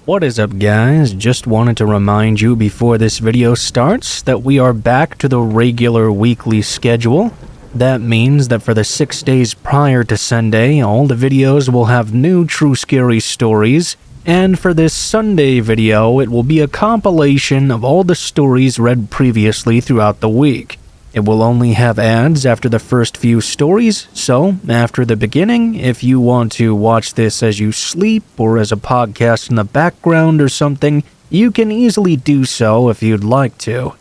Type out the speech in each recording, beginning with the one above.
What is up, guys? Just wanted to remind you before this video starts that we are back to the regular weekly schedule. That means that for the 6 days prior to Sunday, all the videos will have new true scary stories, and for this Sunday video, it will be a compilation of all the stories read previously throughout the week. It will only have ads after the first few stories, so after the beginning, if you want to watch this as you sleep or as a podcast in the background or something, you can easily do so if you'd like to.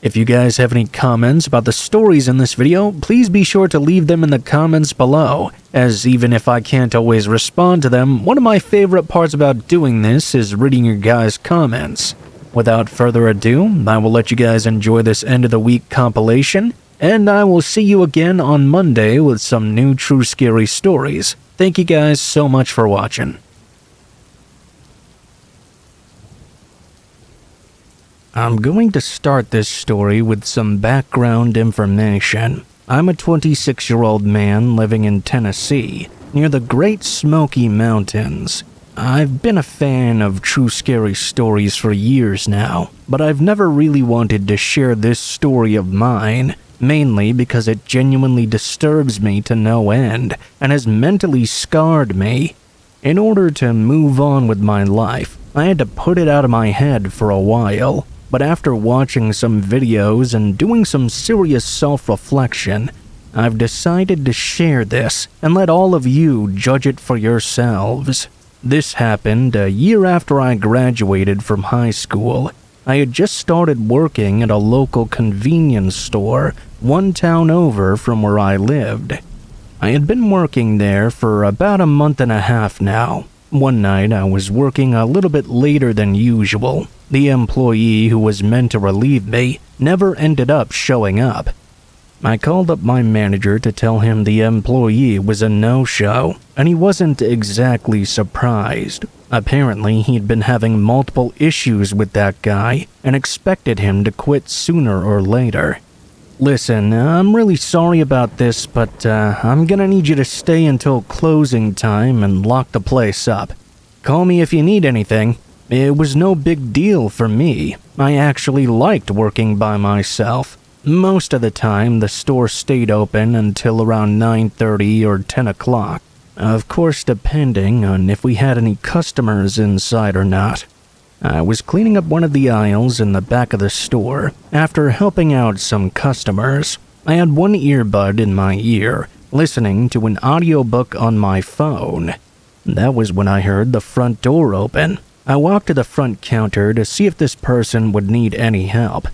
If you guys have any comments about the stories in this video, please be sure to leave them in the comments below, as even if I can't always respond to them, one of my favorite parts about doing this is reading your guys' comments. Without further ado, I will let you guys enjoy this end of the week compilation, and I will see you again on Monday with some new true scary stories. Thank you guys so much for watching. I'm going to start this story with some background information. I'm a 26-year-old man living in Tennessee, near the Great Smoky Mountains. I've been a fan of true scary stories for years now, but I've never really wanted to share this story of mine, mainly because it genuinely disturbs me to no end and has mentally scarred me. In order to move on with my life, I had to put it out of my head for a while, but after watching some videos and doing some serious self-reflection, I've decided to share this and let all of you judge it for yourselves. This happened a year after I graduated from high school. I had just started working at a local convenience store one town over from where I lived. I had been working there for about a month and a half now. One night I was working a little bit later than usual. The employee who was meant to relieve me never ended up showing up. I called up my manager to tell him the employee was a no-show, and he wasn't exactly surprised. Apparently, he'd been having multiple issues with that guy and expected him to quit sooner or later. Listen, I'm really sorry about this, but I'm gonna need you to stay until closing time and lock the place up. Call me if you need anything. It was no big deal for me. I actually liked working by myself. Most of the time, the store stayed open until around 9:30 or 10 o'clock. Of course, depending on if we had any customers inside or not. I was cleaning up one of the aisles in the back of the store after helping out some customers. I had one earbud in my ear, listening to an audiobook on my phone. That was when I heard the front door open. I walked to the front counter to see if this person would need any help.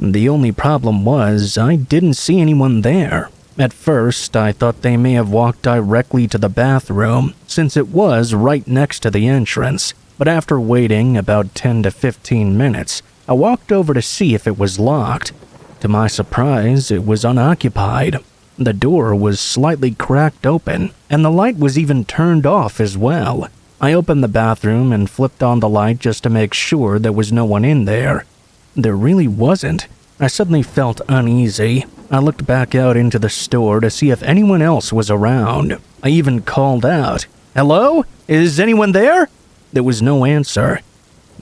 The only problem was I didn't see anyone there. At first, I thought they may have walked directly to the bathroom, since it was right next to the entrance. But after waiting about 10 to 15 minutes, I walked over to see if it was locked. To my surprise, it was unoccupied. The door was slightly cracked open, and the light was even turned off as well. I opened the bathroom and flipped on the light just to make sure there was no one in there. There really wasn't. I suddenly felt uneasy. I looked back out into the store to see if anyone else was around. I even called out, "Hello? Is anyone there?" There was no answer.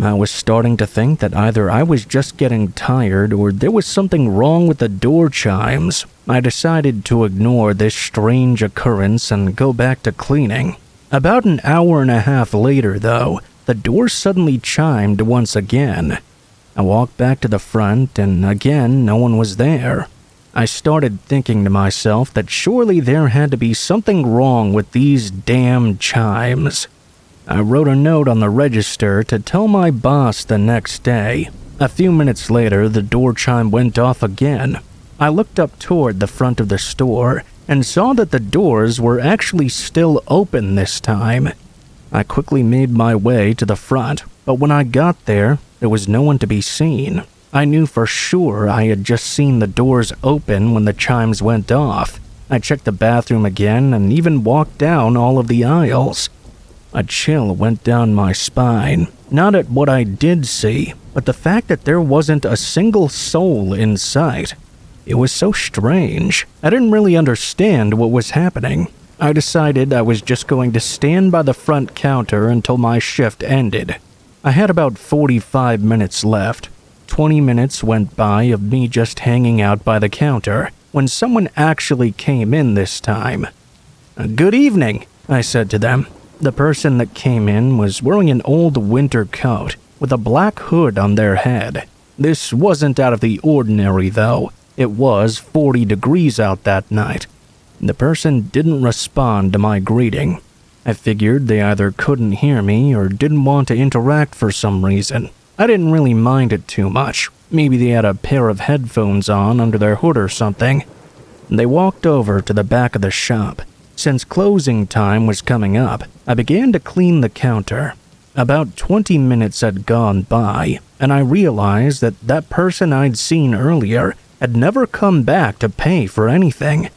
I was starting to think that either I was just getting tired or there was something wrong with the door chimes. I decided to ignore this strange occurrence and go back to cleaning. About an hour and a half later, though, the door suddenly chimed once again. I walked back to the front, and again, no one was there. I started thinking to myself that surely there had to be something wrong with these damn chimes. I wrote a note on the register to tell my boss the next day. A few minutes later, the door chime went off again. I looked up toward the front of the store and saw that the doors were actually still open this time. I quickly made my way to the front, but when I got there was no one to be seen. I knew for sure I had just seen the doors open when the chimes went off. I checked the bathroom again and even walked down all of the aisles. A chill went down my spine, not at what I did see, but the fact that there wasn't a single soul in sight. It was so strange. I didn't really understand what was happening. I decided I was just going to stand by the front counter until my shift ended. I had about 45 minutes left. 20 minutes went by of me just hanging out by the counter when someone actually came in this time. "Good evening," I said to them. The person that came in was wearing an old winter coat with a black hood on their head. This wasn't out of the ordinary, though. It was 40 degrees out that night. The person didn't respond to my greeting. I figured they either couldn't hear me or didn't want to interact for some reason. I didn't really mind it too much. Maybe they had a pair of headphones on under their hood or something. They walked over to the back of the shop. Since closing time was coming up, I began to clean the counter. About 20 minutes had gone by, and I realized that that person I'd seen earlier had never come back to pay for anything.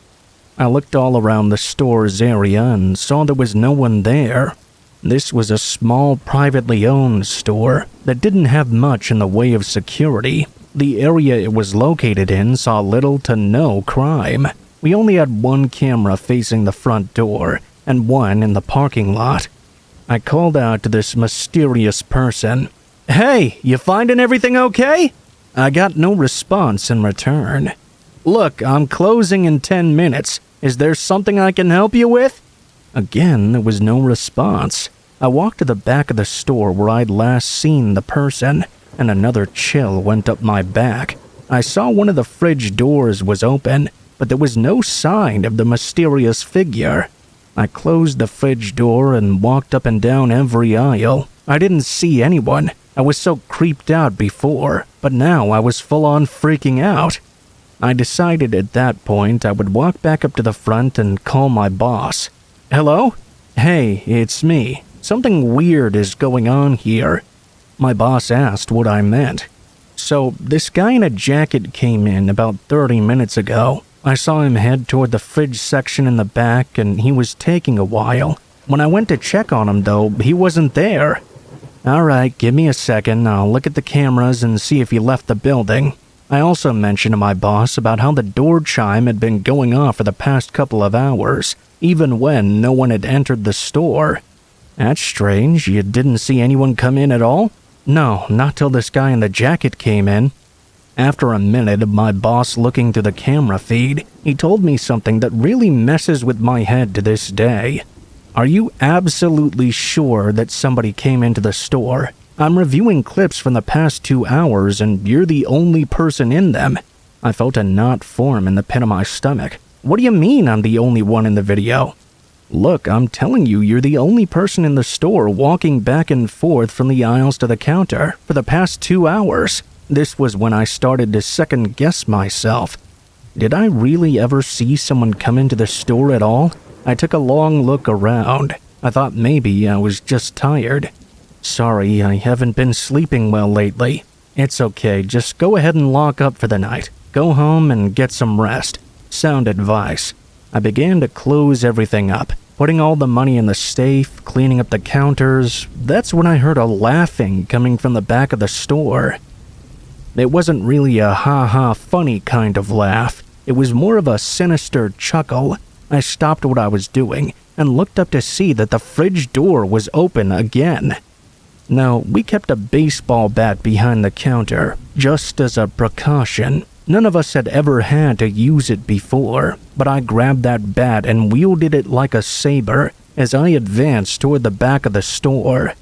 I looked all around the store's area and saw there was no one there. This was a small, privately owned store that didn't have much in the way of security. The area it was located in saw little to no crime. We only had one camera facing the front door and one in the parking lot. I called out to this mysterious person, "Hey, you finding everything okay?" I got no response in return. "Look, I'm closing in 10 minutes. Is there something I can help you with?" Again, there was no response. I walked to the back of the store where I'd last seen the person, and another chill went up my back. I saw one of the fridge doors was open, but there was no sign of the mysterious figure. I closed the fridge door and walked up and down every aisle. I didn't see anyone. I was so creeped out before, but now I was full-on freaking out. I decided at that point I would walk back up to the front and call my boss. "Hello? Hey, it's me. Something weird is going on here." My boss asked what I meant. "So, this guy in a jacket came in about 30 minutes ago. I saw him head toward the fridge section in the back and he was taking a while. When I went to check on him though, he wasn't there." "Alright, give me a second. I'll look at the cameras and see if he left the building." I also mentioned to my boss about how the door chime had been going off for the past couple of hours, even when no one had entered the store. "That's strange. You didn't see anyone come in at all?" "No, not till this guy in the jacket came in." After a minute of my boss looking through the camera feed, he told me something that really messes with my head to this day. "Are you absolutely sure that somebody came into the store? I'm reviewing clips from the past 2 hours and you're the only person in them." I felt a knot form in the pit of my stomach. "What do you mean I'm the only one in the video?" "Look, I'm telling you, you're the only person in the store walking back and forth from the aisles to the counter for the past 2 hours. This was when I started to second-guess myself. Did I really ever see someone come into the store at all? I took a long look around. I thought maybe I was just tired. Sorry, I haven't been sleeping well lately. It's okay, just go ahead and lock up for the night. Go home and get some rest. Sound advice." I began to close everything up, putting all the money in the safe, cleaning up the counters. That's when I heard a laughing coming from the back of the store. It wasn't really a ha-ha funny kind of laugh. It was more of a sinister chuckle. I stopped what I was doing and looked up to see that the fridge door was open again. Now, we kept a baseball bat behind the counter, just as a precaution. None of us had ever had to use it before, but I grabbed that bat and wielded it like a saber as I advanced toward the back of the store.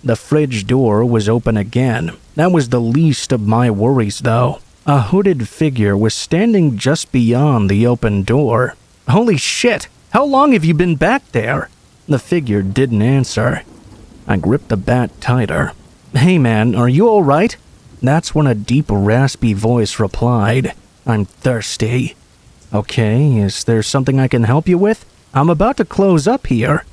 The fridge door was open again. That was the least of my worries, though. A hooded figure was standing just beyond the open door. "Holy shit! How long have you been back there?" The figure didn't answer. I gripped the bat tighter. "Hey man, are you alright?" That's when a deep, raspy voice replied, "I'm thirsty." "Okay, is there something I can help you with? I'm about to close up here."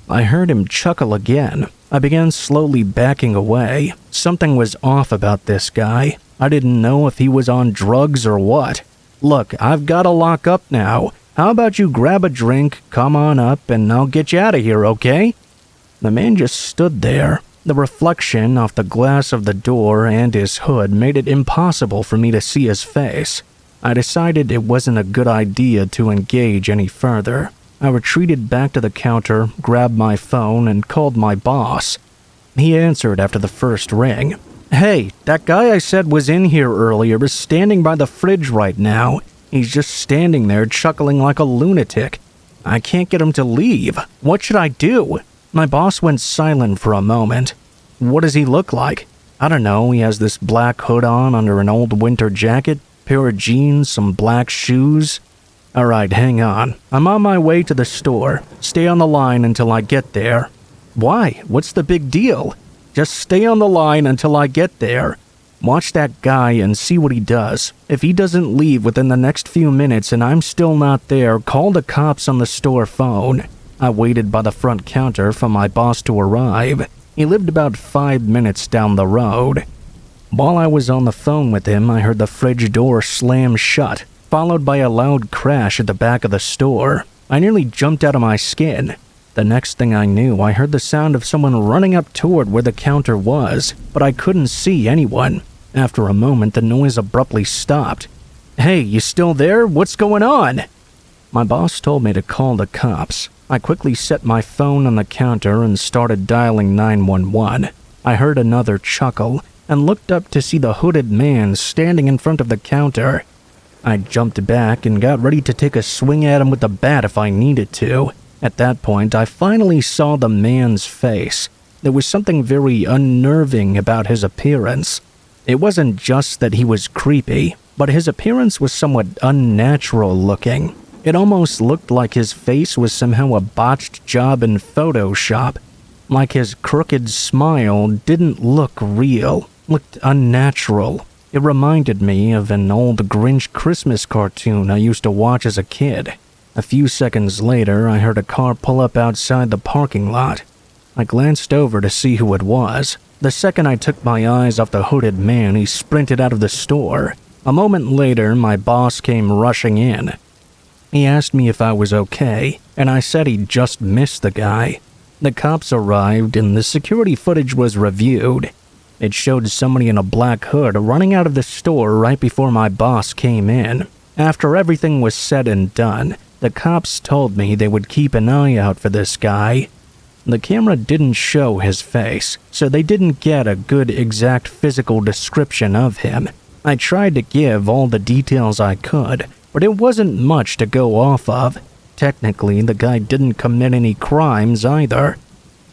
I heard him chuckle again. I began slowly backing away. Something was off about this guy. I didn't know if he was on drugs or what. "Look, I've got to lock up now. How about you grab a drink, come on up, and I'll get you out of here, okay?" The man just stood there. The reflection off the glass of the door and his hood made it impossible for me to see his face. I decided it wasn't a good idea to engage any further. I retreated back to the counter, grabbed my phone, and called my boss. He answered after the first ring. "Hey, that guy I said was in here earlier is standing by the fridge right now. He's just standing there chuckling like a lunatic. I can't get him to leave. What should I do?" My boss went silent for a moment. "What does he look like?" "I don't know, he has this black hood on under an old winter jacket, pair of jeans, some black shoes." "Alright, hang on. I'm on my way to the store. Stay on the line until I get there." "Why? What's the big deal?" "Just stay on the line until I get there. Watch that guy and see what he does. If he doesn't leave within the next few minutes and I'm still not there, call the cops on the store phone." I waited by the front counter for my boss to arrive. He lived about 5 minutes down the road. While I was on the phone with him, I heard the fridge door slam shut, followed by a loud crash at the back of the store. I nearly jumped out of my skin. The next thing I knew, I heard the sound of someone running up toward where the counter was, but I couldn't see anyone. After a moment, the noise abruptly stopped. "Hey, you still there? What's going on?" My boss told me to call the cops. I quickly set my phone on the counter and started dialing 911. I heard another chuckle and looked up to see the hooded man standing in front of the counter. I jumped back and got ready to take a swing at him with the bat if I needed to. At that point, I finally saw the man's face. There was something very unnerving about his appearance. It wasn't just that he was creepy, but his appearance was somewhat unnatural looking. It almost looked like his face was somehow a botched job in Photoshop. Like his crooked smile didn't look real, looked unnatural. It reminded me of an old Grinch Christmas cartoon I used to watch as a kid. A few seconds later, I heard a car pull up outside the parking lot. I glanced over to see who it was. The second I took my eyes off the hooded man, he sprinted out of the store. A moment later, my boss came rushing in. He asked me if I was okay, and I said he'd just missed the guy. The cops arrived, and the security footage was reviewed. It showed somebody in a black hood running out of the store right before my boss came in. After everything was said and done, the cops told me they would keep an eye out for this guy. The camera didn't show his face, so they didn't get a good exact physical description of him. I tried to give all the details I could, but it wasn't much to go off of. Technically, the guy didn't commit any crimes either.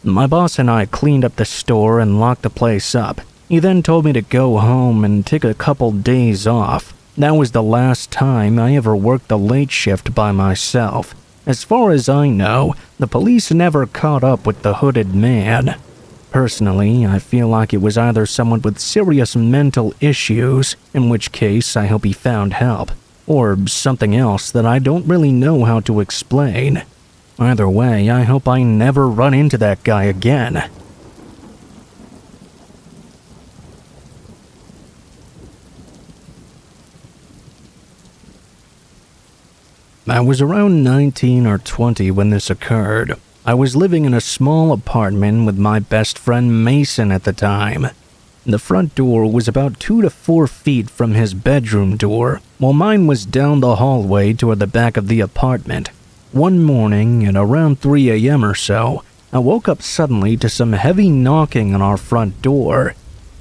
My boss and I cleaned up the store and locked the place up. He then told me to go home and take a couple days off. That was the last time I ever worked the late shift by myself. As far as I know, the police never caught up with the hooded man. Personally, I feel like it was either someone with serious mental issues, in which case I hope he found help, or something else that I don't really know how to explain. Either way, I hope I never run into that guy again. I was around 19 or 20 when this occurred. I was living in a small apartment with my best friend Mason at the time. The front door was about 2 to 4 feet from his bedroom door, while mine was down the hallway toward the back of the apartment. One morning, at around 3 a.m. or so, I woke up suddenly to some heavy knocking on our front door.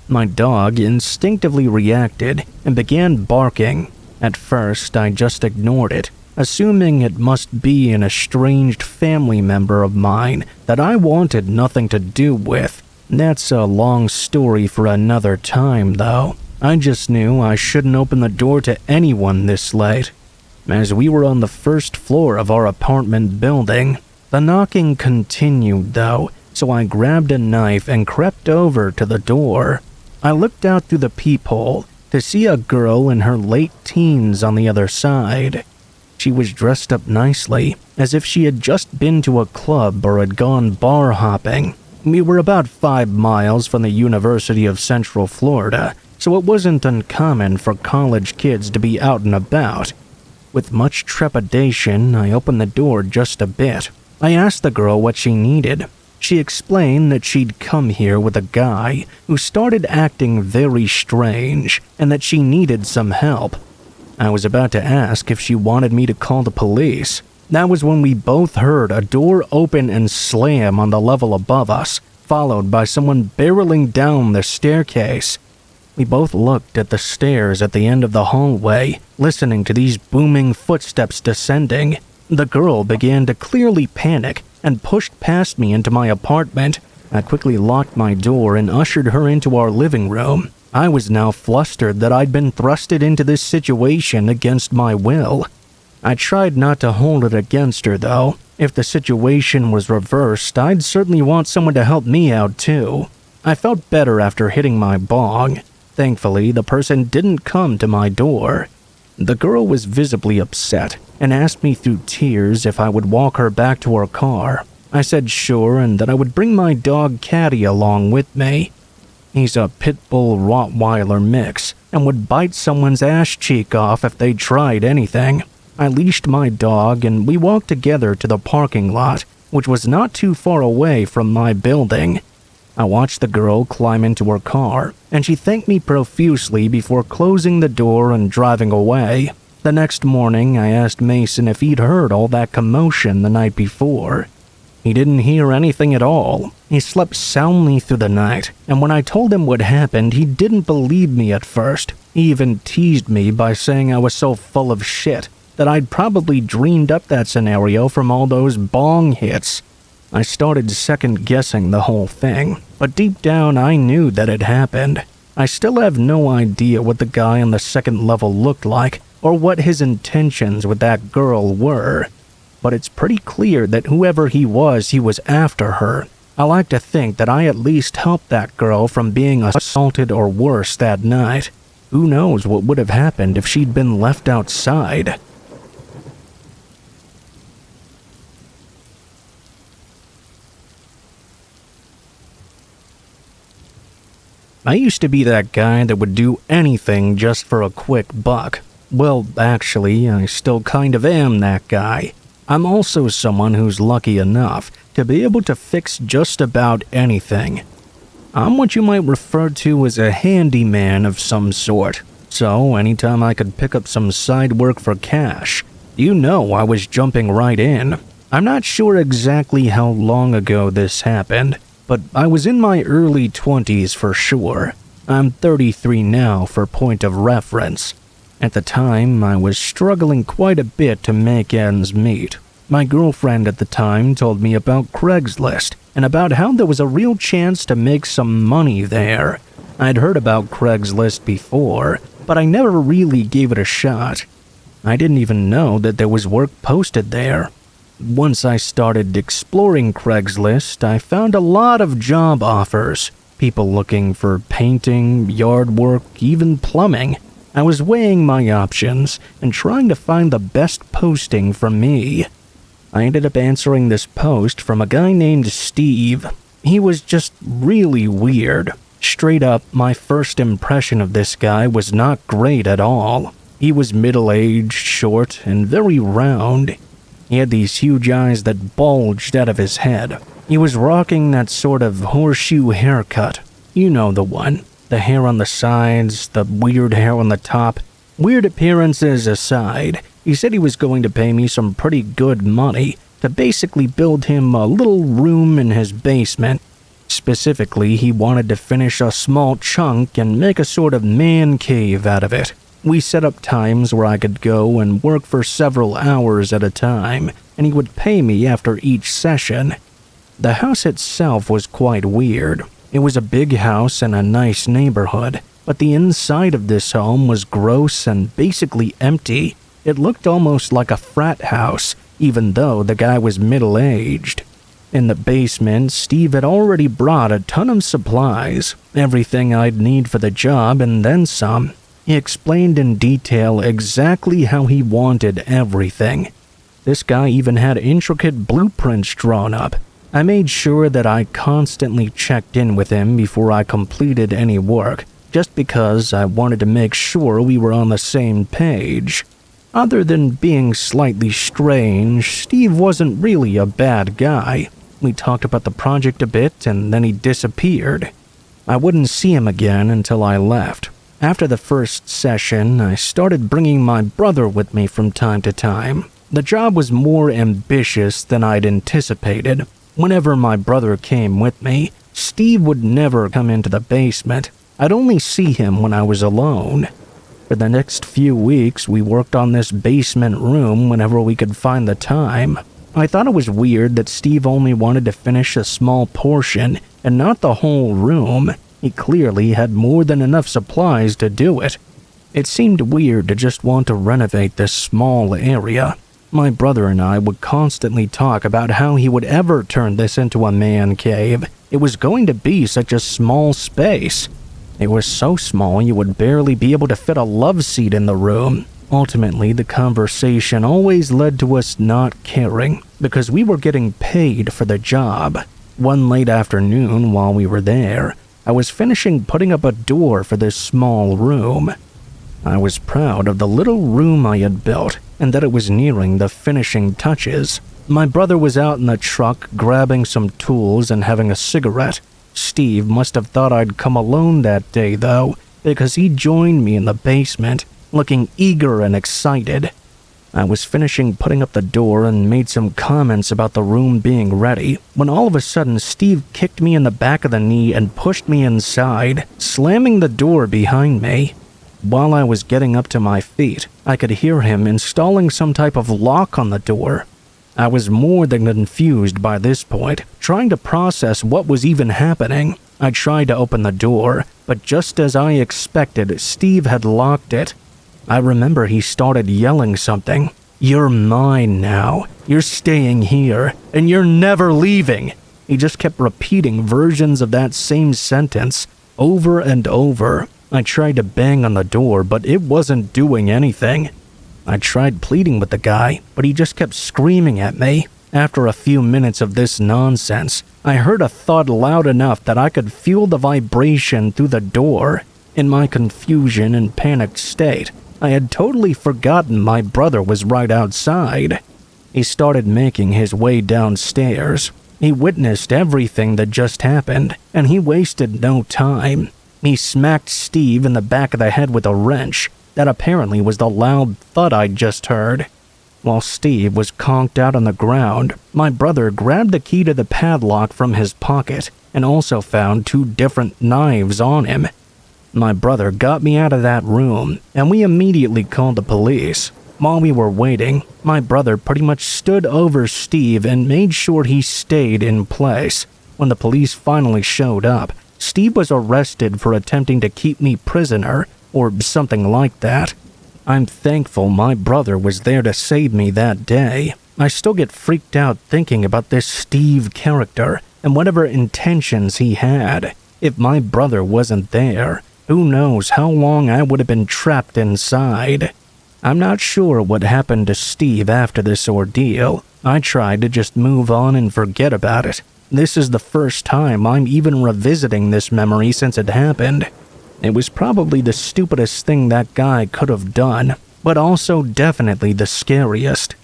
My dog instinctively reacted and began barking. At first, I just ignored it, assuming it must be an estranged family member of mine that I wanted nothing to do with. That's a long story for another time, though. I just knew I shouldn't open the door to anyone this late. As we were on the first floor of our apartment building, the knocking continued, though, so I grabbed a knife and crept over to the door. I looked out through the peephole to see a girl in her late teens on the other side. She was dressed up nicely, as if she had just been to a club or had gone bar hopping. We were about 5 miles from the University of Central Florida, so it wasn't uncommon for college kids to be out and about. With much trepidation, I opened the door just a bit. I asked the girl what she needed. She explained that she'd come here with a guy who started acting very strange and that she needed some help. I was about to ask if she wanted me to call the police. That was when we both heard a door open and slam on the level above us. followed by someone barreling down the staircase. We both looked at the stairs at the end of the hallway, listening to these booming footsteps descending. The girl began to clearly panic and pushed past me into my apartment. I quickly locked my door and ushered her into our living room. I was now flustered that I'd been thrusted into this situation against my will. I tried not to hold it against her, though. If the situation was reversed, I'd certainly want someone to help me out, too. I felt better after hitting my bong. Thankfully, the person didn't come to my door. The girl was visibly upset and asked me through tears if I would walk her back to her car. I said sure and that I would bring my dog Caddy along with me. He's a pit bull Rottweiler mix and would bite someone's ass cheek off if they tried anything. I leashed my dog and we walked together to the parking lot, which was not too far away from my building. I watched the girl climb into her car, and she thanked me profusely before closing the door and driving away. The next morning, I asked Mason if he'd heard all that commotion the night before. He didn't hear anything at all. He slept soundly through the night, and when I told him what happened, he didn't believe me at first. He even teased me by saying I was so full of shit that I'd probably dreamed up that scenario from all those bong hits. I started second-guessing the whole thing, but deep down I knew that it happened. I still have no idea what the guy on the second level looked like or what his intentions with that girl were, but it's pretty clear that whoever he was after her. I like to think that I at least helped that girl from being assaulted or worse that night. Who knows what would have happened if she'd been left outside? I used to be that guy that would do anything just for a quick buck. Well, actually, I still kind of am that guy. I'm also someone who's lucky enough to be able to fix just about anything. I'm what you might refer to as a handyman of some sort. So, anytime I could pick up some side work for cash, I was jumping right in. I'm not sure exactly how long ago this happened, but I was in my early 20s for sure. I'm 33 now for point of reference. At the time, I was struggling quite a bit to make ends meet. My girlfriend at the time told me about Craigslist and about how there was a real chance to make some money there. I'd heard about Craigslist before, but I never really gave it a shot. I didn't even know that there was work posted there. Once I started exploring Craigslist, I found a lot of job offers. People looking for painting, yard work, even plumbing. I was weighing my options and trying to find the best posting for me. I ended up answering this post from a guy named Steve. He was just really weird. Straight up, my first impression of this guy was not great at all. He was middle-aged, short, and very round. He had these huge eyes that bulged out of his head. He was rocking that sort of horseshoe haircut. You know the one. The hair on the sides, the weird hair on the top. Weird appearances aside, he said he was going to pay me some pretty good money to basically build him a little room in his basement. Specifically, he wanted to finish a small chunk and make a sort of man cave out of it. We set up times where I could go and work for several hours at a time, and he would pay me after each session. The house itself was quite weird. It was a big house in a nice neighborhood, but the inside of this home was gross and basically empty. It looked almost like a frat house, even though the guy was middle-aged. In the basement, Steve had already brought a ton of supplies, everything I'd need for the job and then some. He explained in detail exactly how he wanted everything. This guy even had intricate blueprints drawn up. I made sure that I constantly checked in with him before I completed any work, just because I wanted to make sure we were on the same page. Other than being slightly strange, Steve wasn't really a bad guy. We talked about the project a bit and then he disappeared. I wouldn't see him again until I left. After the first session, I started bringing my brother with me from time to time. The job was more ambitious than I'd anticipated. Whenever my brother came with me, Steve would never come into the basement. I'd only see him when I was alone. For the next few weeks, we worked on this basement room whenever we could find the time. I thought it was weird that Steve only wanted to finish a small portion and not the whole room. He clearly had more than enough supplies to do it. It seemed weird to just want to renovate this small area. My brother and I would constantly talk about how he would ever turn this into a man cave. It was going to be such a small space. It was so small you would barely be able to fit a love seat in the room. Ultimately, the conversation always led to us not caring because we were getting paid for the job. One late afternoon while we were there, I was finishing putting up a door for this small room. I was proud of the little room I had built and that it was nearing the finishing touches. My brother was out in the truck grabbing some tools and having a cigarette. Steve must have thought I'd come alone that day, though, because he joined me in the basement, looking eager and excited. I was finishing putting up the door and made some comments about the room being ready, when all of a sudden Steve kicked me in the back of the knee and pushed me inside, slamming the door behind me. While I was getting up to my feet, I could hear him installing some type of lock on the door. I was more than confused by this point, trying to process what was even happening. I tried to open the door, but just as I expected, Steve had locked it. I remember he started yelling something. "You're mine now. You're staying here, and you're never leaving." He just kept repeating versions of that same sentence over and over. I tried to bang on the door, but it wasn't doing anything. I tried pleading with the guy, but he just kept screaming at me. After a few minutes of this nonsense, I heard a thud loud enough that I could feel the vibration through the door. In my confusion and panicked state, I had totally forgotten my brother was right outside. He started making his way downstairs. He witnessed everything that just happened, and he wasted no time. He smacked Steve in the back of the head with a wrench. That apparently was the loud thud I'd just heard. While Steve was conked out on the ground, my brother grabbed the key to the padlock from his pocket and also found 2 different knives on him. My brother got me out of that room, and we immediately called the police. While we were waiting, my brother pretty much stood over Steve and made sure he stayed in place. When the police finally showed up, Steve was arrested for attempting to keep me prisoner, or something like that. I'm thankful my brother was there to save me that day. I still get freaked out thinking about this Steve character and whatever intentions he had. If my brother wasn't there, who knows how long I would have been trapped inside. I'm not sure what happened to Steve after this ordeal. I tried to just move on and forget about it. This is the first time I'm even revisiting this memory since it happened. It was probably the stupidest thing that guy could have done, but also definitely the scariest.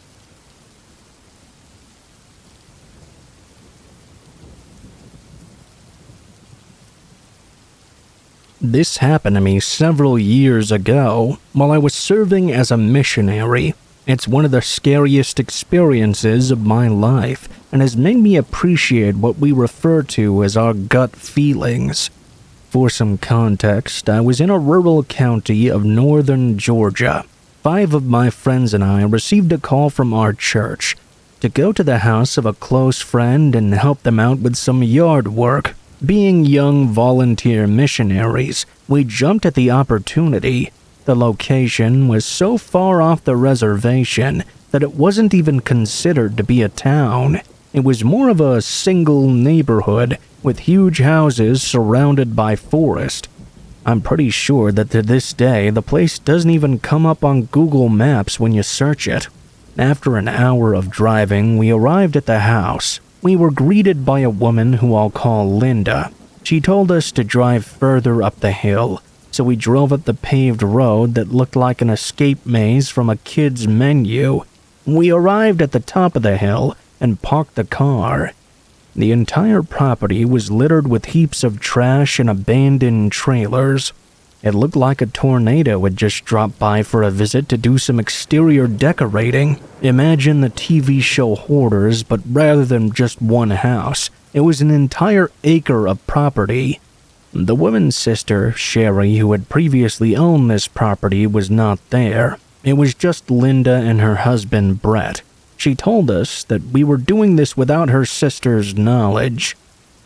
This happened to me several years ago while I was serving as a missionary. It's one of the scariest experiences of my life and has made me appreciate what we refer to as our gut feelings. For some context, I was in a rural county of northern Georgia. 5 of my friends and I received a call from our church to go to the house of a close friend and help them out with some yard work. Being young volunteer missionaries, we jumped at the opportunity. The location was so far off the reservation that it wasn't even considered to be a town. It was more of a single neighborhood with huge houses surrounded by forest. I'm pretty sure that to this day the place doesn't even come up on Google Maps when you search it. After an hour of driving, we arrived at the house. We were greeted by a woman who I'll call Linda. She told us to drive further up the hill, so we drove up the paved road that looked like an escape maze from a kid's menu. We arrived at the top of the hill and parked the car. The entire property was littered with heaps of trash and abandoned trailers. It looked like a tornado had just dropped by for a visit to do some exterior decorating. Imagine the TV show Hoarders, but rather than just one house, It was an entire acre of property. The woman's sister, Sherry, who had previously owned this property, was not there. It was just Linda and her husband, Brett. She told us that we were doing this without her sister's knowledge.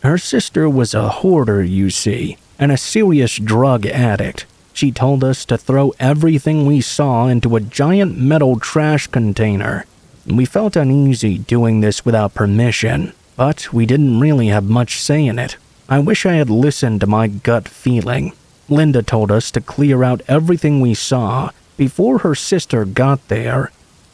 Her sister was a hoarder, you see, and a serious drug addict. She told us to throw everything we saw into a giant metal trash container. We felt uneasy doing this without permission, but we didn't really have much say in it. I wish I had listened to my gut feeling. Linda told us to clear out everything we saw before her sister got there.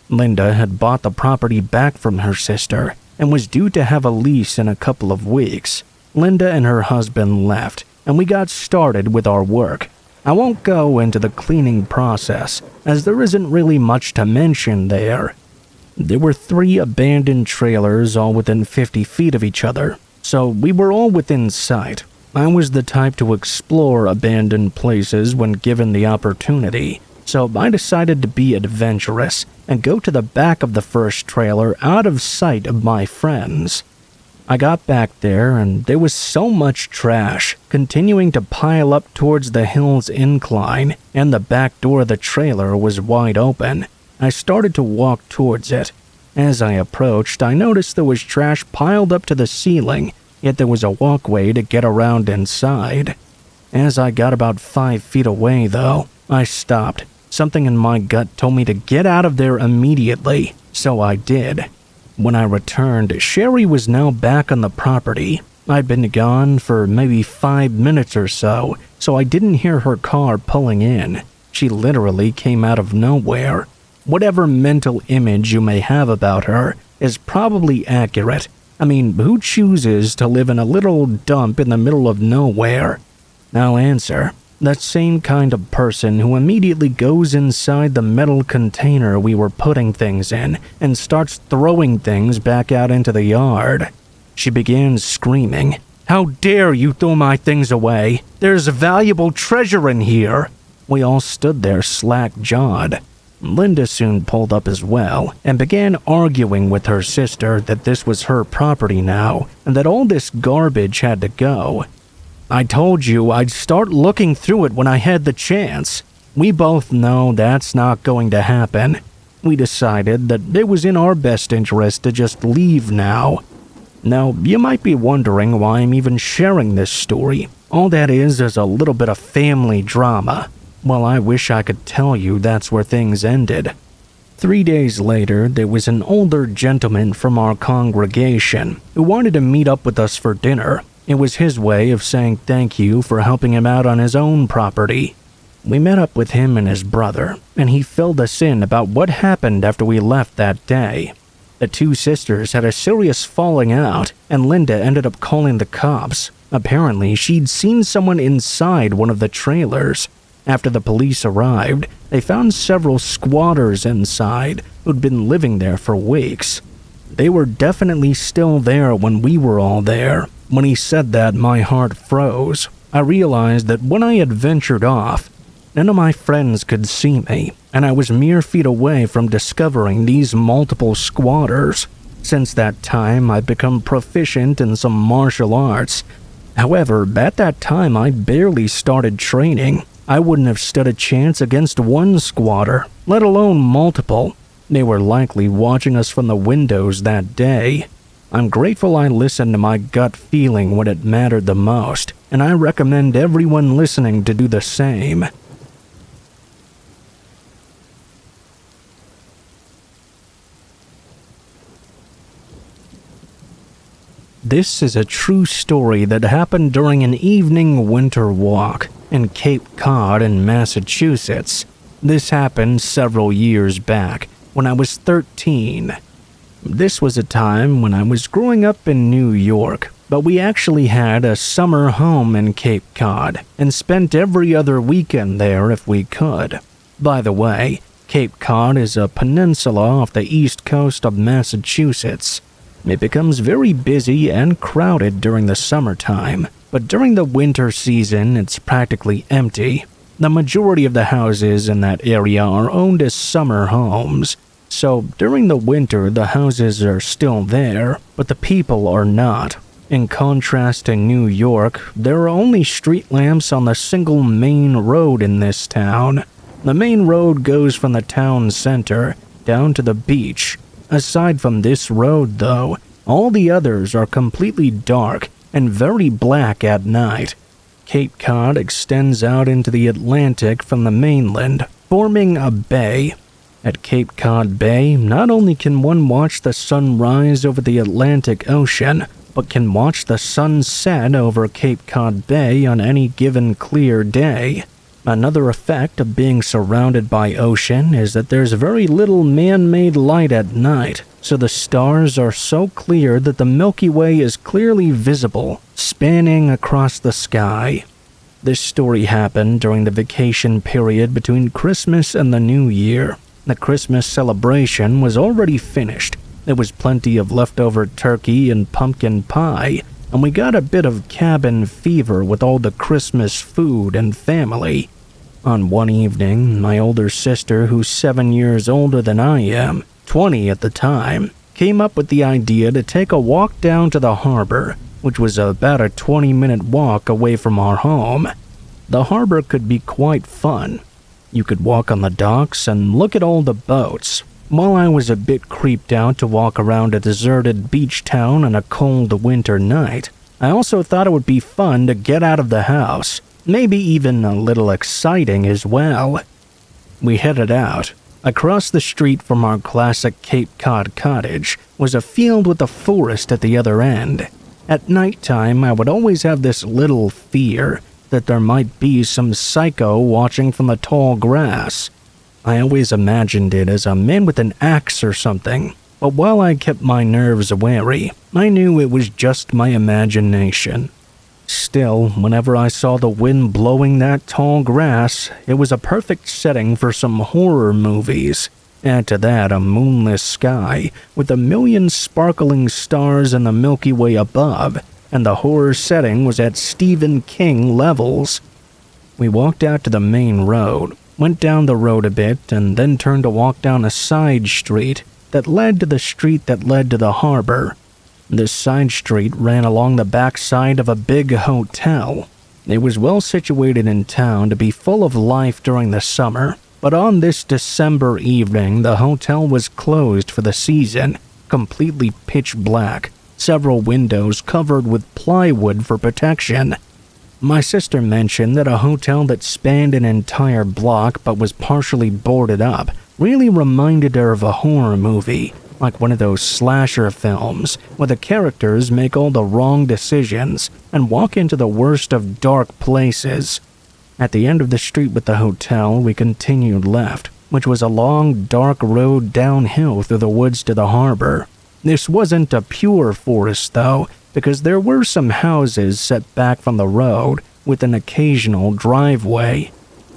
Linda had bought the property back from her sister and was due to have a lease in a couple of weeks. Linda and her husband left, and we got started with our work. I won't go into the cleaning process, as there isn't really much to mention there. There were 3 abandoned trailers all within 50 feet of each other, so we were all within sight. I was the type to explore abandoned places when given the opportunity, so I decided to be adventurous and go to the back of the first trailer out of sight of my friends. I got back there and there was so much trash continuing to pile up towards the hill's incline, and the back door of the trailer was wide open. I started to walk towards it. As I approached, I noticed there was trash piled up to the ceiling, yet there was a walkway to get around inside. As I got about 5 feet away, though, I stopped. Something in my gut told me to get out of there immediately, so I did. When I returned, Sherry was now back on the property. I'd been gone for maybe 5 minutes or so I didn't hear her car pulling in. She literally came out of nowhere. Whatever mental image you may have about her is probably accurate. I mean, who chooses to live in a little dump in the middle of nowhere? I'll answer. That same kind of person who immediately goes inside the metal container we were putting things in and starts throwing things back out into the yard. She began screaming, "How dare you throw my things away? There's valuable treasure in here!" We all stood there slack-jawed. Linda soon pulled up as well and began arguing with her sister that this was her property now and that all this garbage had to go. "I told you I'd start looking through it when I had the chance." We both know that's not going to happen. We decided that it was in our best interest to just leave now. Now, you might be wondering why I'm even sharing this story. All that is a little bit of family drama. Well, I wish I could tell you that's where things ended. 3 days later, there was an older gentleman from our congregation who wanted to meet up with us for dinner. It was his way of saying thank you for helping him out on his own property. We met up with him and his brother, and he filled us in about what happened after we left that day. The 2 sisters had a serious falling out, and Linda ended up calling the cops. Apparently, she'd seen someone inside one of the trailers. After the police arrived, they found several squatters inside who'd been living there for weeks. They were definitely still there when we were all there. When he said that, my heart froze. I realized that when I had ventured off, none of my friends could see me, and I was mere feet away from discovering these multiple squatters. Since that time, I've become proficient in some martial arts. However, at that time, I barely started training. I wouldn't have stood a chance against one squatter, let alone multiple. They were likely watching us from the windows that day. I'm grateful I listened to my gut feeling when it mattered the most, and I recommend everyone listening to do the same. This is a true story that happened during an evening winter walk in Cape Cod in Massachusetts. This happened several years back when I was 13. This was a time when I was growing up in New York, but we actually had a summer home in Cape Cod and spent every other weekend there if we could. By the way, Cape Cod is a peninsula off the east coast of Massachusetts. It becomes very busy and crowded during the summertime, but during the winter season it's practically empty. The majority of the houses in that area are owned as summer homes. So during the winter, the houses are still there, but the people are not. In contrast to New York, there are only street lamps on the single main road in this town. The main road goes from the town center down to the beach. Aside from this road, though, all the others are completely dark and very black at night. Cape Cod extends out into the Atlantic from the mainland, forming a bay. At Cape Cod Bay, not only can one watch the sun rise over the Atlantic Ocean, but can watch the sun set over Cape Cod Bay on any given clear day. Another effect of being surrounded by ocean is that there's very little man-made light at night, so the stars are so clear that the Milky Way is clearly visible, spanning across the sky. This story happened during the vacation period between Christmas and the New Year. The Christmas celebration was already finished. There was plenty of leftover turkey and pumpkin pie, and we got a bit of cabin fever with all the Christmas food and family. On one evening, my older sister, who's 7 years older than I am, 20 at the time, came up with the idea to take a walk down to the harbor, which was about a 20-minute walk away from our home. The harbor could be quite fun. You could walk on the docks and look at all the boats. While I was a bit creeped out to walk around a deserted beach town on a cold winter night, I also thought it would be fun to get out of the house, maybe even a little exciting as well. We headed out. Across the street from our classic Cape Cod cottage was a field with a forest at the other end. At nighttime, I would always have this little fear that there might be some psycho watching from the tall grass. I always imagined it as a man with an axe or something, but while I kept my nerves wary, I knew it was just my imagination. Still, whenever I saw the wind blowing that tall grass, it was a perfect setting for some horror movies. Add to that a moonless sky with a million sparkling stars in the Milky Way above, and the horror setting was at Stephen King levels. We walked out to the main road, went down the road a bit, and then turned to walk down a side street that led to the street that led to the harbor. This side street ran along the backside of a big hotel. It was well situated in town to be full of life during the summer, but on this December evening, the hotel was closed for the season, completely pitch black, several windows covered with plywood for protection. My sister mentioned that a hotel that spanned an entire block but was partially boarded up really reminded her of a horror movie, like one of those slasher films where the characters make all the wrong decisions and walk into the worst of dark places. At the end of the street with the hotel, we continued left, which was a long, dark road downhill through the woods to the harbor. This wasn't a pure forest, though, because there were some houses set back from the road with an occasional driveway.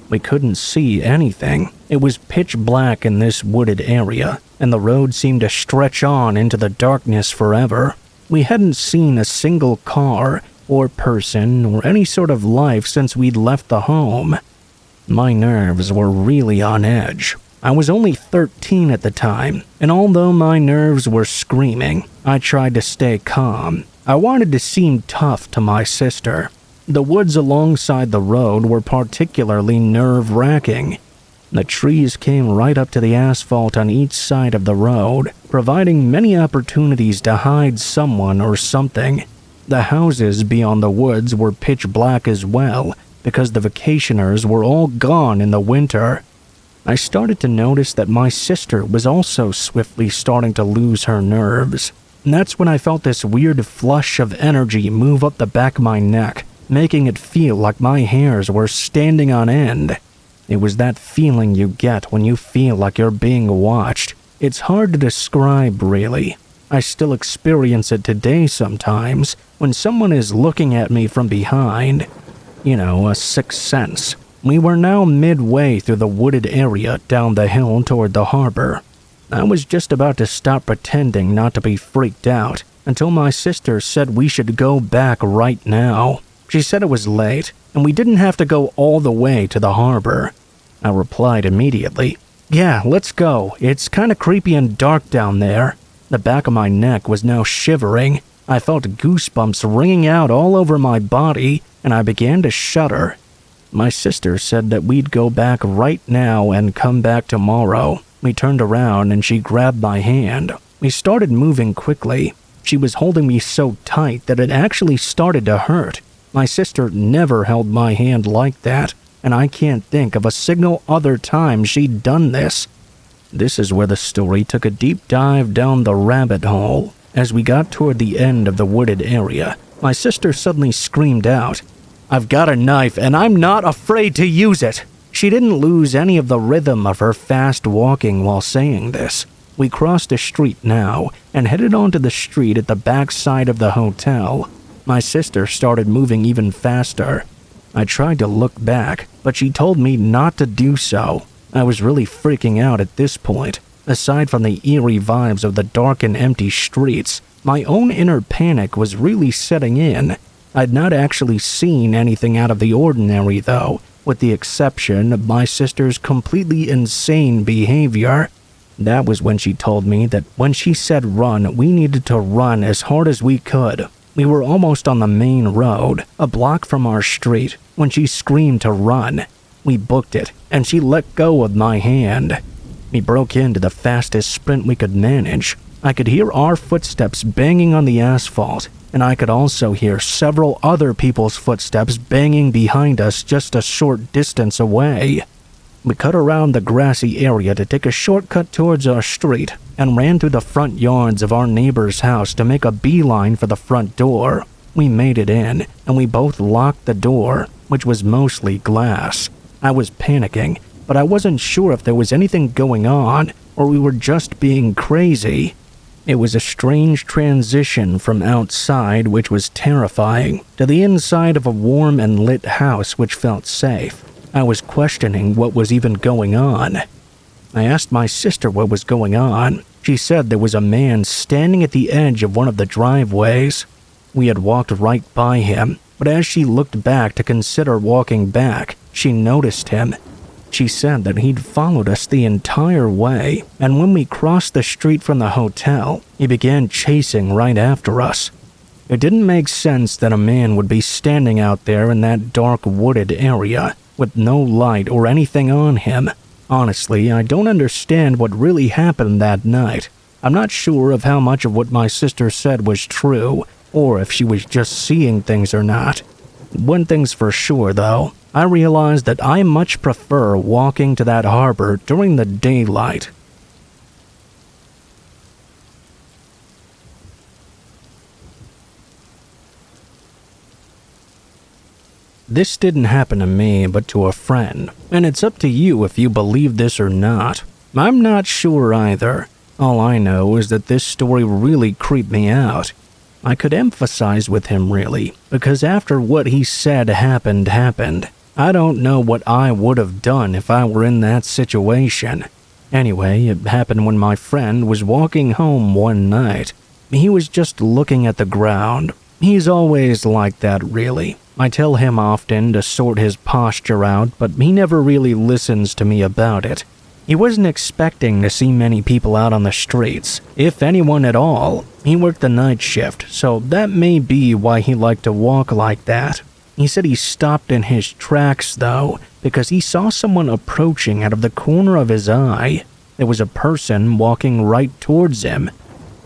We couldn't see anything. It was pitch black in this wooded area, and the road seemed to stretch on into the darkness forever. We hadn't seen a single car or person or any sort of life since we'd left the home. My nerves were really on edge. I was only 13 at the time, and although my nerves were screaming, I tried to stay calm. I wanted to seem tough to my sister. The woods alongside the road were particularly nerve-wracking. The trees came right up to the asphalt on each side of the road, providing many opportunities to hide someone or something. The houses beyond the woods were pitch black as well, because the vacationers were all gone in the winter. I started to notice that my sister was also swiftly starting to lose her nerves. And that's when I felt this weird flush of energy move up the back of my neck, making it feel like my hairs were standing on end. It was that feeling you get when you feel like you're being watched. It's hard to describe, really. I still experience it today sometimes, when someone is looking at me from behind. You know, a sixth sense. We were now midway through the wooded area down the hill toward the harbor. I was just about to stop pretending not to be freaked out until my sister said we should go back right now. She said it was late, and we didn't have to go all the way to the harbor. I replied immediately, "Yeah, let's go. It's kinda creepy and dark down there." The back of my neck was now shivering. I felt goosebumps ringing out all over my body, and I began to shudder. My sister said that we'd go back right now and come back tomorrow. We turned around and she grabbed my hand. We started moving quickly. She was holding me so tight that it actually started to hurt. My sister never held my hand like that, and I can't think of a single other time she'd done this. This is where the story took a deep dive down the rabbit hole. As we got toward the end of the wooded area, my sister suddenly screamed out, "I've got a knife and I'm not afraid to use it." She didn't lose any of the rhythm of her fast walking while saying this. We crossed a street now and headed onto the street at the back side of the hotel. My sister started moving even faster. I tried to look back, but she told me not to do so. I was really freaking out at this point. Aside from the eerie vibes of the dark and empty streets, my own inner panic was really setting in. I'd not actually seen anything out of the ordinary though, with the exception of my sister's completely insane behavior. That was when she told me that when she said run, we needed to run as hard as we could. We were almost on the main road, a block from our street, when she screamed to run. We booked it, and she let go of my hand. We broke into the fastest sprint we could manage. I could hear our footsteps banging on the asphalt, and I could also hear several other people's footsteps banging behind us just a short distance away. We cut around the grassy area to take a shortcut towards our street and ran through the front yards of our neighbor's house to make a beeline for the front door. We made it in, and we both locked the door, which was mostly glass. I was panicking, but I wasn't sure if there was anything going on or we were just being crazy. It was a strange transition from outside, which was terrifying, to the inside of a warm and lit house which felt safe. I was questioning what was even going on. I asked my sister what was going on. She said there was a man standing at the edge of one of the driveways. We had walked right by him, but as she looked back to consider walking back, she noticed him. She said that he'd followed us the entire way, and when we crossed the street from the hotel, he began chasing right after us. It didn't make sense that a man would be standing out there in that dark wooded area, with no light or anything on him. Honestly, I don't understand what really happened that night. I'm not sure of how much of what my sister said was true, or if she was just seeing things or not. One thing's for sure, though. I realized that I much prefer walking to that harbor during the daylight. This didn't happen to me, but to a friend, and it's up to you if you believe this or not. I'm not sure either. All I know is that this story really creeped me out. I could empathize with him really, because after what he said happened, I don't know what I would have done if I were in that situation. Anyway, it happened when my friend was walking home one night. He was just looking at the ground. He's always like that, really. I tell him often to sort his posture out, but he never really listens to me about it. He wasn't expecting to see many people out on the streets, if anyone at all. He worked the night shift, so that may be why he liked to walk like that. He said he stopped in his tracks, though, because he saw someone approaching out of the corner of his eye. There was a person walking right towards him.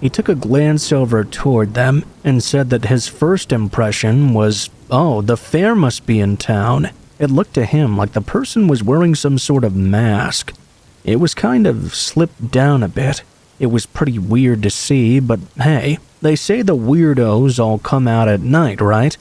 He took a glance over toward them and said that his first impression was, "Oh, the fair must be in town." It looked to him like the person was wearing some sort of mask. It was kind of slipped down a bit. It was pretty weird to see, but hey, they say the weirdos all come out at night, right?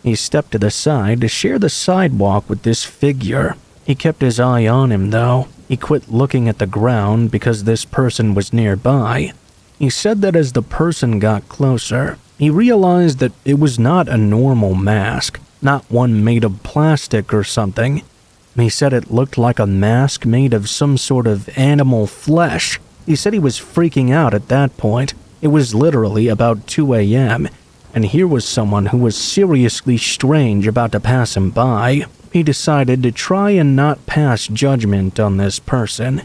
He stepped to the side to share the sidewalk with this figure. He kept his eye on him, though. He quit looking at the ground because this person was nearby. He said that as the person got closer, he realized that it was not a normal mask, not one made of plastic or something. He said it looked like a mask made of some sort of animal flesh. He said he was freaking out at that point. It was literally about 2 a.m., and here was someone who was seriously strange about to pass him by. He decided to try and not pass judgment on this person.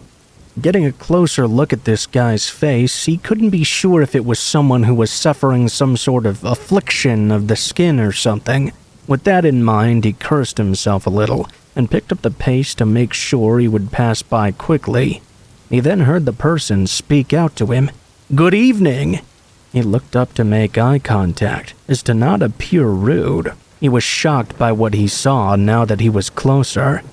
Getting a closer look at this guy's face, he couldn't be sure if it was someone who was suffering some sort of affliction of the skin or something. With that in mind, he cursed himself a little and picked up the pace to make sure he would pass by quickly. He then heard the person speak out to him, "Good evening." He looked up to make eye contact, as to not appear rude. He was shocked by what he saw now that he was closer.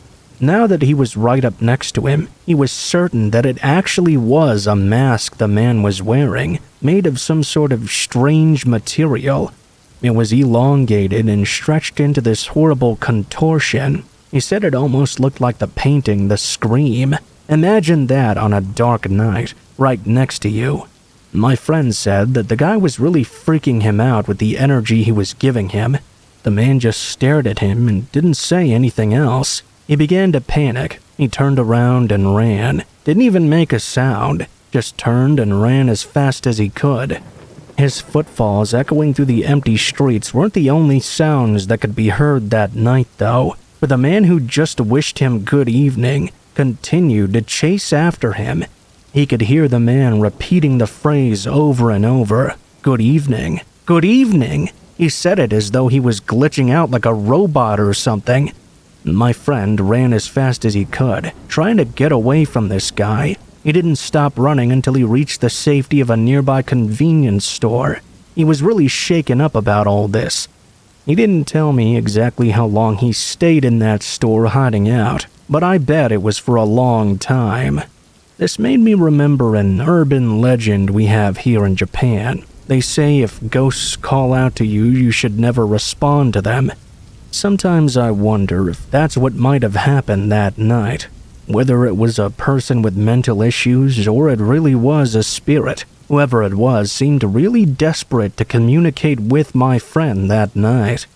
Now that he was right up next to him, he was certain that it actually was a mask the man was wearing, made of some sort of strange material. It was elongated and stretched into this horrible contortion. He said it almost looked like the painting The Scream. Imagine that on a dark night, right next to you. My friend said that the guy was really freaking him out with the energy he was giving him. The man just stared at him and didn't say anything else. He began to panic. He turned around and ran. Didn't even make a sound. Just turned and ran as fast as he could. His footfalls echoing through the empty streets weren't the only sounds that could be heard that night, though, for the man who just wished him good evening continued to chase after him. He could hear the man repeating the phrase over and over, "Good evening, good evening." He said it as though he was glitching out like a robot or something. My friend ran as fast as he could, trying to get away from this guy. He didn't stop running until he reached the safety of a nearby convenience store. He was really shaken up about all this. He didn't tell me exactly how long he stayed in that store hiding out, but I bet it was for a long time. This made me remember an urban legend we have here in Japan. They say if ghosts call out to you, you should never respond to them. Sometimes I wonder if that's what might have happened that night. Whether it was a person with mental issues or it really was a spirit. Whoever it was seemed really desperate to communicate with my friend that night.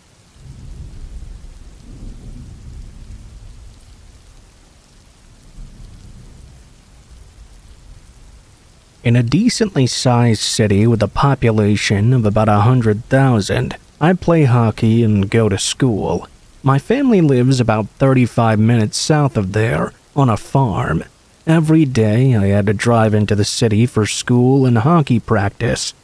In a decently sized city with a population of about 100,000, I play hockey and go to school. My family lives about 35 minutes south of there, on a farm. Every day I had to drive into the city for school and hockey practice.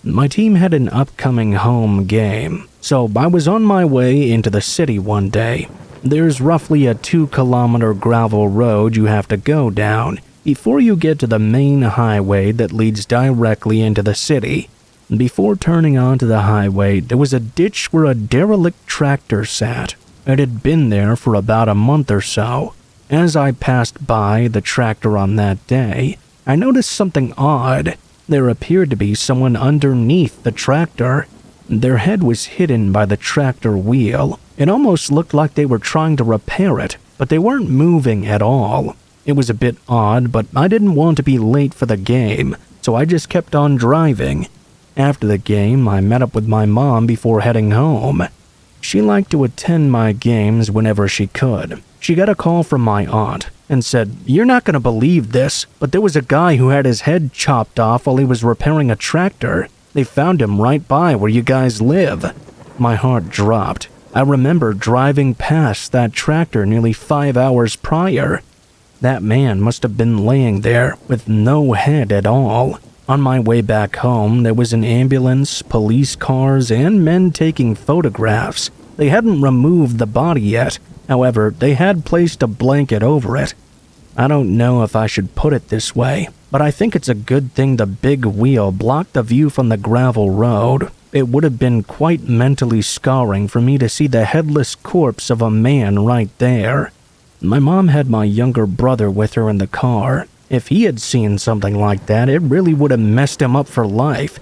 My team had an upcoming home game, so I was on my way into the city one day. There's roughly a 2-kilometer gravel road you have to go down before you get to the main highway that leads directly into the city. Before turning onto the highway, there was a ditch where a derelict tractor sat. It had been there for about a month or so. As I passed by the tractor on that day, I noticed something odd. There appeared to be someone underneath the tractor. Their head was hidden by the tractor wheel. It almost looked like they were trying to repair it, but they weren't moving at all. It was a bit odd, but I didn't want to be late for the game, so I just kept on driving. After the game, I met up with my mom before heading home. She liked to attend my games whenever she could. She got a call from my aunt and said, "You're not going to believe this, but there was a guy who had his head chopped off while he was repairing a tractor. They found him right by where you guys live." My heart dropped. I remember driving past that tractor nearly 5 hours prior. That man must have been laying there with no head at all. On my way back home, there was an ambulance, police cars, and men taking photographs. They hadn't removed the body yet. However, they had placed a blanket over it. I don't know if I should put it this way, but I think it's a good thing the big wheel blocked the view from the gravel road. It would have been quite mentally scarring for me to see the headless corpse of a man right there. My mom had my younger brother with her in the car. If he had seen something like that, it really would have messed him up for life.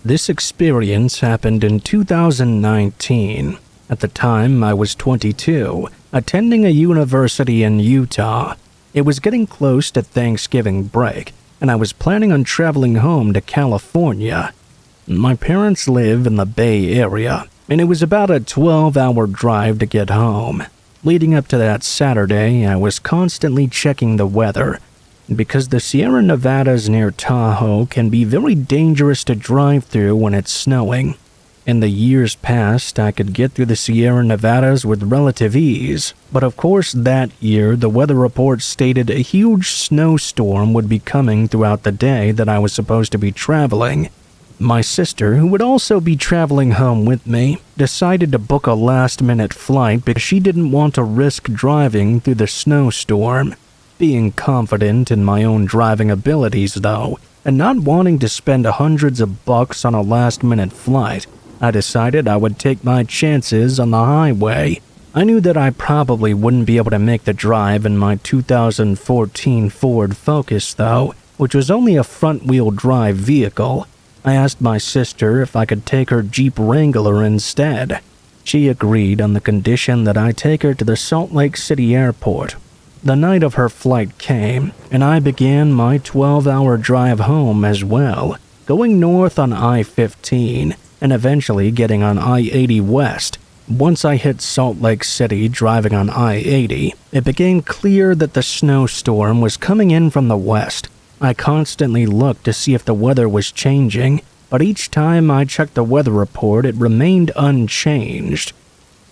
This experience happened in 2019. At the time, I was 22, attending a university in Utah. It was getting close to Thanksgiving break, and I was planning on traveling home to California. My parents live in the Bay Area, and it was about a 12-hour drive to get home. Leading up to that Saturday, I was constantly checking the weather, because the Sierra Nevadas near Tahoe can be very dangerous to drive through when it's snowing. In the years past, I could get through the Sierra Nevadas with relative ease, but of course that year the weather report stated a huge snowstorm would be coming throughout the day that I was supposed to be traveling. My sister, who would also be traveling home with me, decided to book a last-minute flight because she didn't want to risk driving through the snowstorm. Being confident in my own driving abilities, though, and not wanting to spend hundreds of bucks on a last-minute flight, I decided I would take my chances on the highway. I knew that I probably wouldn't be able to make the drive in my 2014 Ford Focus, though, which was only a front-wheel drive vehicle. I asked my sister if I could take her Jeep Wrangler instead. She agreed on the condition that I take her to the Salt Lake City airport. The night of her flight came, and I began my 12-hour drive home as well, going north on I-15 and eventually getting on I-80 west. Once I hit Salt Lake City driving on I-80, it became clear that the snowstorm was coming in from the west. I constantly looked to see if the weather was changing, but each time I checked the weather report, it remained unchanged.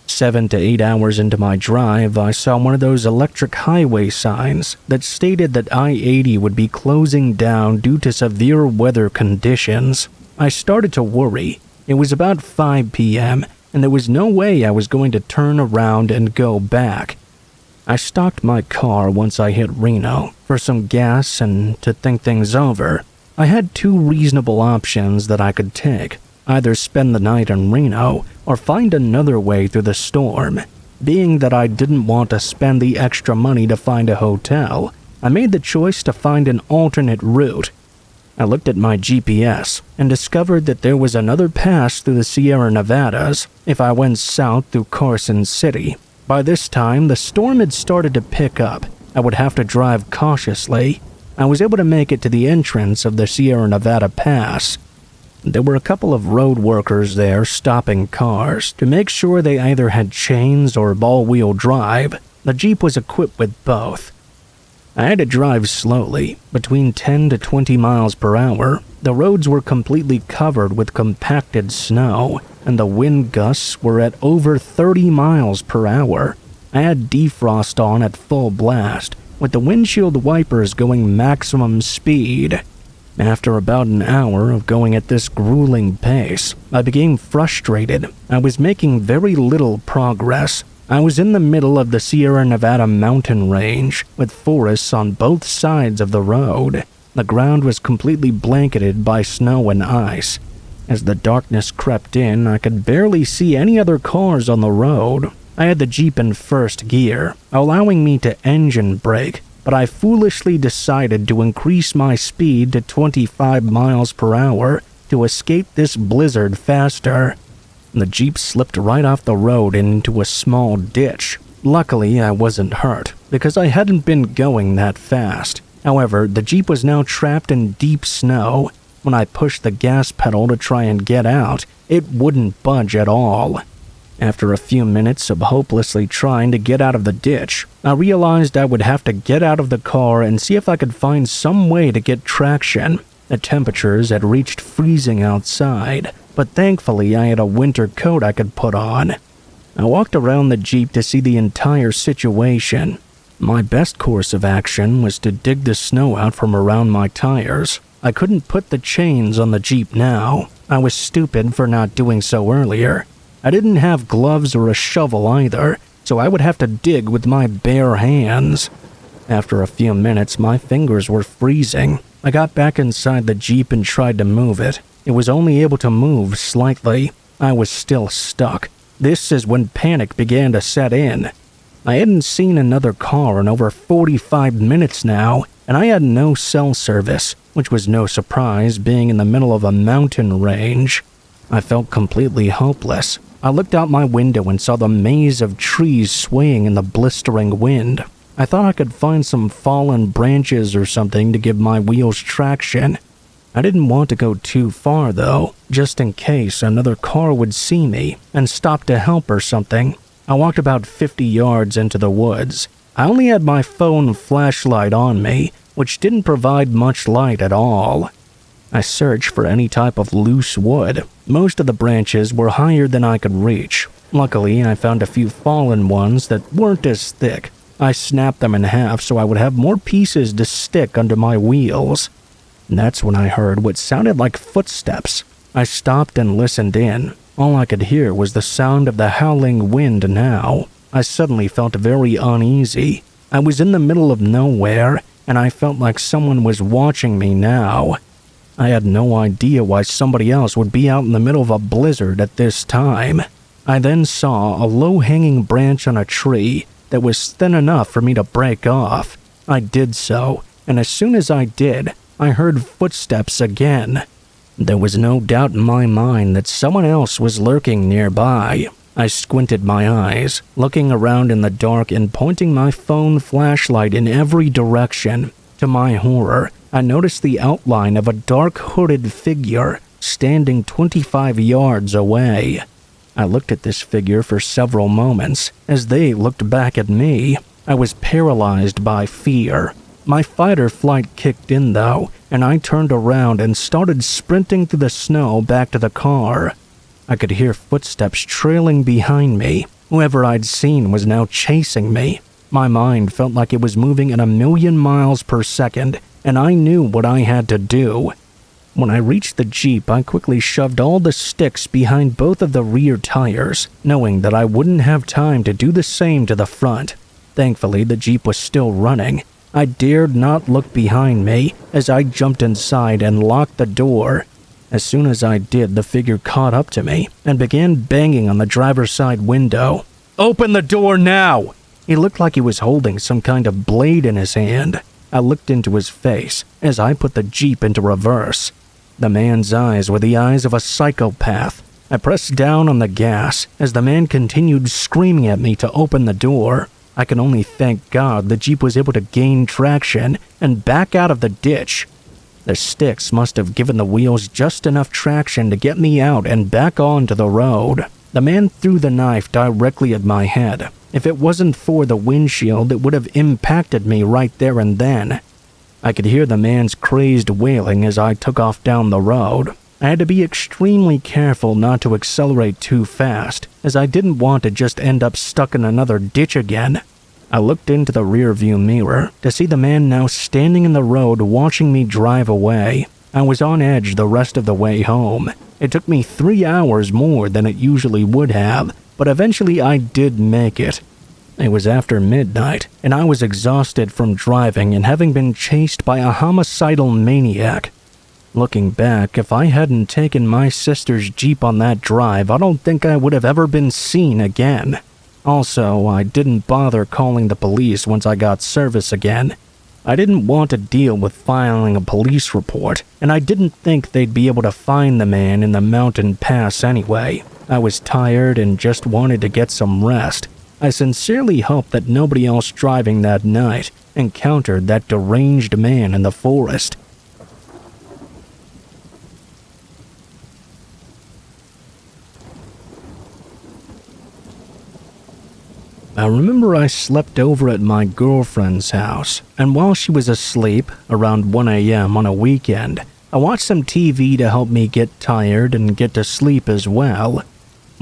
7 to 8 hours into my drive, I saw one of those electric highway signs that stated that I-80 would be closing down due to severe weather conditions. I started to worry. It was about 5 p.m., and there was no way I was going to turn around and go back. I stocked my car once I hit Reno for some gas and to think things over. I had 2 reasonable options that I could take, either spend the night in Reno or find another way through the storm. Being that I didn't want to spend the extra money to find a hotel, I made the choice to find an alternate route. I looked at my GPS and discovered that there was another pass through the Sierra Nevadas if I went south through Carson City. By this time, the storm had started to pick up. I would have to drive cautiously. I was able to make it to the entrance of the Sierra Nevada Pass. There were a couple of road workers there stopping cars to make sure they either had chains or all-wheel drive. The Jeep was equipped with both. I had to drive slowly, between 10 to 20 miles per hour. The roads were completely covered with compacted snow, and the wind gusts were at over 30 miles per hour. I had defrost on at full blast, with the windshield wipers going maximum speed. After about an hour of going at this grueling pace, I became frustrated. I was making very little progress. I was in the middle of the Sierra Nevada mountain range, with forests on both sides of the road. The ground was completely blanketed by snow and ice. As the darkness crept in, I could barely see any other cars on the road. I had the Jeep in first gear, allowing me to engine brake, but I foolishly decided to increase my speed to 25 miles per hour to escape this blizzard faster. The Jeep slipped right off the road into a small ditch. Luckily, I wasn't hurt, because I hadn't been going that fast. However, the Jeep was now trapped in deep snow. When I pushed the gas pedal to try and get out, it wouldn't budge at all. After a few minutes of hopelessly trying to get out of the ditch, I realized I would have to get out of the car and see if I could find some way to get traction. The temperatures had reached freezing outside, but thankfully I had a winter coat I could put on. I walked around the Jeep to see the entire situation. My best course of action was to dig the snow out from around my tires. I couldn't put the chains on the Jeep now. I was stupid for not doing so earlier. I didn't have gloves or a shovel either, so I would have to dig with my bare hands. After a few minutes, my fingers were freezing. I got back inside the Jeep and tried to move it. It was only able to move slightly. I was still stuck. This is when panic began to set in. I hadn't seen another car in over 45 minutes now, and I had no cell service, which was no surprise being in the middle of a mountain range. I felt completely hopeless. I looked out my window and saw the maze of trees swaying in the blistering wind. I thought I could find some fallen branches or something to give my wheels traction. I didn't want to go too far though, just in case another car would see me and stop to help or something. I walked about 50 yards into the woods. I only had my phone flashlight on me, which didn't provide much light at all. I searched for any type of loose wood. Most of the branches were higher than I could reach. Luckily, I found a few fallen ones that weren't as thick. I snapped them in half so I would have more pieces to stick under my wheels. That's when I heard what sounded like footsteps. I stopped and listened in. All I could hear was the sound of the howling wind now. I suddenly felt very uneasy. I was in the middle of nowhere, and I felt like someone was watching me now. I had no idea why somebody else would be out in the middle of a blizzard at this time. I then saw a low-hanging branch on a tree that was thin enough for me to break off. I did so, and as soon as I did, I heard footsteps again. There was no doubt in my mind that someone else was lurking nearby. I squinted my eyes, looking around in the dark and pointing my phone flashlight in every direction. To my horror, I noticed the outline of a dark hooded figure standing 25 yards away. I looked at this figure for several moments. As they looked back at me, I was paralyzed by fear. My fight or flight kicked in though, and I turned around and started sprinting through the snow back to the car. I could hear footsteps trailing behind me. Whoever I'd seen was now chasing me. My mind felt like it was moving at 1,000,000 miles per second, and I knew what I had to do. When I reached the Jeep, I quickly shoved all the sticks behind both of the rear tires, knowing that I wouldn't have time to do the same to the front. Thankfully, the Jeep was still running. I dared not look behind me as I jumped inside and locked the door. As soon as I did, the figure caught up to me and began banging on the driver's side window. "Open the door now!" He looked like he was holding some kind of blade in his hand. I looked into his face as I put the Jeep into reverse. The man's eyes were the eyes of a psychopath. I pressed down on the gas as the man continued screaming at me to open the door. I can only thank God the Jeep was able to gain traction and back out of the ditch. The sticks must have given the wheels just enough traction to get me out and back onto the road. The man threw the knife directly at my head. If it wasn't for the windshield, it would have impacted me right there and then. I could hear the man's crazed wailing as I took off down the road. I had to be extremely careful not to accelerate too fast, as I didn't want to just end up stuck in another ditch again. I looked into the rearview mirror to see the man now standing in the road watching me drive away. I was on edge the rest of the way home. It took me 3 hours more than it usually would have, but eventually I did make it. It was after midnight, and I was exhausted from driving and having been chased by a homicidal maniac. Looking back, if I hadn't taken my sister's Jeep on that drive, I don't think I would have ever been seen again. Also, I didn't bother calling the police once I got service again. I didn't want to deal with filing a police report, and I didn't think they'd be able to find the man in the mountain pass anyway. I was tired and just wanted to get some rest. I sincerely hope that nobody else driving that night encountered that deranged man in the forest. I remember I slept over at my girlfriend's house, and while she was asleep, around 1 a.m. on a weekend, I watched some TV to help me get tired and get to sleep as well.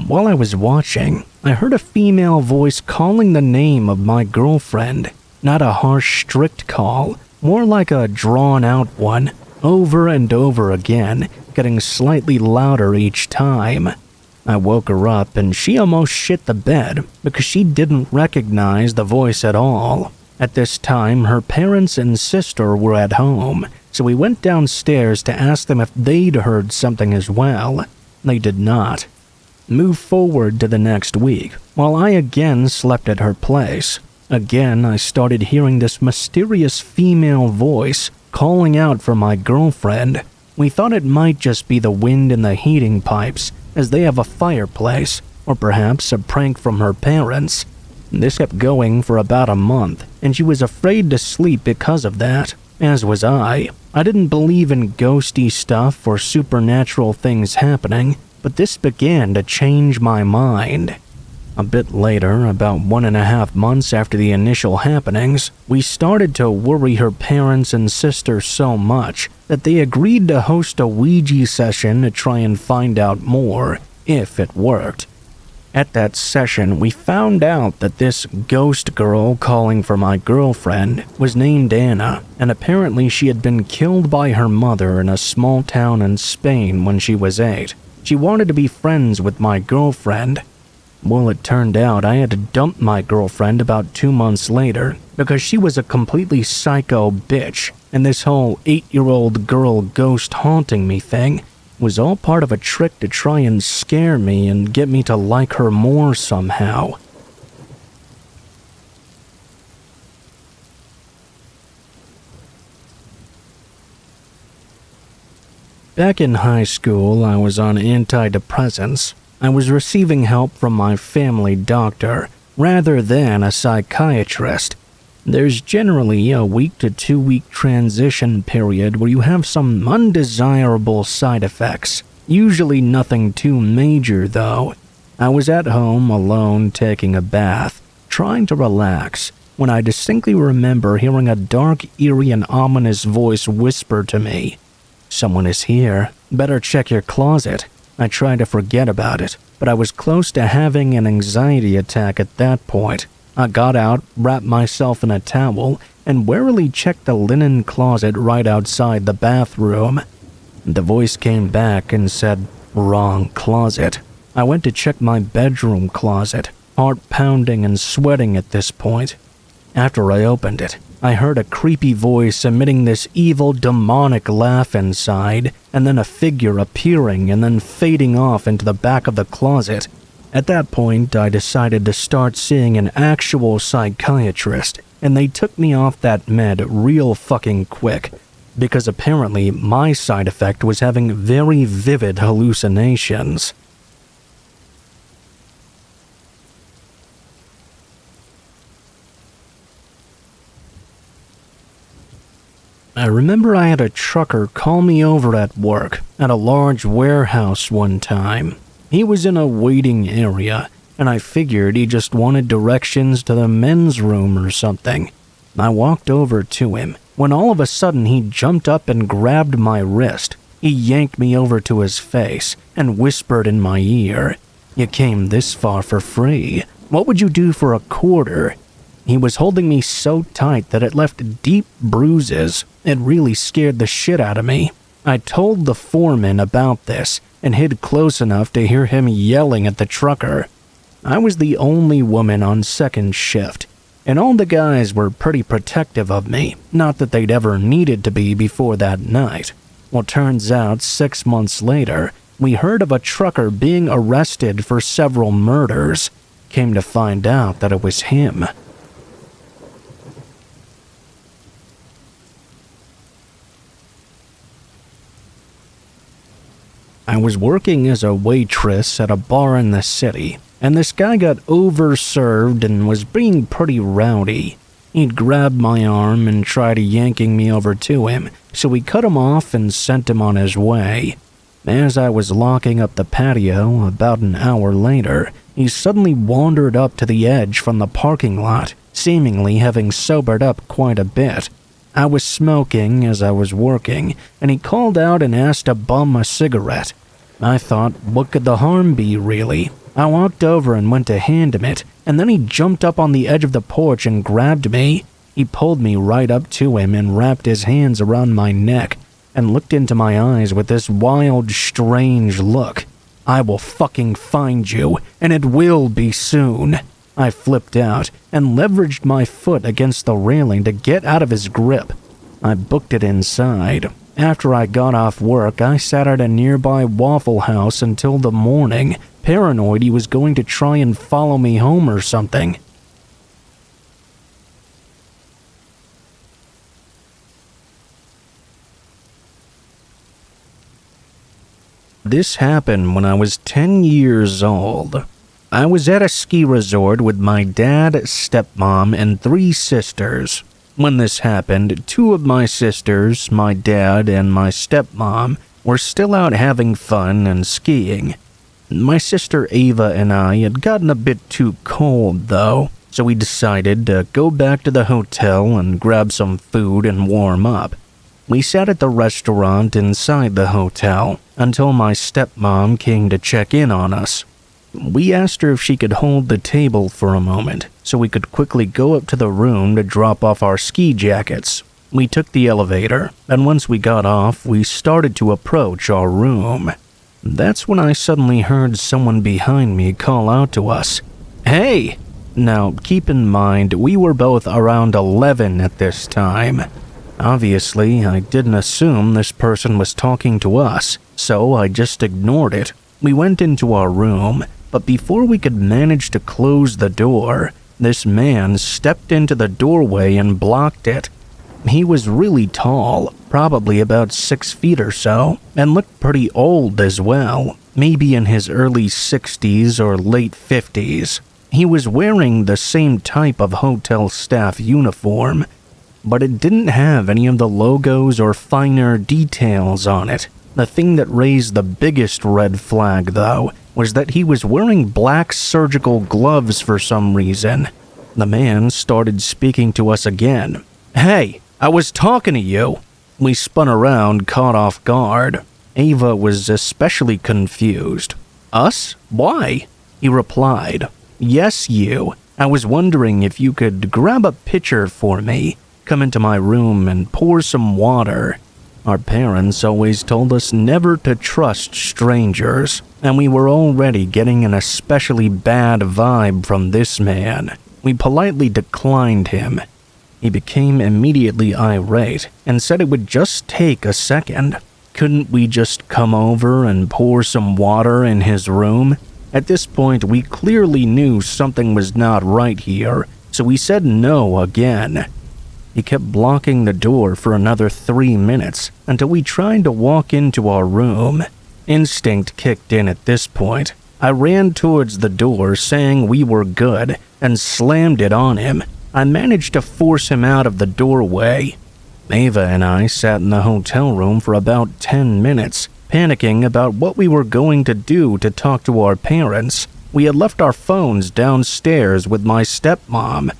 While I was watching, I heard a female voice calling the name of my girlfriend. Not a harsh, strict call, more like a drawn-out one, over and over again, getting slightly louder each time. I woke her up and she almost shit the bed because she didn't recognize the voice at all. At this time, her parents and sister were at home, so we went downstairs to ask them if they'd heard something as well. They did not. Move forward to the next week, while I again slept at her place. Again, I started hearing this mysterious female voice calling out for my girlfriend. We thought it might just be the wind in the heating pipes, as they have a fireplace, or perhaps a prank from her parents. This kept going for about a month, and she was afraid to sleep because of that, as was I. I didn't believe in ghosty stuff or supernatural things happening, but this began to change my mind. A bit later, about 1.5 months after the initial happenings, we started to worry her parents and sister so much that they agreed to host a Ouija session to try and find out more, if it worked. At that session, we found out that this ghost girl calling for my girlfriend was named Anna, and apparently she had been killed by her mother in a small town in Spain when she was 8. She wanted to be friends with my girlfriend. Well, it turned out I had to dump my girlfriend about 2 months later because she was a completely psycho bitch, and this whole 8-year-old girl ghost haunting me thing was all part of a trick to try and scare me and get me to like her more somehow. Back in high school, I was on antidepressants. I was receiving help from my family doctor rather than a psychiatrist. There's generally a 1 to 2 week transition period where you have some undesirable side effects. Usually nothing too major, though. I was at home alone taking a bath, trying to relax, when I distinctly remember hearing a dark, eerie, and ominous voice whisper to me, "Someone is here. Better check your closet." I tried to forget about it, but I was close to having an anxiety attack at that point. I got out, wrapped myself in a towel, and warily checked the linen closet right outside the bathroom. The voice came back and said, "Wrong closet." I went to check my bedroom closet, heart pounding and sweating at this point. After I opened it, I heard a creepy voice emitting this evil demonic laugh inside, and then a figure appearing and then fading off into the back of the closet. At that point, I decided to start seeing an actual psychiatrist, and they took me off that med real fucking quick, because apparently my side effect was having very vivid hallucinations. I remember I had a trucker call me over at work at a large warehouse one time. He was in a waiting area, and I figured he just wanted directions to the men's room or something. I walked over to him, when all of a sudden he jumped up and grabbed my wrist. He yanked me over to his face and whispered in my ear, "You came this far for free. What would you do for a quarter?" He was holding me so tight that it left deep bruises. It really scared the shit out of me. I told the foreman about this and hid close enough to hear him yelling at the trucker. I was the only woman on second shift, and all the guys were pretty protective of me, not that they'd ever needed to be before that night. Well, turns out 6 months later, we heard of a trucker being arrested for several murders. Came to find out that it was him. I was working as a waitress at a bar in the city, and this guy got overserved and was being pretty rowdy. He'd grabbed my arm and tried yanking me over to him, so we cut him off and sent him on his way. As I was locking up the patio, about an hour later, he suddenly wandered up to the edge from the parking lot, seemingly having sobered up quite a bit. I was smoking as I was working, and he called out and asked to bum a cigarette. I thought, what could the harm be, really? I walked over and went to hand him it, and then he jumped up on the edge of the porch and grabbed me. He pulled me right up to him and wrapped his hands around my neck and looked into my eyes with this wild, strange look. "I will fucking find you, and it will be soon." I flipped out and leveraged my foot against the railing to get out of his grip. I booked it inside. After I got off work, I sat at a nearby Waffle House until the morning, paranoid he was going to try and follow me home or something. This happened when I was 10 years old. I was at a ski resort with my dad, stepmom, and 3 sisters. When this happened, 2 of my sisters, my dad, and my stepmom were still out having fun and skiing. My sister Ava and I had gotten a bit too cold, though, so we decided to go back to the hotel and grab some food and warm up. We sat at the restaurant inside the hotel until my stepmom came to check in on us. We asked her if she could hold the table for a moment so we could quickly go up to the room to drop off our ski jackets. We took the elevator, and once we got off, we started to approach our room. That's when I suddenly heard someone behind me call out to us, "Hey!" Now, keep in mind, we were both around 11 at this time. Obviously, I didn't assume this person was talking to us, so I just ignored it. We went into our room, but before we could manage to close the door, this man stepped into the doorway and blocked it. He was really tall, probably about 6 feet or so, and looked pretty old as well, maybe in his early 60s or late 50s. He was wearing the same type of hotel staff uniform, but it didn't have any of the logos or finer details on it. The thing that raised the biggest red flag, though, was that he was wearing black surgical gloves for some reason. The man started speaking to us again. "Hey, I was talking to you." We spun around, caught off guard. Ava was especially confused. "Us? Why?" He replied, "Yes, you. I was wondering if you could grab a pitcher for me, come into my room and pour some water." Our parents always told us never to trust strangers, and we were already getting an especially bad vibe from this man. We politely declined him. He became immediately irate and said it would just take a second. Couldn't we just come over and pour some water in his room? At this point, we clearly knew something was not right here, so we said no again. He kept blocking the door for another 3 minutes until we tried to walk into our room. Instinct kicked in at this point. I ran towards the door saying we were good and slammed it on him. I managed to force him out of the doorway. Ava and I sat in the hotel room for about 10 minutes, panicking about what we were going to do to talk to our parents. We had left our phones downstairs with my stepmom.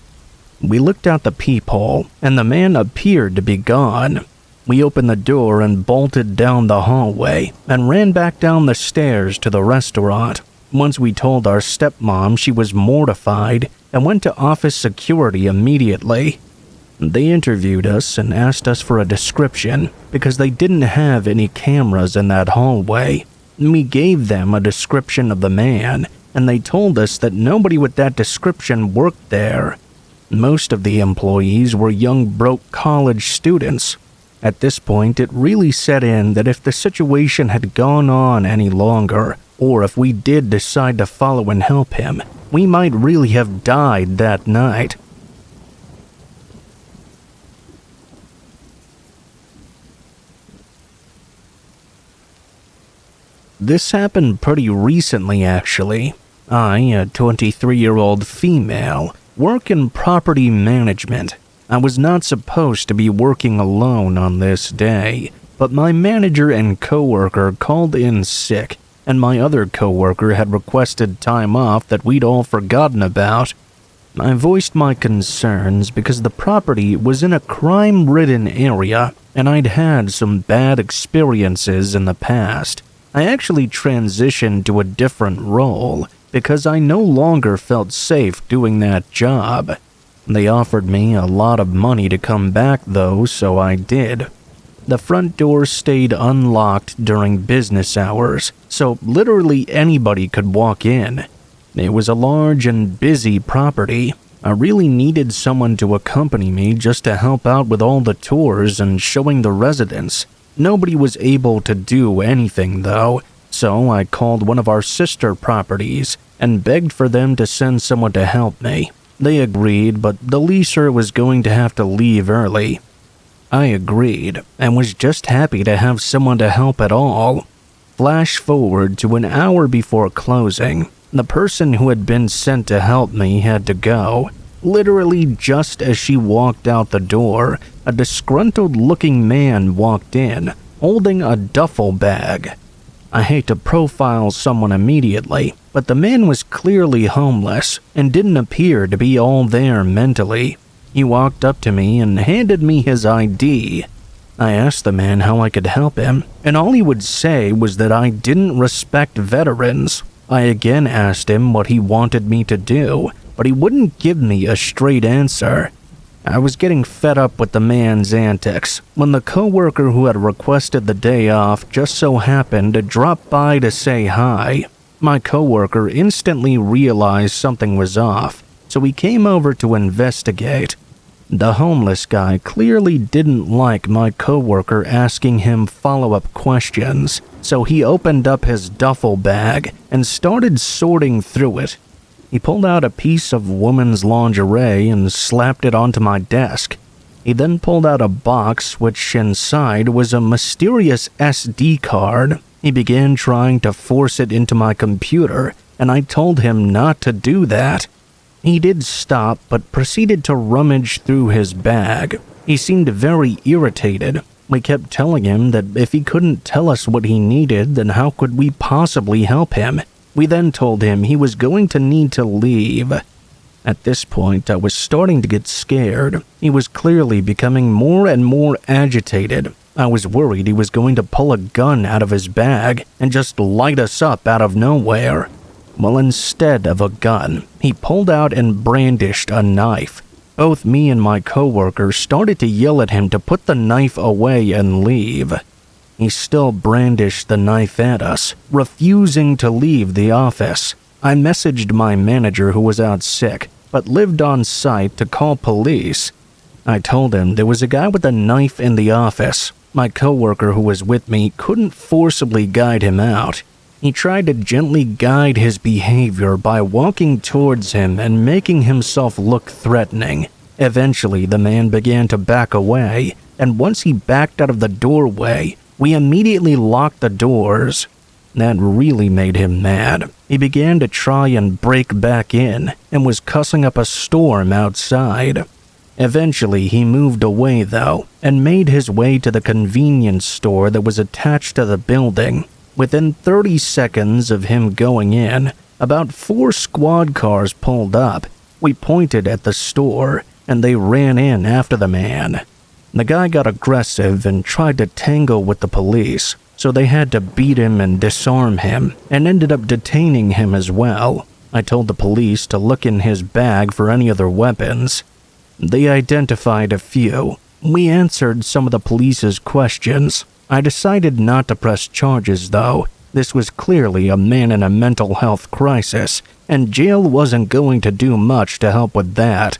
We looked out the peephole, and the man appeared to be gone. We opened the door and bolted down the hallway and ran back down the stairs to the restaurant. Once we told our stepmom, she was mortified and went to office security immediately. They interviewed us and asked us for a description because they didn't have any cameras in that hallway. We gave them a description of the man, and they told us that nobody with that description worked there. Most of the employees were young broke college students. At this point, it really set in that if the situation had gone on any longer, or if we did decide to follow and help him, we might really have died that night. This happened pretty recently, actually. I, a 23-year-old female, work in property management. I was not supposed to be working alone on this day, but my manager and coworker called in sick, and my other coworker had requested time off that we'd all forgotten about. I voiced my concerns because the property was in a crime-ridden area, and I'd had some bad experiences in the past. I actually transitioned to a different role because I no longer felt safe doing that job. They offered me a lot of money to come back though, so I did. The front door stayed unlocked during business hours, so literally anybody could walk in. It was a large and busy property. I really needed someone to accompany me just to help out with all the tours and showing the residents. Nobody was able to do anything though, so I called one of our sister properties and begged for them to send someone to help me. They agreed, but the leaser was going to have to leave early. I agreed and was just happy to have someone to help at all. Flash forward to an hour before closing. The person who had been sent to help me had to go. Literally just as she walked out the door, a disgruntled-looking man walked in, holding a duffel bag. I hate to profile someone immediately, but the man was clearly homeless and didn't appear to be all there mentally. He walked up to me and handed me his ID. I asked the man how I could help him, and all he would say was that I didn't respect veterans. I again asked him what he wanted me to do, but he wouldn't give me a straight answer. I was getting fed up with the man's antics when the coworker who had requested the day off just so happened to drop by to say hi. My coworker instantly realized something was off, so he came over to investigate. The homeless guy clearly didn't like my coworker asking him follow-up questions, so he opened up his duffel bag and started sorting through it. He pulled out a piece of woman's lingerie and slapped it onto my desk. He then pulled out a box which inside was a mysterious SD card. He began trying to force it into my computer, and I told him not to do that. He did stop, but proceeded to rummage through his bag. He seemed very irritated. We kept telling him that if he couldn't tell us what he needed, then how could we possibly help him? We then told him he was going to need to leave. At this point, I was starting to get scared. He was clearly becoming more and more agitated. I was worried he was going to pull a gun out of his bag and just light us up out of nowhere. Well, instead of a gun, he pulled out and brandished a knife. Both me and my coworker started to yell at him to put the knife away and leave. He still brandished the knife at us, refusing to leave the office. I messaged my manager who was out sick, but lived on site to call police. I told him there was a guy with a knife in the office. My coworker who was with me couldn't forcibly guide him out. He tried to gently guide his behavior by walking towards him and making himself look threatening. Eventually, the man began to back away, and once he backed out of the doorway, we immediately locked the doors. That really made him mad. He began to try and break back in and was cussing up a storm outside. Eventually, he moved away though and made his way to the convenience store that was attached to the building. Within 30 seconds of him going in, about 4 squad cars pulled up. We pointed at the store and they ran in after the man. The guy got aggressive and tried to tangle with the police, so they had to beat him and disarm him, and ended up detaining him as well. I told the police to look in his bag for any other weapons. They identified a few. We answered some of the police's questions. I decided not to press charges though. This was clearly a man in a mental health crisis, and jail wasn't going to do much to help with that.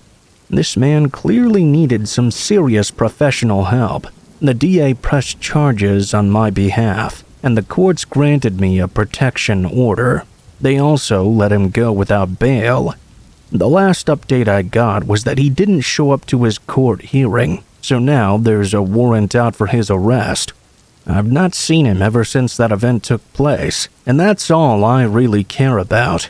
This man clearly needed some serious professional help. The DA pressed charges on my behalf, and the courts granted me a protection order. They also let him go without bail. The last update I got was that he didn't show up to his court hearing, so now there's a warrant out for his arrest. I've not seen him ever since that event took place, and that's all I really care about.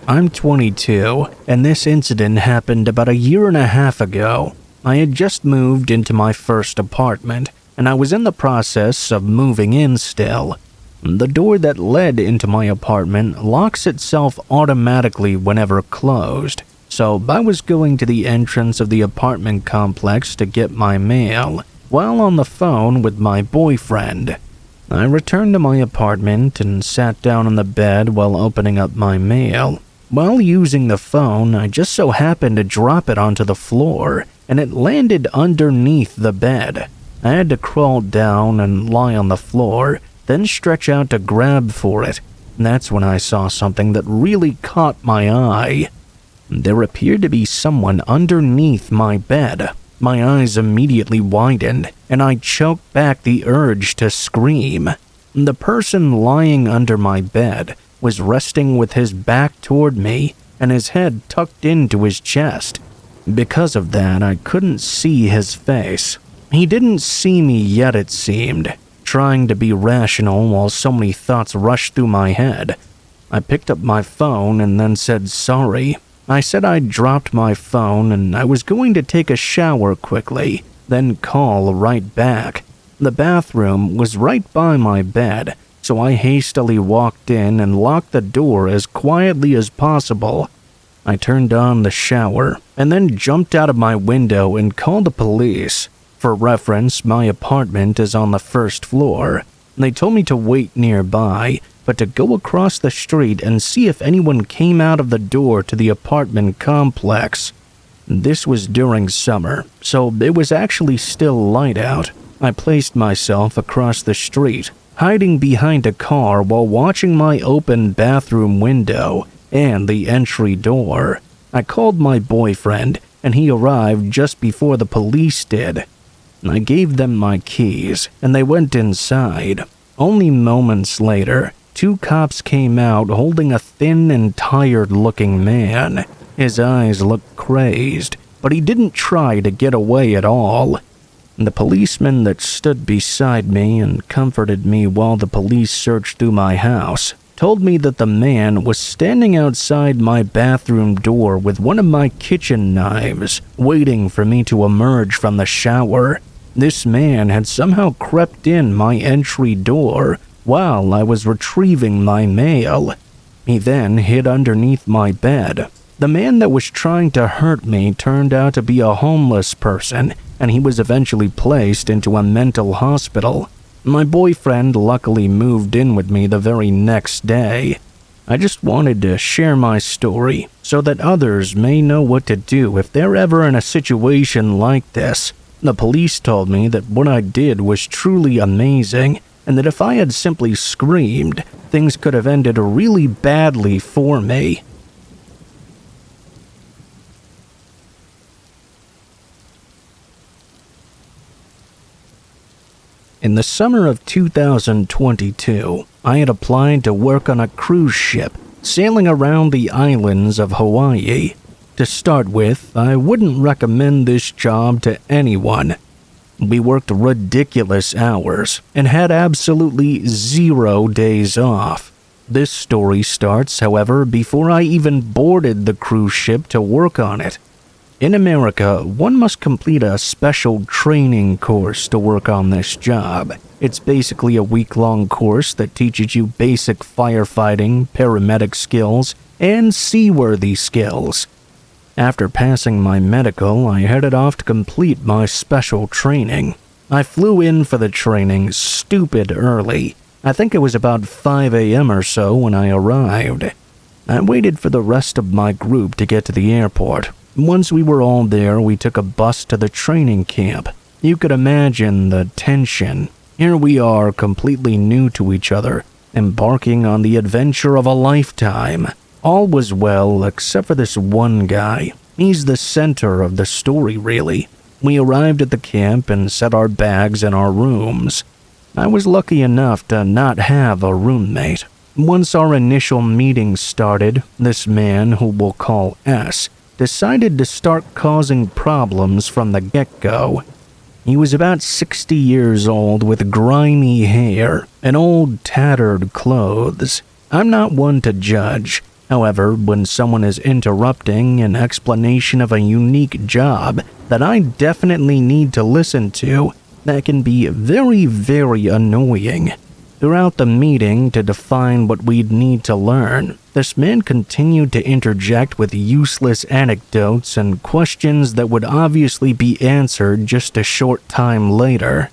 I'm 22, and this incident happened about a year and a half ago. I had just moved into my first apartment, and I was in the process of moving in still. The door that led into my apartment locks itself automatically whenever closed, so I was going to the entrance of the apartment complex to get my mail, while on the phone with my boyfriend. I returned to my apartment and sat down on the bed while opening up my mail. While using the phone, I just so happened to drop it onto the floor, and it landed underneath the bed. I had to crawl down and lie on the floor, then stretch out to grab for it. That's when I saw something that really caught my eye. There appeared to be someone underneath my bed. My eyes immediately widened, and I choked back the urge to scream. The person lying under my bed was resting with his back toward me and his head tucked into his chest. Because of that, I couldn't see his face. He didn't see me yet, it seemed, trying to be rational while so many thoughts rushed through my head. I picked up my phone and then said sorry. I said I'd dropped my phone and I was going to take a shower quickly, then call right back. The bathroom was right by my bed, so I hastily walked in and locked the door as quietly as possible. I turned on the shower and then jumped out of my window and called the police. For reference, my apartment is on the first floor. They told me to wait nearby, but to go across the street and see if anyone came out of the door to the apartment complex. This was during summer, so it was actually still light out. I placed myself across the street, hiding behind a car while watching my open bathroom window and the entry door. I called my boyfriend, and he arrived just before the police did. I gave them my keys, and they went inside. Only moments later, 2 cops came out holding a thin and tired-looking man. His eyes looked crazed, but he didn't try to get away at all. The policeman that stood beside me and comforted me while the police searched through my house told me that the man was standing outside my bathroom door with one of my kitchen knives, waiting for me to emerge from the shower. This man had somehow crept in my entry door while I was retrieving my mail. He then hid underneath my bed. The man that was trying to hurt me turned out to be a homeless person, and he was eventually placed into a mental hospital. My boyfriend luckily moved in with me the very next day. I just wanted to share my story so that others may know what to do if they're ever in a situation like this. The police told me that what I did was truly amazing, and that if I had simply screamed, things could have ended really badly for me. In the summer of 2022, I had applied to work on a cruise ship sailing around the islands of Hawaii. To start with, I wouldn't recommend this job to anyone. We worked ridiculous hours and had absolutely 0 days off. This story starts, however, before I even boarded the cruise ship to work on it. In America, one must complete a special training course to work on this job. It's basically a week-long course that teaches you basic firefighting, paramedic skills, and seaworthy skills. After passing my medical, I headed off to complete my special training. I flew in for the training stupid early. I think it was about 5 a.m. or so when I arrived. I waited for the rest of my group to get to the airport. Once we were all there, we took a bus to the training camp. You could imagine the tension. Here we are, completely new to each other, embarking on the adventure of a lifetime. All was well except for this one guy. He's the center of the story, really. We arrived at the camp and set our bags in our rooms. I was lucky enough to not have a roommate. Once our initial meeting started, this man, who we'll call S, decided to start causing problems from the get-go. He was about 60 years old with grimy hair and old tattered clothes. I'm not one to judge. However, when someone is interrupting an explanation of a unique job that I definitely need to listen to, that can be very, very annoying. Throughout the meeting, to define what we'd need to learn, this man continued to interject with useless anecdotes and questions that would obviously be answered just a short time later.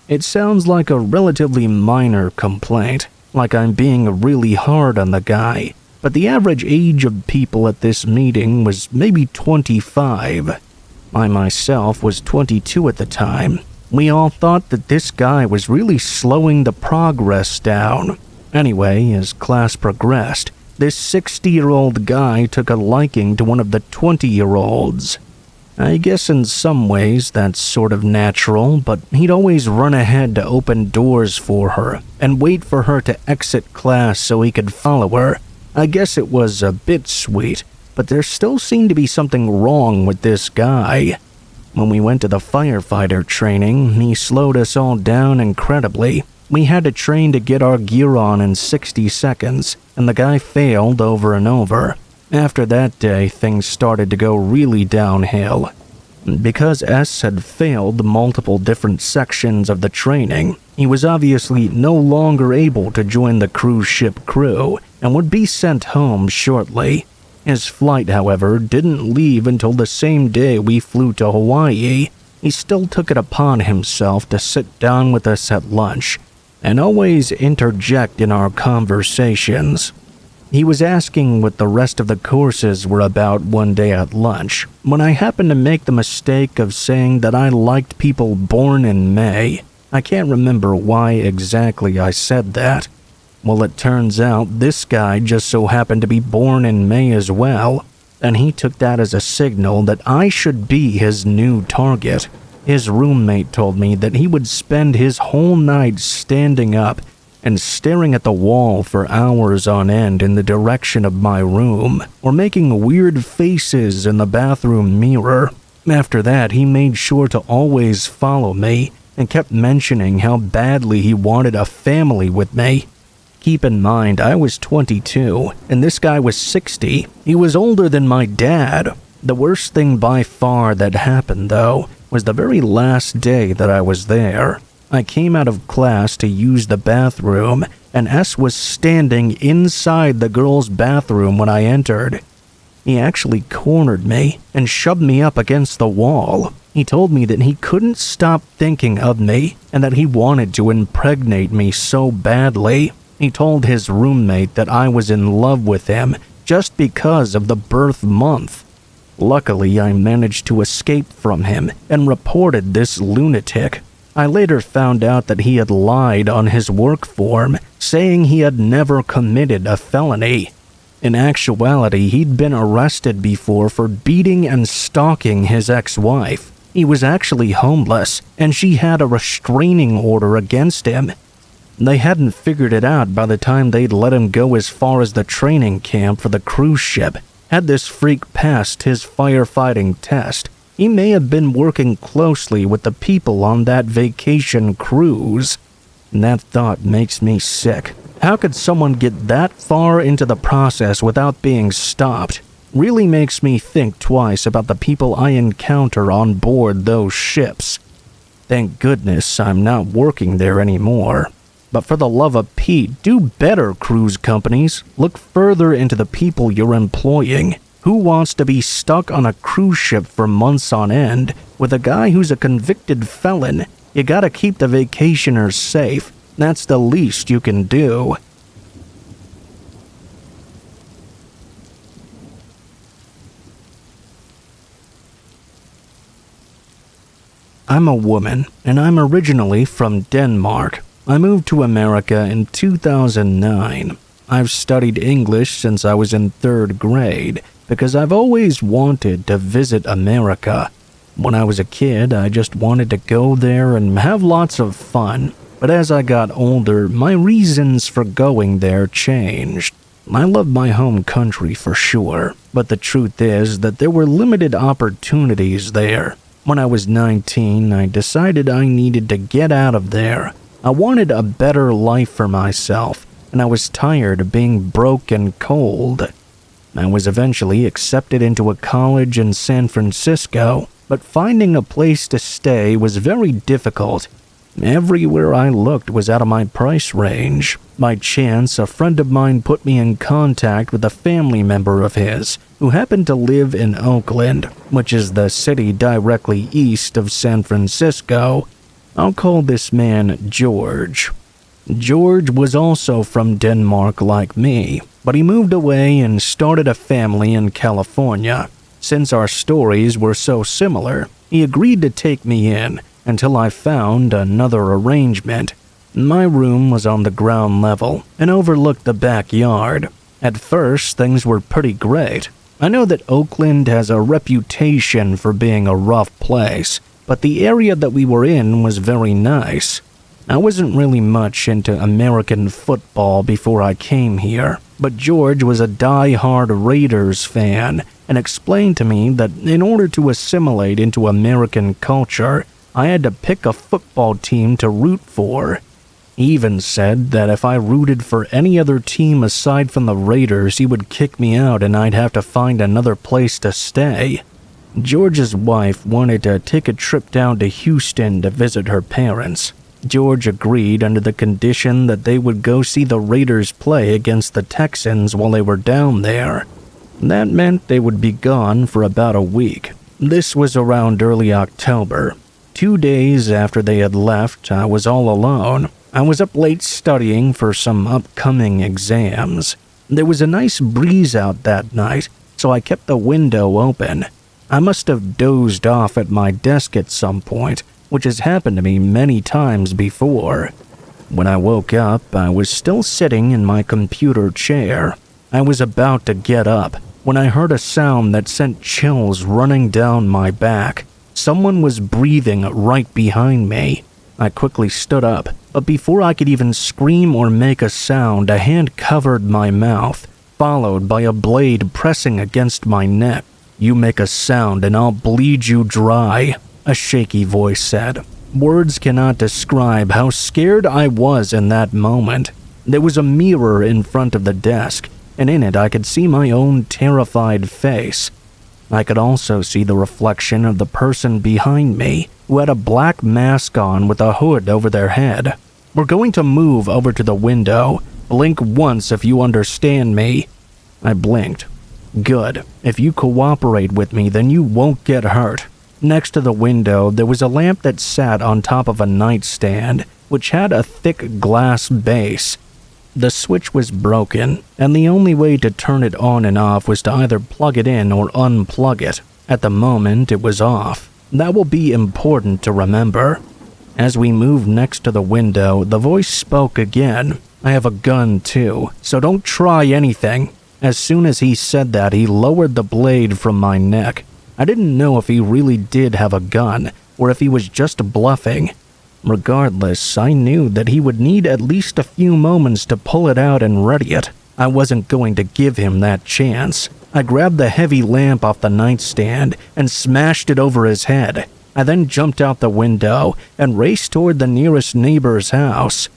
It sounds like a relatively minor complaint, like I'm being really hard on the guy, but the average age of people at this meeting was maybe 25. I myself was 22 at the time. We all thought that this guy was really slowing the progress down. Anyway, as class progressed, this 60-year-old guy took a liking to one of the 20-year-olds. I guess in some ways that's sort of natural, but he'd always run ahead to open doors for her and wait for her to exit class so he could follow her. I guess it was a bit sweet, but there still seemed to be something wrong with this guy. When we went to the firefighter training, he slowed us all down incredibly. We had to train to get our gear on in 60 seconds, and the guy failed over and over. After that day, things started to go really downhill. Because S had failed multiple different sections of the training, he was obviously no longer able to join the cruise ship crew and would be sent home shortly. His flight, however, didn't leave until the same day we flew to Hawaii. He still took it upon himself to sit down with us at lunch and always interject in our conversations. He was asking what the rest of the courses were about one day at lunch, when I happened to make the mistake of saying that I liked people born in May. I can't remember why exactly I said that. Well, it turns out this guy just so happened to be born in May as well, and he took that as a signal that I should be his new target. His roommate told me that he would spend his whole night standing up and staring at the wall for hours on end in the direction of my room, or making weird faces in the bathroom mirror. After that, he made sure to always follow me and kept mentioning how badly he wanted a family with me. Keep in mind, I was 22, and this guy was 60. He was older than my dad. The worst thing by far that happened, though, was the very last day that I was there. I came out of class to use the bathroom, and S was standing inside the girls' bathroom when I entered. He actually cornered me and shoved me up against the wall. He told me that he couldn't stop thinking of me and that he wanted to impregnate me so badly. He told his roommate that I was in love with him just because of the birth month. Luckily, I managed to escape from him and reported this lunatic. I later found out that he had lied on his work form, saying he had never committed a felony. In actuality, he'd been arrested before for beating and stalking his ex-wife. He was actually homeless, and she had a restraining order against him. They hadn't figured it out by the time they'd let him go as far as the training camp for the cruise ship. Had this freak passed his firefighting test, he may have been working closely with the people on that vacation cruise. And that thought makes me sick. How could someone get that far into the process without being stopped? Really makes me think twice about the people I encounter on board those ships. Thank goodness I'm not working there anymore. But for the love of Pete, do better, cruise companies. Look further into the people you're employing. Who wants to be stuck on a cruise ship for months on end with a guy who's a convicted felon? You gotta keep the vacationers safe. That's the least you can do. I'm a woman, and I'm originally from Denmark. I moved to America in 2009. I've studied English since I was in 3rd grade because I've always wanted to visit America. When I was a kid, I just wanted to go there and have lots of fun. But as I got older, my reasons for going there changed. I love my home country for sure, but the truth is that there were limited opportunities there. When I was 19, I decided I needed to get out of there. I wanted a better life for myself, and I was tired of being broke and cold. I was eventually accepted into a college in San Francisco, but finding a place to stay was very difficult. Everywhere I looked was out of my price range. By chance, a friend of mine put me in contact with a family member of his who happened to live in Oakland, which is the city directly east of San Francisco. I'll call this man George. George was also from Denmark like me, but he moved away and started a family in California. Since our stories were so similar, he agreed to take me in until I found another arrangement. My room was on the ground level and overlooked the backyard. At first, things were pretty great. I know that Oakland has a reputation for being a rough place, but the area that we were in was very nice. I wasn't really much into American football before I came here, but George was a die-hard Raiders fan and explained to me that in order to assimilate into American culture, I had to pick a football team to root for. He even said that if I rooted for any other team aside from the Raiders, he would kick me out and I'd have to find another place to stay. George's wife wanted to take a trip down to Houston to visit her parents. George agreed under the condition that they would go see the Raiders play against the Texans while they were down there. That meant they would be gone for about a week. This was around early October. 2 days after they had left, I was all alone. I was up late studying for some upcoming exams. There was a nice breeze out that night, so I kept the window open. I must have dozed off at my desk at some point, which has happened to me many times before. When I woke up, I was still sitting in my computer chair. I was about to get up when I heard a sound that sent chills running down my back. Someone was breathing right behind me. I quickly stood up, but before I could even scream or make a sound, a hand covered my mouth, followed by a blade pressing against my neck. "You make a sound and I'll bleed you dry," a shaky voice said. Words cannot describe how scared I was in that moment. There was a mirror in front of the desk, and in it I could see my own terrified face. I could also see the reflection of the person behind me, who had a black mask on with a hood over their head. "We're going to move over to the window. Blink once if you understand me." I blinked. "Good. If you cooperate with me, then you won't get hurt." Next to the window, there was a lamp that sat on top of a nightstand, which had a thick glass base. The switch was broken, and the only way to turn it on and off was to either plug it in or unplug it. At the moment, it was off. That will be important to remember. As we moved next to the window, the voice spoke again. "I have a gun too, so don't try anything." As soon as he said that, he lowered the blade from my neck. I didn't know if he really did have a gun, or if he was just bluffing. Regardless, I knew that he would need at least a few moments to pull it out and ready it. I wasn't going to give him that chance. I grabbed the heavy lamp off the nightstand and smashed it over his head. I then jumped out the window and raced toward the nearest neighbor's house.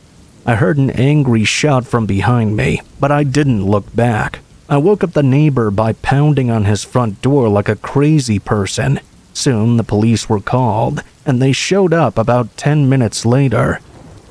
I heard an angry shout from behind me, but I didn't look back. I woke up the neighbor by pounding on his front door like a crazy person. Soon the police were called, and they showed up about 10 minutes later.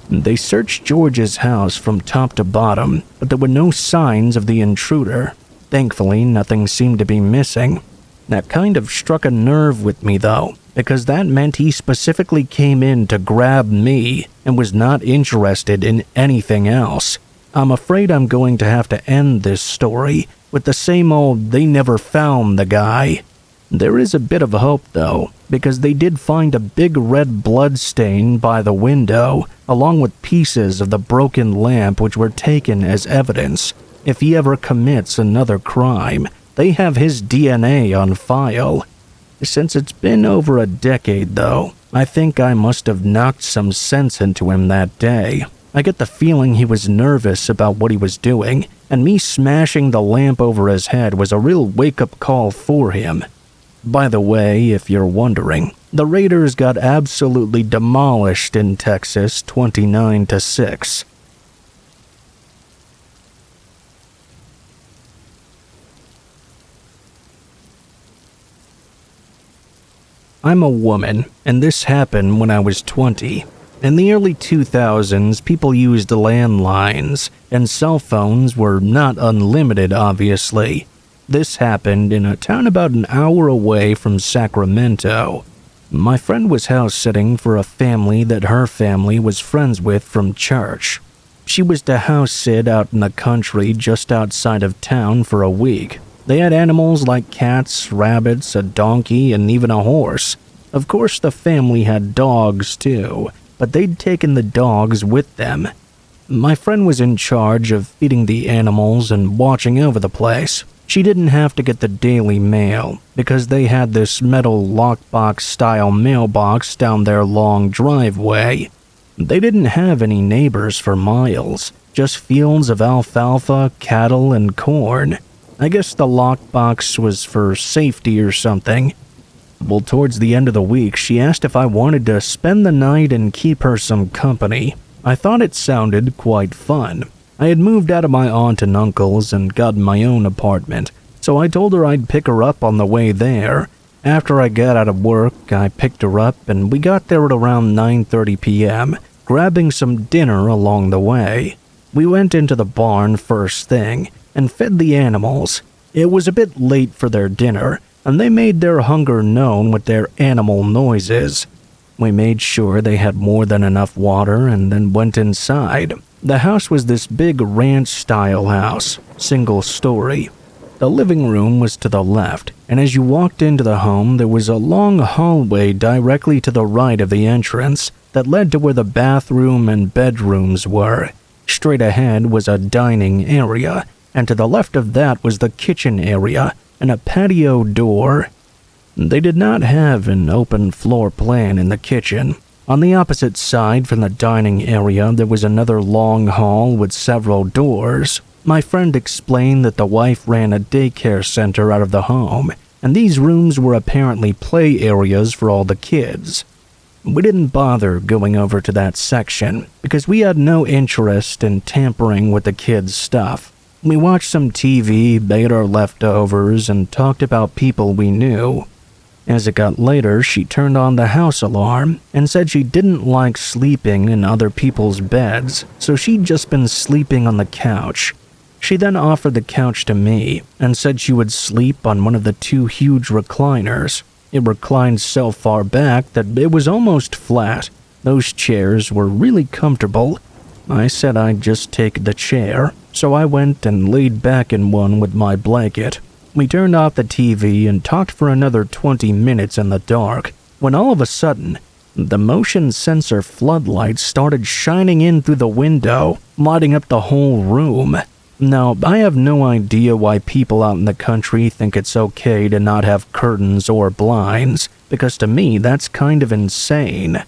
They searched George's house from top to bottom, but there were no signs of the intruder. Thankfully, nothing seemed to be missing. That kind of struck a nerve with me, though, because that meant he specifically came in to grab me and was not interested in anything else. I'm afraid I'm going to have to end this story with the same old "they never found the guy." There is a bit of hope, though, because they did find a big red blood stain by the window, along with pieces of the broken lamp which were taken as evidence. If he ever commits another crime, they have his DNA on file. Since it's been over a decade, though, I think I must have knocked some sense into him that day. I get the feeling he was nervous about what he was doing, and me smashing the lamp over his head was a real wake-up call for him. By the way, if you're wondering, the Raiders got absolutely demolished in Texas 29-6. I'm a woman, and this happened when I was 20. In the early 2000s, people used landlines, and cell phones were not unlimited, obviously. This happened in a town about an hour away from Sacramento. My friend was house-sitting for a family that her family was friends with from church. She was to house-sit out in the country just outside of town for a week. They had animals like cats, rabbits, a donkey, and even a horse. Of course, the family had dogs too, but they'd taken the dogs with them. My friend was in charge of feeding the animals and watching over the place. She didn't have to get the daily mail, because they had this metal lockbox-style mailbox down their long driveway. They didn't have any neighbors for miles, just fields of alfalfa, cattle, and corn. I guess the lockbox was for safety or something. Well, towards the end of the week, she asked if I wanted to spend the night and keep her some company. I thought it sounded quite fun. I had moved out of my aunt and uncle's and gotten my own apartment, so I told her I'd pick her up on the way there. After I got out of work, I picked her up and we got there at around 9:30 p.m., grabbing some dinner along the way. We went into the barn first thing and fed the animals. It was a bit late for their dinner, and they made their hunger known with their animal noises. We made sure they had more than enough water and then went inside. The house was this big ranch-style house, single story. The living room was to the left, and as you walked into the home, there was a long hallway directly to the right of the entrance that led to where the bathroom and bedrooms were. Straight ahead was a dining area, and to the left of that was the kitchen area and a patio door. They did not have an open floor plan in the kitchen. On the opposite side from the dining area, there was another long hall with several doors. My friend explained that the wife ran a daycare center out of the home, and these rooms were apparently play areas for all the kids. We didn't bother going over to that section because we had no interest in tampering with the kids' stuff. We watched some TV, ate our leftovers, and talked about people we knew. As it got later, she turned on the house alarm and said she didn't like sleeping in other people's beds, so she'd just been sleeping on the couch. She then offered the couch to me and said she would sleep on one of the two huge recliners. It reclined so far back that it was almost flat. Those chairs were really comfortable. I said I'd just take the chair, so I went and laid back in one with my blanket. We turned off the TV and talked for another 20 minutes in the dark, when all of a sudden, the motion sensor floodlights started shining in through the window, lighting up the whole room. Now, I have no idea why people out in the country think it's okay to not have curtains or blinds, because to me that's kind of insane.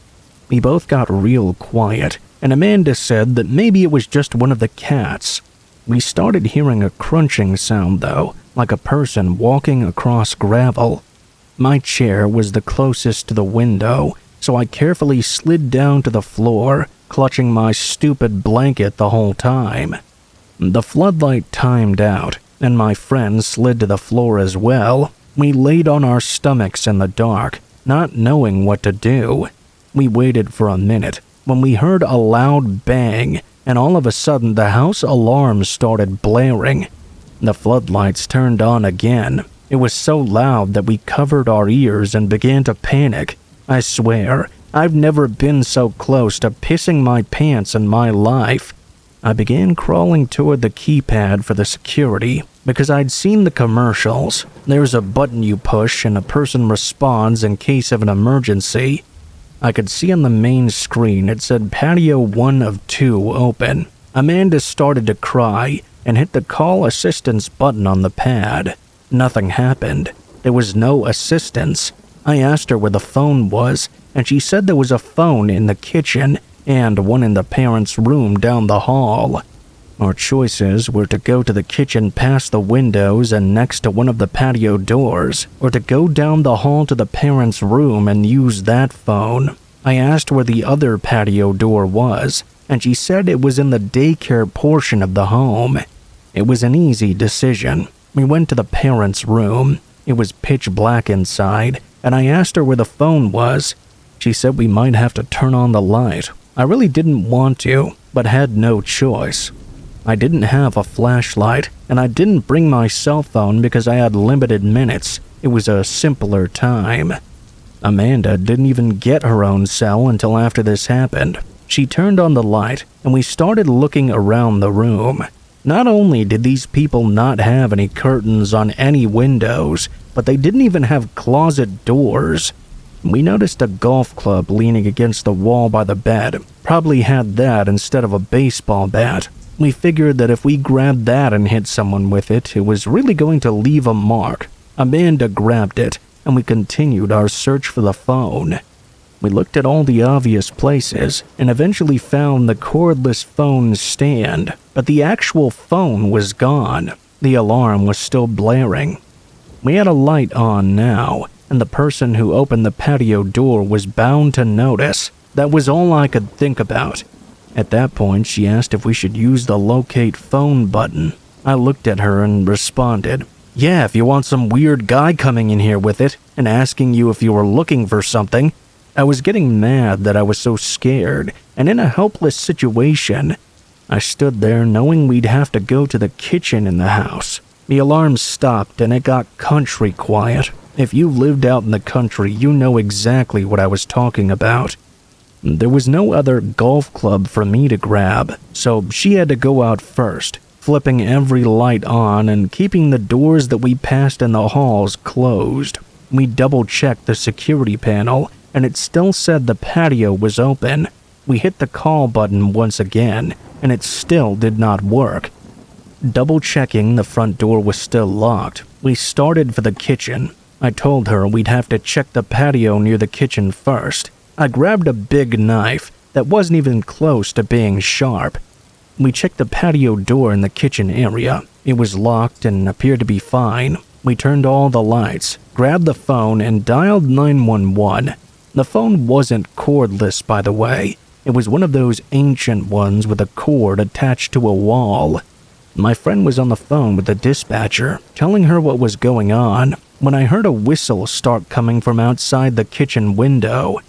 We both got real quiet, and Amanda said that maybe it was just one of the cats. We started hearing a crunching sound though, like a person walking across gravel. My chair was the closest to the window, so I carefully slid down to the floor, clutching my stupid blanket the whole time. The floodlight timed out, and my friend slid to the floor as well. We laid on our stomachs in the dark, not knowing what to do. We waited for a minute, when we heard a loud bang, and all of a sudden the house alarm started blaring. The floodlights turned on again. It was so loud that we covered our ears and began to panic. I swear, I've never been so close to pissing my pants in my life. I began crawling toward the keypad for the security because I'd seen the commercials. There's a button you push and a person responds in case of an emergency. I could see on the main screen it said patio 1 of 2 open. Amanda started to cry and hit the call assistance button on the pad. Nothing happened. There was no assistance. I asked her where the phone was, and she said there was a phone in the kitchen and one in the parents' room down the hall. Our choices were to go to the kitchen past the windows and next to one of the patio doors, or to go down the hall to the parents' room and use that phone. I asked where the other patio door was, and she said it was in the daycare portion of the home. It was an easy decision. We went to the parents' room. It was pitch black inside, and I asked her where the phone was. She said we might have to turn on the light. I really didn't want to, but had no choice. I didn't have a flashlight, and I didn't bring my cell phone because I had limited minutes. It was a simpler time. Amanda didn't even get her own cell until after this happened. She turned on the light, and we started looking around the room. Not only did these people not have any curtains on any windows, but they didn't even have closet doors. We noticed a golf club leaning against the wall by the bed. Probably had that instead of a baseball bat. We figured that if we grabbed that and hit someone with it, it was really going to leave a mark. Amanda grabbed it, and we continued our search for the phone. We looked at all the obvious places and eventually found the cordless phone stand, but the actual phone was gone. The alarm was still blaring. We had a light on now, and the person who opened the patio door was bound to notice. That was all I could think about. At that point, she asked if we should use the locate phone button. I looked at her and responded, "Yeah, if you want some weird guy coming in here with it." and asking you if you were looking for something. I was getting mad that I was so scared and in a helpless situation. I stood there knowing we'd have to go to the kitchen in the house. The alarm stopped and it got country quiet. If you lived out in the country, you know exactly what I was talking about. There was no other golf club for me to grab, so she had to go out first, flipping every light on and keeping the doors that we passed in the halls closed. We double-checked the security panel, and it still said the patio was open. We hit the call button once again, and it still did not work. Double-checking the front door was still locked, we started for the kitchen. I told her we'd have to check the patio near the kitchen first. I grabbed a big knife that wasn't even close to being sharp. We checked the patio door in the kitchen area. It was locked and appeared to be fine. We turned all the lights, grabbed the phone, and dialed 911. The phone wasn't cordless, by the way. It was one of those ancient ones with a cord attached to a wall. My friend was on the phone with the dispatcher, telling her what was going on, when I heard a whistle start coming from outside the kitchen window.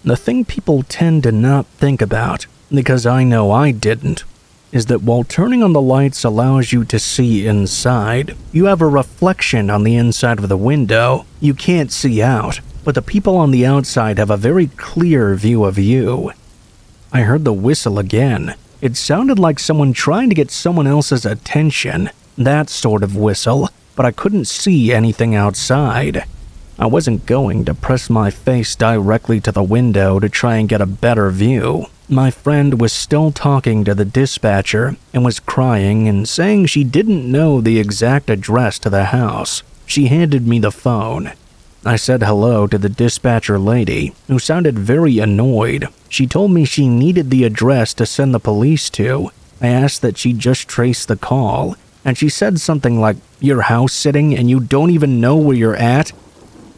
The thing people tend to not think about, because I know I didn't, is that while turning on the lights allows you to see inside, you have a reflection on the inside of the window. You can't see out, but the people on the outside have a very clear view of you. I heard the whistle again. It sounded like someone trying to get someone else's attention, that sort of whistle, but I couldn't see anything outside. I wasn't going to press my face directly to the window to try and get a better view. My friend was still talking to the dispatcher and was crying and saying she didn't know the exact address to the house. She handed me the phone. I said hello to the dispatcher lady, who sounded very annoyed. She told me she needed the address to send the police to. I asked that she just trace the call, and she said something like, "You're house sitting and you don't even know where you're at?"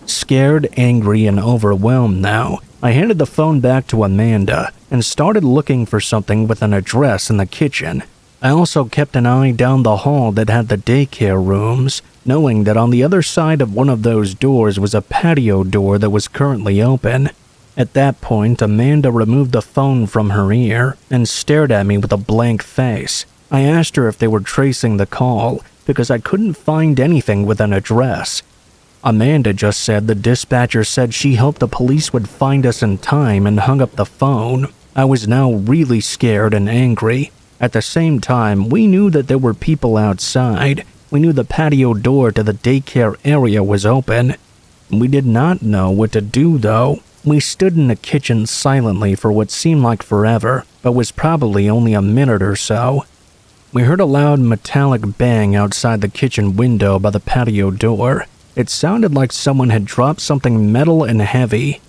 Scared, angry, and overwhelmed now, I handed the phone back to Amanda and started looking for something with an address in the kitchen. I also kept an eye down the hall that had the daycare rooms, knowing that on the other side of one of those doors was a patio door that was currently open. At that point, Amanda removed the phone from her ear and stared at me with a blank face. I asked her if they were tracing the call, because I couldn't find anything with an address. Amanda just said the dispatcher said she hoped the police would find us in time and hung up the phone. I was now really scared and angry. At the same time, we knew that there were people outside. We knew the patio door to the daycare area was open. We did not know what to do, though. We stood in the kitchen silently for what seemed like forever, but was probably only a minute or so. We heard a loud metallic bang outside the kitchen window by the patio door. It sounded like someone had dropped something metal and heavy.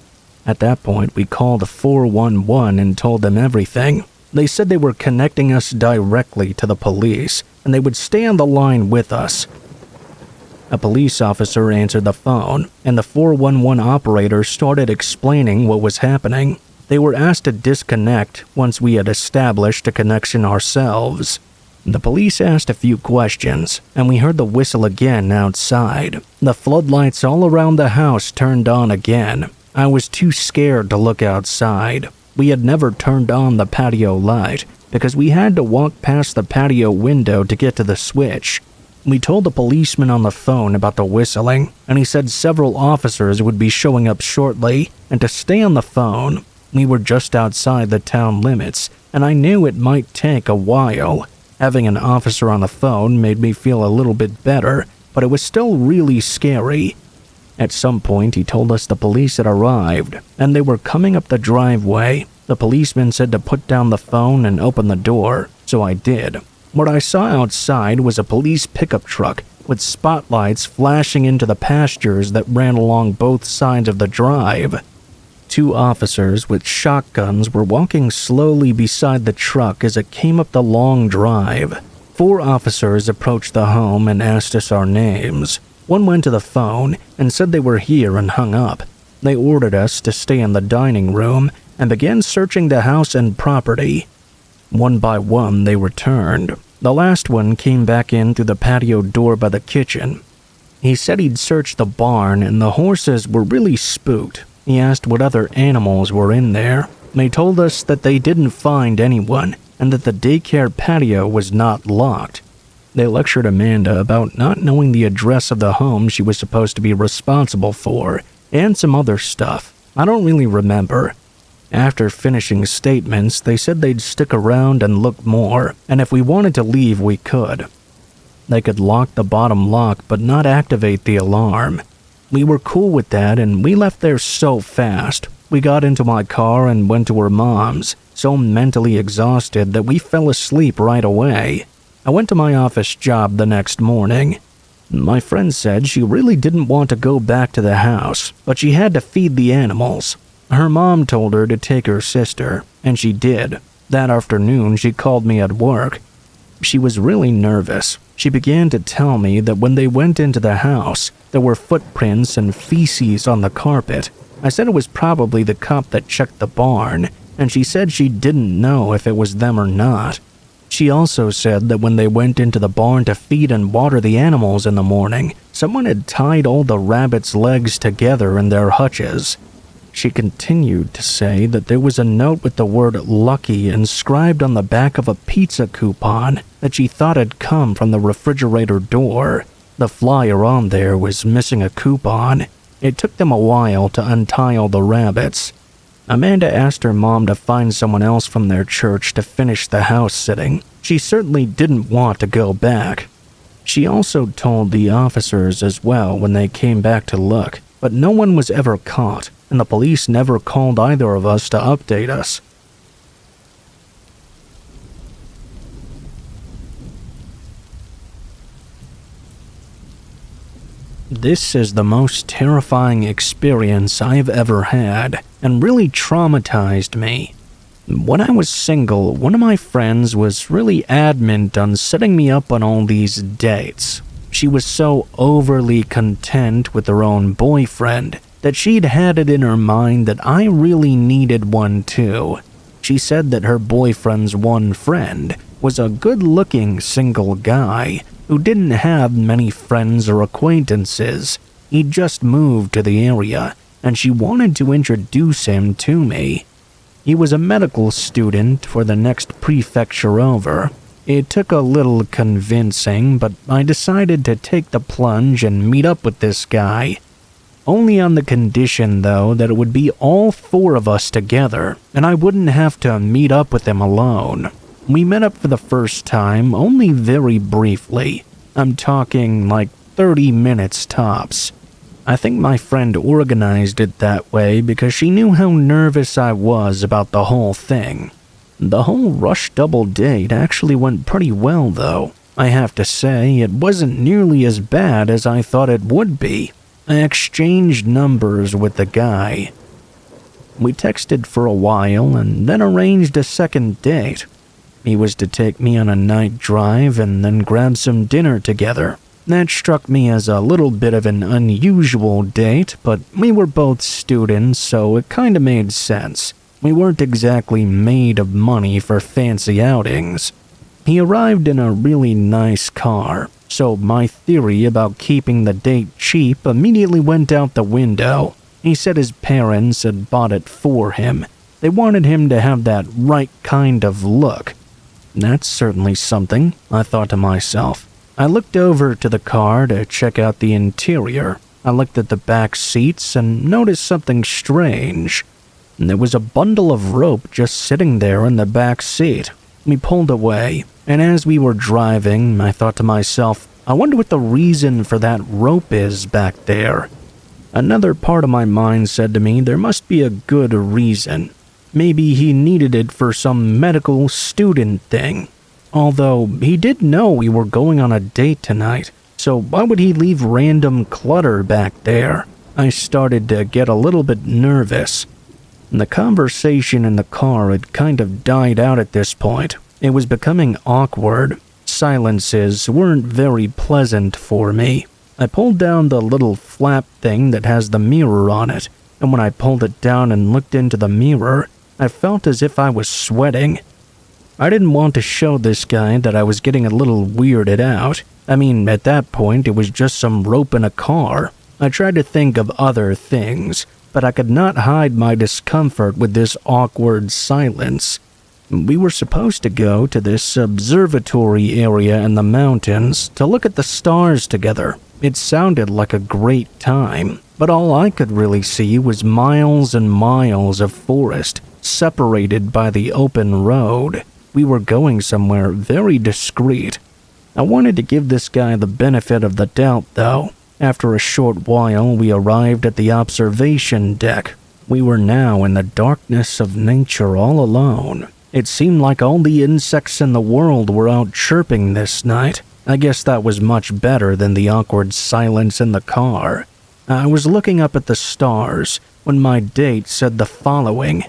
At that point, we called 411 and told them everything. They said they were connecting us directly to the police, and they would stay on the line with us. A police officer answered the phone, and the 411 operator started explaining what was happening. They were asked to disconnect once we had established a connection ourselves. The police asked a few questions, and we heard the whistle again outside. The floodlights all around the house turned on again. I was too scared to look outside. We had never turned on the patio light, because we had to walk past the patio window to get to the switch. We told the policeman on the phone about the whistling, and he said several officers would be showing up shortly, and to stay on the phone. We were just outside the town limits, and I knew it might take a while. Having an officer on the phone made me feel a little bit better, but it was still really scary. At some point, he told us the police had arrived, and they were coming up the driveway. The policeman said to put down the phone and open the door, so I did. What I saw outside was a police pickup truck with spotlights flashing into the pastures that ran along both sides of the drive. 2 officers with shotguns were walking slowly beside the truck as it came up the long drive. 4 officers approached the home and asked us our names. One went to the phone and said they were here and hung up. They ordered us to stay in the dining room and began searching the house and property. One by one, they returned. The last one came back in through the patio door by the kitchen. He said he'd searched the barn and the horses were really spooked. He asked what other animals were in there. They told us that they didn't find anyone and that the daycare patio was not locked. They lectured Amanda about not knowing the address of the home she was supposed to be responsible for, and some other stuff. I don't really remember. After finishing statements, they said they'd stick around and look more, and if we wanted to leave, we could. They could lock the bottom lock but not activate the alarm. We were cool with that, and we left there so fast. We got into my car and went to her mom's, so mentally exhausted that we fell asleep right away. I went to my office job the next morning. My friend said she really didn't want to go back to the house, but she had to feed the animals. Her mom told her to take her sister, and she did. That afternoon, she called me at work. She was really nervous. She began to tell me that when they went into the house, there were footprints and feces on the carpet. I said it was probably the cop that checked the barn, and she said she didn't know if it was them or not. She also said that when they went into the barn to feed and water the animals in the morning, someone had tied all the rabbits' legs together in their hutches. She continued to say that there was a note with the word lucky inscribed on the back of a pizza coupon that she thought had come from the refrigerator door. The flyer on there was missing a coupon. It took them a while to untie all the rabbits. Amanda asked her mom to find someone else from their church to finish the house sitting. She certainly didn't want to go back. She also told the officers as well when they came back to look, but no one was ever caught, and the police never called either of us to update us. This is the most terrifying experience I've ever had, and really traumatized me. When I was single, one of my friends was really adamant on setting me up on all these dates. She was so overly content with her own boyfriend that she'd had it in her mind that I really needed one too. She said that her boyfriend's one friend was a good-looking single guy who didn't have many friends or acquaintances. He'd just moved to the area, and she wanted to introduce him to me. He was a medical student for the next prefecture over. It took a little convincing, but I decided to take the plunge and meet up with this guy. Only on the condition, though, that it would be all four of us together, and I wouldn't have to meet up with him alone. We met up for the first time only very briefly. I'm talking like 30 minutes tops. I think my friend organized it that way because she knew how nervous I was about the whole thing. The whole rush double date actually went pretty well, though. I have to say, it wasn't nearly as bad as I thought it would be. I exchanged numbers with the guy. We texted for a while and then arranged a second date. He was to take me on a night drive and then grab some dinner together. That struck me as a little bit of an unusual date, but we were both students, so it kinda made sense. We weren't exactly made of money for fancy outings. He arrived in a really nice car, so my theory about keeping the date cheap immediately went out the window. He said his parents had bought it for him. They wanted him to have that right kind of look. That's certainly something, I thought to myself. I looked over to the car to check out the interior. I looked at the back seats and noticed something strange. There was a bundle of rope just sitting there in the back seat. We pulled away, and as we were driving, I thought to myself, I wonder what the reason for that rope is back there. Another part of my mind said to me there must be a good reason. Maybe he needed it for some medical student thing. Although, he did know we were going on a date tonight, so why would he leave random clutter back there? I started to get a little bit nervous. The conversation in the car had kind of died out at this point. It was becoming awkward. Silences weren't very pleasant for me. I pulled down the little flap thing that has the mirror on it, and when I pulled it down and looked into the mirror, I felt as if I was sweating. I didn't want to show this guy that I was getting a little weirded out. I mean, at that point, it was just some rope in a car. I tried to think of other things, but I could not hide my discomfort with this awkward silence. We were supposed to go to this observatory area in the mountains to look at the stars together. It sounded like a great time, but all I could really see was miles and miles of forest, separated by the open road. We were going somewhere very discreet. I wanted to give this guy the benefit of the doubt, though. After a short while, we arrived at the observation deck. We were now in the darkness of nature all alone. It seemed like all the insects in the world were out chirping this night. I guess that was much better than the awkward silence in the car. I was looking up at the stars when my date said the following.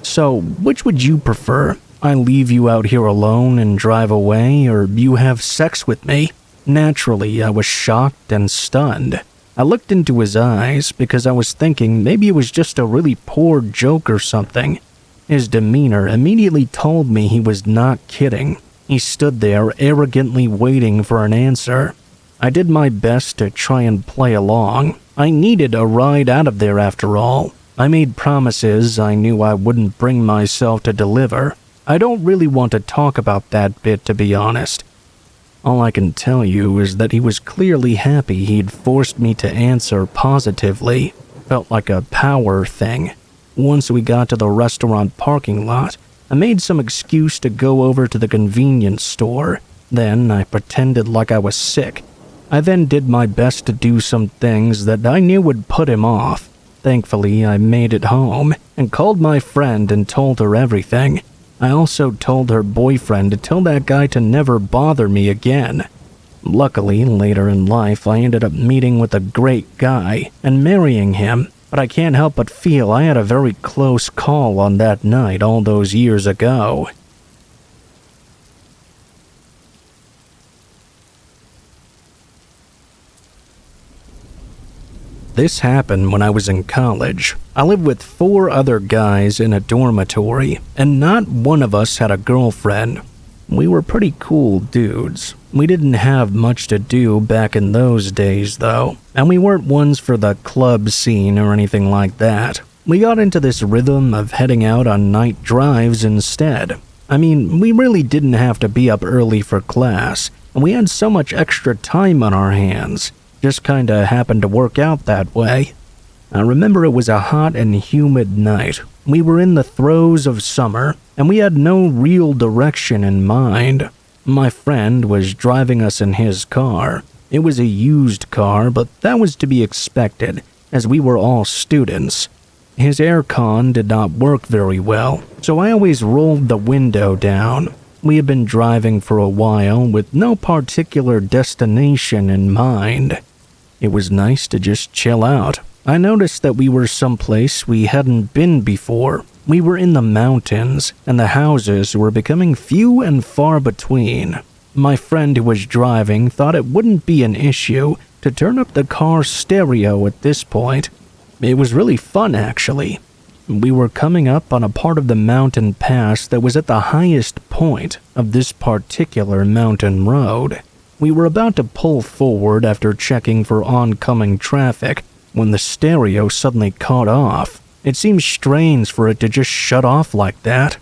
"So, which would you prefer? I leave you out here alone and drive away, or you have sex with me?" Naturally, I was shocked and stunned. I looked into his eyes because I was thinking maybe it was just a really poor joke or something. His demeanor immediately told me he was not kidding. He stood there arrogantly waiting for an answer. I did my best to try and play along. I needed a ride out of there after all. I made promises I knew I wouldn't bring myself to deliver. I don't really want to talk about that bit, to be honest. All I can tell you is that he was clearly happy he'd forced me to answer positively. Felt like a power thing. Once we got to the restaurant parking lot, I made some excuse to go over to the convenience store. Then I pretended like I was sick. I then did my best to do some things that I knew would put him off. Thankfully, I made it home and called my friend and told her everything. I also told her boyfriend to tell that guy to never bother me again. Luckily, later in life, I ended up meeting with a great guy and marrying him, but I can't help but feel I had a very close call on that night all those years ago. This happened when I was in college. I lived with 4 other guys in a dormitory, and not one of us had a girlfriend. We were pretty cool dudes. We didn't have much to do back in those days, though, and we weren't ones for the club scene or anything like that. We got into this rhythm of heading out on night drives instead. I mean, we really didn't have to be up early for class, and we had so much extra time on our hands. Just kinda happened to work out that way. I remember it was a hot and humid night. We were in the throes of summer, and we had no real direction in mind. My friend was driving us in his car. It was a used car, but that was to be expected, as we were all students. His aircon did not work very well, so I always rolled the window down. We had been driving for a while with no particular destination in mind. It was nice to just chill out. I noticed that we were someplace we hadn't been before. We were in the mountains, and the houses were becoming few and far between. My friend who was driving thought it wouldn't be an issue to turn up the car stereo at this point. It was really fun, actually. We were coming up on a part of the mountain pass that was at the highest point of this particular mountain road. We were about to pull forward after checking for oncoming traffic when the stereo suddenly caught off. It seemed strange for it to just shut off like that.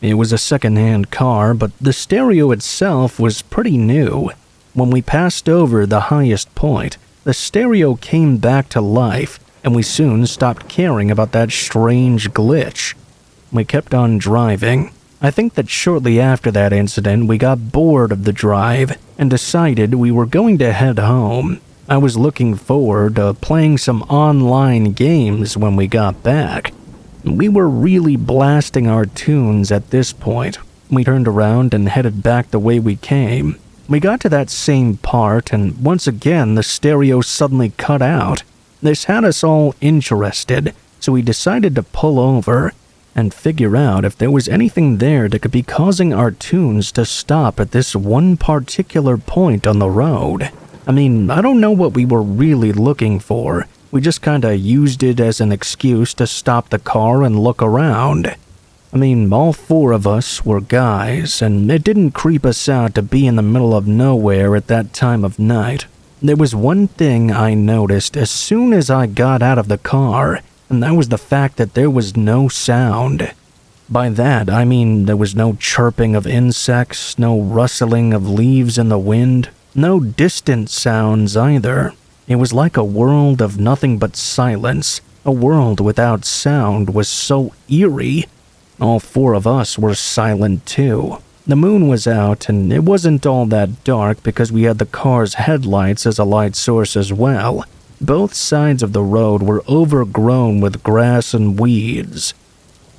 It was a second-hand car, but the stereo itself was pretty new. When we passed over the highest point, the stereo came back to life, and we soon stopped caring about that strange glitch. We kept on driving. I think that shortly after that incident, we got bored of the drive and decided we were going to head home. I was looking forward to playing some online games when we got back. We were really blasting our tunes at this point. We turned around and headed back the way we came. We got to that same part, and once again the stereo suddenly cut out. This had us all interested, so we decided to pull over and figure out if there was anything there that could be causing our tunes to stop at this one particular point on the road. I mean, I don't know what we were really looking for. We just kinda used it as an excuse to stop the car and look around. I mean, all four of us were guys, and it didn't creep us out to be in the middle of nowhere at that time of night. There was one thing I noticed as soon as I got out of the car, and that was the fact that there was no sound. By that, I mean there was no chirping of insects, no rustling of leaves in the wind, no distant sounds either. It was like a world of nothing but silence. A world without sound was so eerie. All four of us were silent too. The moon was out, and it wasn't all that dark because we had the car's headlights as a light source as well. Both sides of the road were overgrown with grass and weeds.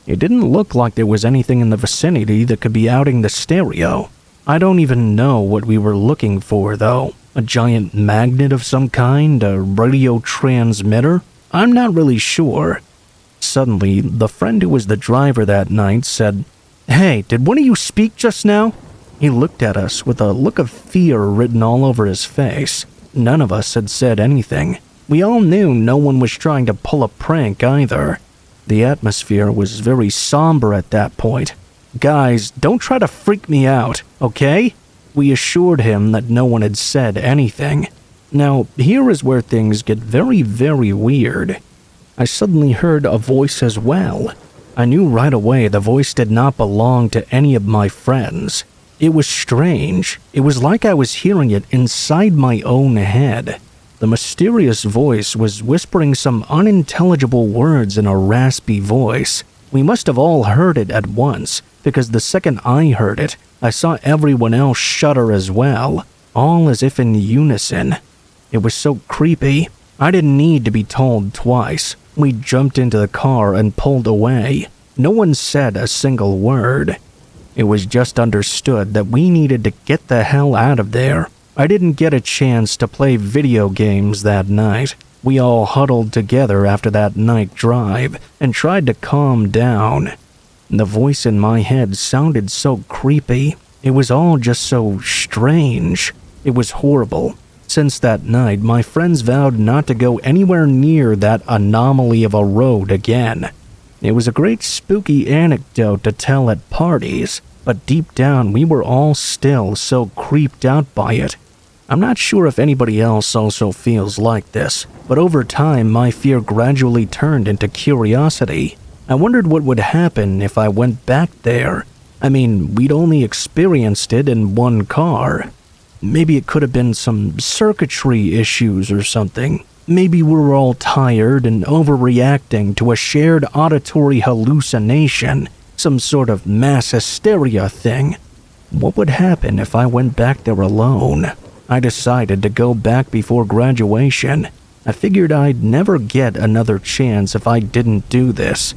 It didn't look like there was anything in the vicinity that could be outing the stereo. I don't even know what we were looking for, though. A giant magnet of some kind? A radio transmitter? I'm not really sure. Suddenly, the friend who was the driver that night said, "Hey, did one of you speak just now?" He looked at us with a look of fear written all over his face. None of us had said anything. We all knew no one was trying to pull a prank either. The atmosphere was very somber at that point. "Guys, don't try to freak me out, okay?" We assured him that no one had said anything. Now, here is where things get very, very weird. I suddenly heard a voice as well. I knew right away the voice did not belong to any of my friends. It was strange. It was like I was hearing it inside my own head. The mysterious voice was whispering some unintelligible words in a raspy voice. We must have all heard it at once, because the second I heard it, I saw everyone else shudder as well, all as if in unison. It was so creepy. I didn't need to be told twice. We jumped into the car and pulled away. No one said a single word. It was just understood that we needed to get the hell out of there. I didn't get a chance to play video games that night. We all huddled together after that night drive and tried to calm down. The voice in my head sounded so creepy. It was all just so strange. It was horrible. Since that night, my friends vowed not to go anywhere near that anomaly of a road again. It was a great spooky anecdote to tell at parties, but deep down we were all still so creeped out by it. I'm not sure if anybody else also feels like this, but over time my fear gradually turned into curiosity. I wondered what would happen if I went back there. I mean, we'd only experienced it in one car. Maybe it could have been some circuitry issues or something. Maybe we were all tired and overreacting to a shared auditory hallucination, some sort of mass hysteria thing. What would happen if I went back there alone? I decided to go back before graduation. I figured I'd never get another chance if I didn't do this.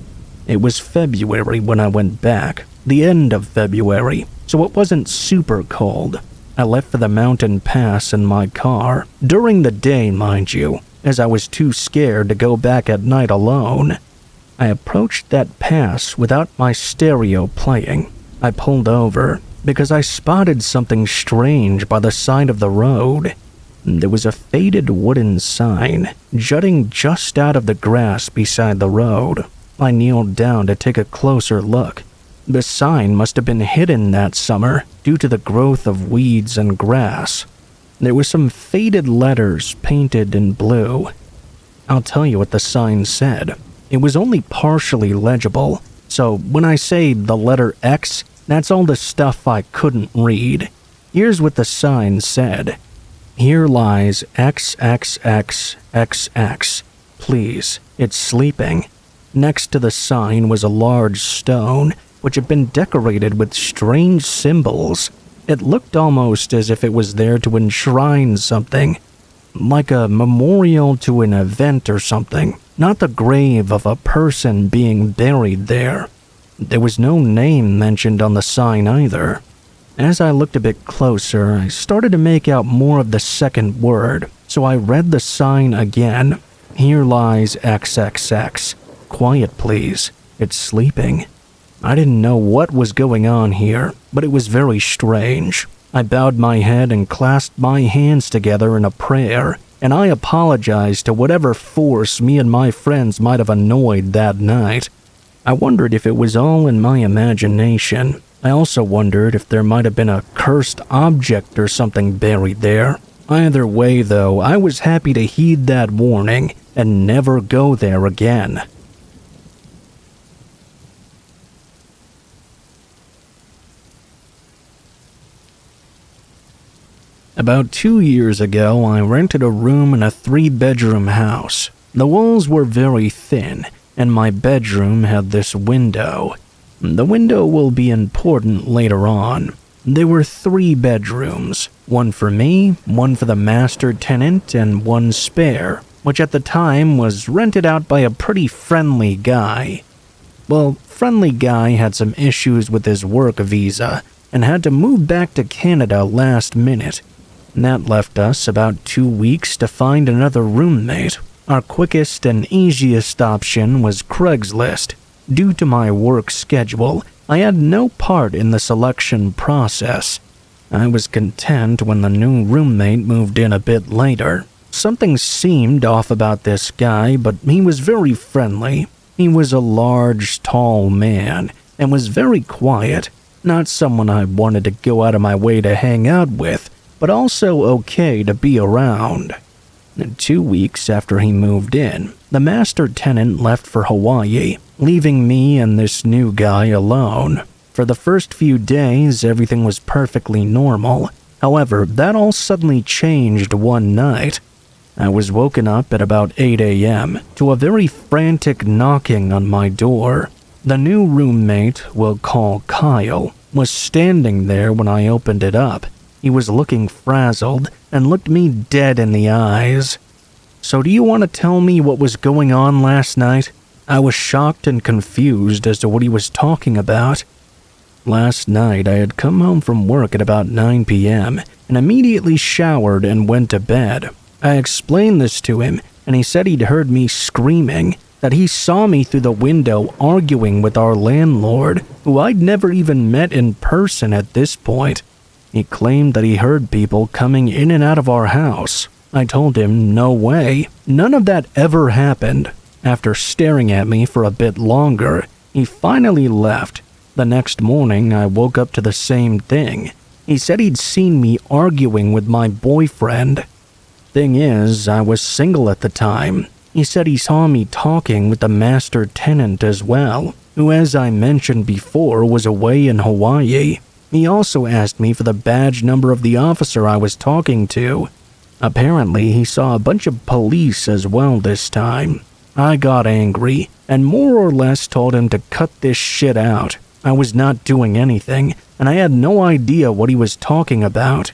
It was February when I went back, the end of February, so it wasn't super cold. I left for the mountain pass in my car, during the day, mind you, as I was too scared to go back at night alone. I approached that pass without my stereo playing. I pulled over because I spotted something strange by the side of the road. There was a faded wooden sign jutting just out of the grass beside the road. I kneeled down to take a closer look. The sign must have been hidden that summer due to the growth of weeds and grass. There were some faded letters painted in blue. I'll tell you what the sign said. It was only partially legible, so when I say the letter X, that's all the stuff I couldn't read. Here's what the sign said. "Here lies XXXXX. Please, it's sleeping." Next to the sign was a large stone, which had been decorated with strange symbols. It looked almost as if it was there to enshrine something, like a memorial to an event or something, not the grave of a person being buried there. There was no name mentioned on the sign either. As I looked a bit closer, I started to make out more of the second word, so I read the sign again. "Here lies XXX. Quiet, please. It's sleeping." I didn't know what was going on here, but it was very strange. I bowed my head and clasped my hands together in a prayer, and I apologized to whatever force me and my friends might have annoyed that night. I wondered if it was all in my imagination. I also wondered if there might have been a cursed object or something buried there. Either way, though, I was happy to heed that warning and never go there again. About 2 years ago, I rented a room in a 3-bedroom house. The walls were very thin, and my bedroom had this window. The window will be important later on. There were 3 bedrooms, one for me, one for the master tenant, and one spare, which at the time was rented out by a pretty friendly guy. Well, friendly guy had some issues with his work visa and had to move back to Canada last minute. That left us about 2 weeks to find another roommate. Our quickest and easiest option was Craigslist. Due to my work schedule, I had no part in the selection process. I was content when the new roommate moved in a bit later. Something seemed off about this guy, but he was very friendly. He was a large, tall man and was very quiet. Not someone I wanted to go out of my way to hang out with, but also okay to be around. 2 weeks after he moved in, the master tenant left for Hawaii, leaving me and this new guy alone. For the first few days, everything was perfectly normal. However, that all suddenly changed one night. I was woken up at about 8 a.m. to a very frantic knocking on my door. The new roommate, we'll call Kyle, was standing there when I opened it up. He was looking frazzled and looked me dead in the eyes. "So do you want to tell me what was going on last night?" I was shocked and confused as to what he was talking about. Last night I had come home from work at about 9 p.m. and immediately showered and went to bed. I explained this to him, and he said he'd heard me screaming, that he saw me through the window arguing with our landlord, who I'd never even met in person at this point. He claimed that he heard people coming in and out of our house. I told him no way, none of that ever happened. After staring at me for a bit longer, he finally left. The next morning, I woke up to the same thing. He said he'd seen me arguing with my boyfriend. Thing is, I was single at the time. He said he saw me talking with the master tenant as well, who, as I mentioned before, was away in Hawaii. He also asked me for the badge number of the officer I was talking to. Apparently, he saw a bunch of police as well this time. I got angry and more or less told him to cut this shit out. I was not doing anything, and I had no idea what he was talking about.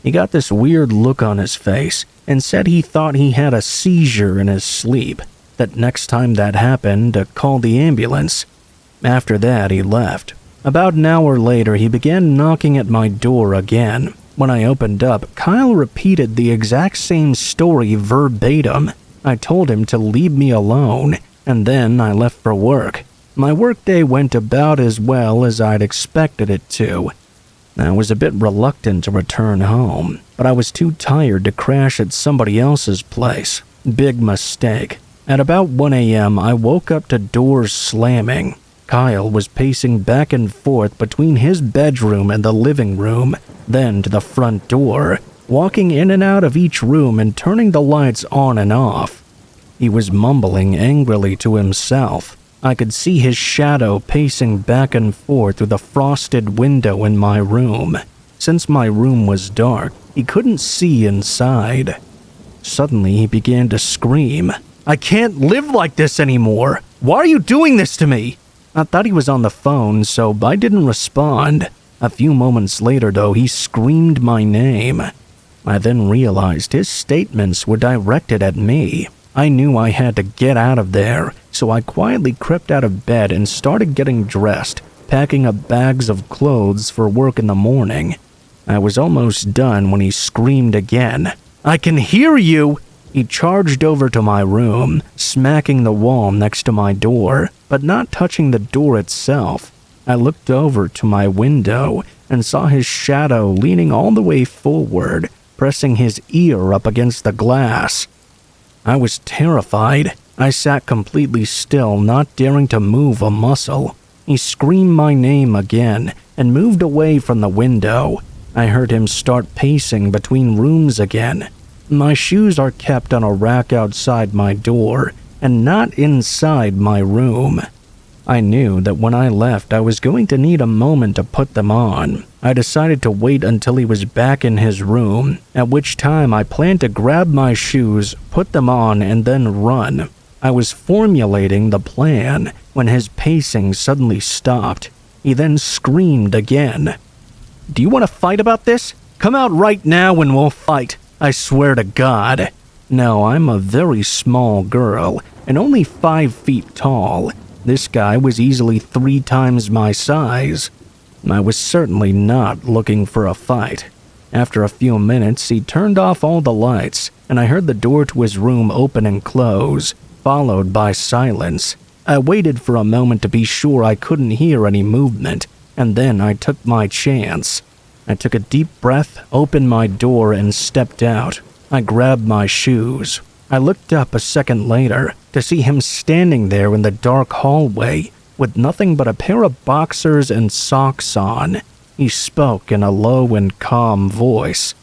He got this weird look on his face and said he thought he had a seizure in his sleep, that next time that happened, to call the ambulance. After that, he left. About an hour later, he began knocking at my door again. When I opened up, Kyle repeated the exact same story verbatim. I told him to leave me alone, and then I left for work. My workday went about as well as I'd expected it to. I was a bit reluctant to return home, but I was too tired to crash at somebody else's place. Big mistake. At about 1 a.m., I woke up to doors slamming. Kyle was pacing back and forth between his bedroom and the living room, then to the front door, walking in and out of each room and turning the lights on and off. He was mumbling angrily to himself. I could see his shadow pacing back and forth through the frosted window in my room. Since my room was dark, he couldn't see inside. Suddenly, he began to scream, "I can't live like this anymore! Why are you doing this to me?" I thought he was on the phone, so I didn't respond. A few moments later, though, he screamed my name. I then realized his statements were directed at me. I knew I had to get out of there, so I quietly crept out of bed and started getting dressed, packing up bags of clothes for work in the morning. I was almost done when he screamed again, "I can hear you!" He charged over to my room, smacking the wall next to my door, but not touching the door itself. I looked over to my window and saw his shadow leaning all the way forward, pressing his ear up against the glass. I was terrified. I sat completely still, not daring to move a muscle. He screamed my name again and moved away from the window. I heard him start pacing between rooms again. My shoes are kept on a rack outside my door and not inside my room. I knew that when I left, I was going to need a moment to put them on. I decided to wait until he was back in his room, at which time I planned to grab my shoes, put them on, and then run. I was formulating the plan when his pacing suddenly stopped. He then screamed again. "Do you want to fight about this? Come out right now and we'll fight. I swear to God." Now, I'm a very small girl and only 5 feet tall. This guy was easily 3 times my size. I was certainly not looking for a fight. After a few minutes, he turned off all the lights, and I heard the door to his room open and close, followed by silence. I waited for a moment to be sure I couldn't hear any movement, and then I took my chance. I took a deep breath, opened my door, and stepped out. I grabbed my shoes. I looked up a second later to see him standing there in the dark hallway with nothing but a pair of boxers and socks on. He spoke in a low and calm voice.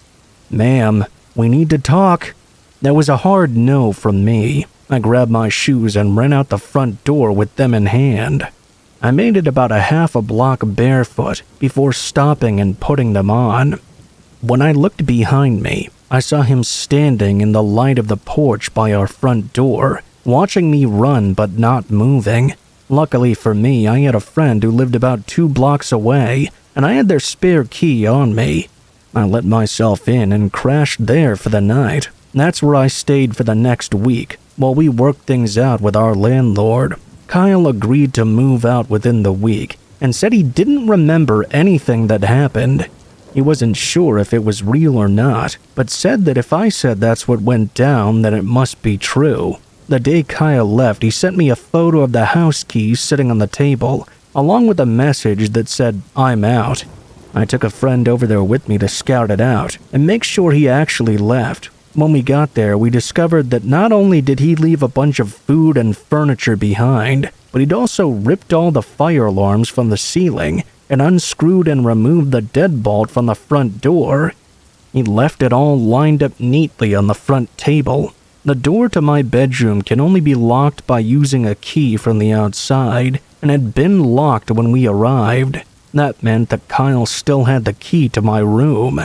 "Ma'am, we need to talk." There was a hard no from me. I grabbed my shoes and ran out the front door with them in hand. I made it about a half a block barefoot before stopping and putting them on. When I looked behind me, I saw him standing in the light of the porch by our front door, watching me run but not moving. Luckily for me, I had a friend who lived about 2 blocks away, and I had their spare key on me. I let myself in and crashed there for the night. That's where I stayed for the next week, while we worked things out with our landlord. Kyle agreed to move out within the week, and said he didn't remember anything that happened. He wasn't sure if it was real or not, but said that if I said that's what went down, then it must be true. The day Kyle left, he sent me a photo of the house keys sitting on the table, along with a message that said, "I'm out." I took a friend over there with me to scout it out and make sure he actually left. When we got there, we discovered that not only did he leave a bunch of food and furniture behind, but he'd also ripped all the fire alarms from the ceiling and unscrewed and removed the deadbolt from the front door. He left it all lined up neatly on the front table. The door to my bedroom can only be locked by using a key from the outside, and had been locked when we arrived. That meant that Kyle still had the key to my room.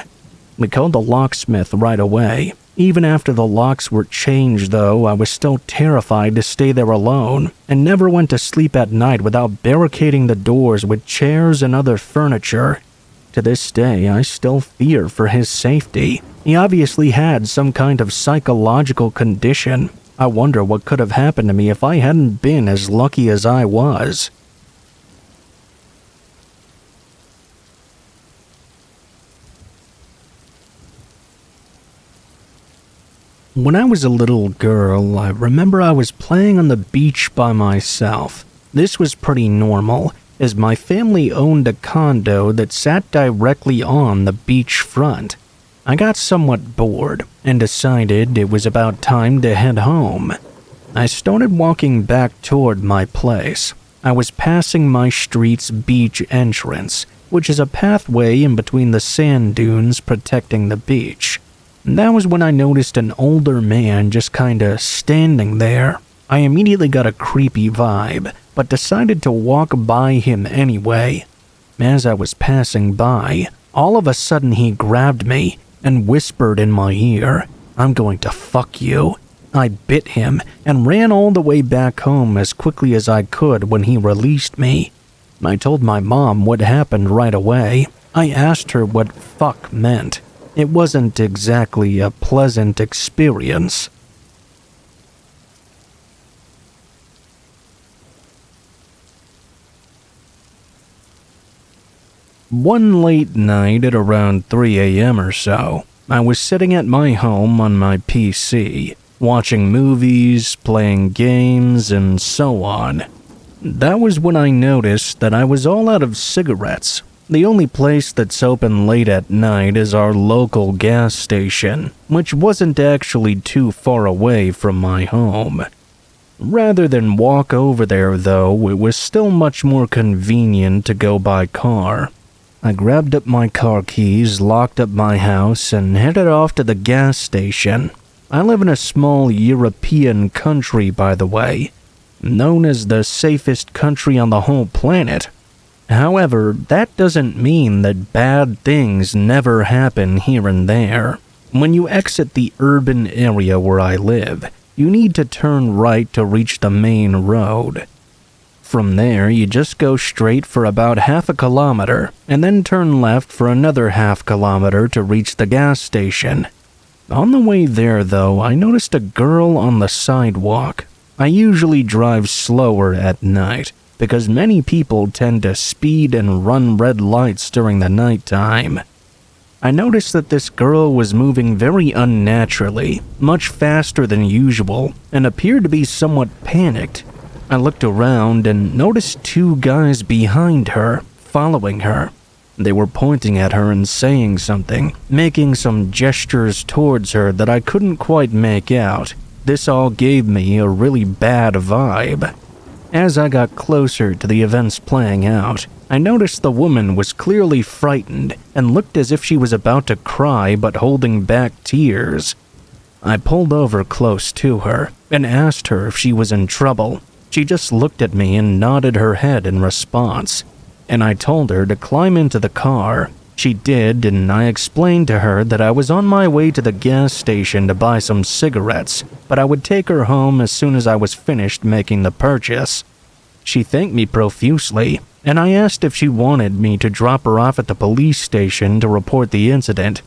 We called the locksmith right away. Even after the locks were changed, though, I was still terrified to stay there alone, and never went to sleep at night without barricading the doors with chairs and other furniture. To this day, I still fear for his safety. He obviously had some kind of psychological condition. I wonder what could have happened to me if I hadn't been as lucky as I was. When I was a little girl, I remember I was playing on the beach by myself. This was pretty normal, as my family owned a condo that sat directly on the beach front. I got somewhat bored and decided it was about time to head home. I started walking back toward my place. I was passing my street's beach entrance, which is a pathway in between the sand dunes protecting the beach. That was when I noticed an older man just kinda standing there. I immediately got a creepy vibe, but decided to walk by him anyway. As I was passing by, all of a sudden he grabbed me and whispered in my ear, "I'm going to fuck you." I bit him and ran all the way back home as quickly as I could when he released me. I told my mom what happened right away. I asked her what fuck meant. It wasn't exactly a pleasant experience. One late night at around 3 a.m. or so, I was sitting at my home on my PC, watching movies, playing games, and so on. That was when I noticed that I was all out of cigarettes. The only place that's open late at night is our local gas station, which wasn't actually too far away from my home. Rather than walk over there, though, it was still much more convenient to go by car. I grabbed up my car keys, locked up my house, and headed off to the gas station. I live in a small European country, by the way, known as the safest country on the whole planet. However, that doesn't mean that bad things never happen here and there. When you exit the urban area where I live, you need to turn right to reach the main road. From there, you just go straight for about half a kilometer, and then turn left for another half kilometer to reach the gas station. On the way there, though, I noticed a girl on the sidewalk. I usually drive slower at night, because many people tend to speed and run red lights during the nighttime. I noticed that this girl was moving very unnaturally, much faster than usual, and appeared to be somewhat panicked. I looked around and noticed two guys behind her, following her. They were pointing at her and saying something, making some gestures towards her that I couldn't quite make out. This all gave me a really bad vibe. As I got closer to the events playing out, I noticed the woman was clearly frightened and looked as if she was about to cry but holding back tears. I pulled over close to her and asked her if she was in trouble. She just looked at me and nodded her head in response, and I told her to climb into the car. She did, and I explained to her that I was on my way to the gas station to buy some cigarettes, but I would take her home as soon as I was finished making the purchase. She thanked me profusely, and I asked if she wanted me to drop her off at the police station to report the incident.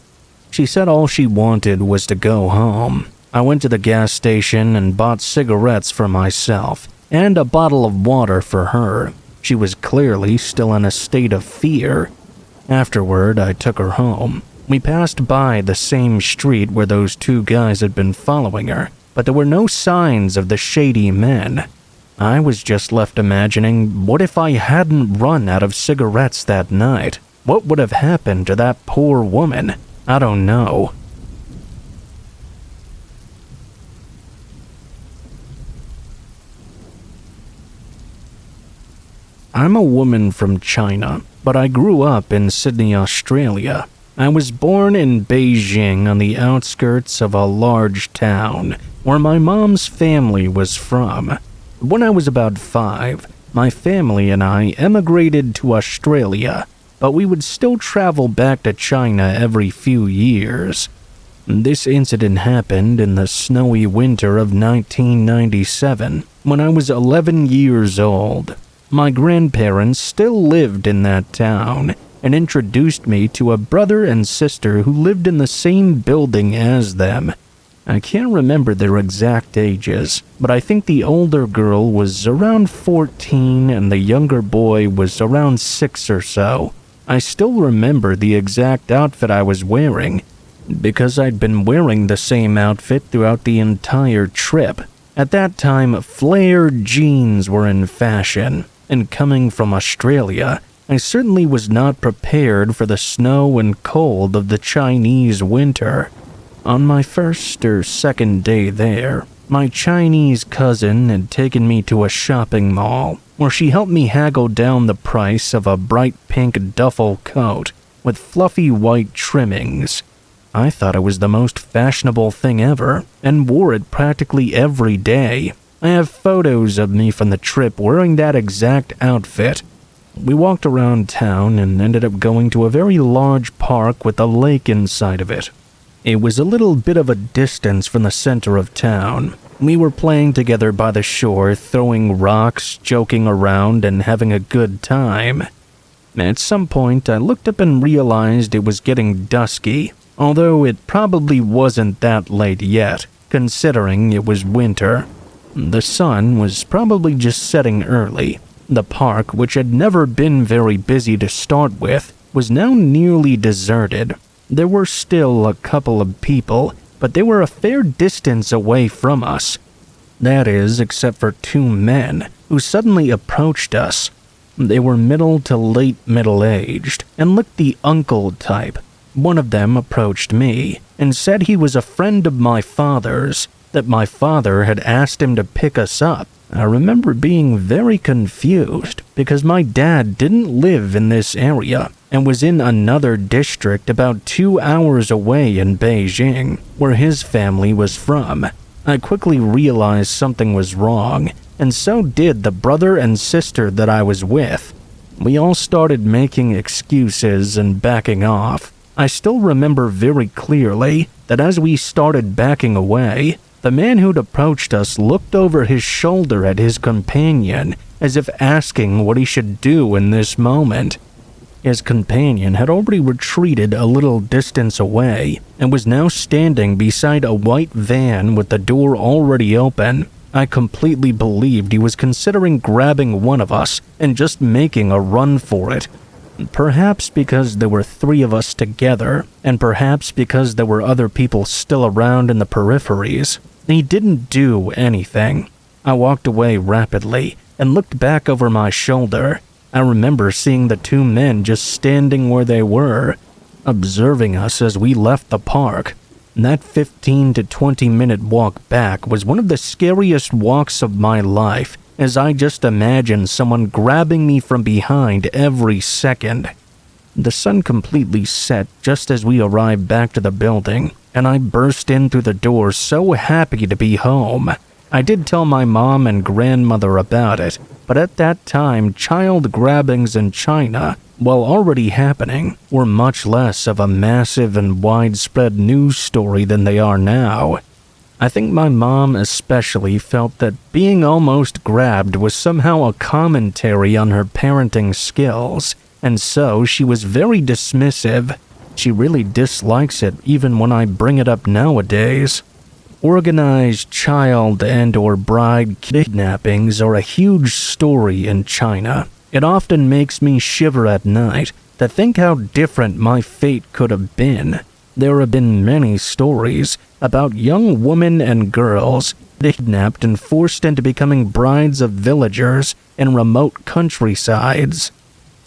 She said all she wanted was to go home. I went to the gas station and bought cigarettes for myself, and a bottle of water for her. She was clearly still in a state of fear. Afterward, I took her home. We passed by the same street where those two guys had been following her, but there were no signs of the shady men. I was just left imagining, what if I hadn't run out of cigarettes that night? What would have happened to that poor woman? I don't know. I'm a woman from China, but I grew up in Sydney, Australia. I was born in Beijing on the outskirts of a large town, where my mom's family was from. When I was about 5, my family and I emigrated to Australia, but we would still travel back to China every few years. This incident happened in the snowy winter of 1997, when I was 11 years old. My grandparents still lived in that town and introduced me to a brother and sister who lived in the same building as them. I can't remember their exact ages, but I think the older girl was around 14 and the younger boy was around 6 or so. I still remember the exact outfit I was wearing, because I'd been wearing the same outfit throughout the entire trip. At that time, flared jeans were in fashion. And coming from Australia, I certainly was not prepared for the snow and cold of the Chinese winter. On my first or second day there, my Chinese cousin had taken me to a shopping mall, where she helped me haggle down the price of a bright pink duffel coat with fluffy white trimmings. I thought it was the most fashionable thing ever, and wore it practically every day. I have photos of me from the trip wearing that exact outfit. We walked around town and ended up going to a very large park with a lake inside of it. It was a little bit of a distance from the center of town. We were playing together by the shore, throwing rocks, joking around, and having a good time. At some point, I looked up and realized it was getting dusky, although it probably wasn't that late yet, considering it was winter. The sun was probably just setting early. The park, which had never been very busy to start with, was now nearly deserted. There were still a couple of people, but they were a fair distance away from us. That is, except for 2 men, who suddenly approached us. They were middle to late middle-aged, and looked the uncle type. One of them approached me, and said he was a friend of my father's. that my father had asked him to pick us up. I remember being very confused because my dad didn't live in this area and was in another district about 2 hours away in Beijing, where his family was from. I quickly realized something was wrong, and so did the brother and sister that I was with. We all started making excuses and backing off. I still remember very clearly that as we started backing away, the man who'd approached us looked over his shoulder at his companion as if asking what he should do in this moment. His companion had already retreated a little distance away and was now standing beside a white van with the door already open. I completely believed he was considering grabbing one of us and just making a run for it. Perhaps because there were 3 of us together, and perhaps because there were other people still around in the peripheries. He didn't do anything. I walked away rapidly and looked back over my shoulder. I remember seeing the 2 men just standing where they were, observing us as we left the park. That 15 to 20 minute walk back was one of the scariest walks of my life, as I just imagined someone grabbing me from behind every second. The sun completely set just as we arrived back to the building, and I burst in through the door so happy to be home. I did tell my mom and grandmother about it, but at that time, child grabbings in China, while already happening, were much less of a massive and widespread news story than they are now. I think my mom especially felt that being almost grabbed was somehow a commentary on her parenting skills, and so she was very dismissive. She really dislikes it even when I bring it up nowadays. Organized child and or bride kidnappings are a huge story in China. It often makes me shiver at night to think how different my fate could have been. There have been many stories about young women and girls kidnapped and forced into becoming brides of villagers in remote countrysides.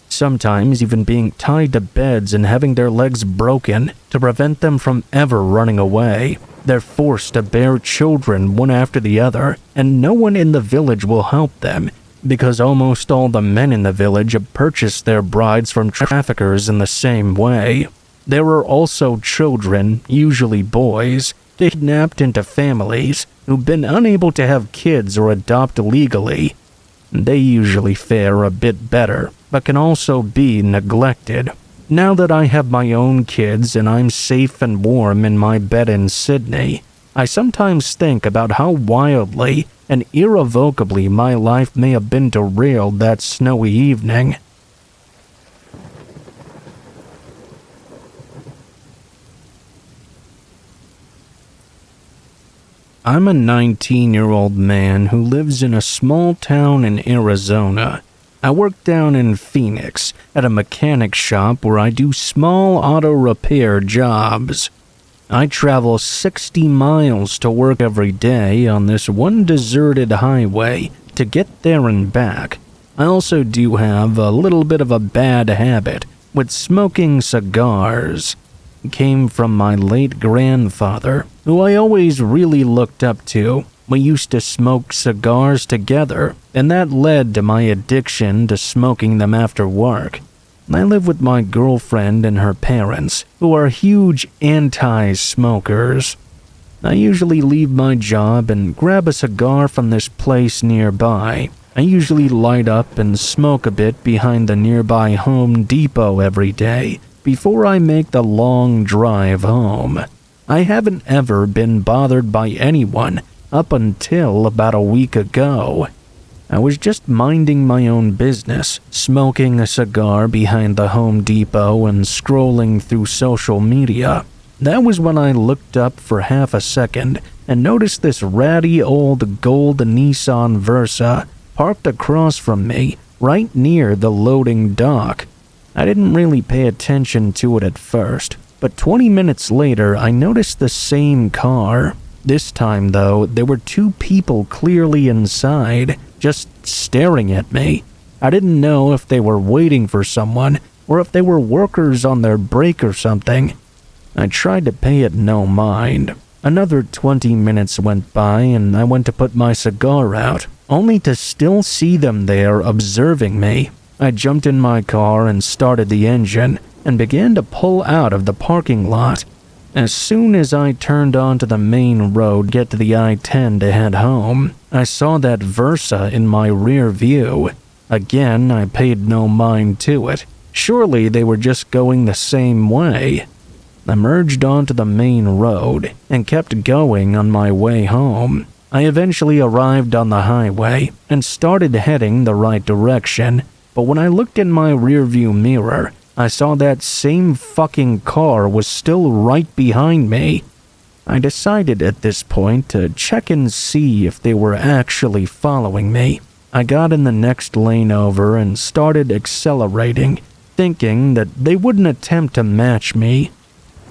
Sometimes even being tied to beds and having their legs broken to prevent them from ever running away. They're forced to bear children one after the other, and no one in the village will help them because almost all the men in the village have purchased their brides from traffickers in the same way. There are also children, usually boys, kidnapped into families who've been unable to have kids or adopt legally. They usually fare a bit better, but can also be neglected. Now that I have my own kids and I'm safe and warm in my bed in Sydney, I sometimes think about how wildly and irrevocably my life may have been derailed that snowy evening. I'm a 19-year-old man who lives in a small town in Arizona. I work down in Phoenix at a mechanic shop where I do small auto repair jobs. I travel 60 miles to work every day on this one deserted highway to get there and back. I also do have a little bit of a bad habit with smoking cigars. It came from my late grandfather, who I always really looked up to. We used to smoke cigars together, and that led to my addiction to smoking them after work. I live with my girlfriend and her parents, who are huge anti-smokers. I usually leave my job and grab a cigar from this place nearby. I usually light up and smoke a bit behind the nearby Home Depot every day before I make the long drive home. I haven't ever been bothered by anyone up until about a week ago. I was just minding my own business, smoking a cigar behind the Home Depot and scrolling through social media. That was when I looked up for half a second and noticed this ratty old gold Nissan Versa parked across from me, right near the loading dock. I didn't really pay attention to it at first, but 20 minutes later I noticed the same car. This time, though, there were 2 people clearly inside, just staring at me. I didn't know if they were waiting for someone or if they were workers on their break or something. I tried to pay it no mind. Another 20 minutes went by and I went to put my cigar out, only to still see them there observing me. I jumped in my car and started the engine and began to pull out of the parking lot. As soon as I turned onto the main road to get to the I-10 to head home, I saw that Versa in my rear view. Again, I paid no mind to it. Surely they were just going the same way. I merged onto the main road and kept going on my way home. I eventually arrived on the highway and started heading the right direction, but when I looked in my rearview mirror, I saw that same fucking car was still right behind me. I decided at this point to check and see if they were actually following me. I got in the next lane over and started accelerating, thinking that they wouldn't attempt to match me.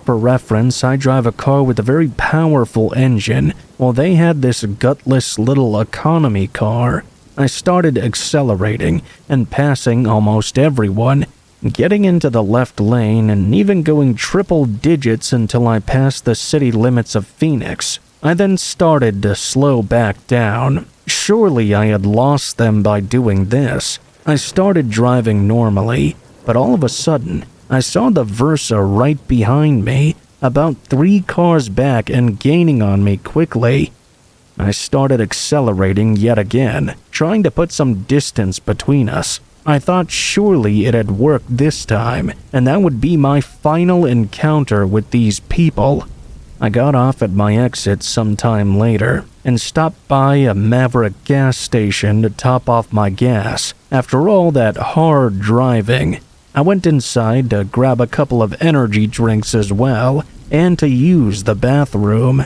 For reference, I drive a car with a very powerful engine, while they had this gutless little economy car. I started accelerating and passing almost everyone, getting into the left lane and even going triple digits until I passed the city limits of Phoenix. I then started to slow back down. Surely I had lost them by doing this. I started driving normally, but all of a sudden, I saw the Versa right behind me, about 3 cars back and gaining on me quickly. I started accelerating yet again, trying to put some distance between us. I thought surely it had worked this time, and that would be my final encounter with these people. I got off at my exit some time later and stopped by a Maverick gas station to top off my gas. After all that hard driving, I went inside to grab a couple of energy drinks as well and to use the bathroom.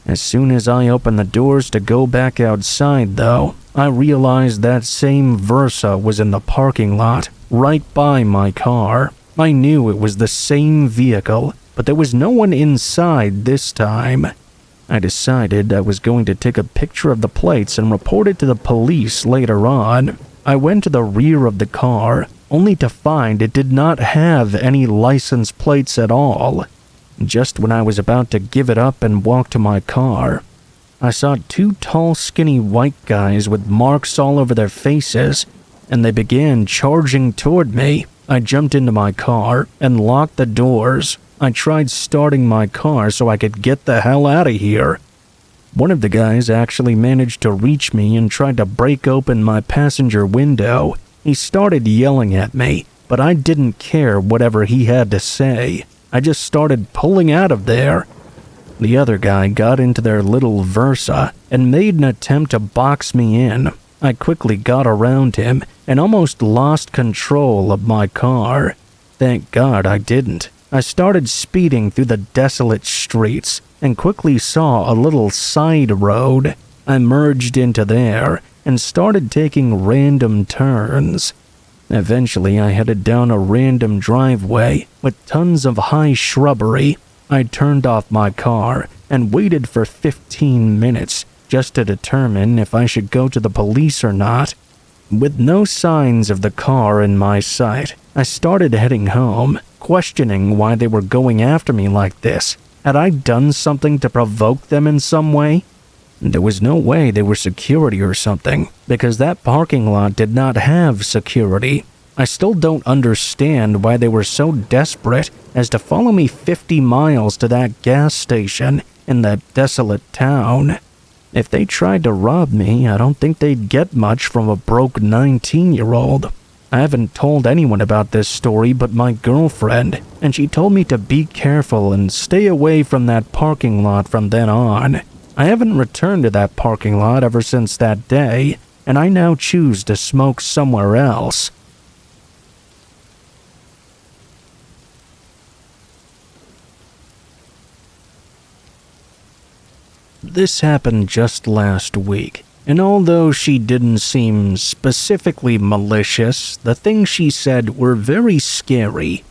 As soon as I opened the doors to go back outside, though, I realized that same Versa was in the parking lot, right by my car. I knew it was the same vehicle, but there was no one inside this time. I decided I was going to take a picture of the plates and report it to the police later on. I went to the rear of the car, only to find it did not have any license plates at all. Just when I was about to give it up and walk to my car, I saw 2 tall, skinny white guys with marks all over their faces, and they began charging toward me. I jumped into my car and locked the doors. I tried starting my car so I could get the hell out of here. One of the guys actually managed to reach me and tried to break open my passenger window. He started yelling at me, but I didn't care whatever he had to say. I just started pulling out of there. The other guy got into their little Versa and made an attempt to box me in. I quickly got around him and almost lost control of my car. Thank God I didn't. I started speeding through the desolate streets and quickly saw a little side road. I merged into there and started taking random turns. Eventually, I headed down a random driveway with tons of high shrubbery. I turned off my car and waited for 15 minutes just to determine if I should go to the police or not. With no signs of the car in my sight, I started heading home, questioning why they were going after me like this. Had I done something to provoke them in some way? There was no way they were security or something, because that parking lot did not have security. I still don't understand why they were so desperate as to follow me 50 miles to that gas station in that desolate town. If they tried to rob me, I don't think they'd get much from a broke 19-year-old. I haven't told anyone about this story but my girlfriend, and she told me to be careful and stay away from that parking lot from then on. I haven't returned to that parking lot ever since that day, and I now choose to smoke somewhere else. This happened just last week, and although she didn't seem specifically malicious, the things she said were very scary.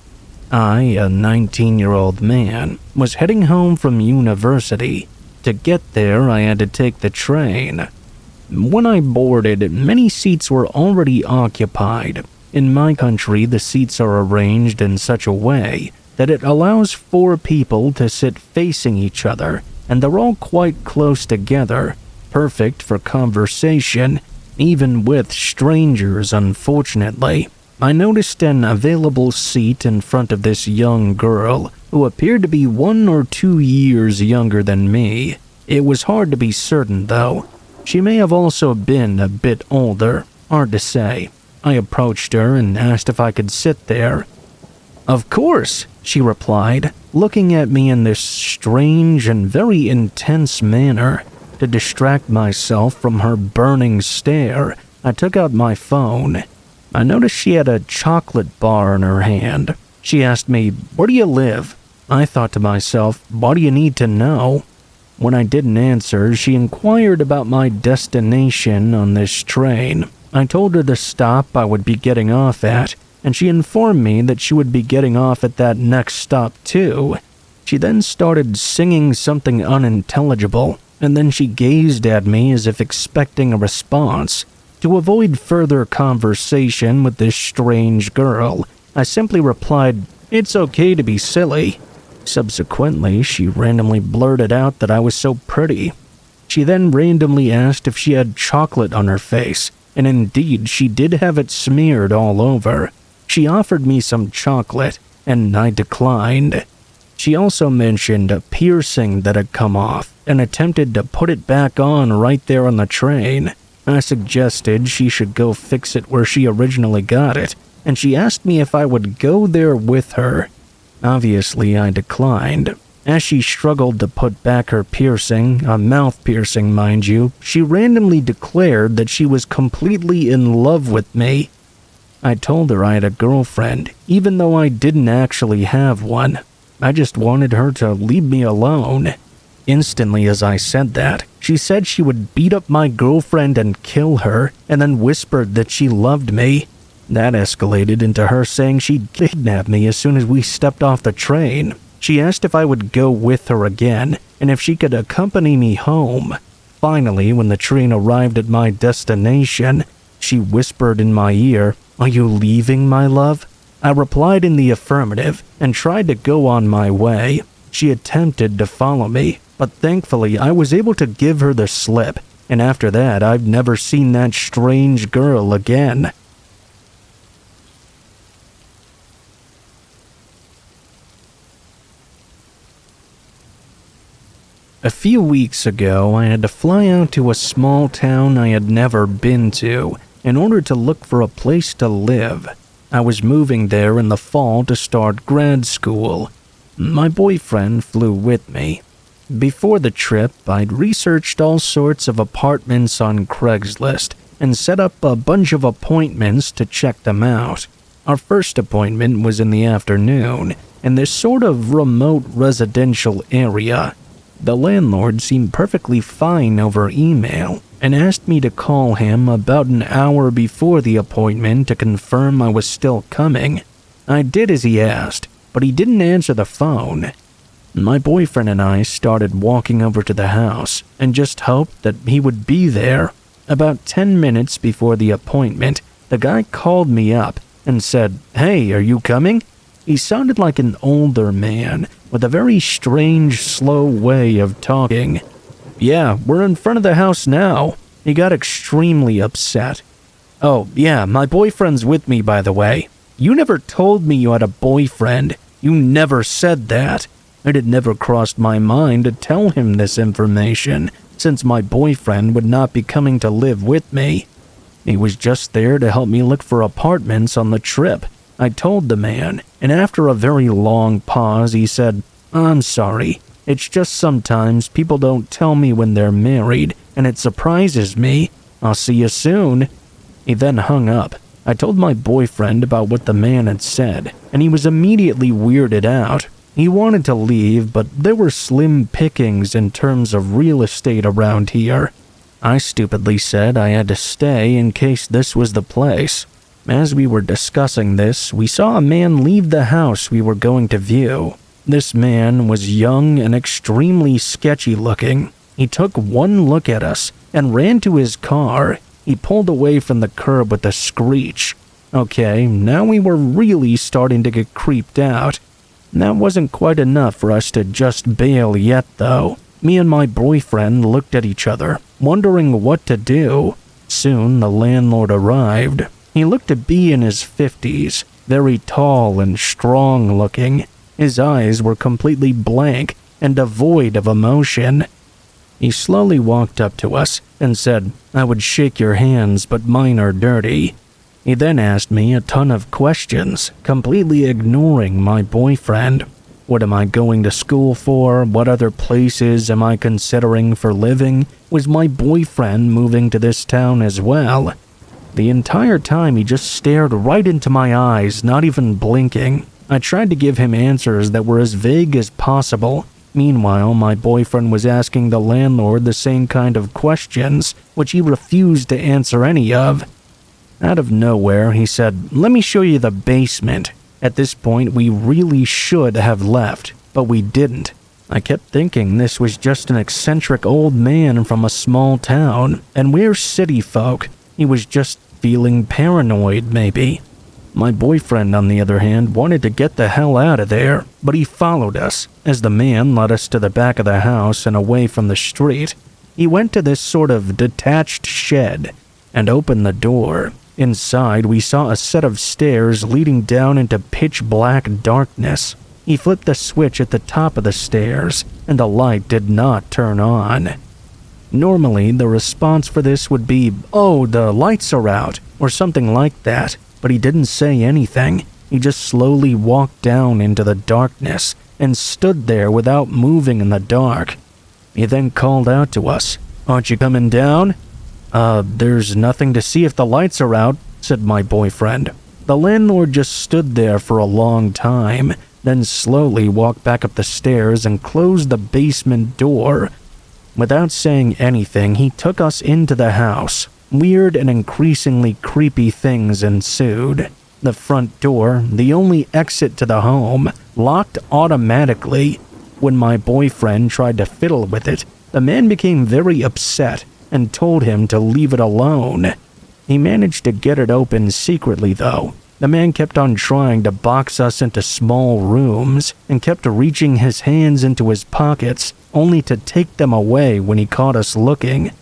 I, a 19-year-old man, was heading home from university. To get there, I had to take the train. When I boarded, many seats were already occupied. In my country, the seats are arranged in such a way that it allows 4 people to sit facing each other and they're all quite close together, perfect for conversation, even with strangers, unfortunately. I noticed an available seat in front of this young girl, who appeared to be 1 or 2 years younger than me. It was hard to be certain, though. She may have also been a bit older, hard to say. I approached her and asked if I could sit there. "Of course," she replied, looking at me in this strange and very intense manner. To distract myself from her burning stare, I took out my phone. I noticed she had a chocolate bar in her hand. She asked me, "Where do you live?" I thought to myself, "Why do you need to know?" When I didn't answer, she inquired about my destination on this train. I told her the stop I would be getting off at, and she informed me that she would be getting off at that next stop too. She then started singing something unintelligible, and then she gazed at me as if expecting a response. To avoid further conversation with this strange girl, I simply replied, "It's okay to be silly." Subsequently, she randomly blurted out that I was so pretty. She then randomly asked if she had chocolate on her face, and indeed she did have it smeared all over. She offered me some chocolate, and I declined. She also mentioned a piercing that had come off, and attempted to put it back on right there on the train. I suggested she should go fix it where she originally got it, and she asked me if I would go there with her. Obviously, I declined. As she struggled to put back her piercing, a mouth piercing mind you, she randomly declared that she was completely in love with me. I told her I had a girlfriend, even though I didn't actually have one. I just wanted her to leave me alone. Instantly as I said that, she said she would beat up my girlfriend and kill her, and then whispered that she loved me. That escalated into her saying she'd kidnap me as soon as we stepped off the train. She asked if I would go with her again, and if she could accompany me home. Finally, when the train arrived at my destination, she whispered in my ear, "Are you leaving, my love?" I replied in the affirmative and tried to go on my way. She attempted to follow me, but thankfully I was able to give her the slip, and after that I've never seen that strange girl again. A few weeks ago, I had to fly out to a small town I had never been to in order to look for a place to live. I was moving there in the fall to start grad school. My boyfriend flew with me. Before the trip, I'd researched all sorts of apartments on Craigslist and set up a bunch of appointments to check them out. Our first appointment was in the afternoon in this sort of remote residential area. The landlord seemed perfectly fine over email and asked me to call him about an hour before the appointment to confirm I was still coming. I did as he asked, but he didn't answer the phone. My boyfriend and I started walking over to the house and just hoped that he would be there. About 10 minutes before the appointment, the guy called me up and said, "Hey, are you coming?" He sounded like an older man with a very strange, slow way of talking. "Yeah, we're in front of the house now." He got extremely upset. "Oh, yeah, my boyfriend's with me, by the way. You never told me you had a boyfriend. You never said that." It had never crossed my mind to tell him this information, since my boyfriend would not be coming to live with me. He was just there to help me look for apartments on the trip. I told the man, and after a very long pause, he said, "I'm sorry. It's just sometimes people don't tell me when they're married, and it surprises me. I'll see you soon." He then hung up. I told my boyfriend about what the man had said, and he was immediately weirded out. He wanted to leave, but there were slim pickings in terms of real estate around here. I stupidly said I had to stay in case this was the place. As we were discussing this, we saw a man leave the house we were going to view. This man was young and extremely sketchy looking. He took one look at us and ran to his car. He pulled away from the curb with a screech. Okay, now we were really starting to get creeped out. That wasn't quite enough for us to just bail yet, though. Me and my boyfriend looked at each other, wondering what to do. Soon the landlord arrived. He looked to be in his 50s, very tall and strong looking. His eyes were completely blank and devoid of emotion. He slowly walked up to us and said, "I would shake your hands, but mine are dirty." He then asked me a ton of questions, completely ignoring my boyfriend. What am I going to school for? What other places am I considering for living? Was my boyfriend moving to this town as well? The entire time he just stared right into my eyes, not even blinking. I tried to give him answers that were as vague as possible. Meanwhile, my boyfriend was asking the landlord the same kind of questions, which he refused to answer any of. Out of nowhere, he said, "Let me show you the basement." At this point, we really should have left, but we didn't. I kept thinking this was just an eccentric old man from a small town, and we're city folk. He was just feeling paranoid, maybe. My boyfriend, on the other hand, wanted to get the hell out of there, but he followed us, as the man led us to the back of the house and away from the street. He went to this sort of detached shed and opened the door. Inside, we saw a set of stairs leading down into pitch-black darkness. He flipped the switch at the top of the stairs, and the light did not turn on. Normally, the response for this would be, "Oh, the lights are out," or something like that, but he didn't say anything. He just slowly walked down into the darkness and stood there without moving in the dark. He then called out to us, "Aren't you coming down?" There's nothing to see if the lights are out," said my boyfriend. The landlord just stood there for a long time, then slowly walked back up the stairs and closed the basement door. Without saying anything, he took us into the house. Weird and increasingly creepy things ensued. The front door, the only exit to the home, locked automatically. When my boyfriend tried to fiddle with it, the man became very upset and told him to leave it alone. He managed to get it open secretly, though. The man kept on trying to box us into small rooms and kept reaching his hands into his pockets, only to take them away when he caught us looking.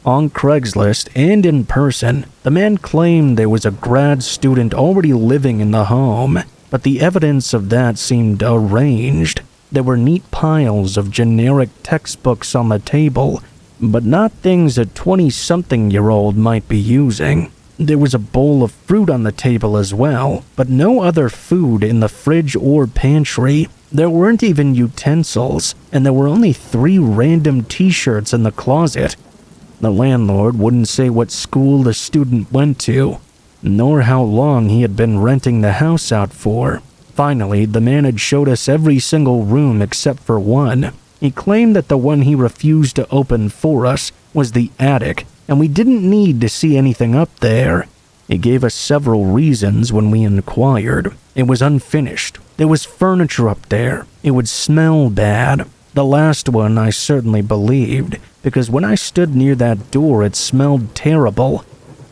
On Craigslist and in person, the man claimed there was a grad student already living in the home, but the evidence of that seemed arranged. There were neat piles of generic textbooks on the table, but not things a 20-something-year-old might be using. There was a bowl of fruit on the table as well, but no other food in the fridge or pantry. There weren't even utensils, and there were only 3 random t-shirts in the closet. The landlord wouldn't say what school the student went to, nor how long he had been renting the house out for. Finally, the man had showed us every single room except for one. He claimed that the one he refused to open for us was the attic, and we didn't need to see anything up there. He gave us several reasons when we inquired. It was unfinished. There was furniture up there. It would smell bad. The last one I certainly believed, because when I stood near that door it smelled terrible.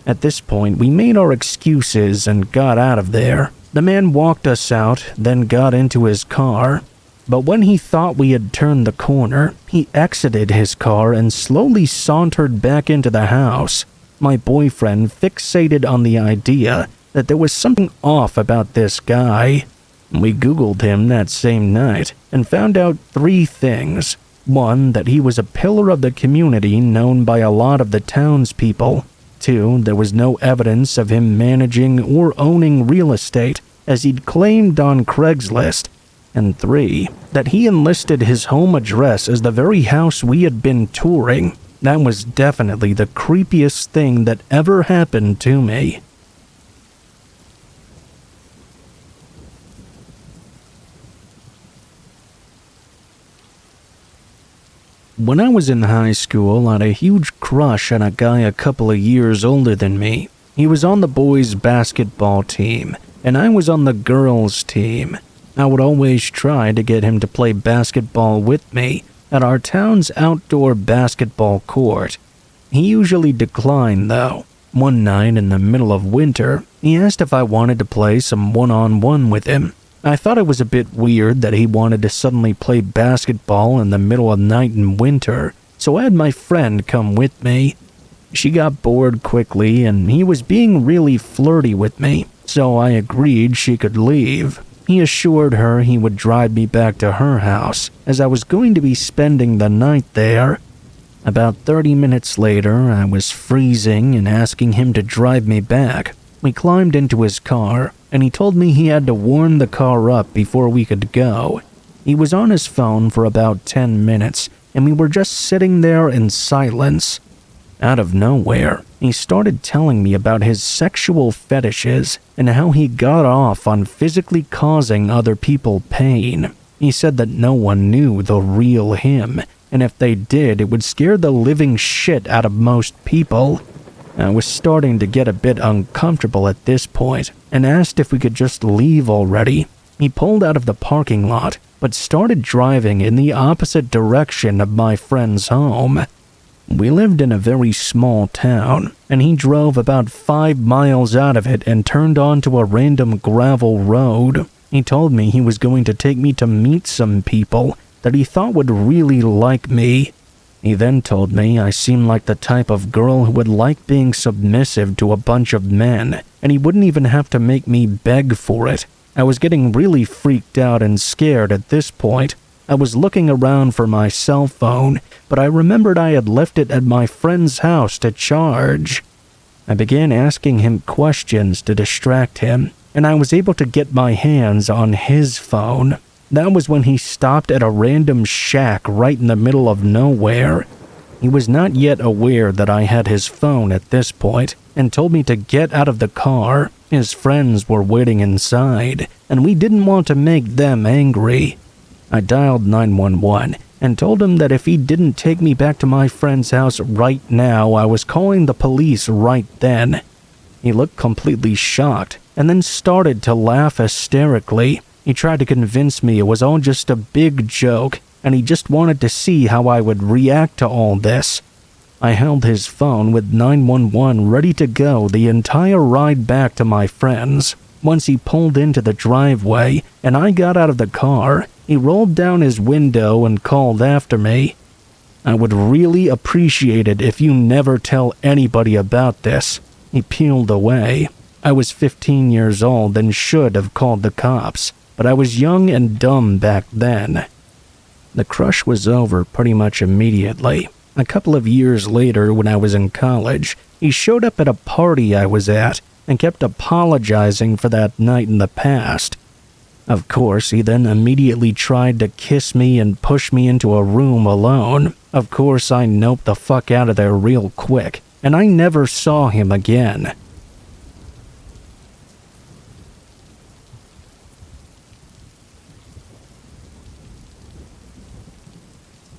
At this point, we made our excuses and got out of there. The man walked us out, then got into his car. But when he thought we had turned the corner, he exited his car and slowly sauntered back into the house. My boyfriend fixated on the idea that there was something off about this guy. We Googled him that same night and found out 3 things. 1, that he was a pillar of the community known by a lot of the townspeople. 2, there was no evidence of him managing or owning real estate, as he'd claimed on Craigslist. And 3, that he enlisted his home address as the very house we had been touring. That was definitely the creepiest thing that ever happened to me. When I was in high school, I had a huge crush on a guy a couple of years older than me. He was on the boys' basketball team, and I was on the girls' team. I would always try to get him to play basketball with me at our town's outdoor basketball court. He usually declined, though. One night in the middle of winter, he asked if I wanted to play some one-on-one with him. I thought it was a bit weird that he wanted to suddenly play basketball in the middle of the night in winter, so I had my friend come with me. She got bored quickly and he was being really flirty with me, so I agreed she could leave. He assured her he would drive me back to her house, as I was going to be spending the night there. About 30 minutes later, I was freezing and asking him to drive me back. We climbed into his car, and he told me he had to warm the car up before we could go. He was on his phone for about 10 minutes, and we were just sitting there in silence. Out of nowhere, he started telling me about his sexual fetishes and how he got off on physically causing other people pain. He said that no one knew the real him, and if they did, it would scare the living shit out of most people. I was starting to get a bit uncomfortable at this point and asked if we could just leave already. He pulled out of the parking lot, but started driving in the opposite direction of my friend's home. We lived in a very small town, and he drove about 5 miles out of it and turned onto a random gravel road. He told me he was going to take me to meet some people that he thought would really like me. He then told me I seemed like the type of girl who would like being submissive to a bunch of men, and he wouldn't even have to make me beg for it. I was getting really freaked out and scared at this point. I was looking around for my cell phone, but I remembered I had left it at my friend's house to charge. I began asking him questions to distract him, and I was able to get my hands on his phone. That was when he stopped at a random shack right in the middle of nowhere. He was not yet aware that I had his phone at this point, and told me to get out of the car. His friends were waiting inside, and we didn't want to make them angry. I dialed 911 and told him that if he didn't take me back to my friend's house right now, I was calling the police right then. He looked completely shocked and then started to laugh hysterically. He tried to convince me it was all just a big joke, and he just wanted to see how I would react to all this. I held his phone with 911 ready to go the entire ride back to my friend's. Once he pulled into the driveway and I got out of the car, he rolled down his window and called after me. I would really appreciate it if you never tell anybody about this. He peeled away. I was 15 years old and should have called the cops, but I was young and dumb back then. The crush was over pretty much immediately. A couple of years later, when I was in college, he showed up at a party I was at and kept apologizing for that night in the past. Of course, he then immediately tried to kiss me and push me into a room alone. Of course, I noped the fuck out of there real quick, and I never saw him again.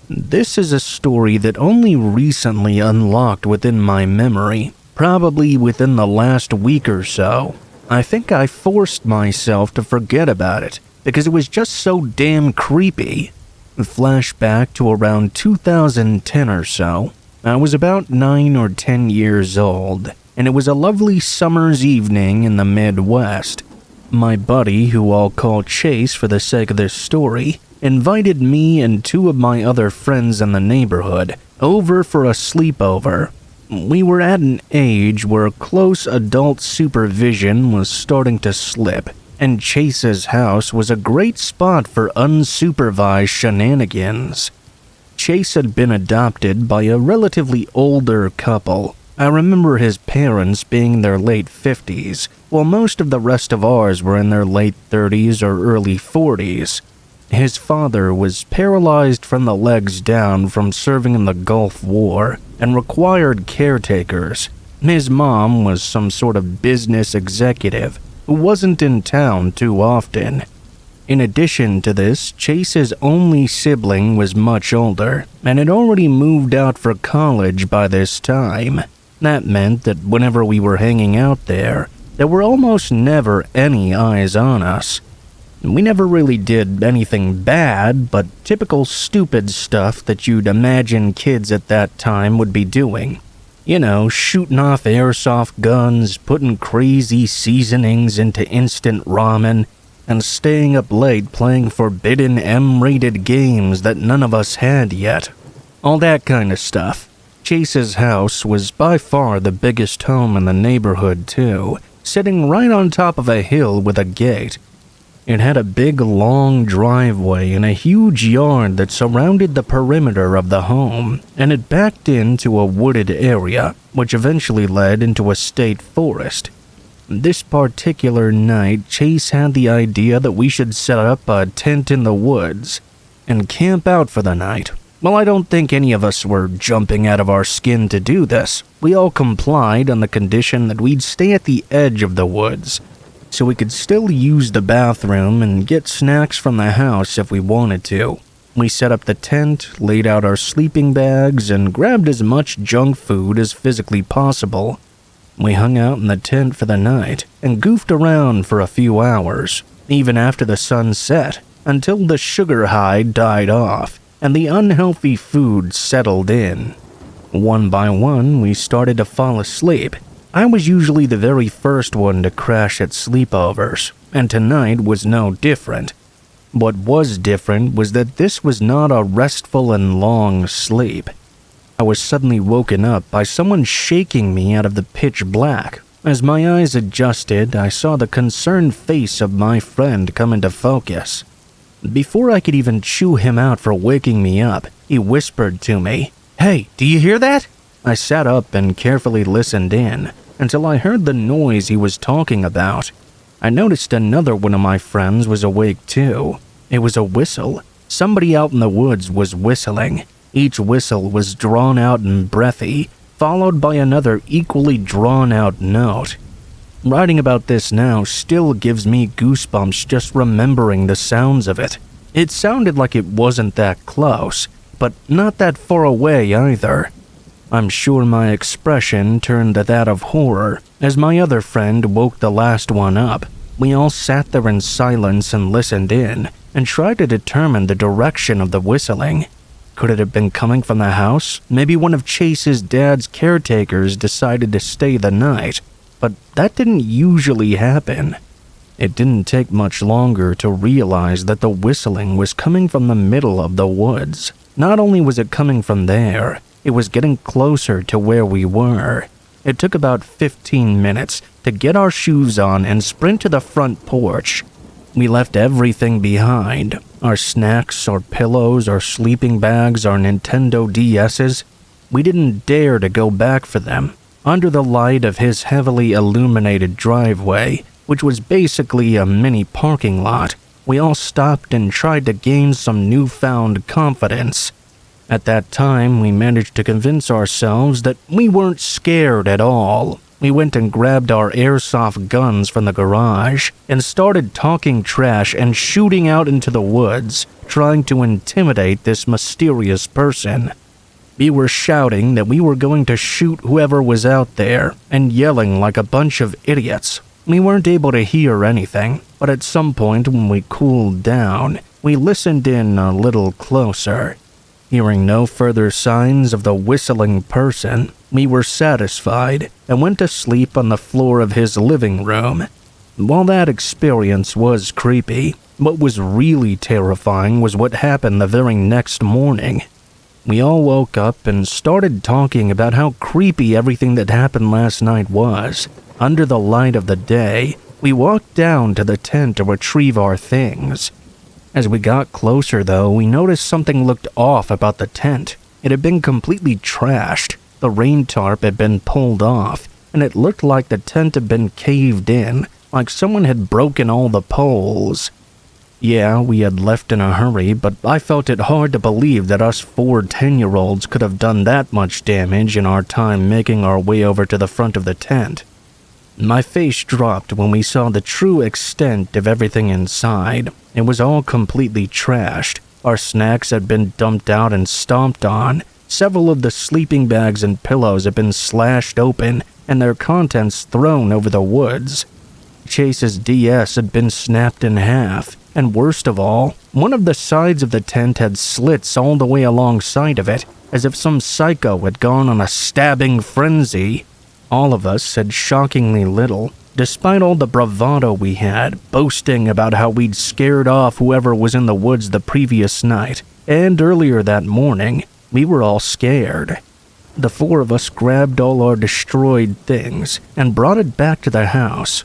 This is a story that only recently unlocked within my memory, probably within the last week or so. I think I forced myself to forget about it because it was just so damn creepy. Flashback to around 2010 or so. I was about 9 or 10 years old, and it was a lovely summer's evening in the Midwest. My buddy, who I'll call Chase for the sake of this story, invited me and 2 of my other friends in the neighborhood over for a sleepover. We were at an age where close adult supervision was starting to slip, and Chase's house was a great spot for unsupervised shenanigans. Chase had been adopted by a relatively older couple. I remember his parents being in their late 50s, while most of the rest of ours were in their late 30s or early 40s. His father was paralyzed from the legs down from serving in the Gulf War and required caretakers. His mom was some sort of business executive who wasn't in town too often. In addition to this, Chase's only sibling was much older and had already moved out for college by this time. That meant that whenever we were hanging out there were almost never any eyes on us. We never really did anything bad, but typical stupid stuff that you'd imagine kids at that time would be doing. You know, shooting off airsoft guns, putting crazy seasonings into instant ramen, and staying up late playing forbidden M-rated games that none of us had yet. All that kind of stuff. Chase's house was by far the biggest home in the neighborhood too, sitting right on top of a hill with a gate. It had a big long driveway and a huge yard that surrounded the perimeter of the home, and it backed into a wooded area, which eventually led into a state forest. This particular night, Chase had the idea that we should set up a tent in the woods and camp out for the night. Well, I don't think any of us were jumping out of our skin to do this. We all complied on the condition that we'd stay at the edge of the woods, so we could still use the bathroom and get snacks from the house if we wanted to. We set up the tent, laid out our sleeping bags, and grabbed as much junk food as physically possible. We hung out in the tent for the night and goofed around for a few hours, even after the sun set, until the sugar high died off and the unhealthy food settled in. One by one, we started to fall asleep. I was usually the very first one to crash at sleepovers, and tonight was no different. What was different was that this was not a restful and long sleep. I was suddenly woken up by someone shaking me out of the pitch black. As my eyes adjusted, I saw the concerned face of my friend come into focus. Before I could even chew him out for waking me up, he whispered to me, "Hey, do you hear that?" I sat up and carefully listened in until I heard the noise he was talking about. I noticed another one of my friends was awake too. It was a whistle. Somebody out in the woods was whistling. Each whistle was drawn out and breathy, followed by another equally drawn out note. Writing about this now still gives me goosebumps just remembering the sounds of it. It sounded like it wasn't that close, but not that far away either. I'm sure my expression turned to that of horror as my other friend woke the last one up. We all sat there in silence and listened in and tried to determine the direction of the whistling. Could it have been coming from the house? Maybe one of Chase's dad's caretakers decided to stay the night, but that didn't usually happen. It didn't take much longer to realize that the whistling was coming from the middle of the woods. Not only was it coming from there, it was getting closer to where we were. It took about 15 minutes to get our shoes on and sprint to the front porch. We left everything behind. Our snacks, our pillows, our sleeping bags, our Nintendo DS's. We didn't dare to go back for them. Under the light of his heavily illuminated driveway, which was basically a mini parking lot, we all stopped and tried to gain some newfound confidence. At that time, we managed to convince ourselves that we weren't scared at all. We went and grabbed our airsoft guns from the garage and started talking trash and shooting out into the woods, trying to intimidate this mysterious person. We were shouting that we were going to shoot whoever was out there and yelling like a bunch of idiots. We weren't able to hear anything, but at some point when we cooled down, we listened in a little closer. Hearing no further signs of the whistling person, we were satisfied and went to sleep on the floor of his living room. While that experience was creepy, what was really terrifying was what happened the very next morning. We all woke up and started talking about how creepy everything that happened last night was. Under the light of the day, we walked down to the tent to retrieve our things. As we got closer, though, we noticed something looked off about the tent. It had been completely trashed. The rain tarp had been pulled off, and it looked like the tent had been caved in, like someone had broken all the poles. Yeah, we had left in a hurry, but I felt it hard to believe that us 4 10-year-olds could have done that much damage in our time making our way over to the front of the tent. My face dropped when we saw the true extent of everything inside. It was all completely trashed. Our snacks had been dumped out and stomped on. Several of the sleeping bags and pillows had been slashed open and their contents thrown over the woods. Chase's DS had been snapped in half, and worst of all, one of the sides of the tent had slits all the way alongside of it, as if some psycho had gone on a stabbing frenzy. All of us said shockingly little. Despite all the bravado we had, boasting about how we'd scared off whoever was in the woods the previous night, and earlier that morning, we were all scared. The four of us grabbed all our destroyed things and brought it back to the house.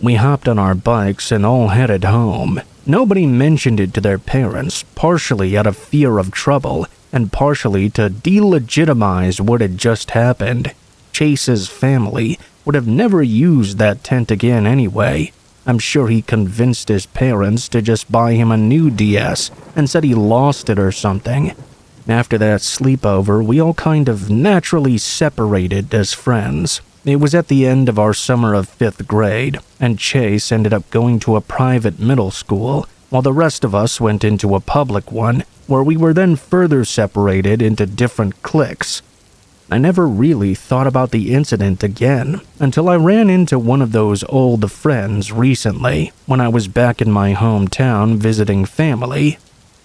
We hopped on our bikes and all headed home. Nobody mentioned it to their parents, partially out of fear of trouble, and partially to delegitimize what had just happened. Chase's family would have never used that tent again anyway. I'm sure he convinced his parents to just buy him a new DS and said he lost it or something. After that sleepover, we all kind of naturally separated as friends. It was at the end of our summer of 5th grade, and Chase ended up going to a private middle school, while the rest of us went into a public one, where we were then further separated into different cliques. I never really thought about the incident again until I ran into one of those old friends recently when I was back in my hometown visiting family.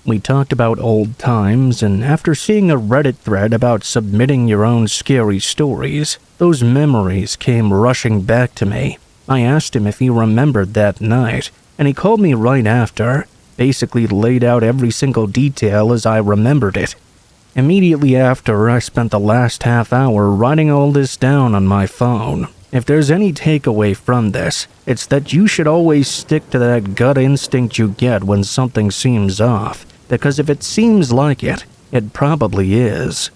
We talked about old times, and after seeing a Reddit thread about submitting your own scary stories, those memories came rushing back to me. I asked him if he remembered that night, and he called me right after, basically laid out every single detail as I remembered it. Immediately after, I spent the last half hour writing all this down on my phone. If there's any takeaway from this, it's that you should always stick to that gut instinct you get when something seems off, because if it seems like it, it probably is.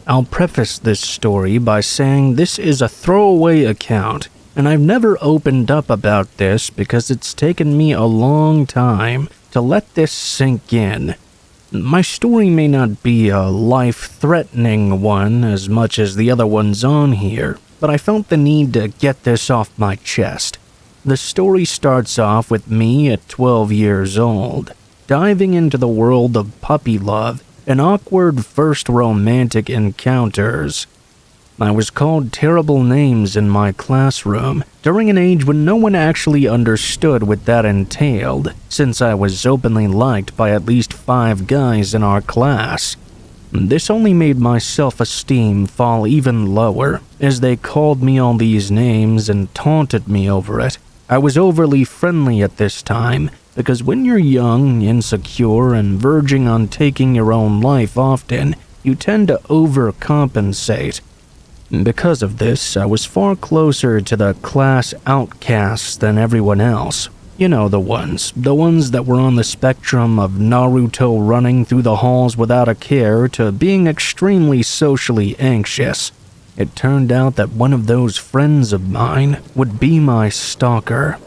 I'll preface this story by saying this is a throwaway account, and I've never opened up about this because it's taken me a long time to let this sink in. My story may not be a life-threatening one as much as the other ones on here, but I felt the need to get this off my chest. The story starts off with me at 12 years old, diving into the world of puppy love and awkward first romantic encounters. I was called terrible names in my classroom during an age when no one actually understood what that entailed, since I was openly liked by at least 5 guys in our class. This only made my self-esteem fall even lower, as they called me all these names and taunted me over it. I was overly friendly at this time, because when you're young, insecure, and verging on taking your own life often, you tend to overcompensate. Because of this, I was far closer to the class outcasts than everyone else. You know the ones that were on the spectrum of Naruto running through the halls without a care to being extremely socially anxious. It turned out that one of those friends of mine would be my stalker.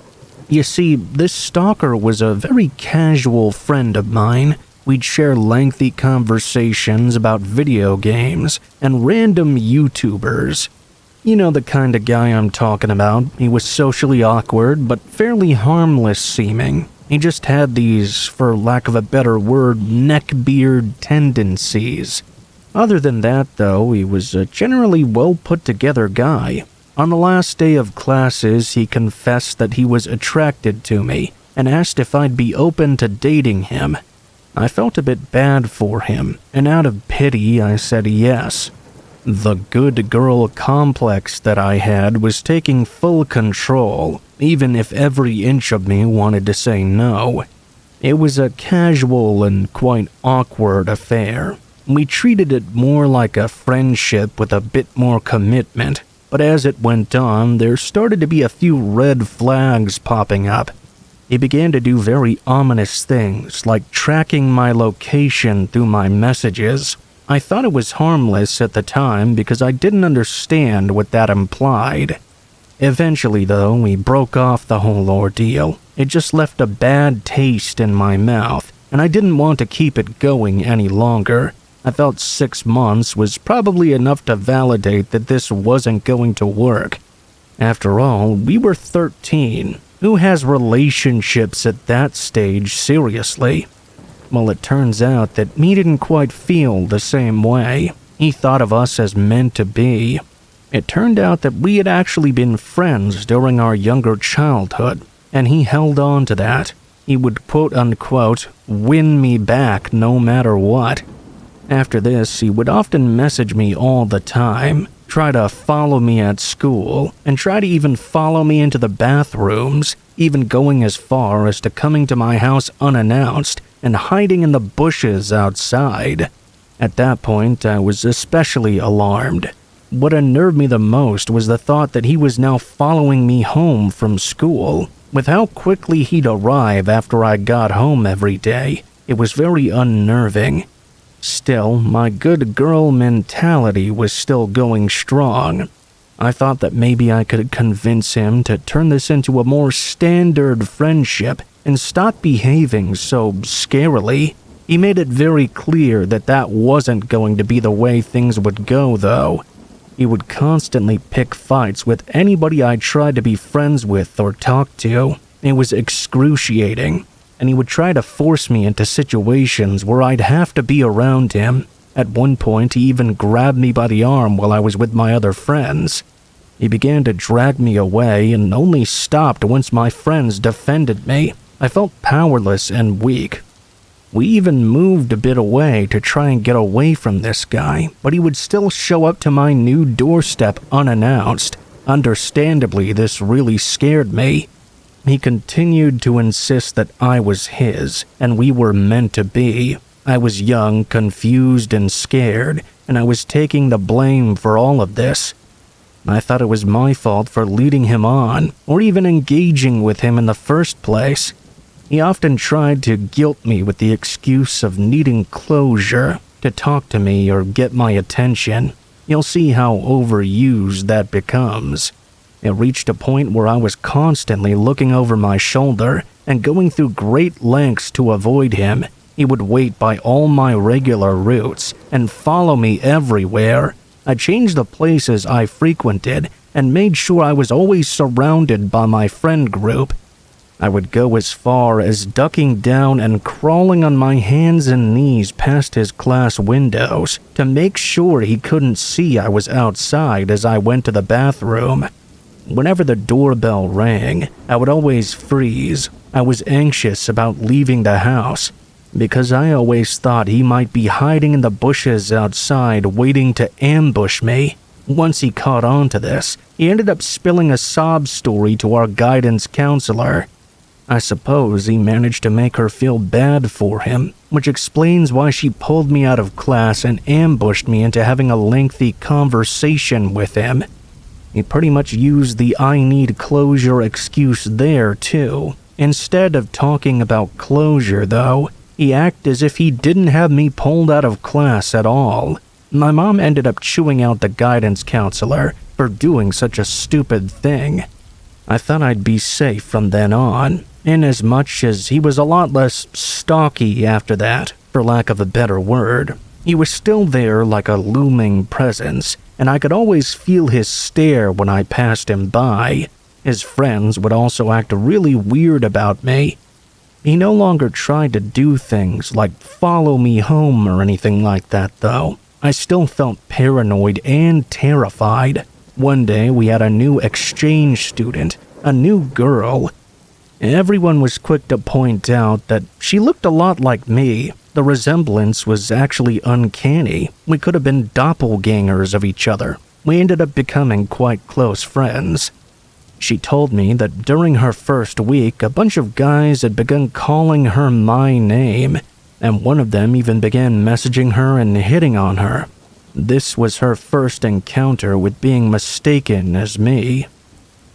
You see, this stalker was a very casual friend of mine. We'd share lengthy conversations about video games and random YouTubers. You know the kind of guy I'm talking about. He was socially awkward, but fairly harmless seeming. He just had these, for lack of a better word, neckbeard tendencies. Other than that, though, he was a generally well-put-together guy. On the last day of classes, he confessed that he was attracted to me and asked if I'd be open to dating him. I felt a bit bad for him, and out of pity, I said yes. The good girl complex that I had was taking full control, even if every inch of me wanted to say no. It was a casual and quite awkward affair. We treated it more like a friendship with a bit more commitment, but as it went on, there started to be a few red flags popping up. He began to do very ominous things, like tracking my location through my messages. I thought it was harmless at the time because I didn't understand what that implied. Eventually, though, we broke off the whole ordeal. It just left a bad taste in my mouth, and I didn't want to keep it going any longer. I felt 6 months was probably enough to validate that this wasn't going to work. After all, we were 13. Who has relationships at that stage seriously? Well, it turns out that me didn't quite feel the same way. He thought of us as meant to be. It turned out that we had actually been friends during our younger childhood, and he held on to that. He would quote-unquote win me back no matter what. After this, he would often message me all the time, try to follow me at school, and try to even follow me into the bathrooms, even going as far as to coming to my house unannounced and hiding in the bushes outside. At that point, I was especially alarmed. What unnerved me the most was the thought that he was now following me home from school. With how quickly he'd arrive after I got home every day, it was very unnerving. Still, my good girl mentality was still going strong. I thought that maybe I could convince him to turn this into a more standard friendship and stop behaving so scarily. He made it very clear that that wasn't going to be the way things would go, though. He would constantly pick fights with anybody I tried to be friends with or talk to. It was excruciating. And he would try to force me into situations where I'd have to be around him. At one point, he even grabbed me by the arm while I was with my other friends. He began to drag me away and only stopped once my friends defended me. I felt powerless and weak. We even moved a bit away to try and get away from this guy, but he would still show up to my new doorstep unannounced. Understandably, this really scared me. He continued to insist that I was his, and we were meant to be. I was young, confused, and scared, and I was taking the blame for all of this. I thought it was my fault for leading him on, or even engaging with him in the first place. He often tried to guilt me with the excuse of needing closure, to talk to me or get my attention. You'll see how overused that becomes. It reached a point where I was constantly looking over my shoulder and going through great lengths to avoid him. He would wait by all my regular routes and follow me everywhere. I changed the places I frequented and made sure I was always surrounded by my friend group. I would go as far as ducking down and crawling on my hands and knees past his class windows to make sure he couldn't see I was outside as I went to the bathroom. Whenever the doorbell rang, I would always freeze. I was anxious about leaving the house because I always thought he might be hiding in the bushes outside waiting to ambush me. Once he caught on to this, he ended up spilling a sob story to our guidance counselor. I suppose he managed to make her feel bad for him, which explains why she pulled me out of class and ambushed me into having a lengthy conversation with him. He pretty much used the I need closure excuse there, too. Instead of talking about closure, though, he acted as if he didn't have me pulled out of class at all. My mom ended up chewing out the guidance counselor for doing such a stupid thing. I thought I'd be safe from then on, inasmuch as he was a lot less stalky after that, for lack of a better word. He was still there like a looming presence, and I could always feel his stare when I passed him by. His friends would also act really weird about me. He no longer tried to do things like follow me home or anything like that, though. I still felt paranoid and terrified. One day we had a new exchange student, a new girl. Everyone was quick to point out that she looked a lot like me. The resemblance was actually uncanny. We could have been doppelgangers of each other. We ended up becoming quite close friends. She told me that during her first week, a bunch of guys had begun calling her my name, and one of them even began messaging her and hitting on her. This was her first encounter with being mistaken as me.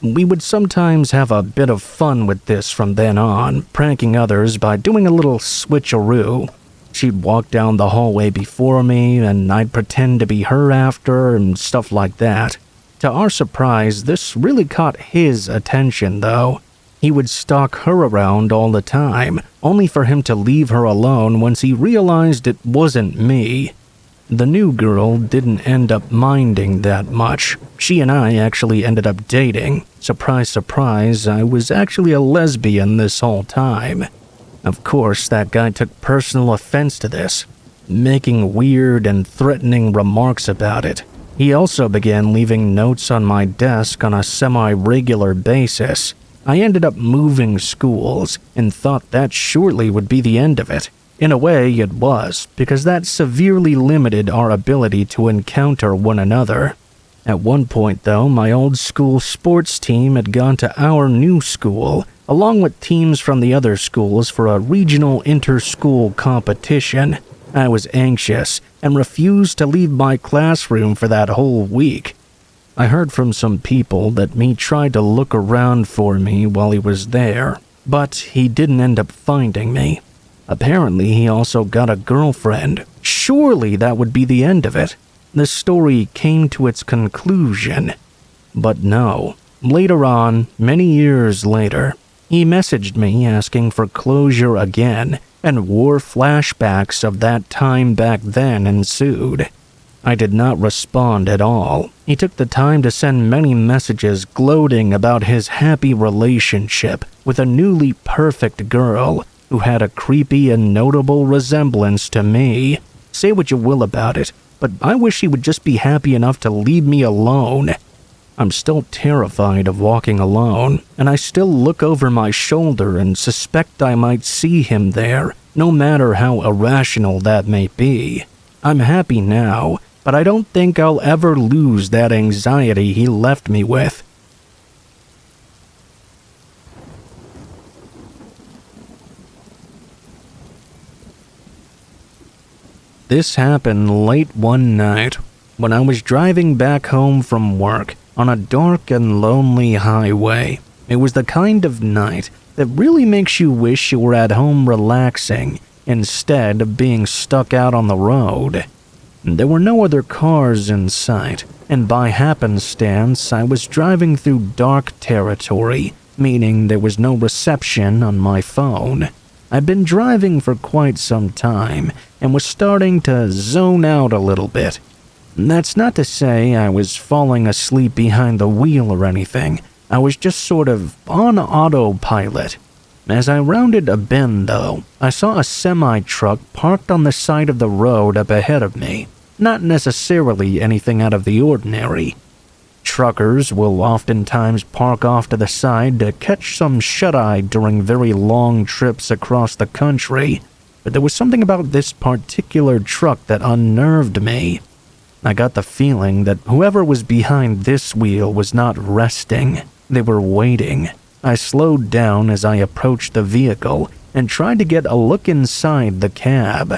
We would sometimes have a bit of fun with this from then on, pranking others by doing a little switcheroo. She'd walk down the hallway before me, and I'd pretend to be her after, and stuff like that. To our surprise, this really caught his attention, though. He would stalk her around all the time, only for him to leave her alone once he realized it wasn't me. The new girl didn't end up minding that much. She and I actually ended up dating. Surprise, surprise, I was actually a lesbian this whole time. Of course, that guy took personal offense to this, making weird and threatening remarks about it. He also began leaving notes on my desk on a semi-regular basis. I ended up moving schools and thought that surely would be the end of it. In a way, it was, because that severely limited our ability to encounter one another. At one point, though, my old school sports team had gone to our new school, along with teams from the other schools for a regional inter-school competition. I was anxious and refused to leave my classroom for that whole week. I heard from some people that he tried to look around for me while he was there, but he didn't end up finding me. Apparently, he also got a girlfriend. Surely that would be the end of it. The story came to its conclusion. But no. Later on, many years later, he messaged me asking for closure again, and war flashbacks of that time back then ensued. I did not respond at all. He took the time to send many messages gloating about his happy relationship with a newly perfect girl who had a creepy and notable resemblance to me. Say what you will about it, but I wish he would just be happy enough to leave me alone. I'm still terrified of walking alone, and I still look over my shoulder and suspect I might see him there, no matter how irrational that may be. I'm happy now, but I don't think I'll ever lose that anxiety he left me with. This happened late one night when I was driving back home from work on a dark and lonely highway. It was the kind of night that really makes you wish you were at home relaxing instead of being stuck out on the road. There were no other cars in sight, and by happenstance I was driving through dark territory, meaning there was no reception on my phone. I'd been driving for quite some time and was starting to zone out a little bit. That's not to say I was falling asleep behind the wheel or anything. I was just sort of on autopilot. As I rounded a bend, though, I saw a semi-truck parked on the side of the road up ahead of me. Not necessarily anything out of the ordinary. Truckers will oftentimes park off to the side to catch some shut-eye during very long trips across the country, but there was something about this particular truck that unnerved me. I got the feeling that whoever was behind this wheel was not resting. They were waiting. I slowed down as I approached the vehicle and tried to get a look inside the cab.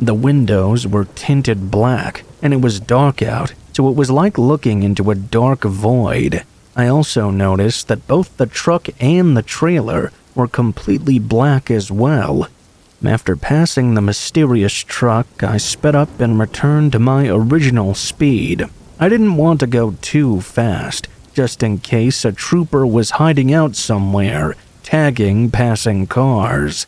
The windows were tinted black, and it was dark out, so it was like looking into a dark void. I also noticed that both the truck and the trailer were completely black as well. After passing the mysterious truck, I sped up and returned to my original speed. I didn't want to go too fast, just in case a trooper was hiding out somewhere, tagging passing cars.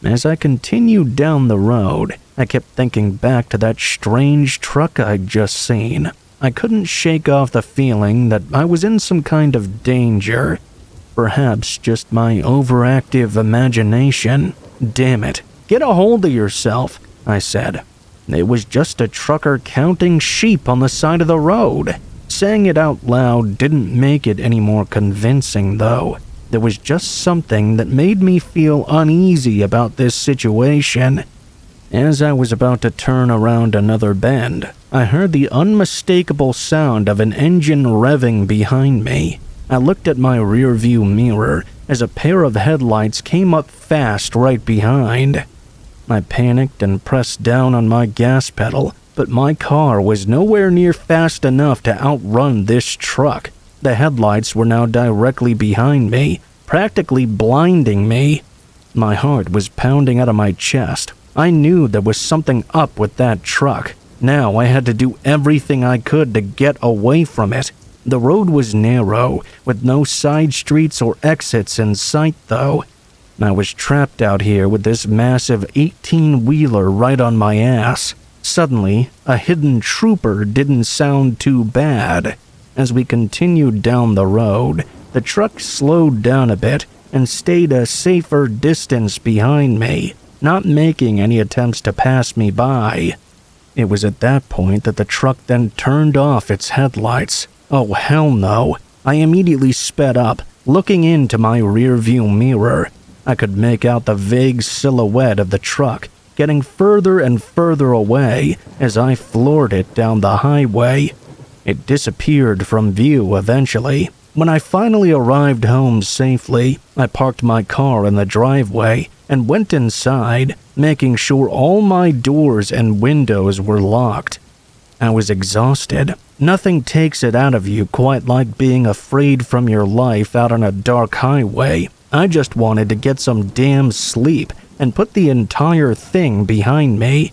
As I continued down the road, I kept thinking back to that strange truck I'd just seen. I couldn't shake off the feeling that I was in some kind of danger. Perhaps just my overactive imagination. Damn it. Get a hold of yourself, I said. It was just a trucker counting sheep on the side of the road. Saying it out loud didn't make it any more convincing, though. There was just something that made me feel uneasy about this situation. As I was about to turn around another bend, I heard the unmistakable sound of an engine revving behind me. I looked at my rearview mirror as a pair of headlights came up fast right behind. I panicked and pressed down on my gas pedal, but my car was nowhere near fast enough to outrun this truck. The headlights were now directly behind me, practically blinding me. My heart was pounding out of my chest. I knew there was something up with that truck. Now I had to do everything I could to get away from it. The road was narrow, with no side streets or exits in sight, though. I was trapped out here with this massive 18-wheeler right on my ass. Suddenly, a hidden trooper didn't sound too bad. As we continued down the road, the truck slowed down a bit and stayed a safer distance behind me, not making any attempts to pass me by. It was at that point that the truck then turned off its headlights. Oh, hell no. I immediately sped up, Looking into my rearview mirror, I could make out the vague silhouette of the truck getting further and further away as I floored it down the highway. It disappeared from view eventually. When I finally arrived home safely, I parked my car in the driveway and went inside, making sure all my doors and windows were locked. I was exhausted. Nothing takes it out of you quite like being afraid from your life out on a dark highway. I just wanted to get some damn sleep and put the entire thing behind me.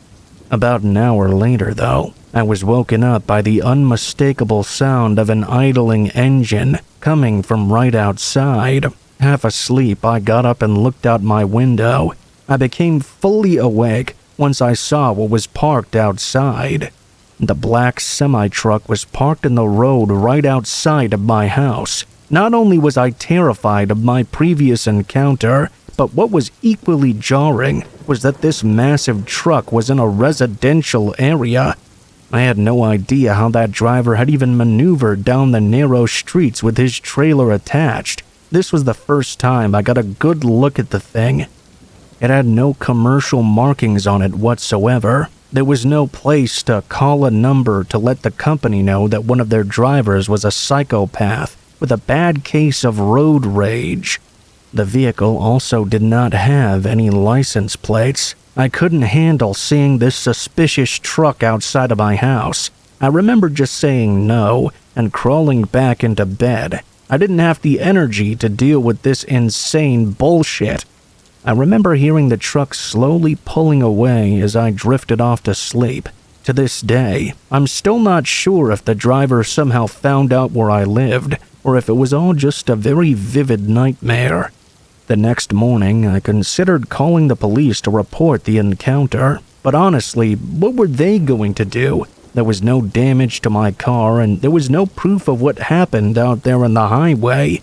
About an hour later, though, I was woken up by the unmistakable sound of an idling engine coming from right outside. Half asleep, I got up and looked out my window. I became fully awake once I saw what was parked outside. The black semi-truck was parked in the road right outside of my house. Not only was I terrified of my previous encounter, but what was equally jarring was that this massive truck was in a residential area. I had no idea how that driver had even maneuvered down the narrow streets with his trailer attached. This was the first time I got a good look at the thing. It had no commercial markings on it whatsoever. There was no place to call a number to let the company know that one of their drivers was a psychopath with a bad case of road rage. The vehicle also did not have any license plates. I couldn't handle seeing this suspicious truck outside of my house. I remember just saying no and crawling back into bed. I didn't have the energy to deal with this insane bullshit. I remember hearing the truck slowly pulling away as I drifted off to sleep. To this day, I'm still not sure if the driver somehow found out where I lived, or if it was all just a very vivid nightmare. The next morning, I considered calling the police to report the encounter, but honestly, what were they going to do? There was no damage to my car, and there was no proof of what happened out there on the highway.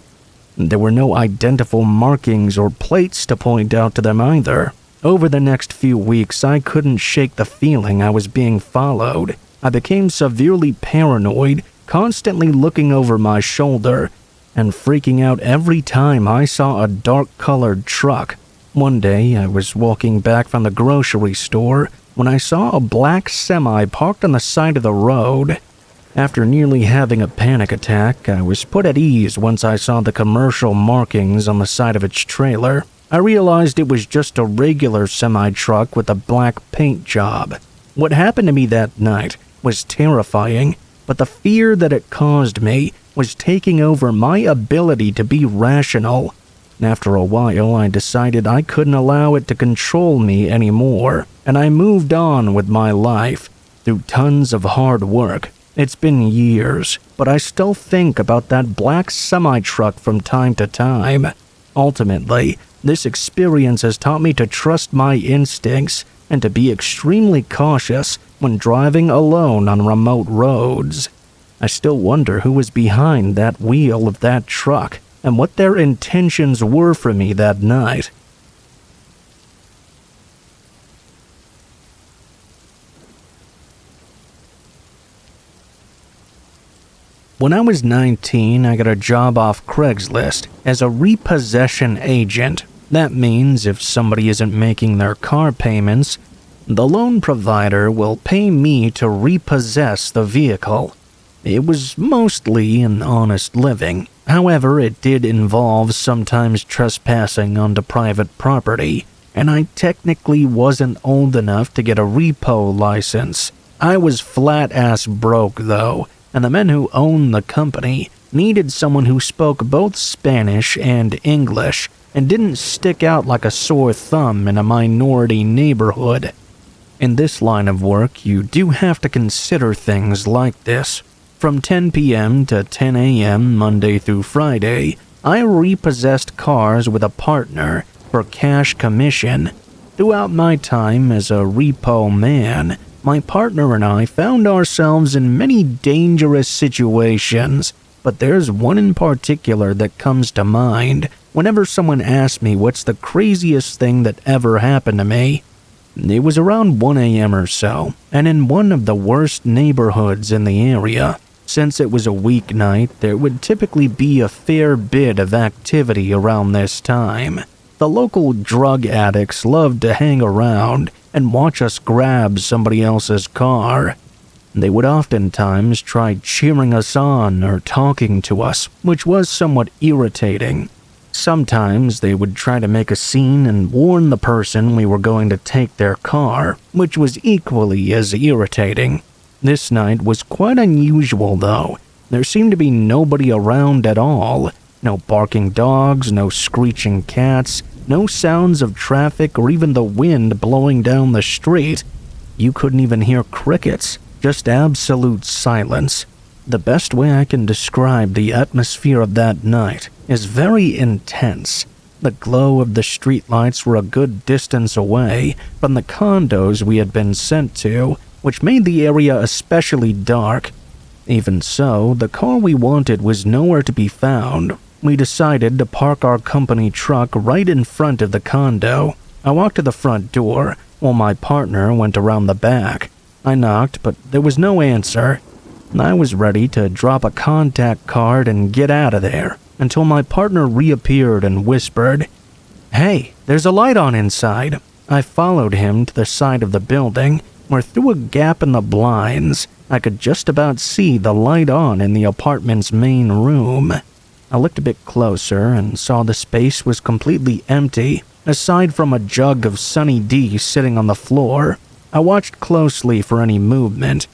There were no identifiable markings or plates to point out to them either. Over the next few weeks, I couldn't shake the feeling I was being followed. I became severely paranoid, constantly looking over my shoulder, and freaking out every time I saw a dark-colored truck. One day, I was walking back from the grocery store when I saw a black semi parked on the side of the road. After nearly having a panic attack, I was put at ease once I saw the commercial markings on the side of its trailer. I realized it was just a regular semi-truck with a black paint job. What happened to me that night was terrifying, but the fear that it caused me was taking over my ability to be rational. After a while, I decided I couldn't allow it to control me anymore, and I moved on with my life through tons of hard work. It's been years, but I still think about that black semi-truck from time to time. Ultimately, this experience has taught me to trust my instincts and to be extremely cautious when driving alone on remote roads. I still wonder who was behind that wheel of that truck and what their intentions were for me that night. When I was 19, I got a job off Craigslist as a repossession agent. That means if somebody isn't making their car payments, the loan provider will pay me to repossess the vehicle. It was mostly an honest living. However, it did involve sometimes trespassing onto private property, and I technically wasn't old enough to get a repo license. I was flat-ass broke, though, and the men who owned the company needed someone who spoke both Spanish and English and didn't stick out like a sore thumb in a minority neighborhood. In this line of work, you do have to consider things like this. From 10 p.m. to 10 a.m. Monday through Friday, I repossessed cars with a partner for cash commission. Throughout my time as a repo man, my partner and I found ourselves in many dangerous situations, but there's one in particular that comes to mind whenever someone asks me what's the craziest thing that ever happened to me. It was around 1 a.m. or so, and in one of the worst neighborhoods in the area. Since it was a weeknight, there would typically be a fair bit of activity around this time. The local drug addicts loved to hang around and watch us grab somebody else's car. They would oftentimes try cheering us on or talking to us, which was somewhat irritating. Sometimes they would try to make a scene and warn the person we were going to take their car, which was equally as irritating. This night was quite unusual though. There seemed to be nobody around at all. No barking dogs, no screeching cats, no sounds of traffic or even the wind blowing down the street. You couldn't even hear crickets, just absolute silence. The best way I can describe the atmosphere of that night is very intense. The glow of the streetlights were a good distance away from the condos we had been sent to, which made the area especially dark. Even so, the car we wanted was nowhere to be found. We decided to park our company truck right in front of the condo. I walked to the front door, while my partner went around the back. I knocked, but there was no answer. I was ready to drop a contact card and get out of there, until my partner reappeared and whispered, "Hey, there's a light on inside." I followed him to the side of the building, where through a gap in the blinds, I could just about see the light on in the apartment's main room. I looked a bit closer and saw the space was completely empty, aside from a jug of Sunny D sitting on the floor. I watched closely for any movement.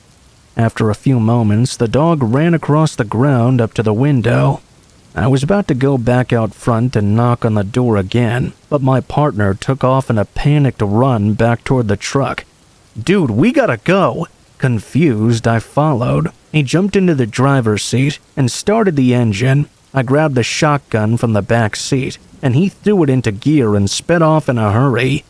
After a few moments, the dog ran across the ground up to the window. I was about to go back out front and knock on the door again, but my partner took off in a panicked run back toward the truck. "Dude, we gotta go!" Confused, I followed. He jumped into the driver's seat and started the engine. I grabbed the shotgun from the back seat, and he threw it into gear and sped off in a hurry.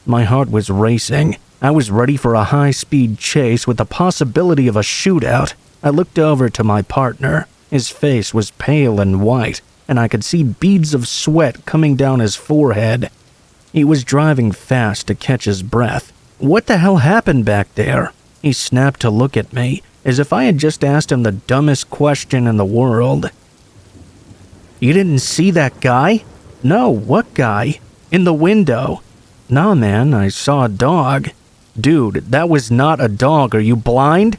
My heart was racing. I was ready for a high-speed chase with the possibility of a shootout. I looked over to my partner. His face was pale and white, and I could see beads of sweat coming down his forehead. He was driving fast to catch his breath. "What the hell happened back there?" He snapped to look at me, as if I had just asked him the dumbest question in the world. "You didn't see that guy?" "No, what guy?" "In the window." "Nah, man, I saw a dog." "Dude, that was not a dog. Are you blind?"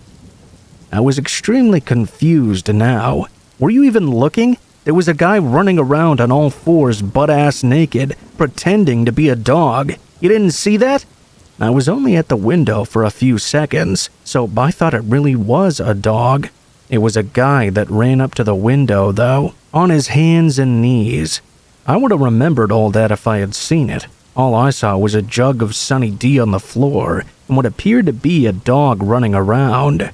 I was extremely confused now. "Were you even looking? There was a guy running around on all fours butt-ass naked, pretending to be a dog. You didn't see that?" I was only at the window for a few seconds, so I thought it really was a dog. It was a guy that ran up to the window, though, on his hands and knees. I would have remembered all that if I had seen it. All I saw was a jug of Sunny D on the floor and what appeared to be a dog running around.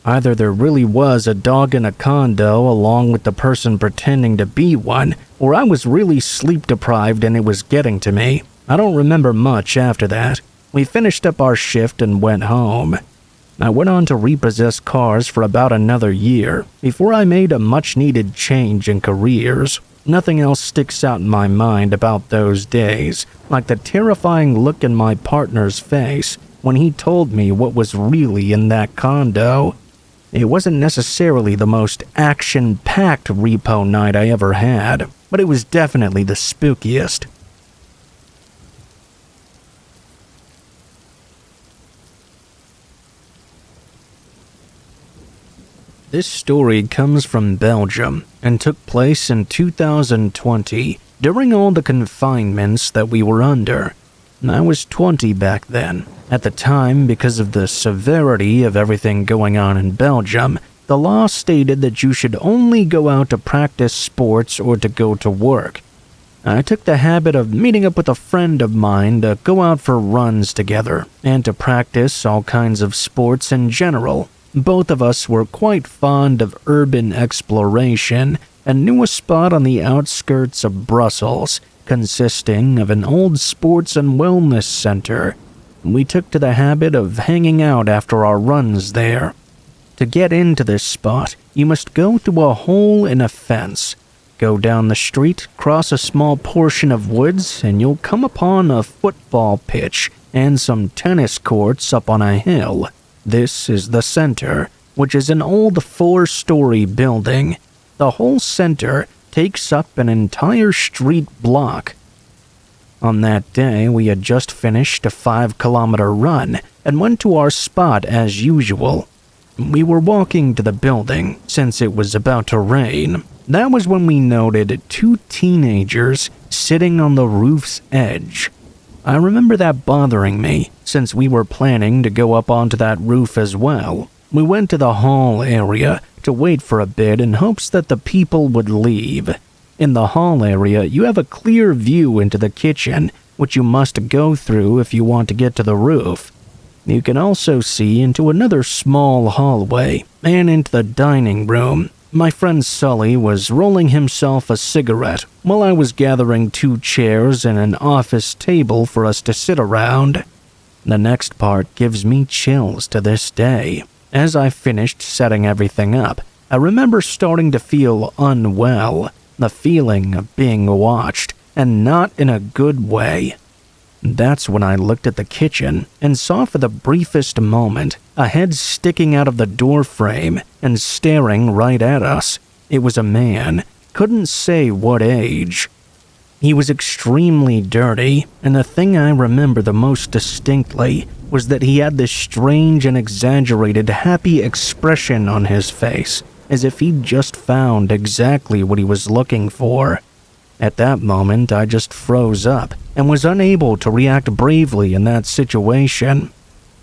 Either there really was a dog in a condo along with the person pretending to be one, or I was really sleep-deprived and it was getting to me. I don't remember much after that. We finished up our shift and went home. I went on to repossess cars for about another year before I made a much-needed change in careers. Nothing else sticks out in my mind about those days, like the terrifying look in my partner's face when he told me what was really in that condo. It wasn't necessarily the most action-packed repo night I ever had, but it was definitely the spookiest. This story comes from Belgium and took place in 2020 during all the confinements that we were under. I was 20 back then. At the time, because of the severity of everything going on in Belgium, the law stated that you should only go out to practice sports or to go to work. I took the habit of meeting up with a friend of mine to go out for runs together and to practice all kinds of sports in general. Both of us were quite fond of urban exploration and knew a spot on the outskirts of Brussels, consisting of an old sports and wellness center. We took to the habit of hanging out after our runs there. To get into this spot, you must go through a hole in a fence. Go down the street, cross a small portion of woods, and you'll come upon a football pitch and some tennis courts up on a hill. This is the center. which is an old 4-story building. The whole center takes up an entire street block. On that day, we had just finished a 5-kilometer run and went to our spot as usual. We were walking to the building since it was about to rain. That was when we noted 2 teenagers sitting on the roof's edge. I remember that bothering me since we were planning to go up onto that roof as well. We went to the hall area to wait for a bit in hopes that the people would leave. In the hall area, you have a clear view into the kitchen, which you must go through if you want to get to the roof. You can also see into another small hallway and into the dining room. My friend Sully was rolling himself a cigarette while I was gathering 2 chairs and an office table for us to sit around. The next part gives me chills to this day. As I finished setting everything up, I remember starting to feel unwell, the feeling of being watched, and not in a good way. That's when I looked at the kitchen and saw for the briefest moment a head sticking out of the door frame and staring right at us. It was a man, couldn't say what age. He was extremely dirty, and the thing I remember the most distinctly was that he had this strange and exaggerated happy expression on his face, as if he'd just found exactly what he was looking for. At that moment, I just froze up and was unable to react bravely in that situation.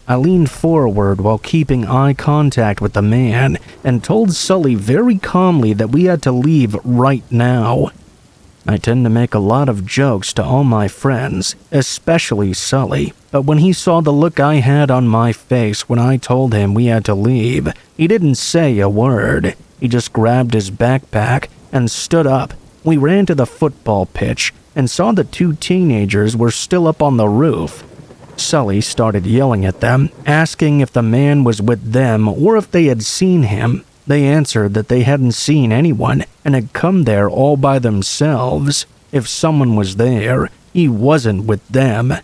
I leaned forward while keeping eye contact with the man and told Sully very calmly that we had to leave right now. I tend to make a lot of jokes to all my friends, especially Sully, but when he saw the look I had on my face when I told him we had to leave, he didn't say a word. He just grabbed his backpack and stood up. We ran to the football pitch and saw the 2 teenagers were still up on the roof. Sully started yelling at them, asking if the man was with them or if they had seen him. They answered that they hadn't seen anyone and had come there all by themselves. If someone was there, he wasn't with them.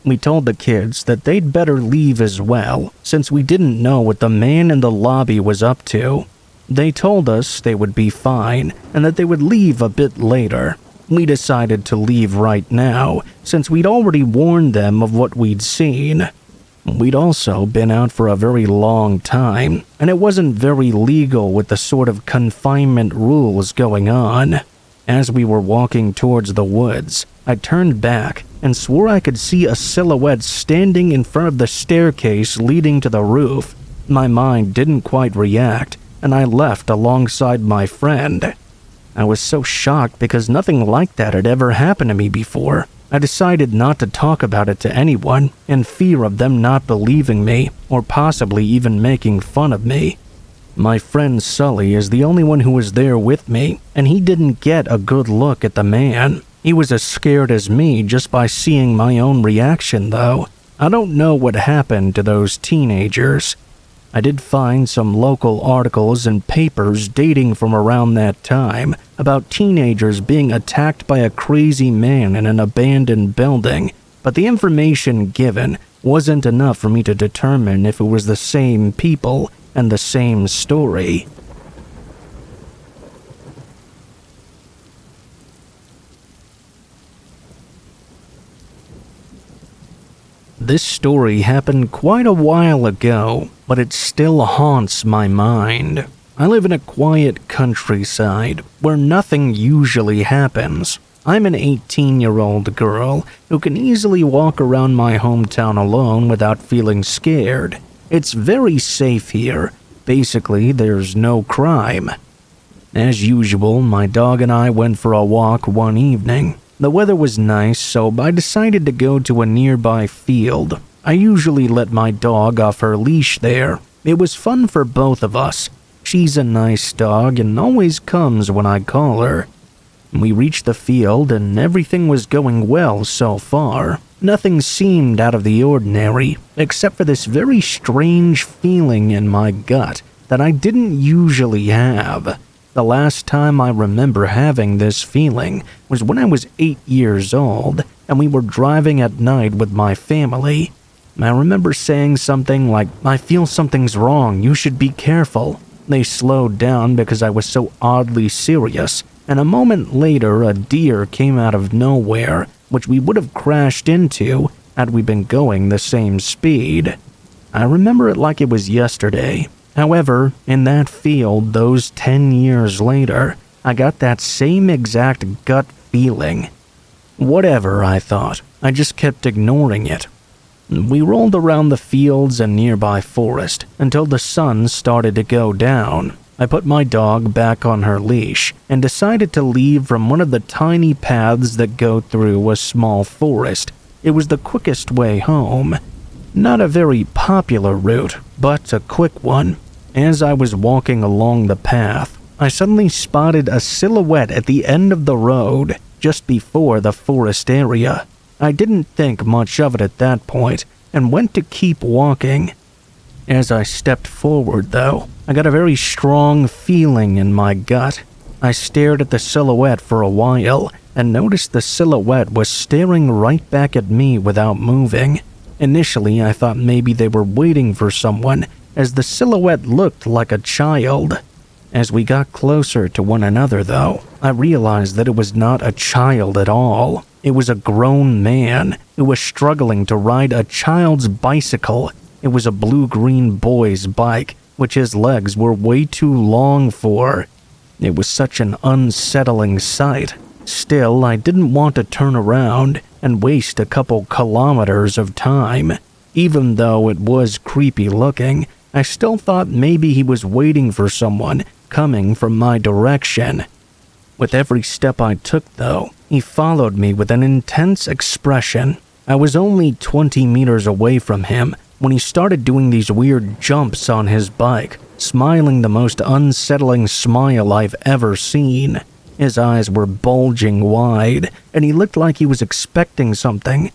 We told the kids that they'd better leave as well, since we didn't know what the man in the lobby was up to. They told us they would be fine and that they would leave a bit later. We decided to leave right now, since we'd already warned them of what we'd seen. We'd also been out for a very long time, and it wasn't very legal with the sort of confinement rules going on. As we were walking towards the woods, I turned back and swore I could see a silhouette standing in front of the staircase leading to the roof. My mind didn't quite react, and I left alongside my friend. I was so shocked because nothing like that had ever happened to me before. I decided not to talk about it to anyone in fear of them not believing me or possibly even making fun of me. My friend Sully is the only one who was there with me, and he didn't get a good look at the man. He was as scared as me just by seeing my own reaction, though. I don't know what happened to those teenagers. I did find some local articles and papers dating from around that time about teenagers being attacked by a crazy man in an abandoned building, but the information given wasn't enough for me to determine if it was the same people and the same story. This story happened quite a while ago, but it still haunts my mind. I live in a quiet countryside where nothing usually happens. I'm an 18-year-old girl who can easily walk around my hometown alone without feeling scared. It's very safe here. Basically, there's no crime. As usual, my dog and I went for a walk one evening. The weather was nice, so I decided to go to a nearby field. I usually let my dog off her leash there. It was fun for both of us. She's a nice dog and always comes when I call her. We reached the field and everything was going well so far. Nothing seemed out of the ordinary, except for this very strange feeling in my gut that I didn't usually have. The last time I remember having this feeling was when I was 8 years old and we were driving at night with my family. I remember saying something like, "I feel something's wrong, you should be careful." They slowed down because I was so oddly serious, and a moment later a deer came out of nowhere, which we would have crashed into had we been going the same speed. I remember it like it was yesterday. However, in that field those 10 years later, I got that same exact gut feeling. Whatever, I thought. I just kept ignoring it. We rolled around the fields and nearby forest until the sun started to go down. I put my dog back on her leash and decided to leave from one of the tiny paths that go through a small forest. It was the quickest way home. Not a very popular route, but a quick one. As I was walking along the path, I suddenly spotted a silhouette at the end of the road, just before the forest area. I didn't think much of it at that point, and went to keep walking. As I stepped forward, though, I got a very strong feeling in my gut. I stared at the silhouette for a while, and noticed the silhouette was staring right back at me without moving. Initially, I thought maybe they were waiting for someone, as the silhouette looked like a child. As we got closer to one another, though, I realized that it was not a child at all. It was a grown man who was struggling to ride a child's bicycle. It was a blue-green boy's bike, which his legs were way too long for. It was such an unsettling sight. Still, I didn't want to turn around and waste a couple kilometers of time. Even though it was creepy looking, I still thought maybe he was waiting for someone coming from my direction. With every step I took, though, he followed me with an intense expression. I was only 20 meters away from him when he started doing these weird jumps on his bike, smiling the most unsettling smile I've ever seen. His eyes were bulging wide, and he looked like he was expecting something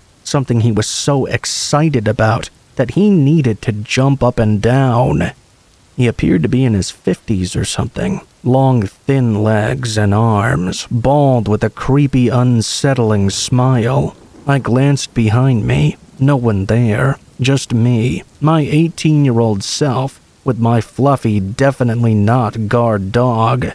he was so excited about that he needed to jump up and down. He appeared to be in his 50s or something. Long, thin legs and arms, bald with a creepy, unsettling smile. I glanced behind me. No one there. Just me, my 18-year-old self, with my fluffy, definitely not guard dog.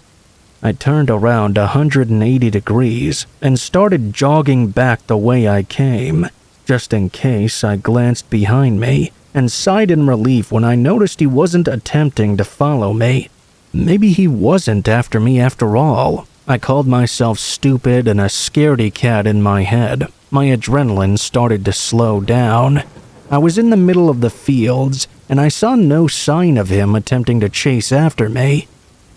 I turned around 180 degrees and started jogging back the way I came. Just in case, I glanced behind me and sighed in relief when I noticed he wasn't attempting to follow me. Maybe he wasn't after me after all. I called myself stupid and a scaredy cat in my head. My adrenaline started to slow down. I was in the middle of the fields, and I saw no sign of him attempting to chase after me.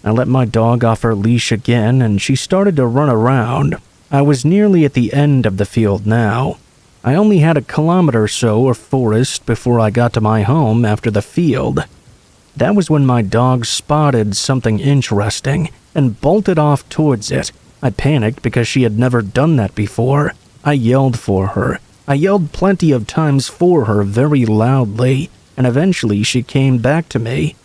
I let my dog off her leash again, and she started to run around. I was nearly at the end of the field now. I only had a kilometer or so of forest before I got to my home after the field. That was when my dog spotted something interesting and bolted off towards it. I panicked because she had never done that before. I yelled for her. I yelled plenty of times for her very loudly, and eventually she came back to me.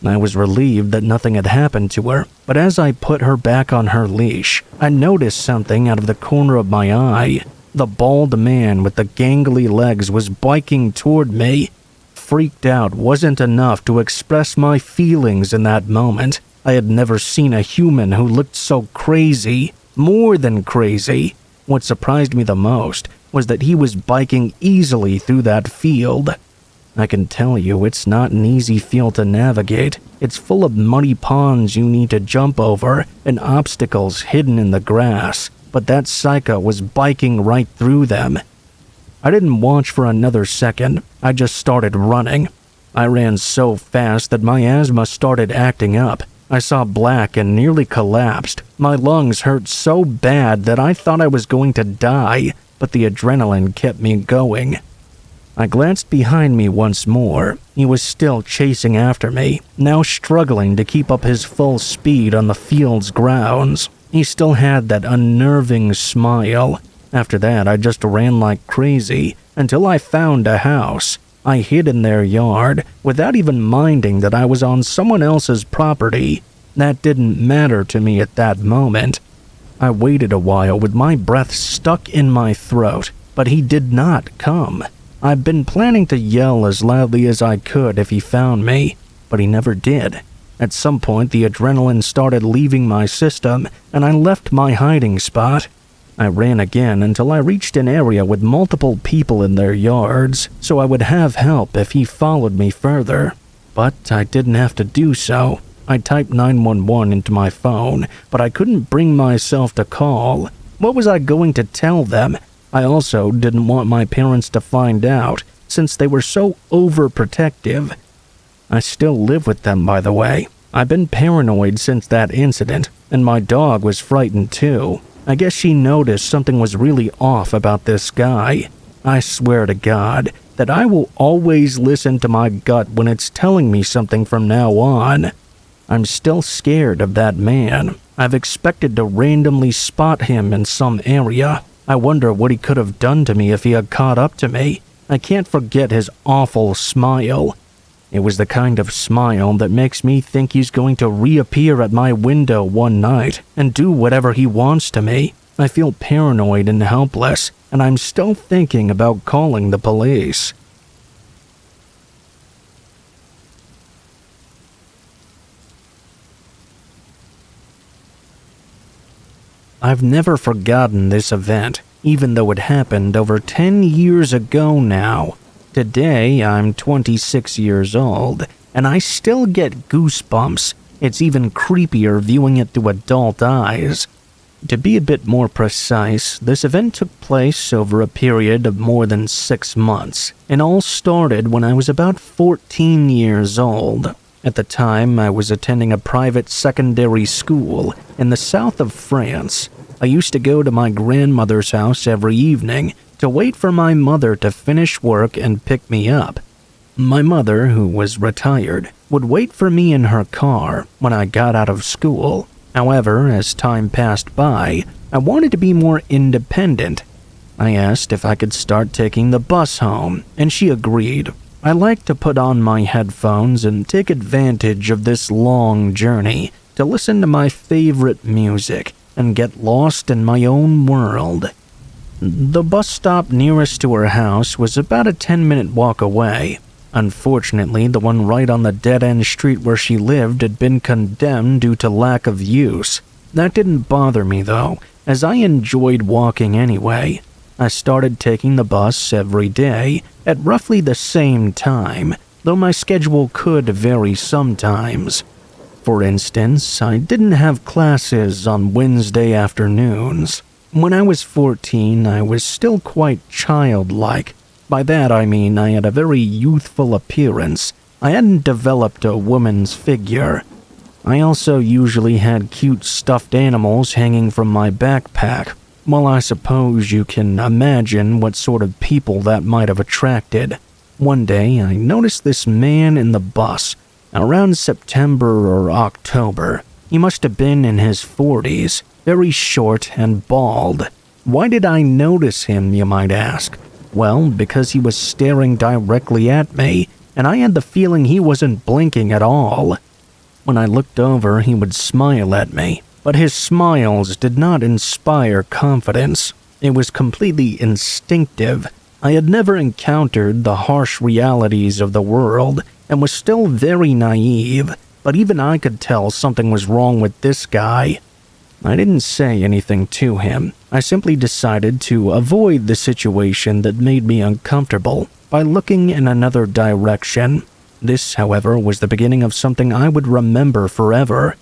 I was relieved that nothing had happened to her, but as I put her back on her leash, I noticed something out of the corner of my eye. The bald man with the gangly legs was biking toward me. Freaked out wasn't enough to express my feelings in that moment. I had never seen a human who looked so crazy, more than crazy. What surprised me the most was that he was biking easily through that field. I can tell you it's not an easy field to navigate. It's full of muddy ponds you need to jump over and obstacles hidden in the grass, but that psycho was biking right through them. I didn't watch for another second. I just started running. I ran so fast that my asthma started acting up. I saw black and nearly collapsed. My lungs hurt so bad that I thought I was going to die, but the adrenaline kept me going. I glanced behind me once more. He was still chasing after me, now struggling to keep up his full speed on the field's grounds. He still had that unnerving smile. After that, I just ran like crazy until I found a house. I hid in their yard without even minding that I was on someone else's property. That didn't matter to me at that moment. I waited a while with my breath stuck in my throat, but he did not come. I'd been planning to yell as loudly as I could if he found me, but he never did. At some point, the adrenaline started leaving my system, and I left my hiding spot. I ran again until I reached an area with multiple people in their yards, so I would have help if he followed me further. But I didn't have to do so. I typed 911 into my phone, but I couldn't bring myself to call. What was I going to tell them? I also didn't want my parents to find out, since they were so overprotective. I still live with them, by the way. I've been paranoid since that incident, and my dog was frightened too. I guess she noticed something was really off about this guy. I swear to God that I will always listen to my gut when it's telling me something from now on. I'm still scared of that man. I've expected to randomly spot him in some area. I wonder what he could have done to me if he had caught up to me. I can't forget his awful smile. It was the kind of smile that makes me think he's going to reappear at my window one night and do whatever he wants to me. I feel paranoid and helpless, and I'm still thinking about calling the police. I've never forgotten this event, even though it happened over 10 years ago now. Today, I'm 26 years old, and I still get goosebumps. It's even creepier viewing it through adult eyes. To be a bit more precise, this event took place over a period of more than 6 months, and all started when I was about 14 years old. At the time, I was attending a private secondary school in the south of France. I used to go to my grandmother's house every evening to wait for my mother to finish work and pick me up. My mother, who was retired, would wait for me in her car when I got out of school. However, as time passed by, I wanted to be more independent. I asked if I could start taking the bus home, and she agreed. I liked to put on my headphones and take advantage of this long journey to listen to my favorite music and get lost in my own world. The bus stop nearest to her house was about a 10-minute walk away. Unfortunately, the one right on the dead-end street where she lived had been condemned due to lack of use. That didn't bother me, though, as I enjoyed walking anyway. I started taking the bus every day at roughly the same time, though my schedule could vary sometimes. For instance, I didn't have classes on Wednesday afternoons. When I was 14, I was still quite childlike. By that I mean I had a very youthful appearance. I hadn't developed a woman's figure. I also usually had cute stuffed animals hanging from my backpack. Well, I suppose you can imagine what sort of people that might have attracted. One day, I noticed this man in the bus. Around September or October. He must have been in his 40s, very short and bald. Why did I notice him, you might ask? Well, because he was staring directly at me, and I had the feeling he wasn't blinking at all. When I looked over, he would smile at me, but his smiles did not inspire confidence. It was completely instinctive. I had never encountered the harsh realities of the world and was still very naive, but even I could tell something was wrong with this guy. I didn't say anything to him. I simply decided to avoid the situation that made me uncomfortable by looking in another direction. This, however, was the beginning of something I would remember forever.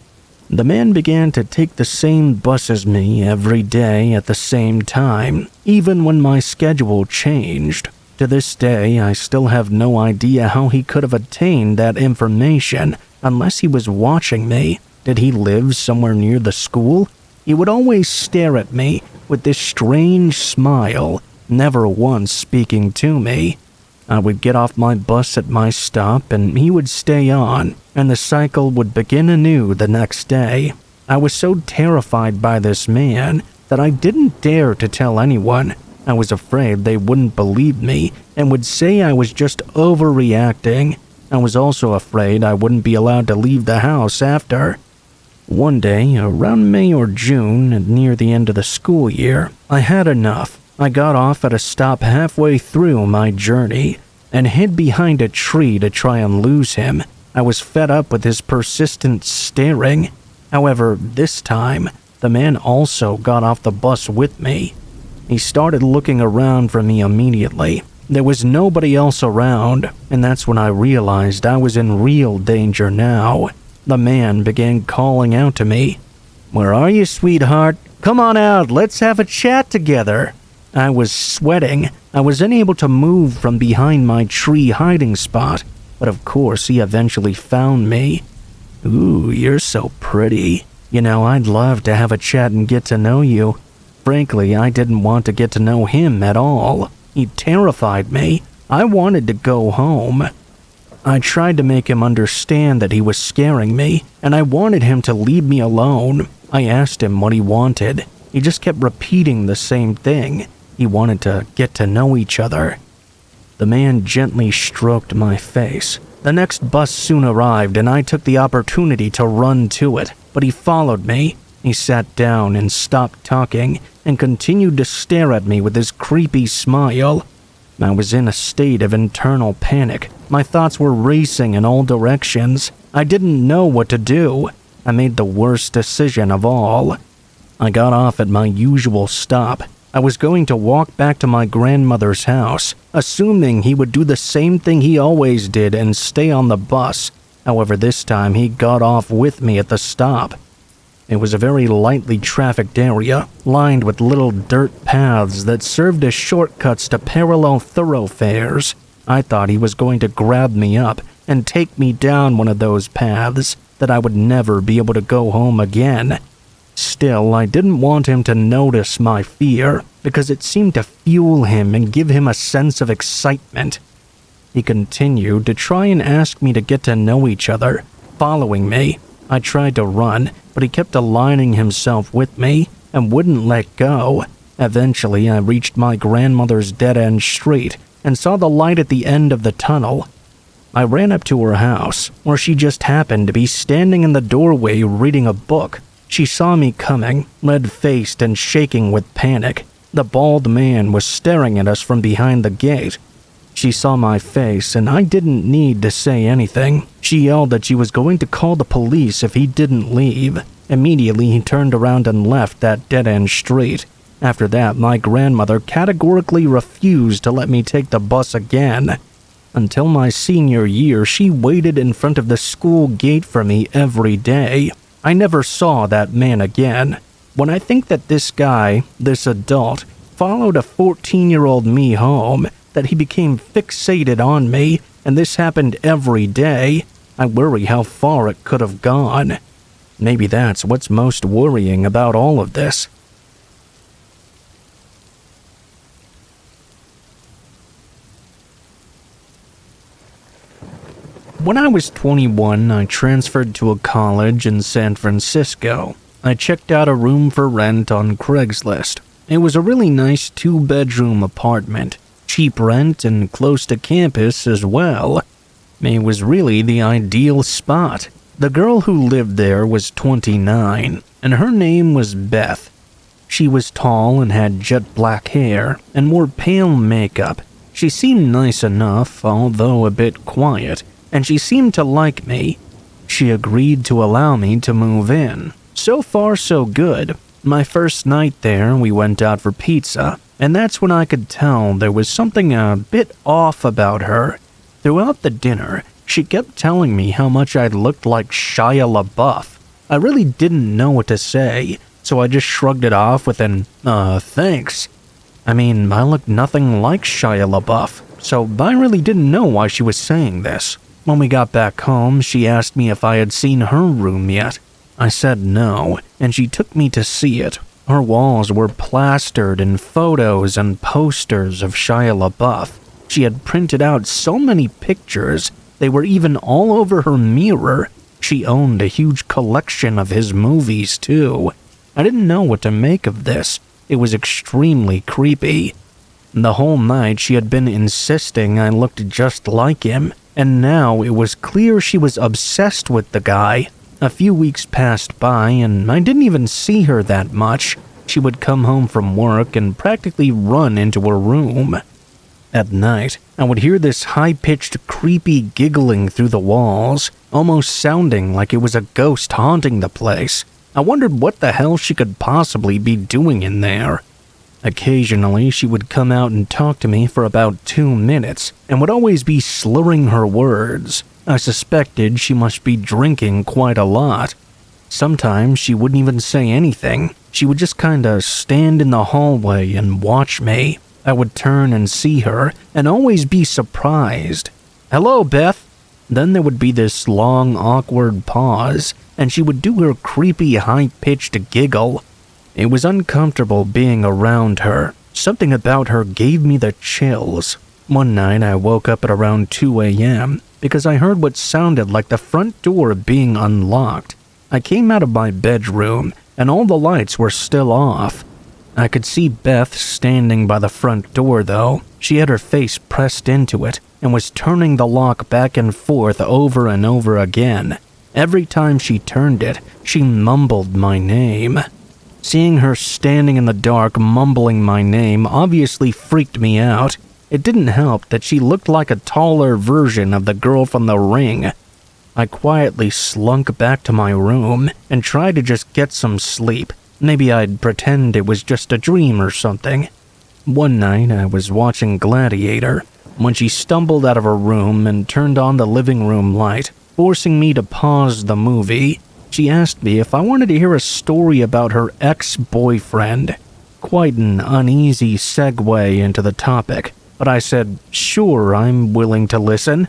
The man began to take the same bus as me every day at the same time, even when my schedule changed. To this day, I still have no idea how he could have attained that information unless he was watching me. Did he live somewhere near the school? He would always stare at me with this strange smile, never once speaking to me. I would get off my bus at my stop and he would stay on, and the cycle would begin anew the next day. I was so terrified by this man that I didn't dare to tell anyone. I was afraid they wouldn't believe me and would say I was just overreacting. I was also afraid I wouldn't be allowed to leave the house after. One day, around May or June, and near the end of the school year, I had enough. I got off at a stop halfway through my journey and hid behind a tree to try and lose him. I was fed up with his persistent staring. However, this time, the man also got off the bus with me. He started looking around for me immediately. There was nobody else around, and that's when I realized I was in real danger now. The man began calling out to me. "Where are you, sweetheart? Come on out, let's have a chat together." I was sweating. I was unable to move from behind my tree hiding spot, but of course he eventually found me. "Ooh, you're so pretty. You know, I'd love to have a chat and get to know you." Frankly, I didn't want to get to know him at all. He terrified me. I wanted to go home. I tried to make him understand that he was scaring me, and I wanted him to leave me alone. I asked him what he wanted. He just kept repeating the same thing. He wanted to get to know each other. The man gently stroked my face. The next bus soon arrived, and I took the opportunity to run to it, but he followed me. He sat down and stopped talking and continued to stare at me with his creepy smile. I was in a state of internal panic. My thoughts were racing in all directions. I didn't know what to do. I made the worst decision of all. I got off at my usual stop. I was going to walk back to my grandmother's house, assuming he would do the same thing he always did and stay on the bus. However, this time he got off with me at the stop. It was a very lightly trafficked area, lined with little dirt paths that served as shortcuts to parallel thoroughfares. I thought he was going to grab me up and take me down one of those paths, that I would never be able to go home again. Still, I didn't want him to notice my fear, because it seemed to fuel him and give him a sense of excitement. He continued to try and ask me to get to know each other, following me. I tried to run, but he kept aligning himself with me and wouldn't let go. Eventually, I reached my grandmother's dead-end street and saw the light at the end of the tunnel. I ran up to her house, where she just happened to be standing in the doorway reading a book. She saw me coming, red-faced and shaking with panic. The bald man was staring at us from behind the gate. She saw my face, and I didn't need to say anything. She yelled that she was going to call the police if he didn't leave. Immediately, he turned around and left that dead-end street. After that, my grandmother categorically refused to let me take the bus again. Until my senior year, she waited in front of the school gate for me every day. I never saw that man again. When I think that this guy, this adult, followed a 14-year-old me home, that he became fixated on me, and this happened every day, I worry how far it could have gone. Maybe that's what's most worrying about all of this. When I was 21, I transferred to a college in San Francisco. I checked out a room for rent on Craigslist. It was a really nice 2-bedroom apartment. Cheap rent and close to campus as well. It was really the ideal spot. The girl who lived there was 29, and her name was Beth. She was tall and had jet black hair and wore pale makeup. She seemed nice enough, although a bit quiet, and she seemed to like me. She agreed to allow me to move in. So far, so good. My first night there, we went out for pizza, and that's when I could tell there was something a bit off about her. Throughout the dinner, she kept telling me how much I looked like Shia LaBeouf. I really didn't know what to say, so I just shrugged it off with an, thanks. I mean, I looked nothing like Shia LaBeouf, so I really didn't know why she was saying this. When we got back home, she asked me if I had seen her room yet. I said no, and she took me to see it. Her walls were plastered in photos and posters of Shia LaBeouf. She had printed out so many pictures, they were even all over her mirror. She owned a huge collection of his movies, too. I didn't know what to make of this. It was extremely creepy. The whole night she had been insisting I looked just like him, and now it was clear she was obsessed with the guy. A few weeks passed by, and I didn't even see her that much. she would come home from work and practically run into her room. At night, I would hear this high-pitched, creepy giggling through the walls, almost sounding like it was a ghost haunting the place. I wondered what the hell she could possibly be doing in there. Occasionally, she would come out and talk to me for about 2 minutes, and would always be slurring her words. I suspected she must be drinking quite a lot. Sometimes she wouldn't even say anything. She would just kinda stand in the hallway and watch me. I would turn and see her, and always be surprised. "Hello, Beth." Then there would be this long, awkward pause, and she would do her creepy, high-pitched giggle. It was uncomfortable being around her. Something about her gave me the chills. One night, I woke up at around 2 a.m. because I heard what sounded like the front door being unlocked. I came out of my bedroom, and all the lights were still off. I could see Beth standing by the front door, though. She had her face pressed into it and was turning the lock back and forth over and over again. Every time she turned it, she mumbled my name. Seeing her standing in the dark mumbling my name obviously freaked me out. It didn't help that she looked like a taller version of the girl from The Ring. I quietly slunk back to my room and tried to just get some sleep. Maybe I'd pretend it was just a dream or something. One night, I was watching Gladiator when she stumbled out of her room and turned on the living room light, forcing me to pause the movie. She asked me if I wanted to hear a story about her ex-boyfriend. Quite an uneasy segue into the topic, but I said, "Sure, I'm willing to listen."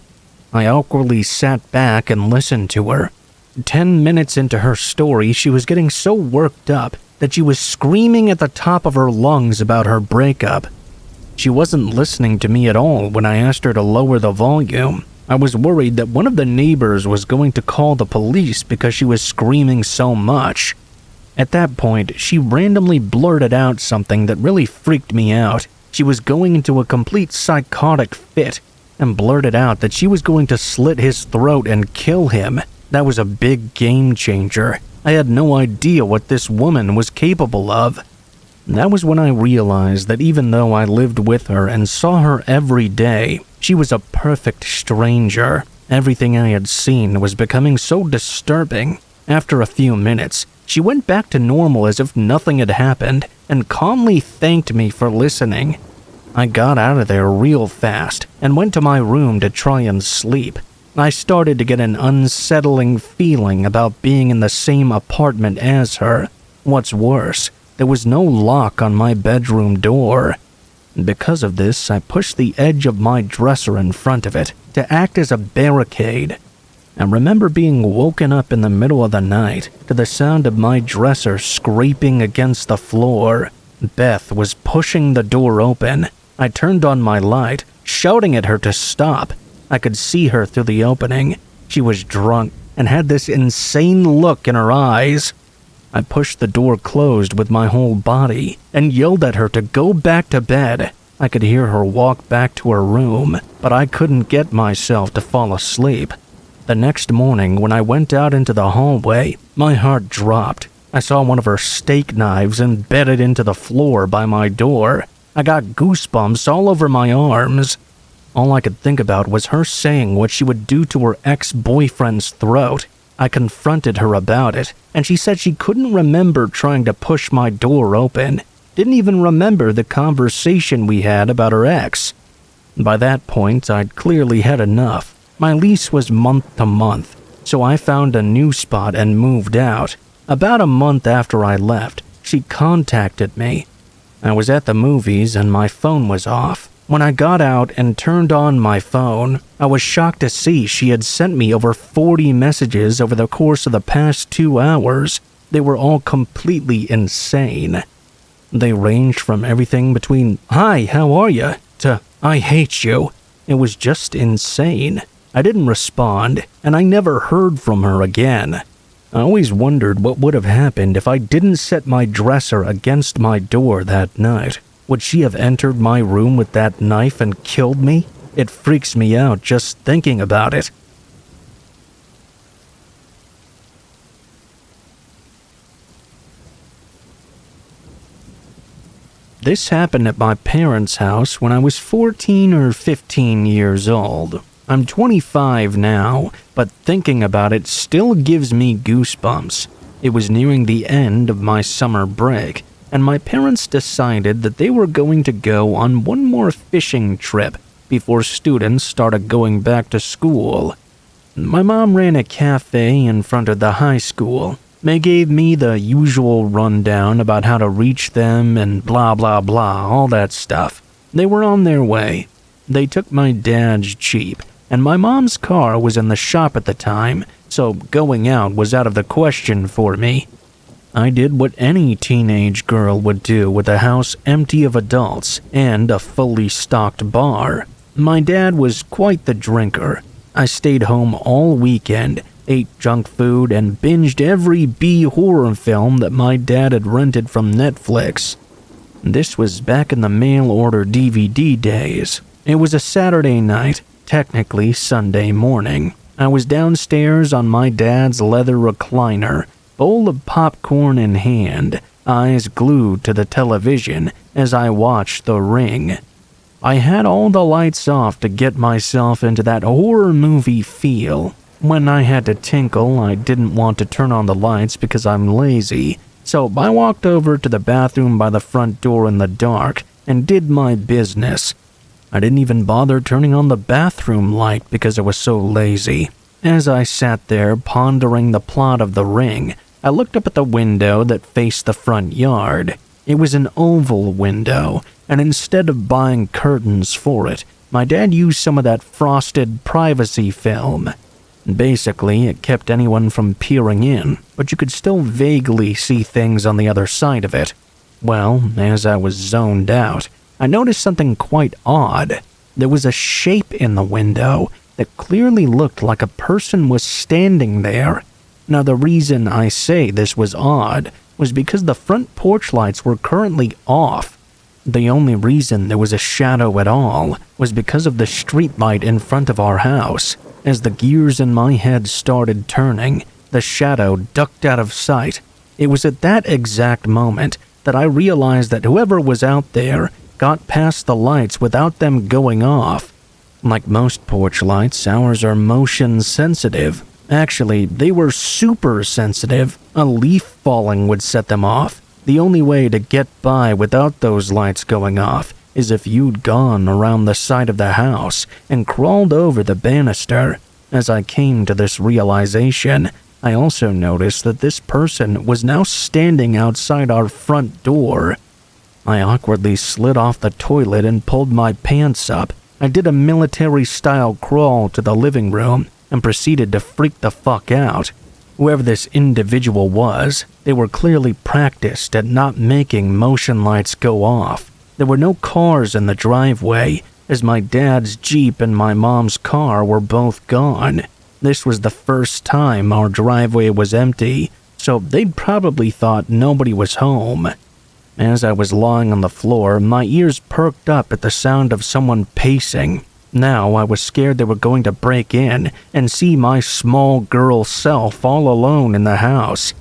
I awkwardly sat back and listened to her. 10 minutes into her story, she was getting so worked up that she was screaming at the top of her lungs about her breakup. She wasn't listening to me at all when I asked her to lower the volume. I was worried that one of the neighbors was going to call the police because she was screaming so much. At that point, she randomly blurted out something that really freaked me out. She was going into a complete psychotic fit and blurted out that she was going to slit his throat and kill him. That was a big game changer. I had no idea what this woman was capable of. That was when I realized that even though I lived with her and saw her every day, she was a perfect stranger. Everything I had seen was becoming so disturbing. After a few minutes, she went back to normal as if nothing had happened and calmly thanked me for listening. I got out of there real fast and went to my room to try and sleep. I started to get an unsettling feeling about being in the same apartment as her. What's worse, there was no lock on my bedroom door. Because of this, I pushed the edge of my dresser in front of it to act as a barricade. I remember being woken up in the middle of the night to the sound of my dresser scraping against the floor. Beth was pushing the door open. I turned on my light, shouting at her to stop. I could see her through the opening. She was drunk and had this insane look in her eyes. I pushed the door closed with my whole body and yelled at her to go back to bed. I could hear her walk back to her room, but I couldn't get myself to fall asleep. The next morning, when I went out into the hallway, my heart dropped. I saw one of her steak knives embedded into the floor by my door. I got goosebumps all over my arms. All I could think about was her saying what she would do to her ex-boyfriend's throat. I confronted her about it, and she said she couldn't remember trying to push my door open. Didn't even remember the conversation we had about her ex. By that point, I'd clearly had enough. My lease was month to month, so I found a new spot and moved out. About a month after I left, she contacted me. I was at the movies and my phone was off. When I got out and turned on my phone, I was shocked to see she had sent me over 40 messages over the course of the past 2 hours. They were all completely insane. They ranged from everything between, "Hi, how are you?" to, "I hate you." It was just insane. I didn't respond, and I never heard from her again. I always wondered what would have happened if I didn't set my dresser against my door that night. Would she have entered my room with that knife and killed me? It freaks me out just thinking about it. This happened at my parents' house when I was 14 or 15 years old. I'm 25 now, but thinking about it still gives me goosebumps. It was nearing the end of my summer break, and my parents decided that they were going to go on one more fishing trip before students started going back to school. My mom ran a cafe in front of the high school. They gave me the usual rundown about how to reach them and blah blah blah, all that stuff. They were on their way. They took my dad's Jeep, and my mom's car was in the shop at the time, so going out was out of the question for me. I did what any teenage girl would do with a house empty of adults and a fully stocked bar. My dad was quite the drinker. I stayed home all weekend, ate junk food, and binged every B horror film that my dad had rented from Netflix. This was back in the mail-order DVD days. It was a Saturday night, technically Sunday morning. I was downstairs on my dad's leather recliner, bowl of popcorn in hand, eyes glued to the television as I watched The Ring. I had all the lights off to get myself into that horror movie feel. When I had to tinkle, I didn't want to turn on the lights because I'm lazy, so I walked over to the bathroom by the front door in the dark and did my business. I didn't even bother turning on the bathroom light because I was so lazy. As I sat there pondering the plot of The Ring, I looked up at the window that faced the front yard. It was an oval window, and instead of buying curtains for it, my dad used some of that frosted privacy film. Basically, it kept anyone from peering in, but you could still vaguely see things on the other side of it. Well, as I was zoned out, I noticed something quite odd. There was a shape in the window that clearly looked like a person was standing there. Now, the reason I say this was odd was because the front porch lights were currently off. The only reason there was a shadow at all was because of the street light in front of our house. As the gears in my head started turning, the shadow ducked out of sight. It was at that exact moment that I realized that whoever was out there got past the lights without them going off. Like most porch lights, ours are motion sensitive. Actually, they were super sensitive. A leaf falling would set them off. The only way to get by without those lights going off is if you'd gone around the side of the house and crawled over the banister. As I came to this realization, I also noticed that this person was now standing outside our front door. I awkwardly slid off the toilet and pulled my pants up. I did a military-style crawl to the living room and proceeded to freak the fuck out. Whoever this individual was, they were clearly practiced at not making motion lights go off. There were no cars in the driveway, as my dad's Jeep and my mom's car were both gone. This was the first time our driveway was empty, so they'd probably thought nobody was home. As I was lying on the floor, my ears perked up at the sound of someone pacing. Now I was scared they were going to break in and see my small girl self all alone in the house.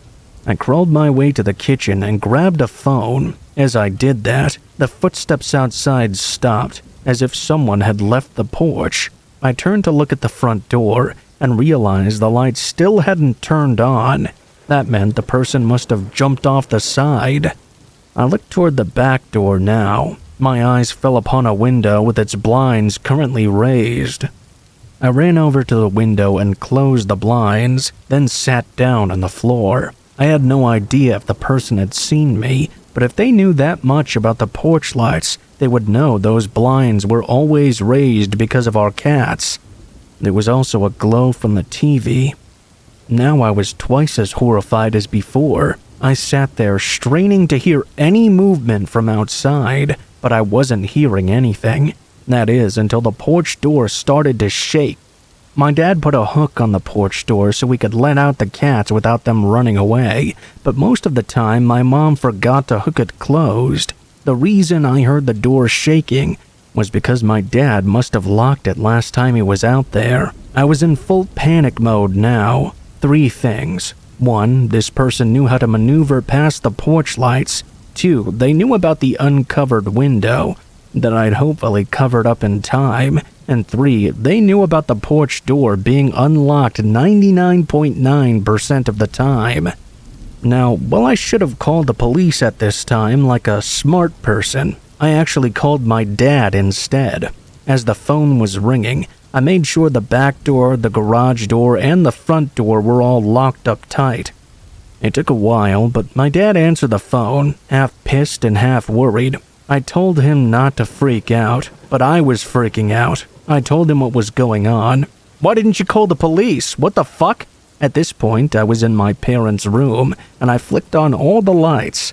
I crawled my way to the kitchen and grabbed a phone. As I did that, the footsteps outside stopped, as if someone had left the porch. I turned to look at the front door and realized the lights still hadn't turned on. That meant the person must have jumped off the side. I looked toward the back door now. My eyes fell upon a window with its blinds currently raised. I ran over to the window and closed the blinds, then sat down on the floor. I had no idea if the person had seen me, but if they knew that much about the porch lights, they would know those blinds were always raised because of our cats. There was also a glow from the TV. Now I was twice as horrified as before. I sat there straining to hear any movement from outside, but I wasn't hearing anything. That is, until the porch door started to shake. My dad put a hook on the porch door so we could let out the cats without them running away, but most of the time my mom forgot to hook it closed. The reason I heard the door shaking was because my dad must have locked it last time he was out there. I was in full panic mode now. 3 things. 1, this person knew how to maneuver past the porch lights. 2, they knew about the uncovered window that I'd hopefully covered up in time, and 3, they knew about the porch door being unlocked 99.9% of the time. Now, while I should have called the police at this time like a smart person, I actually called my dad instead. As the phone was ringing, I made sure the back door, the garage door, and the front door were all locked up tight. It took a while, but my dad answered the phone, half pissed and half worried. I told him not to freak out, but I was freaking out. I told him what was going on. "Why didn't you call the police? What the fuck?" At this point, I was in my parents' room, and I flicked on all the lights.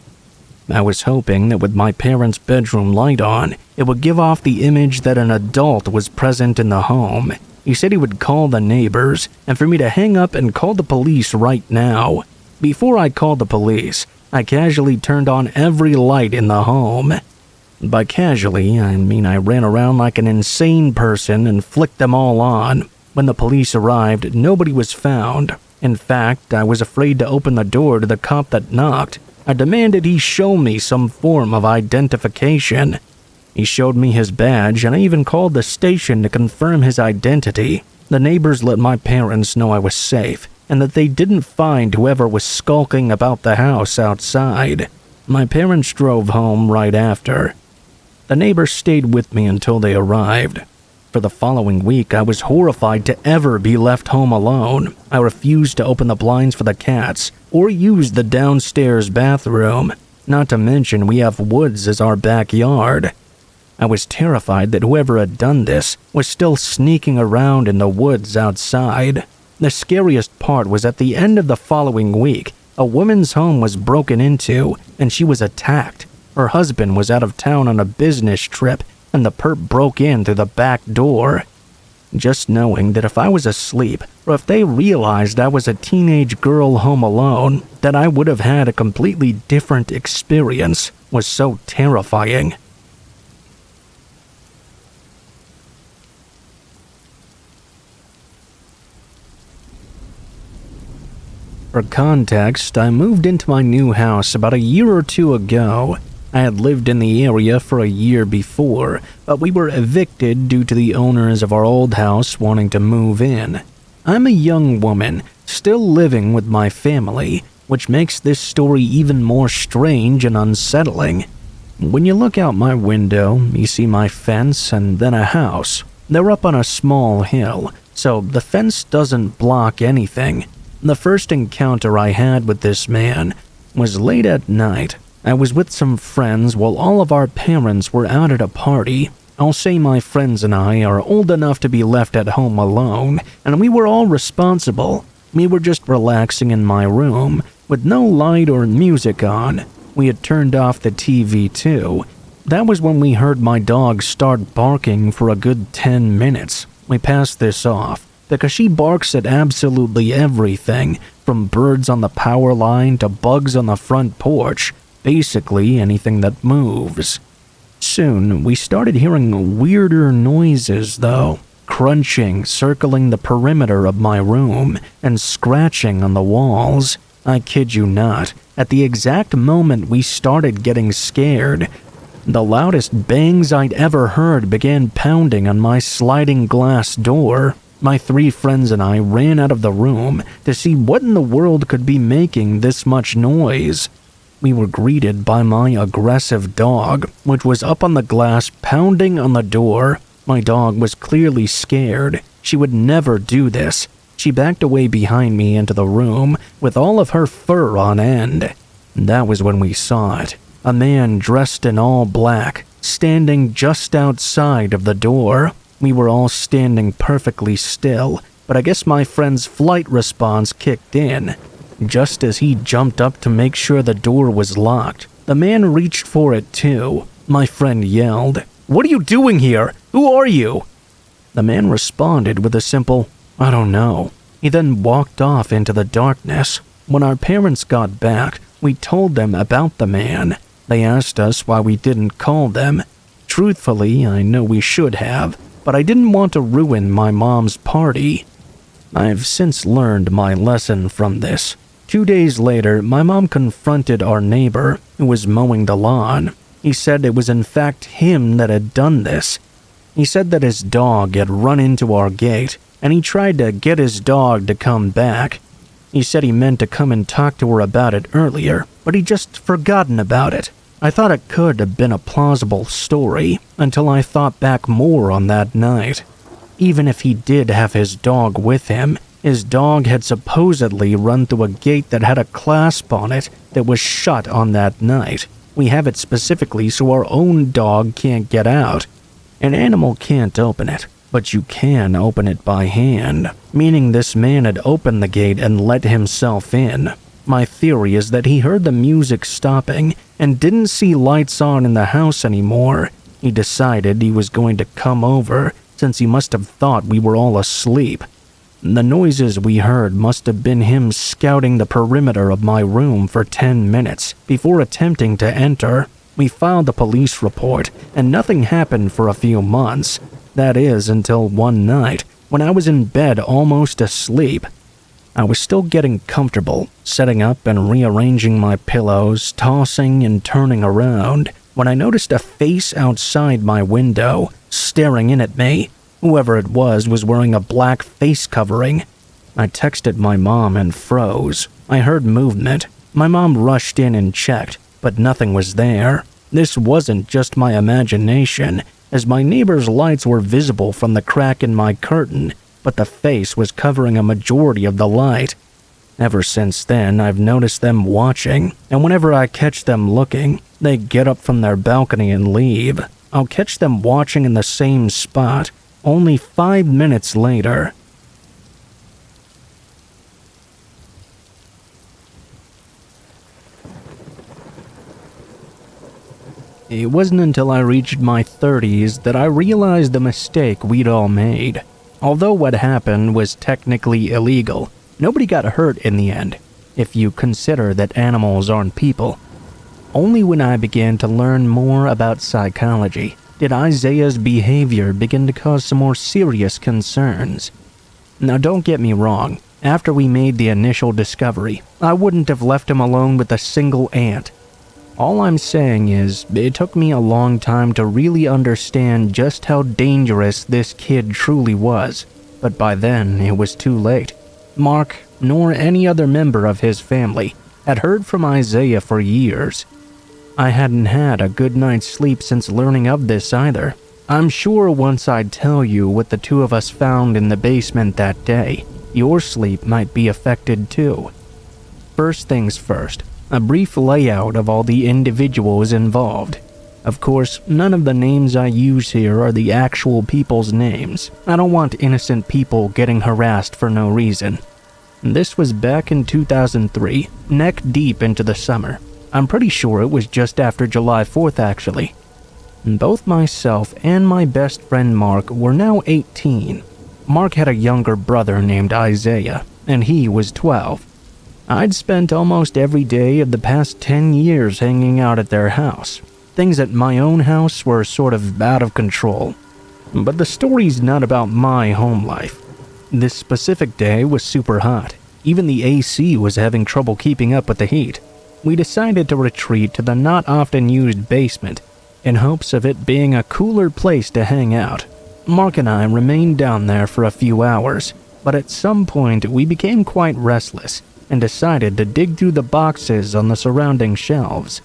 I was hoping that with my parents' bedroom light on, it would give off the image that an adult was present in the home. He said he would call the neighbors, and for me to hang up and call the police right now. Before I called the police, I casually turned on every light in the home. By casually, I mean I ran around like an insane person and flicked them all on. When the police arrived, nobody was found. In fact, I was afraid to open the door to the cop that knocked. I demanded he show me some form of identification. He showed me his badge, and I even called the station to confirm his identity. The neighbors let my parents know I was safe, and that they didn't find whoever was skulking about the house outside. My parents drove home right after. The neighbors stayed with me until they arrived. For the following week, I was horrified to ever be left home alone. I refused to open the blinds for the cats or use the downstairs bathroom. Not to mention we have woods as our backyard. I was terrified that whoever had done this was still sneaking around in the woods outside. The scariest part was at the end of the following week, a woman's home was broken into and she was attacked. Her husband was out of town on a business trip, and the perp broke in through the back door. Just knowing that if I was asleep, or if they realized I was a teenage girl home alone, that I would have had a completely different experience was so terrifying. For context, I moved into my new house about a year or two ago. I had lived in the area for a year before, but we were evicted due to the owners of our old house wanting to move in. I'm a young woman, still living with my family, which makes this story even more strange and unsettling. When you look out my window, you see my fence and then a house. They're up on a small hill, so the fence doesn't block anything. The first encounter I had with this man was late at night. I was with some friends while all of our parents were out at a party. I'll say my friends and I are old enough to be left at home alone, and we were all responsible. We were just relaxing in my room, with no light or music on. We had turned off the TV too. That was when we heard my dog start barking for a good 10 minutes. We passed this off, because she barks at absolutely everything, from birds on the power line to bugs on the front porch. Basically anything that moves. Soon, we started hearing weirder noises though, crunching, circling the perimeter of my room, and scratching on the walls. I kid you not, at the exact moment we started getting scared, the loudest bangs I'd ever heard began pounding on my sliding glass door. My 3 friends and I ran out of the room to see what in the world could be making this much noise. We were greeted by my aggressive dog, which was up on the glass pounding on the door. My dog was clearly scared. She would never do this. She backed away behind me into the room with all of her fur on end. That was when we saw it. A man dressed in all black, standing just outside of the door. We were all standing perfectly still, but I guess my friend's flight response kicked in. Just as he jumped up to make sure the door was locked, the man reached for it too. My friend yelled, "What are you doing here? Who are you?" The man responded with a simple, "I don't know." He then walked off into the darkness. When our parents got back, we told them about the man. They asked us why we didn't call them. Truthfully, I know we should have, but I didn't want to ruin my mom's party. I've since learned my lesson from this. 2 days later, my mom confronted our neighbor who was mowing the lawn. He said it was in fact him that had done this. He said that his dog had run into our gate, and he tried to get his dog to come back. He said he meant to come and talk to her about it earlier, but he'd just forgotten about it. I thought it could have been a plausible story until I thought back more on that night. Even if he did have his dog with him, his dog had supposedly run through a gate that had a clasp on it that was shut on that night. We have it specifically so our own dog can't get out. An animal can't open it, but you can open it by hand, meaning this man had opened the gate and let himself in. My theory is that he heard the music stopping and didn't see lights on in the house anymore. He decided he was going to come over since he must have thought we were all asleep. The noises we heard must have been him scouting the perimeter of my room for 10 minutes before attempting to enter. We filed a police report, and nothing happened for a few months. That is, until one night, when I was in bed almost asleep. I was still getting comfortable, setting up and rearranging my pillows, tossing and turning around, when I noticed a face outside my window, staring in at me. Whoever it was wearing a black face covering. I texted my mom and froze. I heard movement. My mom rushed in and checked, but nothing was there. This wasn't just my imagination, as my neighbor's lights were visible from the crack in my curtain, but the face was covering a majority of the light. Ever since then, I've noticed them watching, and whenever I catch them looking, they get up from their balcony and leave. I'll catch them watching in the same spot, only 5 minutes later. It wasn't until I reached my 30s that I realized the mistake we'd all made. Although what happened was technically illegal, nobody got hurt in the end, if you consider that animals aren't people. Only when I began to learn more about psychology did Isaiah's behavior begin to cause some more serious concerns. Now don't get me wrong, after we made the initial discovery, I wouldn't have left him alone with a single ant. All I'm saying is, it took me a long time to really understand just how dangerous this kid truly was, but by then it was too late. Mark, nor any other member of his family, had heard from Isaiah for years. I hadn't had a good night's sleep since learning of this either. I'm sure once I tell you what the two of us found in the basement that day, your sleep might be affected too. First things first. A brief layout of all the individuals involved. Of course, none of the names I use here are the actual people's names. I don't want innocent people getting harassed for no reason. This was back in 2003, neck deep into the summer. I'm pretty sure it was just after July 4th actually. Both myself and my best friend Mark were now 18. Mark had a younger brother named Isaiah, and he was 12. I'd spent almost every day of the past 10 years hanging out at their house. Things at my own house were sort of out of control. But the story's not about my home life. This specific day was super hot. Even the AC was having trouble keeping up with the heat. We decided to retreat to the not often used basement in hopes of it being a cooler place to hang out. Mark and I remained down there for a few hours, but at some point we became quite restless and decided to dig through the boxes on the surrounding shelves.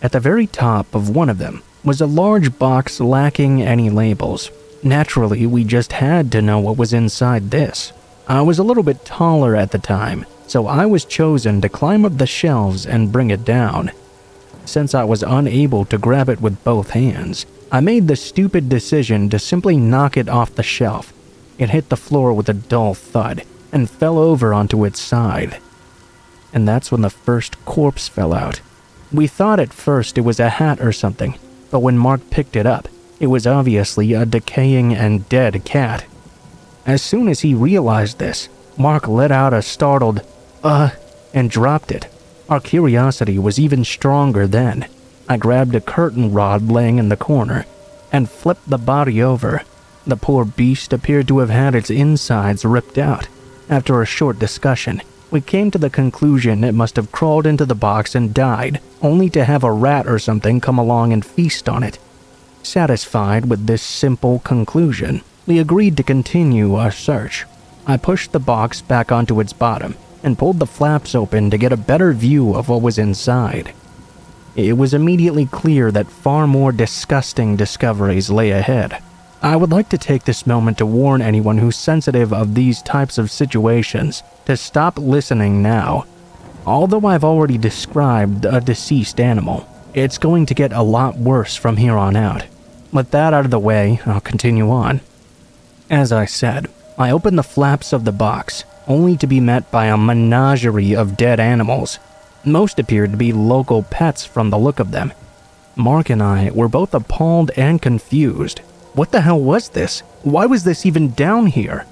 At the very top of one of them was a large box lacking any labels. Naturally, we just had to know what was inside this. I was a little bit taller at the time, so I was chosen to climb up the shelves and bring it down. Since I was unable to grab it with both hands, I made the stupid decision to simply knock it off the shelf. It hit the floor with a dull thud and fell over onto its side. And that's when the first corpse fell out. We thought at first it was a hat or something, but when Mark picked it up, it was obviously a decaying and dead cat. As soon as he realized this, Mark let out a startled, and dropped it. Our curiosity was even stronger then. I grabbed a curtain rod laying in the corner and flipped the body over. The poor beast appeared to have had its insides ripped out. After a short discussion, We came to the conclusion it must have crawled into the box and died, only to have a rat or something come along and feast on it. Satisfied with this simple conclusion, we agreed to continue our search. I pushed the box back onto its bottom and pulled the flaps open to get a better view of what was inside. It was immediately clear that far more disgusting discoveries lay ahead. I would like to take this moment to warn anyone who's sensitive of these types of situations to stop listening now. Although I've already described a deceased animal, it's going to get a lot worse from here on out. With that out of the way, I'll continue on. As I said, I opened the flaps of the box, only to be met by a menagerie of dead animals. Most appeared to be local pets from the look of them. Mark and I were both appalled and confused. What the hell was this? Why was this even down here?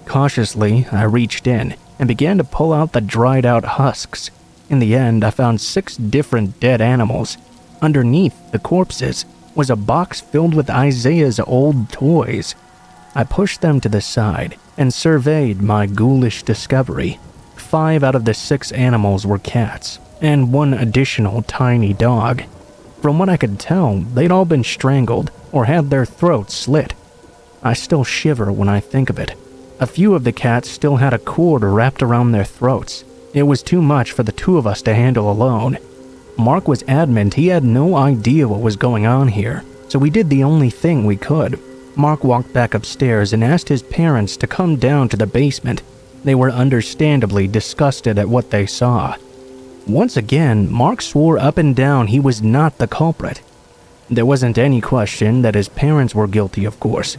Cautiously, I reached in and began to pull out the dried out husks. In the end, I found 6 different dead animals. Underneath the corpses was a box filled with Isaiah's old toys. I pushed them to the side and surveyed my ghoulish discovery. 5 out of the 6 animals were cats, and 1 additional tiny dog. From what I could tell, they'd all been strangled or had their throats slit. I still shiver when I think of it. A few of the cats still had a cord wrapped around their throats. It was too much for the 2 of us to handle alone. Mark was adamant he had no idea what was going on here, so we did the only thing we could. Mark walked back upstairs and asked his parents to come down to the basement. They were understandably disgusted at what they saw. Once again, Mark swore up and down he was not the culprit. There wasn't any question that his parents were guilty, of course.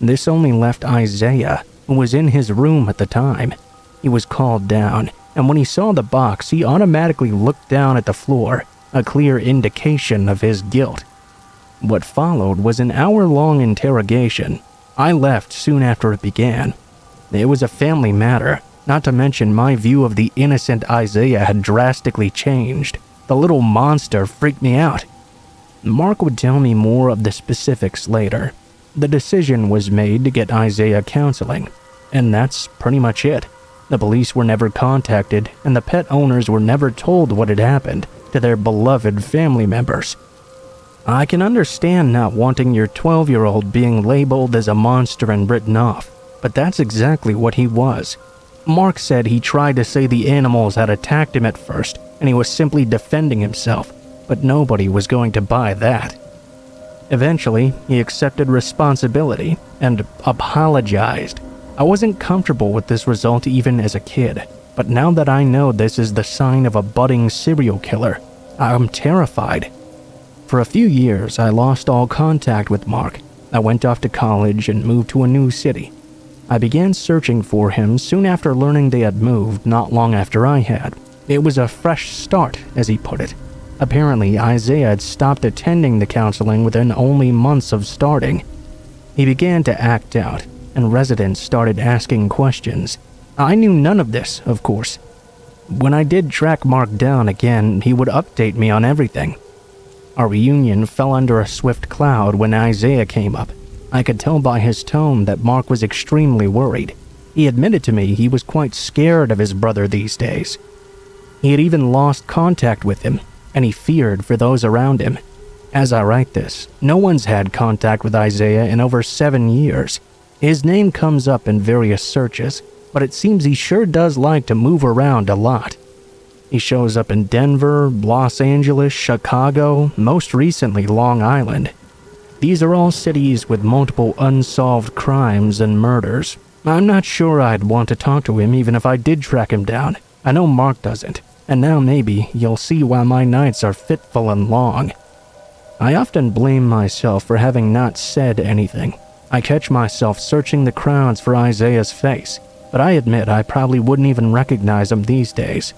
This only left Isaiah, who was in his room at the time. He was called down, and when he saw the box, he automatically looked down at the floor, a clear indication of his guilt. What followed was an hour-long interrogation. I left soon after it began. It was a family matter, not to mention my view of the innocent Isaiah had drastically changed. The little monster freaked me out. Mark would tell me more of the specifics later. The decision was made to get Isaiah counseling, and that's pretty much it. The police were never contacted, and the pet owners were never told what had happened to their beloved family members. I can understand not wanting your 12-year-old being labeled as a monster and written off, but that's exactly what he was. Mark said he tried to say the animals had attacked him at first, and he was simply defending himself, but nobody was going to buy that. Eventually, he accepted responsibility and apologized. I wasn't comfortable with this result even as a kid, but now that I know this is the sign of a budding serial killer, I'm terrified. For a few years, I lost all contact with Mark. I went off to college and moved to a new city. I began searching for him soon after learning they had moved not long after I had. It was a fresh start, as he put it. Apparently, Isaiah had stopped attending the counseling within only months of starting. He began to act out, and residents started asking questions. I knew none of this, of course. When I did track Mark down again, he would update me on everything. Our reunion fell under a swift cloud when Isaiah came up. I could tell by his tone that Mark was extremely worried. He admitted to me he was quite scared of his brother these days. He had even lost contact with him, and he feared for those around him. As I write this, no one's had contact with Isaiah in over 7 years. His name comes up in various searches, but it seems he sure does like to move around a lot. He shows up in Denver, Los Angeles, Chicago, most recently Long Island. These are all cities with multiple unsolved crimes and murders. I'm not sure I'd want to talk to him even if I did track him down. I know Mark doesn't, and now maybe you'll see why my nights are fitful and long. I often blame myself for having not said anything. I catch myself searching the crowds for Isaiah's face, but I admit I probably wouldn't even recognize him these days.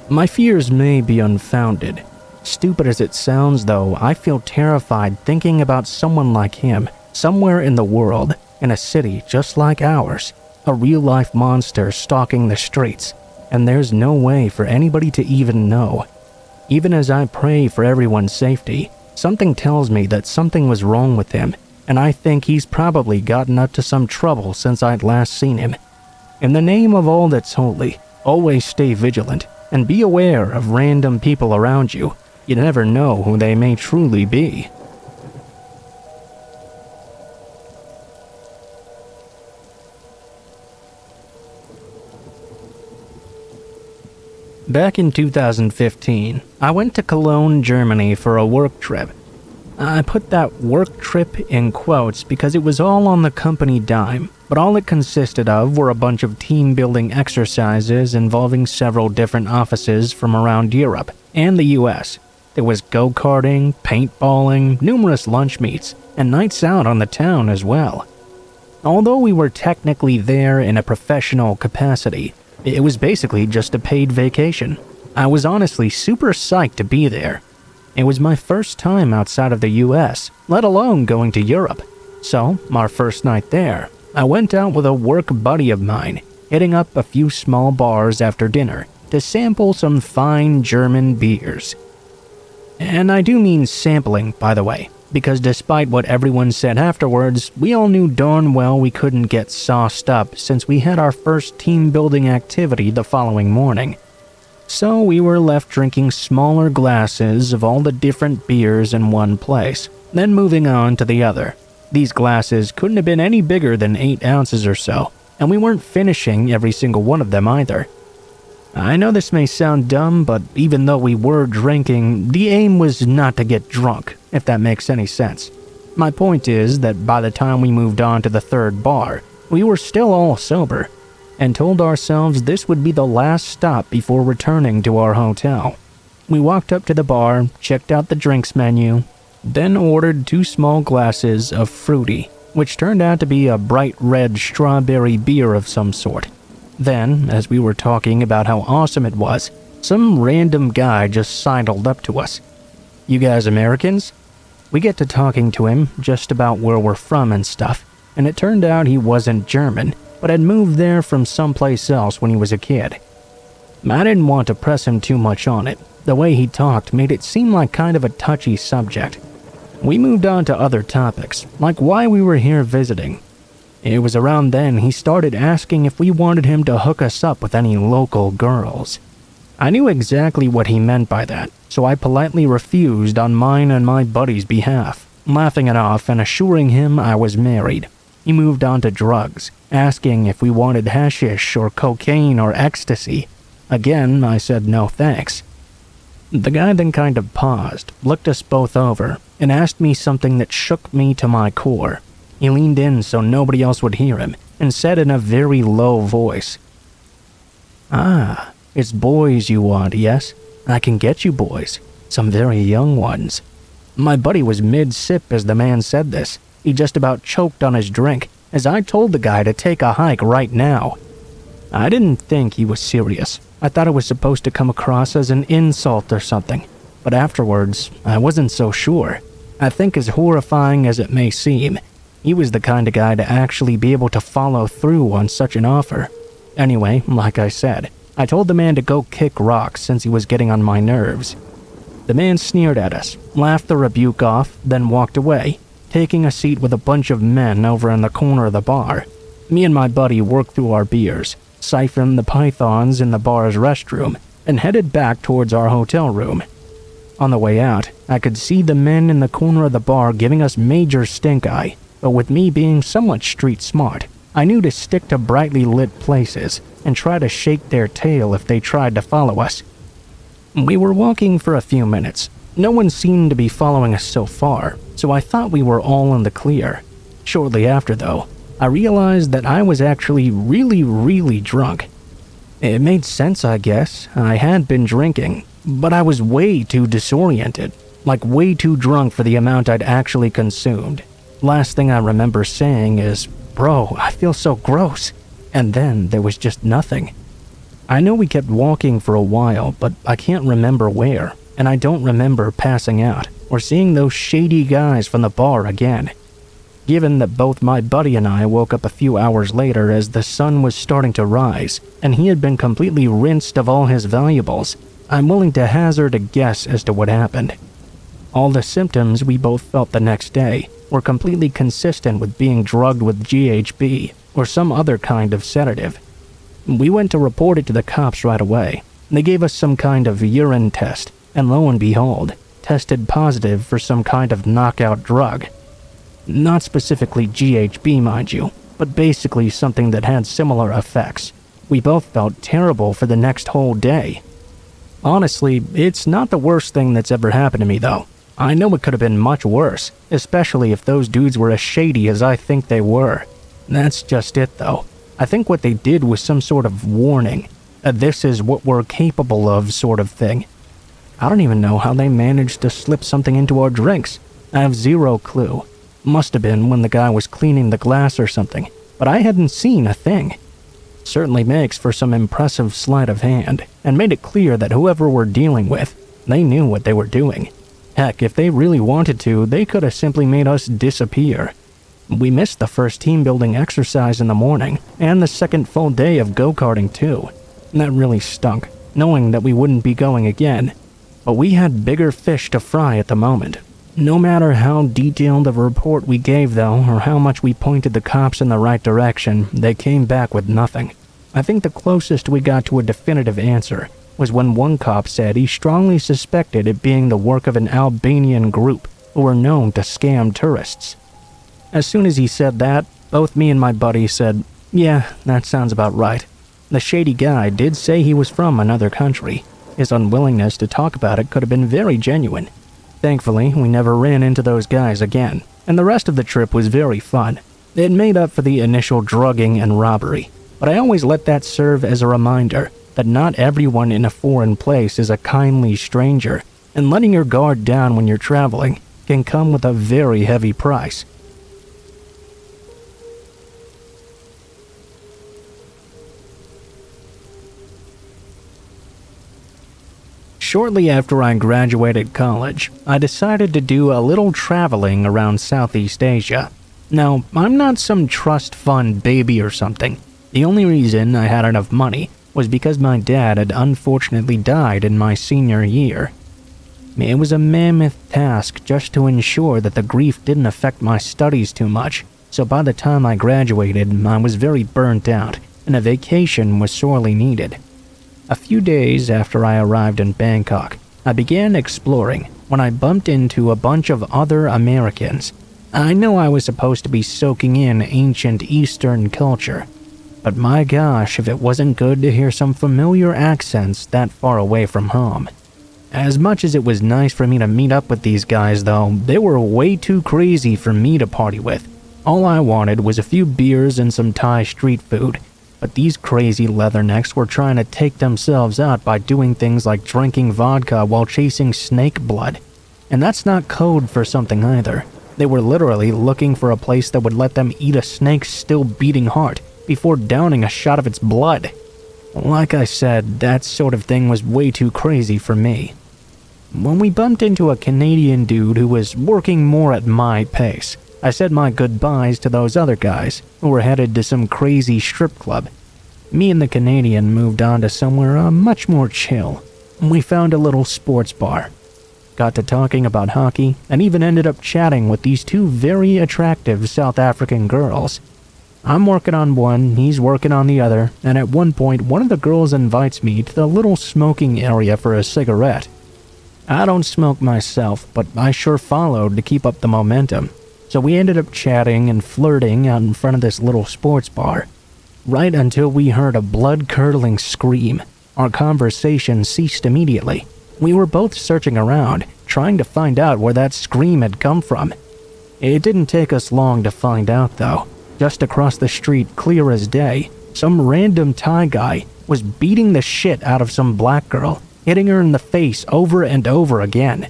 My fears may be unfounded. Stupid as it sounds, though, I feel terrified thinking about someone like him, somewhere in the world, in a city just like ours, a real-life monster stalking the streets, and there's no way for anybody to even know. Even as I pray for everyone's safety, something tells me that something was wrong with him, and I think he's probably gotten up to some trouble since I'd last seen him. In the name of all that's holy, Always stay vigilant and be aware of random people around you. You never know who they may truly be. Back in 2015, I went to Cologne, Germany for a work trip. I put that work trip in quotes because it was all on the company dime, but all it consisted of were a bunch of team-building exercises involving several different offices from around Europe and the US. There was go-karting, paintballing, numerous lunch meets, and nights out on the town as well. Although we were technically there in a professional capacity, it was basically just a paid vacation. I was honestly super psyched to be there. It was my first time outside of the US, let alone going to Europe. So, our first night there, I went out with a work buddy of mine, hitting up a few small bars after dinner to sample some fine German beers. And I do mean sampling, by the way, because despite what everyone said afterwards, we all knew darn well we couldn't get sauced up since we had our first team-building activity the following morning. So we were left drinking smaller glasses of all the different beers in one place, then moving on to the other. These glasses couldn't have been any bigger than 8 ounces or so, and we weren't finishing every single one of them either. I know this may sound dumb, but even though we were drinking, the aim was not to get drunk, if that makes any sense. My point is that by the time we moved on to the third bar, we were still all sober, and told ourselves this would be the last stop before returning to our hotel. We walked up to the bar, checked out the drinks menu, then ordered 2 small glasses of fruity, which turned out to be a bright red strawberry beer of some sort. Then, as we were talking about how awesome it was, some random guy just sidled up to us. "You guys Americans?" We get to talking to him just about where we're from and stuff, and it turned out he wasn't German, but had moved there from someplace else when he was a kid. I didn't want to press him too much on it. The way he talked made it seem like kind of a touchy subject. We moved on to other topics, like why we were here visiting. It was around then he started asking if we wanted him to hook us up with any local girls. I knew exactly what he meant by that, so I politely refused on mine and my buddy's behalf, laughing it off and assuring him I was married. He moved on to drugs, asking if we wanted hashish or cocaine or ecstasy. Again, I said no thanks. The guy then kind of paused, looked us both over, and asked me something that shook me to my core. He leaned in so nobody else would hear him, and said in a very low voice, "Ah, it's boys you want, yes? I can get you boys. Some very young ones." My buddy was mid-sip as the man said this. He just about choked on his drink, as I told the guy to take a hike right now. I didn't think he was serious. I thought it was supposed to come across as an insult or something, but afterwards, I wasn't so sure. I think as horrifying as it may seem, he was the kind of guy to actually be able to follow through on such an offer. Anyway, like I said, I told the man to go kick rocks since he was getting on my nerves. The man sneered at us, laughed the rebuke off, then walked away, taking a seat with a bunch of men over in the corner of the bar. Me and my buddy worked through our beers, siphoned the pythons in the bar's restroom, and headed back towards our hotel room. On the way out, I could see the men in the corner of the bar giving us major stink eye, but with me being somewhat street smart, I knew to stick to brightly lit places and try to shake their tail if they tried to follow us. We were walking for a few minutes. No one seemed to be following us so far, so I thought we were all in the clear. Shortly after, though, I realized that I was actually really drunk. It made sense, I guess. I had been drinking, but I was way too disoriented, like way too drunk for the amount I'd actually consumed. Last thing I remember saying is, "Bro, I feel so gross," and then there was just nothing. I know we kept walking for a while, but I can't remember where, and I don't remember passing out or seeing those shady guys from the bar again. Given that both my buddy and I woke up a few hours later as the sun was starting to rise, and he had been completely rinsed of all his valuables, I'm willing to hazard a guess as to what happened. All the symptoms we both felt the next day were completely consistent with being drugged with GHB or some other kind of sedative. We went to report it to the cops right away. They gave us some kind of urine test, and lo and behold, tested positive for some kind of knockout drug. Not specifically GHB, mind you, but basically something that had similar effects. We both felt terrible for the next whole day. Honestly, it's not the worst thing that's ever happened to me though. I know it could have been much worse, especially if those dudes were as shady as I think they were. That's just it though. I think what they did was some sort of warning. This is what we're capable of sort of thing. I don't even know how they managed to slip something into our drinks. I have zero clue. Must have been when the guy was cleaning the glass or something, but I hadn't seen a thing. Certainly makes for some impressive sleight of hand, and made it clear that whoever we're dealing with, they knew what they were doing. Heck, if they really wanted to, they could have simply made us disappear. We missed the first team building exercise in the morning, and the second full day of go-karting too. That really stunk, knowing that we wouldn't be going again. But we had bigger fish to fry at the moment. No matter how detailed of a report we gave though, or how much we pointed the cops in the right direction, they came back with nothing. I think the closest we got to a definitive answer was when one cop said he strongly suspected it being the work of an Albanian group who were known to scam tourists. As soon as he said that, both me and my buddy said, yeah, that sounds about right. The shady guy did say he was from another country. His unwillingness to talk about it could have been very genuine. Thankfully, we never ran into those guys again, and the rest of the trip was very fun. It made up for the initial drugging and robbery, but I always let that serve as a reminder that not everyone in a foreign place is a kindly stranger, and letting your guard down when you're traveling can come with a very heavy price. Shortly after I graduated college, I decided to do a little traveling around Southeast Asia. Now, I'm not some trust fund baby or something. The only reason I had enough money was because my dad had unfortunately died in my senior year. It was a mammoth task just to ensure that the grief didn't affect my studies too much, so by the time I graduated, I was very burnt out, and a vacation was sorely needed. A few days after I arrived in Bangkok, I began exploring when I bumped into a bunch of other Americans. I know I was supposed to be soaking in ancient Eastern culture, but my gosh, if it wasn't good to hear some familiar accents that far away from home. As much as it was nice for me to meet up with these guys though, they were way too crazy for me to party with. All I wanted was a few beers and some Thai street food. But these crazy leathernecks were trying to take themselves out by doing things like drinking vodka while chasing snake blood. And that's not code for something either. They were literally looking for a place that would let them eat a snake's still beating heart before downing a shot of its blood. Like I said, that sort of thing was way too crazy for me. When we bumped into a Canadian dude who was working more at my pace, I said my goodbyes to those other guys who were headed to some crazy strip club. Me and the Canadian moved on to somewhere much more chill. We found a little sports bar. Got to talking about hockey and even ended up chatting with these two very attractive South African girls. I'm working on one, he's working on the other, and at one point one of the girls invites me to the little smoking area for a cigarette. I don't smoke myself, but I sure followed to keep up the momentum. So we ended up chatting and flirting out in front of this little sports bar. Right until we heard a blood-curdling scream. Our conversation ceased immediately. We were both searching around, trying to find out where that scream had come from. It didn't take us long to find out though. Just across the street, clear as day, some random Thai guy was beating the shit out of some black girl, hitting her in the face over and over again.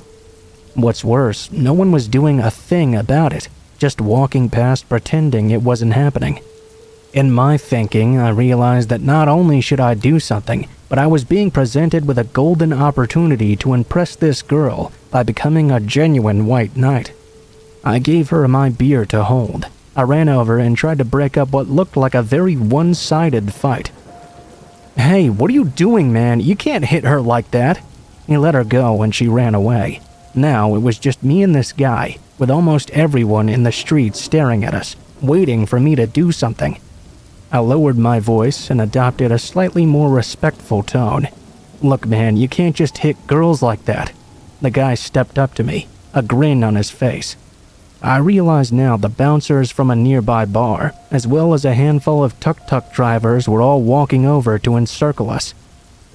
What's worse, no one was doing a thing about it, just walking past pretending it wasn't happening. In my thinking, I realized that not only should I do something, but I was being presented with a golden opportunity to impress this girl by becoming a genuine white knight. I gave her my beer to hold. I ran over and tried to break up what looked like a very one-sided fight. "Hey, what are you doing, man? You can't hit her like that." He let her go and she ran away. Now it was just me and this guy, with almost everyone in the street staring at us, waiting for me to do something. I lowered my voice and adopted a slightly more respectful tone. "Look, man, you can't just hit girls like that." The guy stepped up to me, a grin on his face. I realized now the bouncers from a nearby bar, as well as a handful of tuk-tuk drivers, were all walking over to encircle us.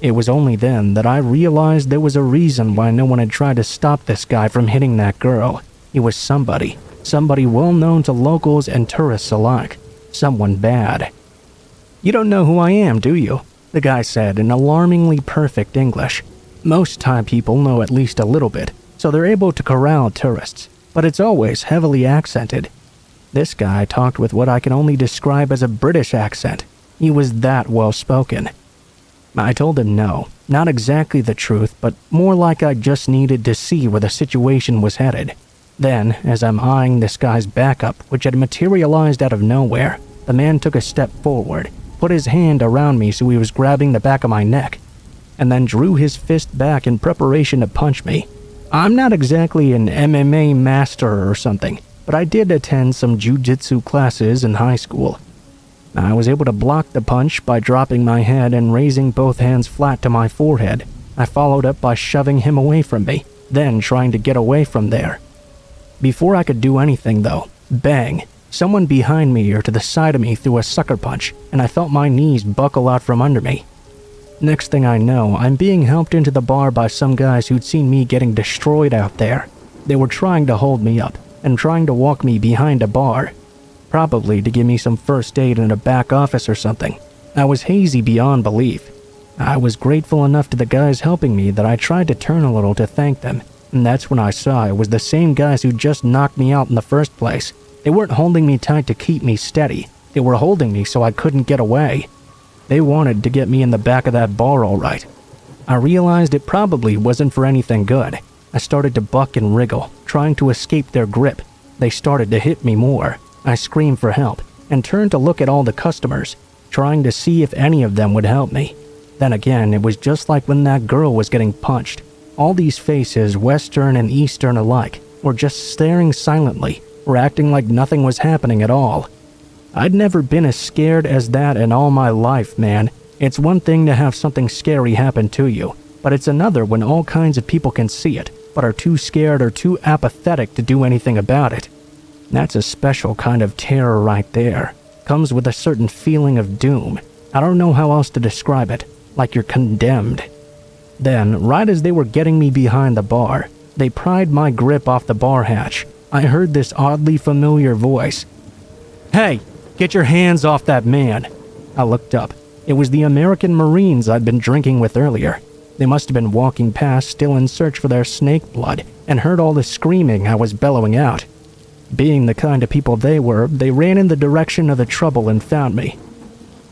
It was only then that I realized there was a reason why no one had tried to stop this guy from hitting that girl. He was somebody well known to locals and tourists alike. Someone bad. "You don't know who I am, do you?" the guy said in alarmingly perfect English. Most Thai people know at least a little bit, so they're able to corral tourists, but it's always heavily accented. This guy talked with what I can only describe as a British accent. He was that well-spoken. I told him no, not exactly the truth, but more like I just needed to see where the situation was headed. Then, as I'm eyeing this guy's backup, which had materialized out of nowhere, the man took a step forward, put his hand around me so he was grabbing the back of my neck, and then drew his fist back in preparation to punch me. I'm not exactly an MMA master or something, but I did attend some jiu-jitsu classes in high school. I was able to block the punch by dropping my head and raising both hands flat to my forehead. I followed up by shoving him away from me, then trying to get away from there. Before I could do anything though, bang, someone behind me or to the side of me threw a sucker punch, and I felt my knees buckle out from under me. Next thing I know, I'm being helped into the bar by some guys who'd seen me getting destroyed out there. They were trying to hold me up and trying to walk me behind a bar, probably to give me some first aid in a back office or something. I was hazy beyond belief. I was grateful enough to the guys helping me that I tried to turn a little to thank them, and that's when I saw it was the same guys who just knocked me out in the first place. They weren't holding me tight to keep me steady. They were holding me so I couldn't get away. They wanted to get me in the back of that bar all right. I realized it probably wasn't for anything good. I started to buck and wriggle, trying to escape their grip. They started to hit me more. I screamed for help and turned to look at all the customers, trying to see if any of them would help me. Then again, it was just like when that girl was getting punched. All these faces, Western and Eastern alike, were just staring silently, or acting like nothing was happening at all. I'd never been as scared as that in all my life, man. It's one thing to have something scary happen to you, but it's another when all kinds of people can see it, but are too scared or too apathetic to do anything about it. That's a special kind of terror right there. Comes with a certain feeling of doom. I don't know how else to describe it, like you're condemned. Then, right as they were getting me behind the bar, they pried my grip off the bar hatch. I heard this oddly familiar voice. "Hey, get your hands off that man." I looked up. It was the American Marines I'd been drinking with earlier. They must have been walking past still in search for their snake blood and heard all the screaming I was bellowing out. Being the kind of people they were, they ran in the direction of the trouble and found me.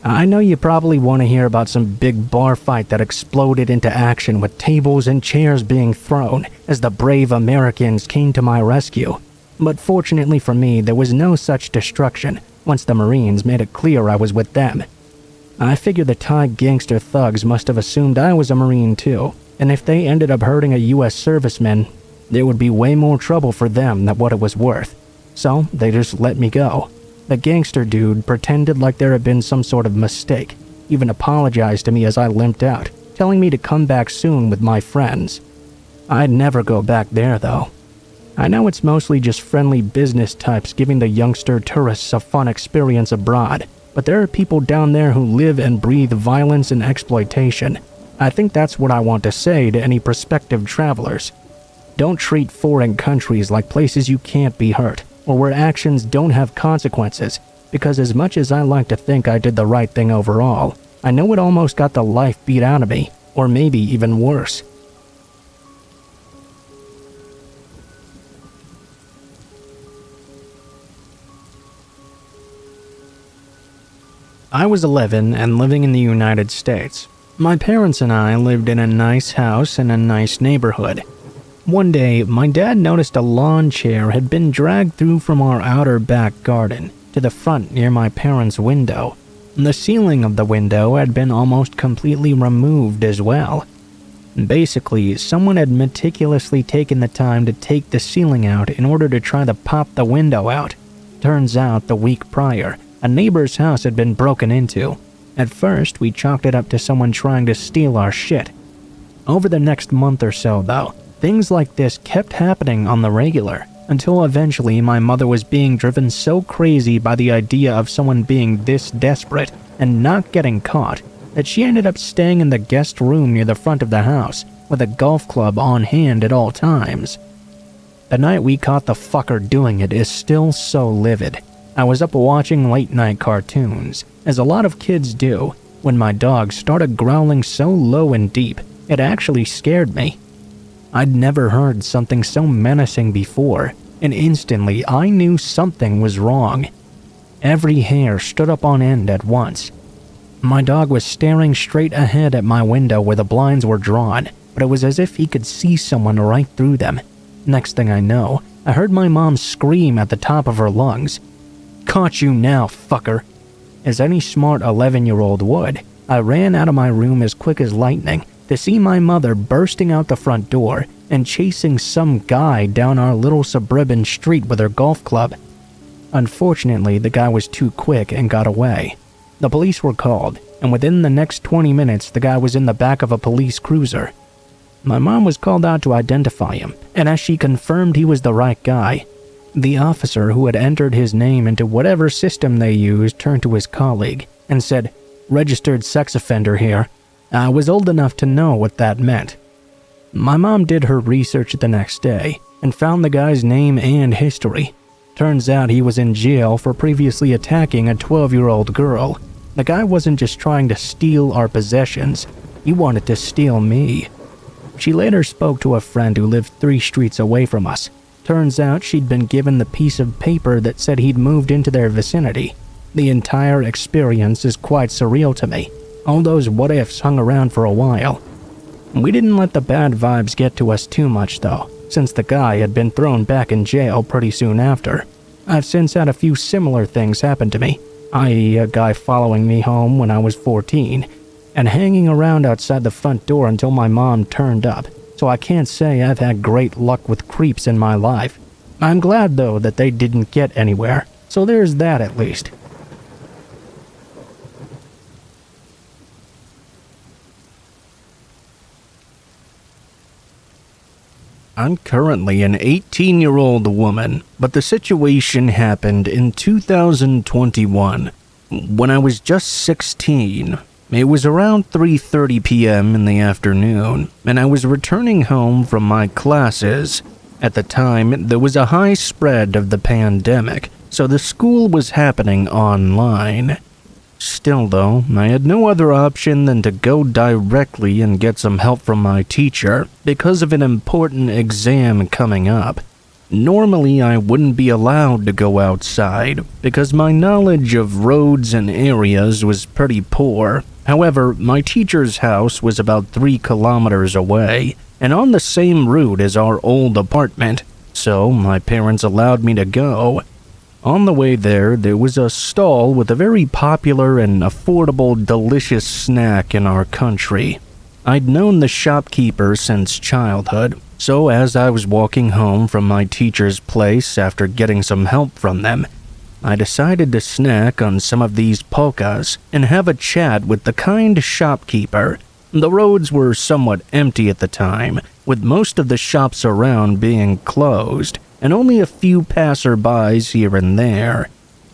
I know you probably want to hear about some big bar fight that exploded into action with tables and chairs being thrown as the brave Americans came to my rescue. But fortunately for me, there was no such destruction once the Marines made it clear I was with them. I figure the Thai gangster thugs must have assumed I was a Marine too, and if they ended up hurting a U.S. serviceman, there would be way more trouble for them than what it was worth. So they just let me go. The gangster dude pretended like there had been some sort of mistake, even apologized to me as I limped out, telling me to come back soon with my friends. I'd never go back there though. I know it's mostly just friendly business types giving the youngster tourists a fun experience abroad, but there are people down there who live and breathe violence and exploitation. I think that's what I want to say to any prospective travelers. Don't treat foreign countries like places you can't be hurt, or where actions don't have consequences, because as much as I like to think I did the right thing overall, I know it almost got the life beat out of me, or maybe even worse. I was 11 and living in the United States. My parents and I lived in a nice house in a nice neighborhood. One day, my dad noticed a lawn chair had been dragged through from our outer back garden to the front near my parents' window. The ceiling of the window had been almost completely removed as well. Basically, someone had meticulously taken the time to take the ceiling out in order to try to pop the window out. Turns out, the week prior, A neighbor's house had been broken into. At first, we chalked it up to someone trying to steal our shit. Over the next month or so, though, things like this kept happening on the regular, until eventually my mother was being driven so crazy by the idea of someone being this desperate and not getting caught that she ended up staying in the guest room near the front of the house with a golf club on hand at all times. The night we caught the fucker doing it is still so livid. I was up watching late-night cartoons, as a lot of kids do, when my dog started growling so low and deep, it actually scared me. I'd never heard something so menacing before, and instantly I knew something was wrong. Every hair stood up on end at once. My dog was staring straight ahead at my window where the blinds were drawn, but it was as if he could see someone right through them. Next thing I know, I heard my mom scream at the top of her lungs, "Caught you now, fucker." As any smart 11-year-old would, I ran out of my room as quick as lightning to see my mother bursting out the front door and chasing some guy down our little suburban street with her golf club. Unfortunately, the guy was too quick and got away. The police were called, and within the next 20 minutes, the guy was in the back of a police cruiser. My mom was called out to identify him, and as she confirmed he was the right guy, the officer who had entered his name into whatever system they used turned to his colleague and said, "Registered sex offender here." I was old enough to know what that meant. My mom did her research the next day and found the guy's name and history. Turns out he was in jail for previously attacking a 12-year-old girl. The guy wasn't just trying to steal our possessions, he wanted to steal me. She later spoke to a friend who lived 3 streets away from us. Turns out she'd been given the piece of paper that said he'd moved into their vicinity. The entire experience is quite surreal to me. All those what-ifs hung around for a while. We didn't let the bad vibes get to us too much though, since the guy had been thrown back in jail pretty soon after. I've since had a few similar things happen to me, i.e. a guy following me home when I was 14, and hanging around outside the front door until my mom turned up, so I can't say I've had great luck with creeps in my life. I'm glad though that they didn't get anywhere, so there's that at least. I'm currently an 18-year-old woman, but the situation happened in 2021, when I was just 16. It was around 3:30 p.m. in the afternoon, and I was returning home from my classes. At the time, there was a high spread of the pandemic, so the school was happening online. Still though, I had no other option than to go directly and get some help from my teacher because of an important exam coming up. Normally, I wouldn't be allowed to go outside because my knowledge of roads and areas was pretty poor. However, my teacher's house was about 3 kilometers away and on the same route as our old apartment, so my parents allowed me to go. On the way there was a stall with a very popular and affordable delicious snack in our country. I'd known the shopkeeper since childhood, so as I was walking home from my teacher's place after getting some help from them, I decided to snack on some of these polkas and have a chat with the kind shopkeeper. The roads were somewhat empty at the time, with most of the shops around being closed, and only a few passerbys here and there.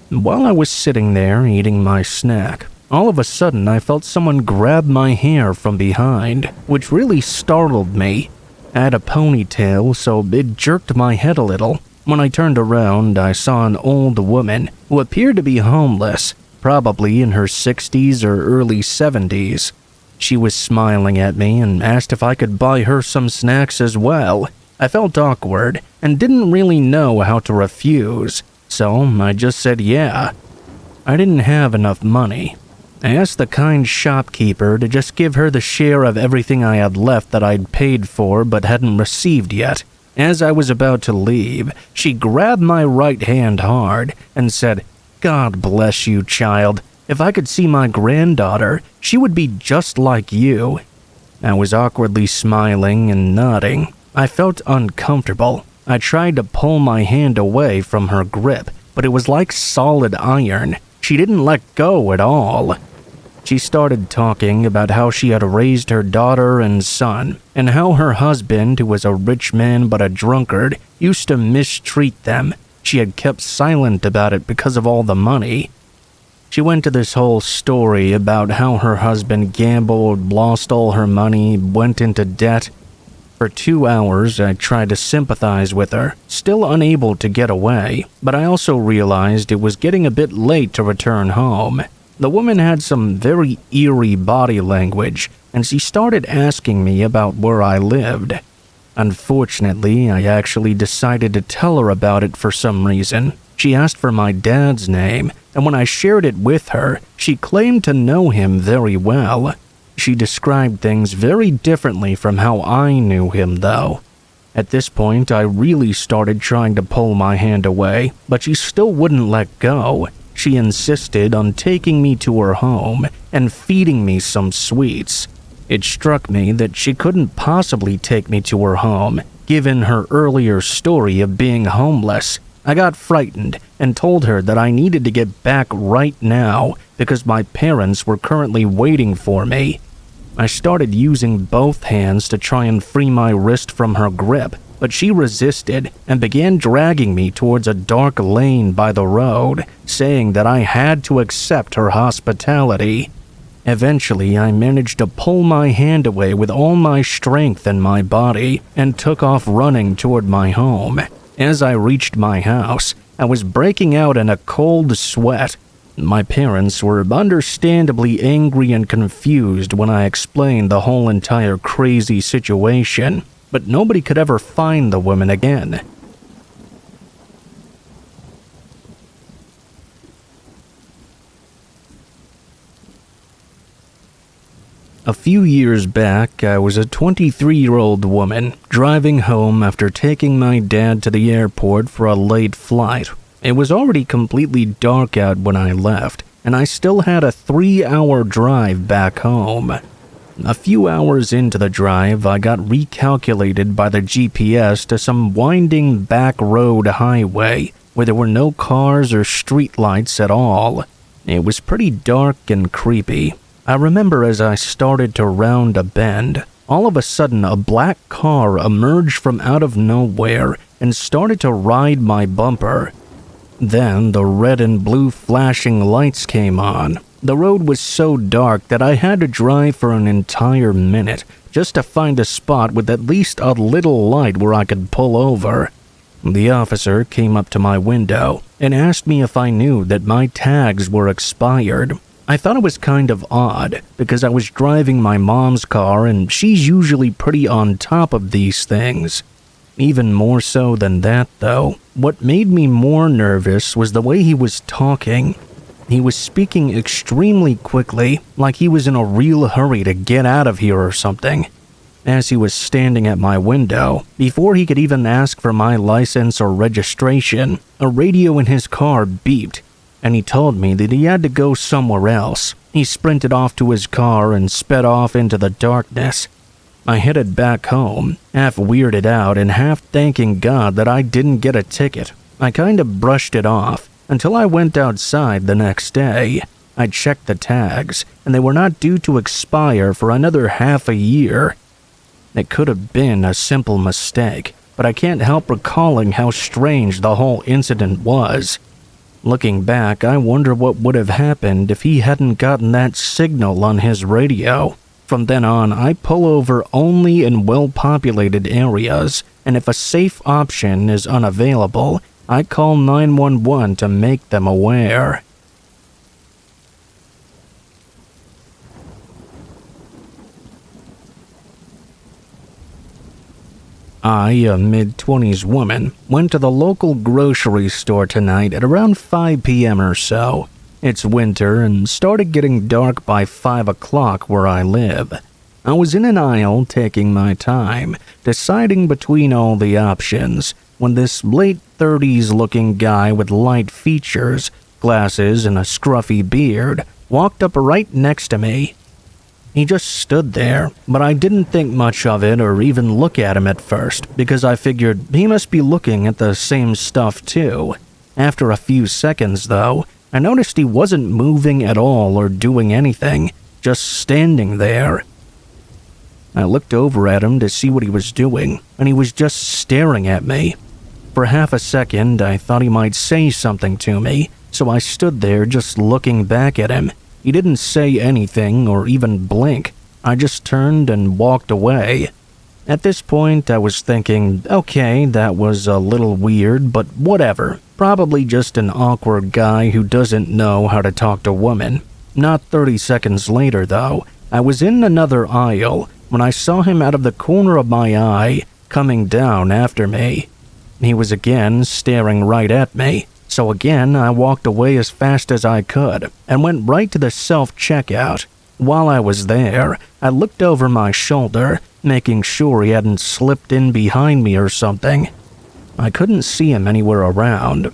While I was sitting there eating my snack, all of a sudden I felt someone grab my hair from behind, which really startled me. I had a ponytail, so it jerked my head a little. When I turned around, I saw an old woman who appeared to be homeless, probably in her 60s or early 70s. She was smiling at me and asked if I could buy her some snacks as well. I felt awkward and didn't really know how to refuse, so I just said yeah. I didn't have enough money. I asked the kind shopkeeper to just give her the share of everything I had left that I'd paid for but hadn't received yet. As I was about to leave, she grabbed my right hand hard and said, "God bless you, child. If I could see my granddaughter, she would be just like you." I was awkwardly smiling and nodding. I felt uncomfortable. I tried to pull my hand away from her grip, but it was like solid iron. She didn't let go at all. She started talking about how she had raised her daughter and son, and how her husband, who was a rich man but a drunkard, used to mistreat them. She had kept silent about it because of all the money. She went to this whole story about how her husband gambled, lost all her money, went into debt. For 2 hours, I tried to sympathize with her, still unable to get away, but I also realized it was getting a bit late to return home. The woman had some very eerie body language, and she started asking me about where I lived. Unfortunately, I actually decided to tell her about it for some reason. She asked for my dad's name, and when I shared it with her, she claimed to know him very well. She described things very differently from how I knew him, though. At this point, I really started trying to pull my hand away, but she still wouldn't let go. She insisted on taking me to her home and feeding me some sweets. It struck me that she couldn't possibly take me to her home, given her earlier story of being homeless. I got frightened and told her that I needed to get back right now because my parents were currently waiting for me. I started using both hands to try and free my wrist from her grip, but she resisted and began dragging me towards a dark lane by the road, saying that I had to accept her hospitality. Eventually, I managed to pull my hand away with all my strength in my body and took off running toward my home. As I reached my house, I was breaking out in a cold sweat. My parents were understandably angry and confused when I explained the whole entire crazy situation, but nobody could ever find the woman again. A few years back, I was a 23-year-old woman driving home after taking my dad to the airport for a late flight. It was already completely dark out when I left, and I still had a 3-hour drive back home. A few hours into the drive, I got recalculated by the GPS to some winding back road highway where there were no cars or streetlights at all. It was pretty dark and creepy. I remember as I started to round a bend, all of a sudden a black car emerged from out of nowhere and started to ride my bumper. Then the red and blue flashing lights came on. The road was so dark that I had to drive for an entire minute just to find a spot with at least a little light where I could pull over. The officer came up to my window and asked me if I knew that my tags were expired. I thought it was kind of odd because I was driving my mom's car and she's usually pretty on top of these things. Even more so than that, though, what made me more nervous was the way he was talking. He was speaking extremely quickly, like he was in a real hurry to get out of here or something. As he was standing at my window, before he could even ask for my license or registration, a radio in his car beeped, and he told me that he had to go somewhere else. He sprinted off to his car and sped off into the darkness. I headed back home, half weirded out and half thanking God that I didn't get a ticket. I kind of brushed it off until I went outside the next day. I checked the tags, and they were not due to expire for another half a year. It could have been a simple mistake, but I can't help recalling how strange the whole incident was. Looking back, I wonder what would have happened if he hadn't gotten that signal on his radio. From then on, I pull over only in well-populated areas, and if a safe option is unavailable, I call 911 to make them aware. I, a mid-20s woman, went to the local grocery store tonight at around 5 p.m. or so. It's winter and started getting dark by 5 o'clock where I live. I was in an aisle taking my time, deciding between all the options, when this late 30s looking guy with light features, glasses, and a scruffy beard walked up right next to me. He just stood there, but I didn't think much of it or even look at him at first because I figured he must be looking at the same stuff too. After a few seconds, though, I noticed he wasn't moving at all or doing anything, just standing there. I looked over at him to see what he was doing, and he was just staring at me. For half a second, I thought he might say something to me, so I stood there just looking back at him. He didn't say anything or even blink. I just turned and walked away. At this point, I was thinking, okay, that was a little weird, but whatever. Probably just an awkward guy who doesn't know how to talk to women. Not 30 seconds later, though, I was in another aisle when I saw him out of the corner of my eye coming down after me. He was again staring right at me, so again I walked away as fast as I could and went right to the self-checkout. While I was there, I looked over my shoulder, making sure he hadn't slipped in behind me or something. I couldn't see him anywhere around.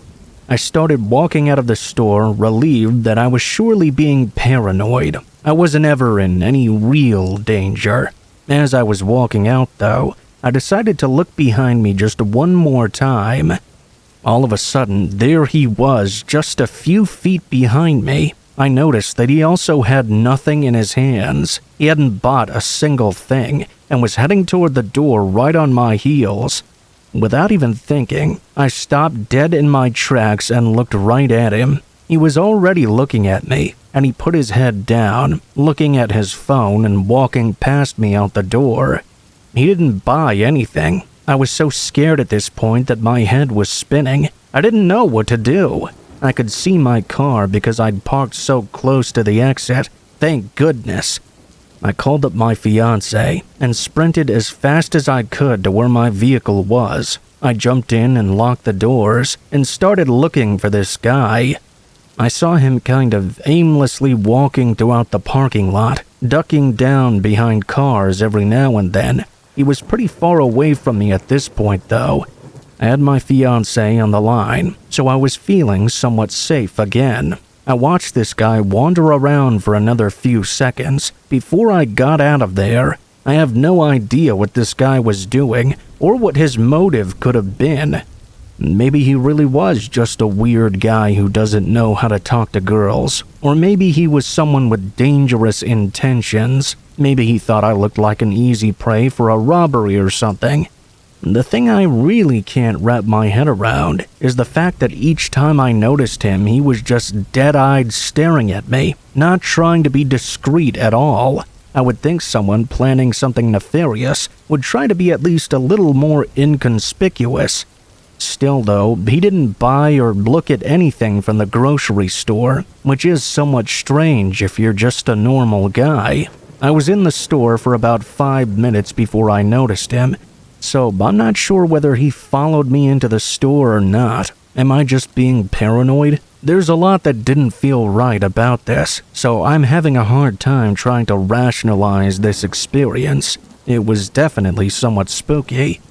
I started walking out of the store, relieved that I was surely being paranoid. I wasn't ever in any real danger. As I was walking out, though, I decided to look behind me just one more time. All of a sudden, there he was, just a few feet behind me. I noticed that he also had nothing in his hands. He hadn't bought a single thing and was heading toward the door right on my heels. Without even thinking, I stopped dead in my tracks and looked right at him. He was already looking at me, and he put his head down, looking at his phone and walking past me out the door. He didn't buy anything. I was so scared at this point that my head was spinning. I didn't know what to do. I could see my car because I'd parked so close to the exit. Thank goodness. I called up my fiancé and sprinted as fast as I could to where my vehicle was. I jumped in and locked the doors and started looking for this guy. I saw him kind of aimlessly walking throughout the parking lot, ducking down behind cars every now and then. He was pretty far away from me at this point, though. I had my fiancé on the line, so I was feeling somewhat safe again. I watched this guy wander around for another few seconds before I got out of there. I have no idea what this guy was doing or what his motive could have been. Maybe he really was just a weird guy who doesn't know how to talk to girls. Or maybe he was someone with dangerous intentions. Maybe he thought I looked like an easy prey for a robbery or something. The thing I really can't wrap my head around is the fact that each time I noticed him, he was just dead-eyed staring at me, not trying to be discreet at all. I would think someone planning something nefarious would try to be at least a little more inconspicuous. Still, though, he didn't buy or look at anything from the grocery store, which is somewhat strange if you're just a normal guy. I was in the store for about 5 minutes before I noticed him, so I'm not sure whether he followed me into the store or not. Am I just being paranoid? There's a lot that didn't feel right about this, so I'm having a hard time trying to rationalize this experience. It was definitely somewhat spooky.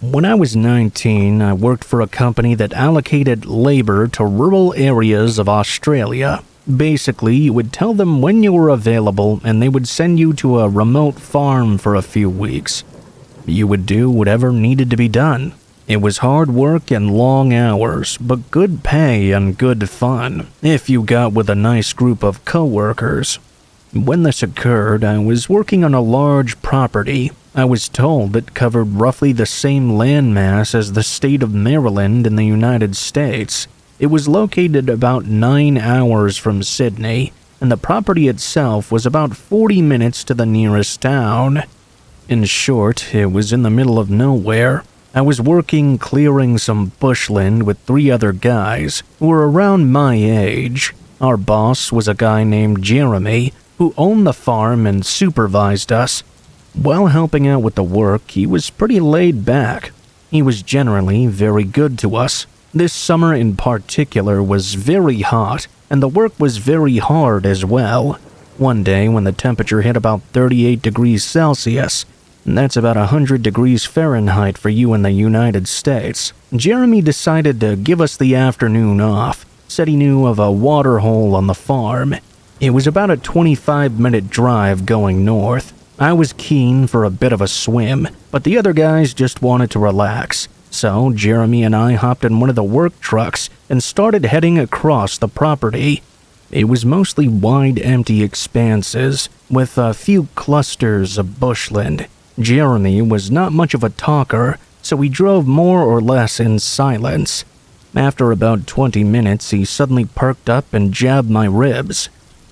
When I was 19, I worked for a company that allocated labor to rural areas of Australia. Basically, you would tell them when you were available and they would send you to a remote farm for a few weeks. You would do whatever needed to be done. It was hard work and long hours, but good pay and good fun, if you got with a nice group of coworkers. When this occurred, I was working on a large property. I was told it covered roughly the same landmass as the state of Maryland in the United States. It was located about 9 hours from Sydney, and the property itself was about 40 minutes to the nearest town. In short, it was in the middle of nowhere. I was working clearing some bushland with 3 other guys who were around my age. Our boss was a guy named Jeremy, who owned the farm and supervised us. While helping out with the work, he was pretty laid back. He was generally very good to us. This summer in particular was very hot, and the work was very hard as well. One day when the temperature hit about 38 degrees Celsius, and that's about 100 degrees Fahrenheit for you in the United States, Jeremy decided to give us the afternoon off. Said he knew of a water hole on the farm. It was about a 25-minute drive going north. I was keen for a bit of a swim, but the other guys just wanted to relax. So Jeremy and I hopped in one of the work trucks and started heading across the property. It was mostly wide, empty expanses, with a few clusters of bushland. Jeremy was not much of a talker, so we drove more or less in silence. After about 20 minutes, he suddenly perked up and jabbed my ribs.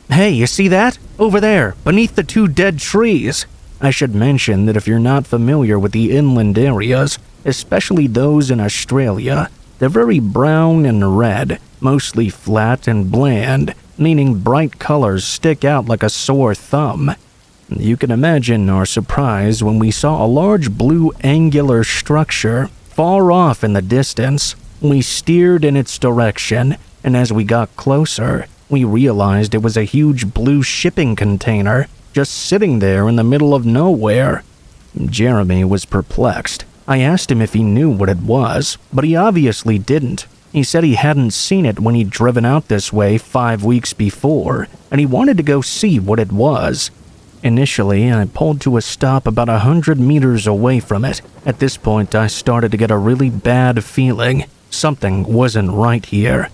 "Hey, you see that? Over there, beneath the 2 dead trees." I should mention that if you're not familiar with the inland areas, especially those in Australia, they're very brown and red, mostly flat and bland, meaning bright colors stick out like a sore thumb. You can imagine our surprise when we saw a large blue angular structure far off in the distance. We steered in its direction, and as we got closer, we realized it was a huge blue shipping container just sitting there in the middle of nowhere. Jeremy was perplexed. I asked him if he knew what it was, but he obviously didn't. He said he hadn't seen it when he'd driven out this way 5 weeks before, and he wanted to go see what it was. Initially, I pulled to a stop about 100 meters away from it. At this point, I started to get a really bad feeling. Something wasn't right here.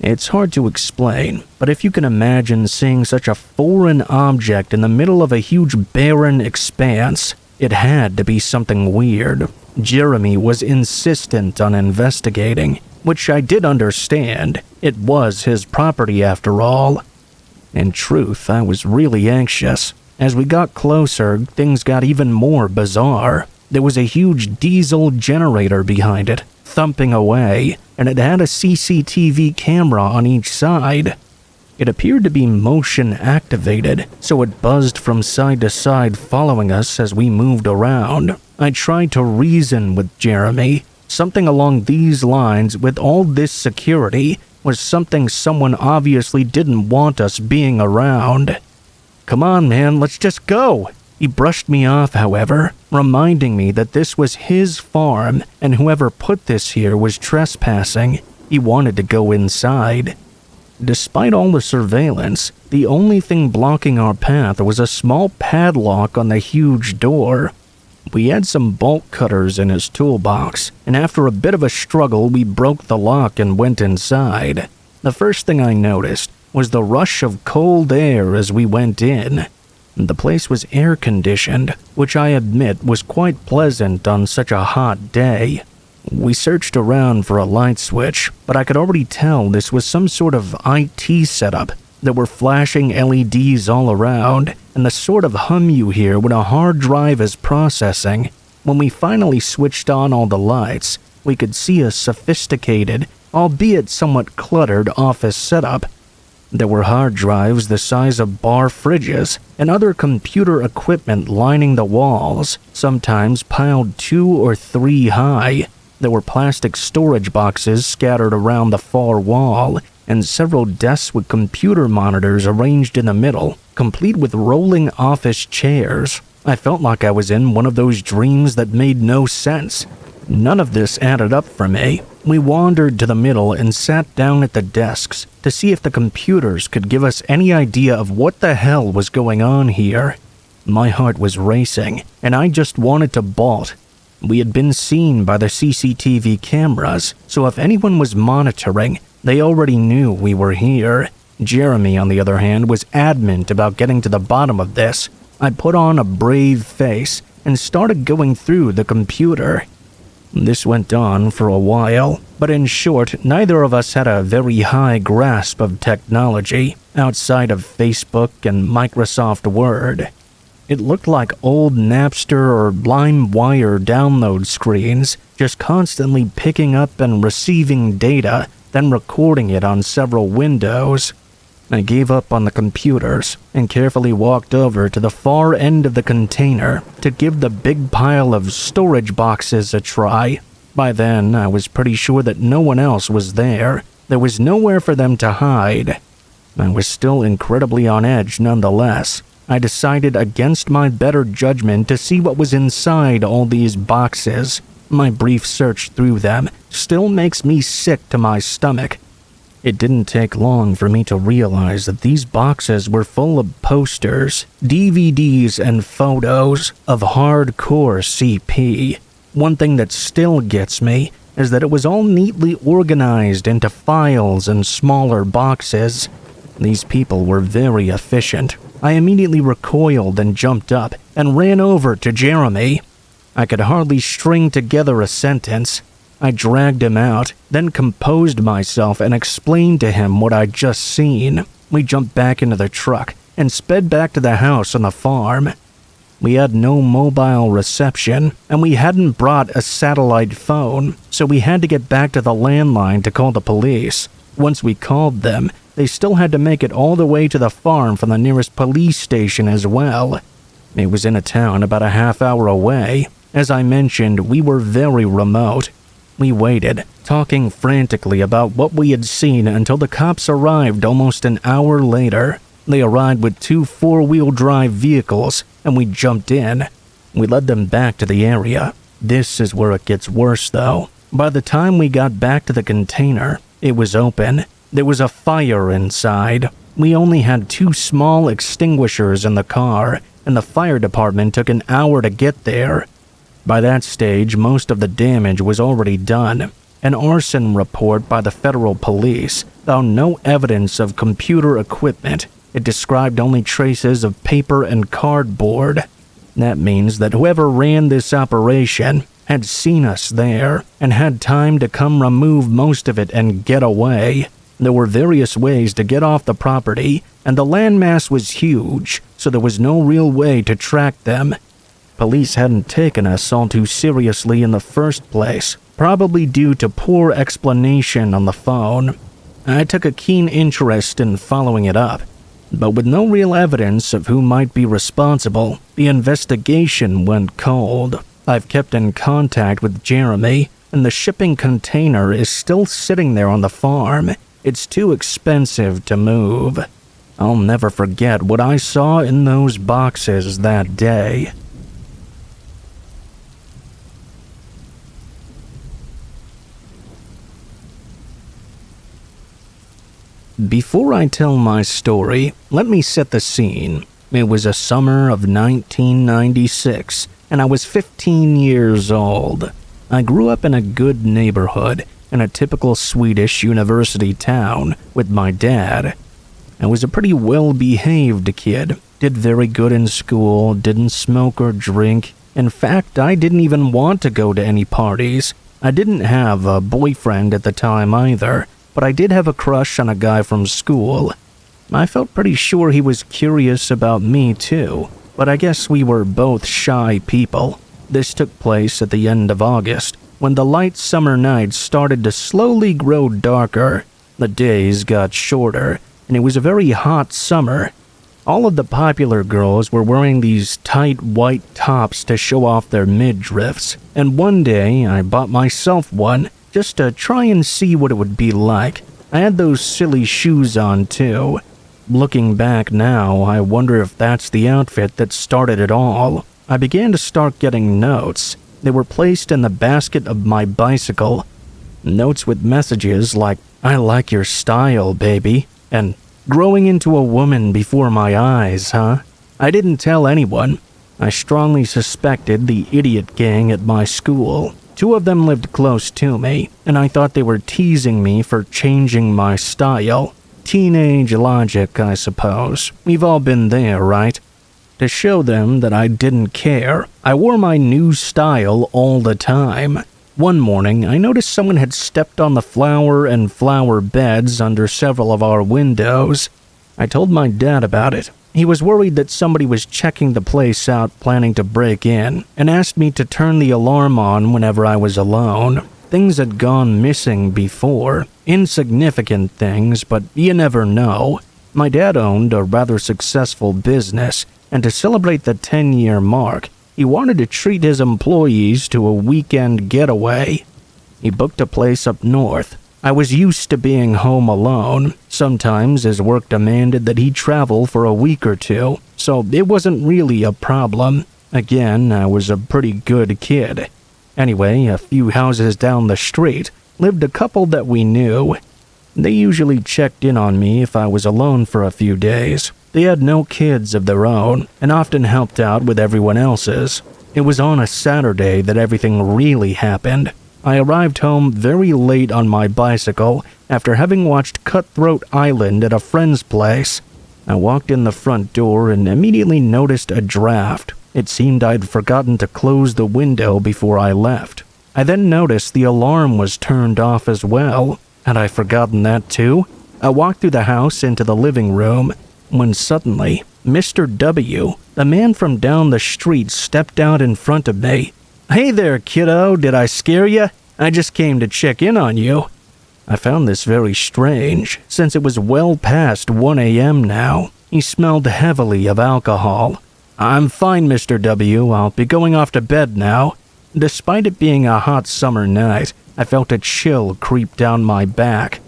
It's hard to explain, but if you can imagine seeing such a foreign object in the middle of a huge barren expanse, it had to be something weird. Jeremy was insistent on investigating, which I did understand. It was his property after all. In truth, I was really anxious. As we got closer, things got even more bizarre. There was a huge diesel generator behind it, thumping away, and it had a CCTV camera on each side. It appeared to be motion activated, so it buzzed from side to side following us as we moved around. I tried to reason with Jeremy. Something along these lines, with all this security, was something someone obviously didn't want us being around. "Come on, man, let's just go." He brushed me off, however, reminding me that this was his farm and whoever put this here was trespassing. He wanted to go inside. Despite all the surveillance, the only thing blocking our path was a small padlock on the huge door. We had some bolt cutters in his toolbox, and after a bit of a struggle, we broke the lock and went inside. The first thing I noticed was the rush of cold air as we went in. The place was air-conditioned, which I admit was quite pleasant on such a hot day. We searched around for a light switch, but I could already tell this was some sort of IT setup. There were flashing LEDs all around, and the sort of hum you hear when a hard drive is processing. When we finally switched on all the lights, we could see a sophisticated, albeit somewhat cluttered office setup. There were hard drives the size of bar fridges and other computer equipment lining the walls, sometimes piled 2 or 3 high. There were plastic storage boxes scattered around the far wall, and several desks with computer monitors arranged in the middle, complete with rolling office chairs. I felt like I was in one of those dreams that made no sense. None of this added up for me. We wandered to the middle and sat down at the desks to see if the computers could give us any idea of what the hell was going on here. My heart was racing, and I just wanted to bolt. We had been seen by the CCTV cameras, so if anyone was monitoring, they already knew we were here. Jeremy, on the other hand, was adamant about getting to the bottom of this. I put on a brave face and started going through the computer. This went on for a while, but in short, neither of us had a very high grasp of technology outside of Facebook and Microsoft Word. It looked like old Napster or LimeWire download screens, just constantly picking up and receiving data, then recording it on several windows. I gave up on the computers and carefully walked over to the far end of the container to give the big pile of storage boxes a try. By then, I was pretty sure that no one else was there. There was nowhere for them to hide. I was still incredibly on edge nonetheless. I decided against my better judgment to see what was inside all these boxes. My brief search through them still makes me sick to my stomach. It didn't take long for me to realize that these boxes were full of posters, DVDs, and photos of hardcore CP. One thing that still gets me is that it was all neatly organized into files and smaller boxes. These people were very efficient. I immediately recoiled and jumped up and ran over to Jeremy. I could hardly string together a sentence. I dragged him out, then composed myself and explained to him what I'd just seen. We jumped back into the truck and sped back to the house on the farm. We had no mobile reception, and we hadn't brought a satellite phone, so we had to get back to the landline to call the police. Once we called them, they still had to make it all the way to the farm from the nearest police station as well. It was in a town about a half-hour away. As I mentioned, we were very remote. We waited, talking frantically about what we had seen until the cops arrived almost an hour later. They arrived with 2 four-wheel drive vehicles, and we jumped in. We led them back to the area. This is where it gets worse, though. By the time we got back to the container, it was open. There was a fire inside. We only had 2 small extinguishers in the car, and the fire department took an hour to get there. By that stage, most of the damage was already done. An arson report by the federal police found no evidence of computer equipment. It described only traces of paper and cardboard. That means that whoever ran this operation had seen us there and had time to come remove most of it and get away. There were various ways to get off the property, and the landmass was huge, so there was no real way to track them. Police hadn't taken us all too seriously in the first place, probably due to poor explanation on the phone. I took a keen interest in following it up, but with no real evidence of who might be responsible, the investigation went cold. I've kept in contact with Jeremy, and the shipping container is still sitting there on the farm. It's too expensive to move. I'll never forget what I saw in those boxes that day. Before I tell my story, let me set the scene. It was a summer of 1996, and I was 15 years old. I grew up in a good neighborhood in a typical Swedish university town with my dad. I was a pretty well-behaved kid, did very good in school, didn't smoke or drink. In fact, I didn't even want to go to any parties. I didn't have a boyfriend at the time either, but I did have a crush on a guy from school. I felt pretty sure he was curious about me too, but I guess we were both shy people. This took place at the end of August, when the light summer nights started to slowly grow darker. The days got shorter, and it was a very hot summer. All of the popular girls were wearing these tight white tops to show off their midriffs, and one day I bought myself one just to try and see what it would be like. I had those silly shoes on too. Looking back now, I wonder if that's the outfit that started it all. I began to start getting notes. They were placed in the basket of my bicycle. Notes with messages like, "I like your style, baby," and "growing into a woman before my eyes, huh?" I didn't tell anyone. I strongly suspected the idiot gang at my school. 2 of them lived close to me, and I thought they were teasing me for changing my style. Teenage logic, I suppose. We've all been there, right? To show them that I didn't care, I wore my new style all the time. One morning, I noticed someone had stepped on the flower and flower beds under several of our windows. I told my dad about it. He was worried that somebody was checking the place out planning to break in, and asked me to turn the alarm on whenever I was alone. Things had gone missing before. Insignificant things, but you never know. My dad owned a rather successful business, and to celebrate the 10-year mark, he wanted to treat his employees to a weekend getaway. He booked a place up north. I was used to being home alone. Sometimes his work demanded that he travel for a week or 2, so it wasn't really a problem. Again, I was a pretty good kid. Anyway, a few houses down the street lived a couple that we knew. They usually checked in on me if I was alone for a few days. They had no kids of their own and often helped out with everyone else's. It was on a Saturday that everything really happened. I arrived home very late on my bicycle after having watched Cutthroat Island at a friend's place. I walked in the front door and immediately noticed a draft. It seemed I'd forgotten to close the window before I left. I then noticed the alarm was turned off as well. Had I forgotten that too? I walked through the house into the living room when suddenly Mr. W, the man from down the street, stepped out in front of me. "Hey there, kiddo, did I scare you? I just came to check in on you." I found this very strange, since it was well past 1 a.m. now. He smelled heavily of alcohol. "I'm fine, Mr. W. I'll be going off to bed now." Despite it being a hot summer night, I felt a chill creep down my back.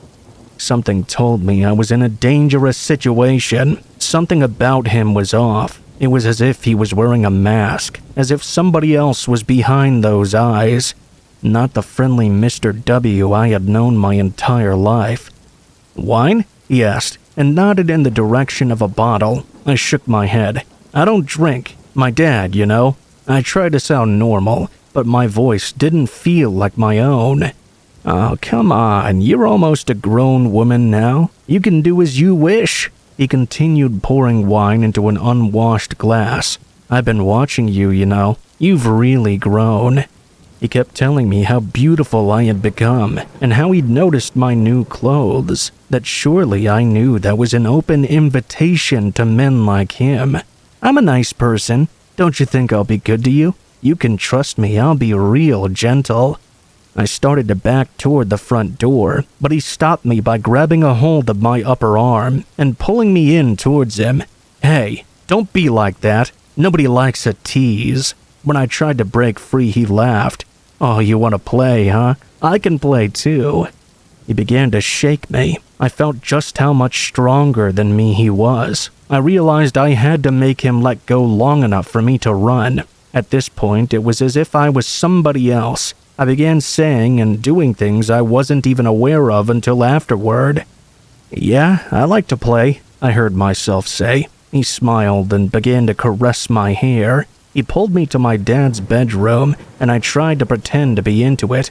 Something told me I was in a dangerous situation. Something about him was off. It was as if he was wearing a mask, as if somebody else was behind those eyes. Not the friendly Mr. W. I had known my entire life. "Wine?" he asked, and nodded in the direction of a bottle. I shook my head. "I don't drink. My dad, you know." I tried to sound normal, but my voice didn't feel like my own. "Oh, come on, you're almost a grown woman now. You can do as you wish." He continued pouring wine into an unwashed glass. "I've been watching you, you know. You've really grown." He kept telling me how beautiful I had become, and how he'd noticed my new clothes, that surely I knew that was an open invitation to men like him. "I'm a nice person. Don't you think I'll be good to you? You can trust me, I'll be real gentle." I started to back toward the front door, but he stopped me by grabbing a hold of my upper arm and pulling me in towards him. "Hey, don't be like that. Nobody likes a tease." When I tried to break free, he laughed. "Oh, you want to play, huh? I can play too." He began to shake me. I felt just how much stronger than me he was. I realized I had to make him let go long enough for me to run. At this point, it was as if I was somebody else. I began saying and doing things I wasn't even aware of until afterward. "Yeah, I like to play," I heard myself say. He smiled and began to caress my hair. He pulled me to my dad's bedroom, and I tried to pretend to be into it.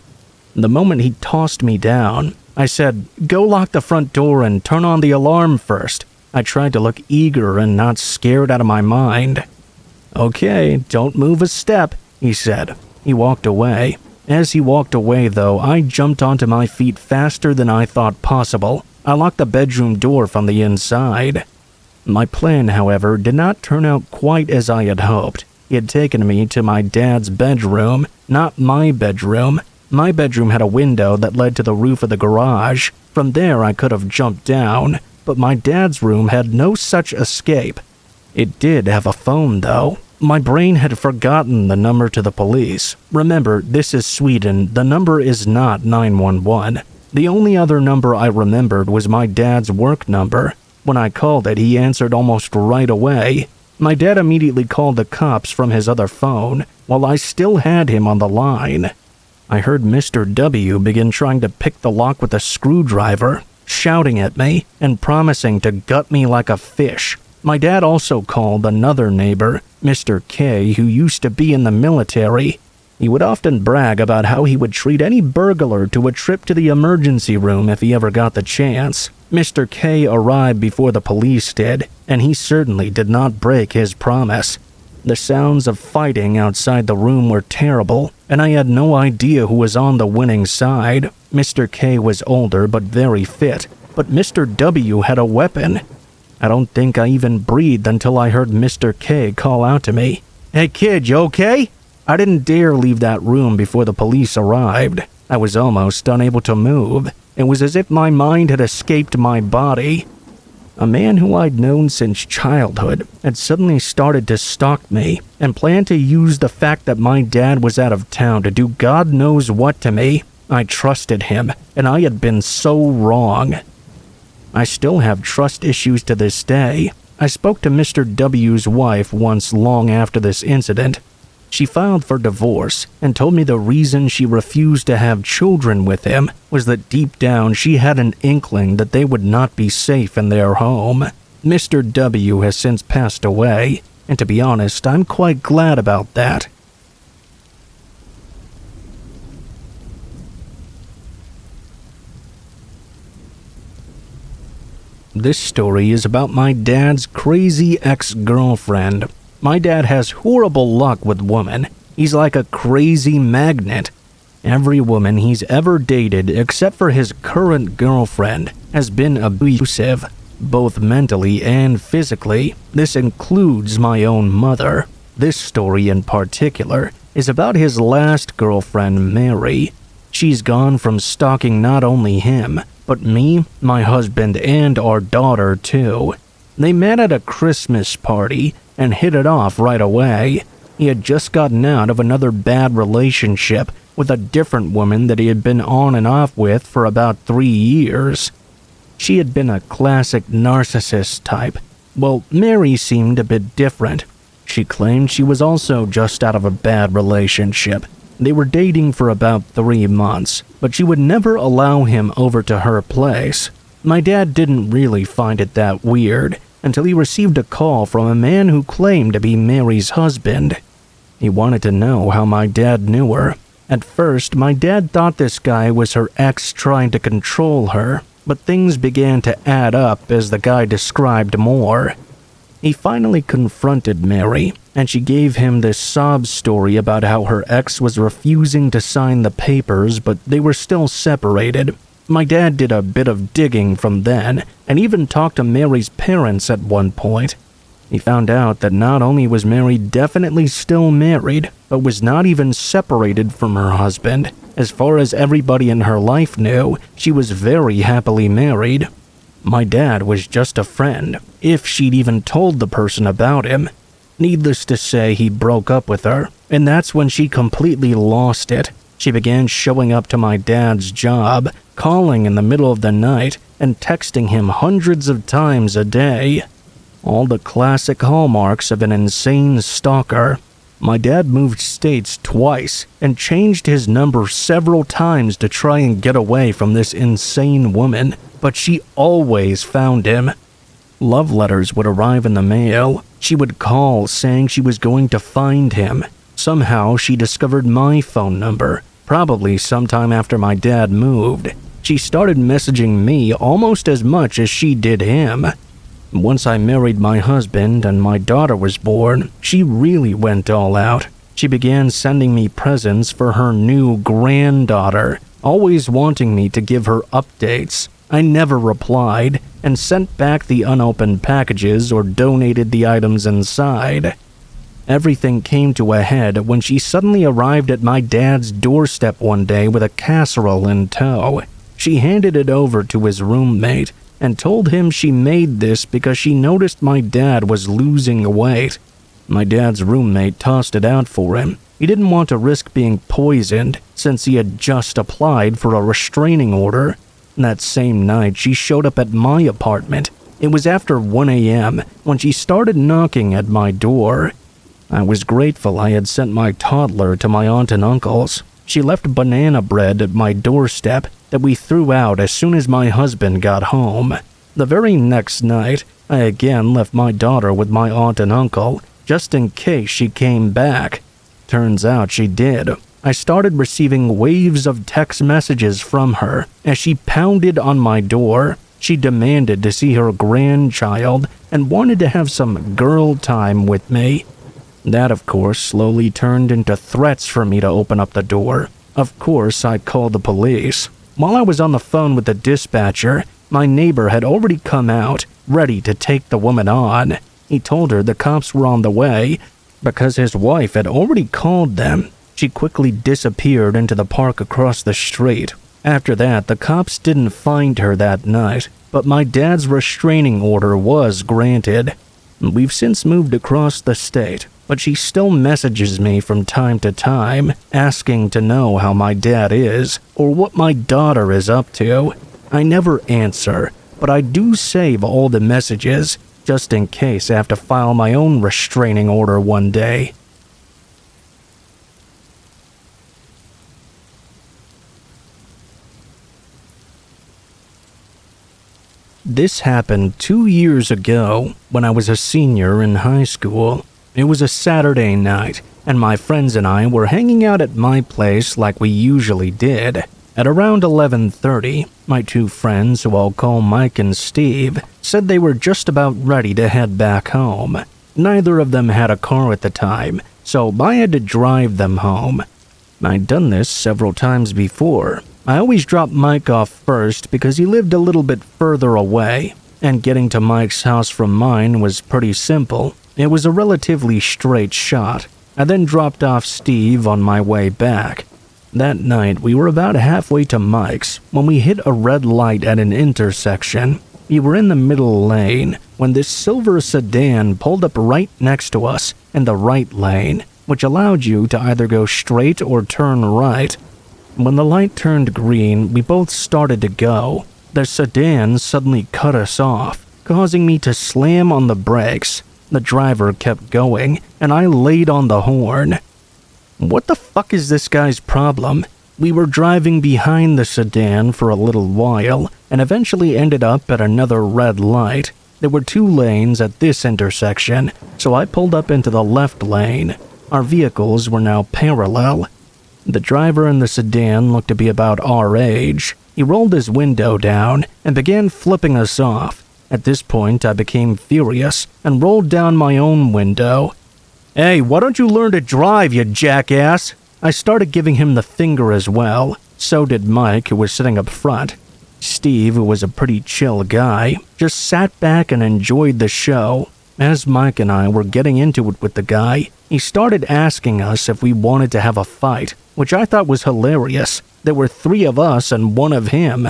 The moment he tossed me down, I said, "Go lock the front door and turn on the alarm first." I tried to look eager and not scared out of my mind. "Okay, don't move a step," he said. He walked away. As he walked away, though, I jumped onto my feet faster than I thought possible. I locked the bedroom door from the inside. My plan, however, did not turn out quite as I had hoped. He had taken me to my dad's bedroom, not my bedroom. My bedroom had a window that led to the roof of the garage. From there, I could have jumped down, but my dad's room had no such escape. It did have a phone, though. My brain had forgotten the number to the police. Remember, this is Sweden. The number is not 911. The only other number I remembered was my dad's work number. When I called it, he answered almost right away. My dad immediately called the cops from his other phone, while I still had him on the line. I heard Mr. W begin trying to pick the lock with a screwdriver, shouting at me and promising to gut me like a fish. My dad also called another neighbor, Mr. K, who used to be in the military. He would often brag about how he would treat any burglar to a trip to the emergency room if he ever got the chance. Mr. K arrived before the police did, and he certainly did not break his promise. The sounds of fighting outside the room were terrible, and I had no idea who was on the winning side. Mr. K was older but very fit, but Mr. W had a weapon. I don't think I even breathed until I heard Mr. K call out to me, "Hey kid, you okay?" I didn't dare leave that room before the police arrived. I was almost unable to move. It was as if my mind had escaped my body. A man who I'd known since childhood had suddenly started to stalk me and planned to use the fact that my dad was out of town to do God knows what to me. I trusted him, and I had been so wrong. I still have trust issues to this day. I spoke to Mr. W's wife once long after this incident. She filed for divorce and told me the reason she refused to have children with him was that deep down she had an inkling that they would not be safe in their home. Mr. W has since passed away, and to be honest, I'm quite glad about that. This story is about my dad's crazy ex-girlfriend. My dad has horrible luck with women. He's like a crazy magnet. Every woman he's ever dated, except for his current girlfriend, has been abusive, both mentally and physically. This includes my own mother. This story in particular is about his last girlfriend, Mary. She's gone from stalking not only him, but me, my husband, and our daughter too. They met at a Christmas party and hit it off right away. He had just gotten out of another bad relationship with a different woman that he had been on and off with for about 3 years. She had been a classic narcissist type. Well, Mary seemed a bit different. She claimed she was also just out of a bad relationship. They were dating for about 3 months, but she would never allow him over to her place. My dad didn't really find it that weird until he received a call from a man who claimed to be Mary's husband. He wanted to know how my dad knew her. At first, my dad thought this guy was her ex trying to control her, but things began to add up as the guy described more. He finally confronted Mary, and she gave him this sob story about how her ex was refusing to sign the papers, but they were still separated. My dad did a bit of digging from then, and even talked to Mary's parents at one point. He found out that not only was Mary definitely still married, but was not even separated from her husband. As far as everybody in her life knew, she was very happily married. My dad was just a friend, if she'd even told the person about him. Needless to say, he broke up with her, and that's when she completely lost it. She began showing up to my dad's job, calling in the middle of the night, and texting him hundreds of times a day. All the classic hallmarks of an insane stalker. My dad moved states twice and changed his number several times to try and get away from this insane woman, but she always found him. Love letters would arrive in the mail. She would call saying she was going to find him. Somehow she discovered my phone number, probably sometime after my dad moved. She started messaging me almost as much as she did him. Once I married my husband and my daughter was born, she really went all out. She began sending me presents for her new granddaughter, always wanting me to give her updates. I never replied and sent back the unopened packages or donated the items inside. Everything came to a head when she suddenly arrived at my dad's doorstep one day with a casserole in tow. She handed it over to his roommate and told him she made this because she noticed my dad was losing weight. My dad's roommate tossed it out for him. He didn't want to risk being poisoned since he had just applied for a restraining order. That same night, she showed up at my apartment. It was after 1 a.m. when she started knocking at my door. I was grateful I had sent my toddler to my aunt and uncle's. She left banana bread at my doorstep that we threw out as soon as my husband got home. The very next night, I again left my daughter with my aunt and uncle, just in case she came back. Turns out she did. I started receiving waves of text messages from her as she pounded on my door. She demanded to see her grandchild and wanted to have some girl time with me. That, of course, slowly turned into threats for me to open up the door. Of course, I called the police. While I was on the phone with the dispatcher, my neighbor had already come out, ready to take the woman on. He told her the cops were on the way because his wife had already called them. She quickly disappeared into the park across the street. After that, the cops didn't find her that night, but my dad's restraining order was granted. We've since moved across the state, but she still messages me from time to time, asking to know how my dad is or what my daughter is up to. I never answer, but I do save all the messages, just in case I have to file my own restraining order one day. This happened 2 years ago when I was a senior in high school. It was a Saturday night, and my friends and I were hanging out at my place like we usually did. At around 11:30, my two friends, who I'll call Mike and Steve, said they were just about ready to head back home. Neither of them had a car at the time, so I had to drive them home. I'd done this several times before. I always dropped Mike off first because he lived a little bit further away, and getting to Mike's house from mine was pretty simple. It was a relatively straight shot. I then dropped off Steve on my way back. That night, we were about halfway to Mike's when we hit a red light at an intersection. We were in the middle lane when this silver sedan pulled up right next to us in the right lane, which allowed you to either go straight or turn right. When the light turned green, we both started to go. The sedan suddenly cut us off, causing me to slam on the brakes. The driver kept going, and I laid on the horn. What the fuck is this guy's problem? We were driving behind the sedan for a little while, and eventually ended up at another red light. There were 2 lanes at this intersection, so I pulled up into the left lane. Our vehicles were now parallel. The driver in the sedan looked to be about our age. He rolled his window down and began flipping us off. At this point, I became furious and rolled down my own window. "Hey, why don't you learn to drive, you jackass?" I started giving him the finger as well. So did Mike, who was sitting up front. Steve, who was a pretty chill guy, just sat back and enjoyed the show. As Mike and I were getting into it with the guy, he started asking us if we wanted to have a fight, which I thought was hilarious. There were 3 of us and 1 of him.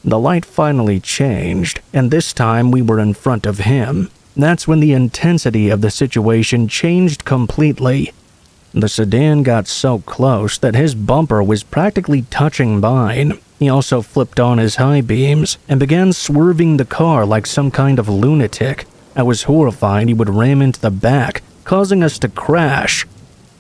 The light finally changed, and this time we were in front of him. That's when the intensity of the situation changed completely. The sedan got so close that his bumper was practically touching mine. He also flipped on his high beams and began swerving the car like some kind of lunatic. I was horrified he would ram into the back, causing us to crash.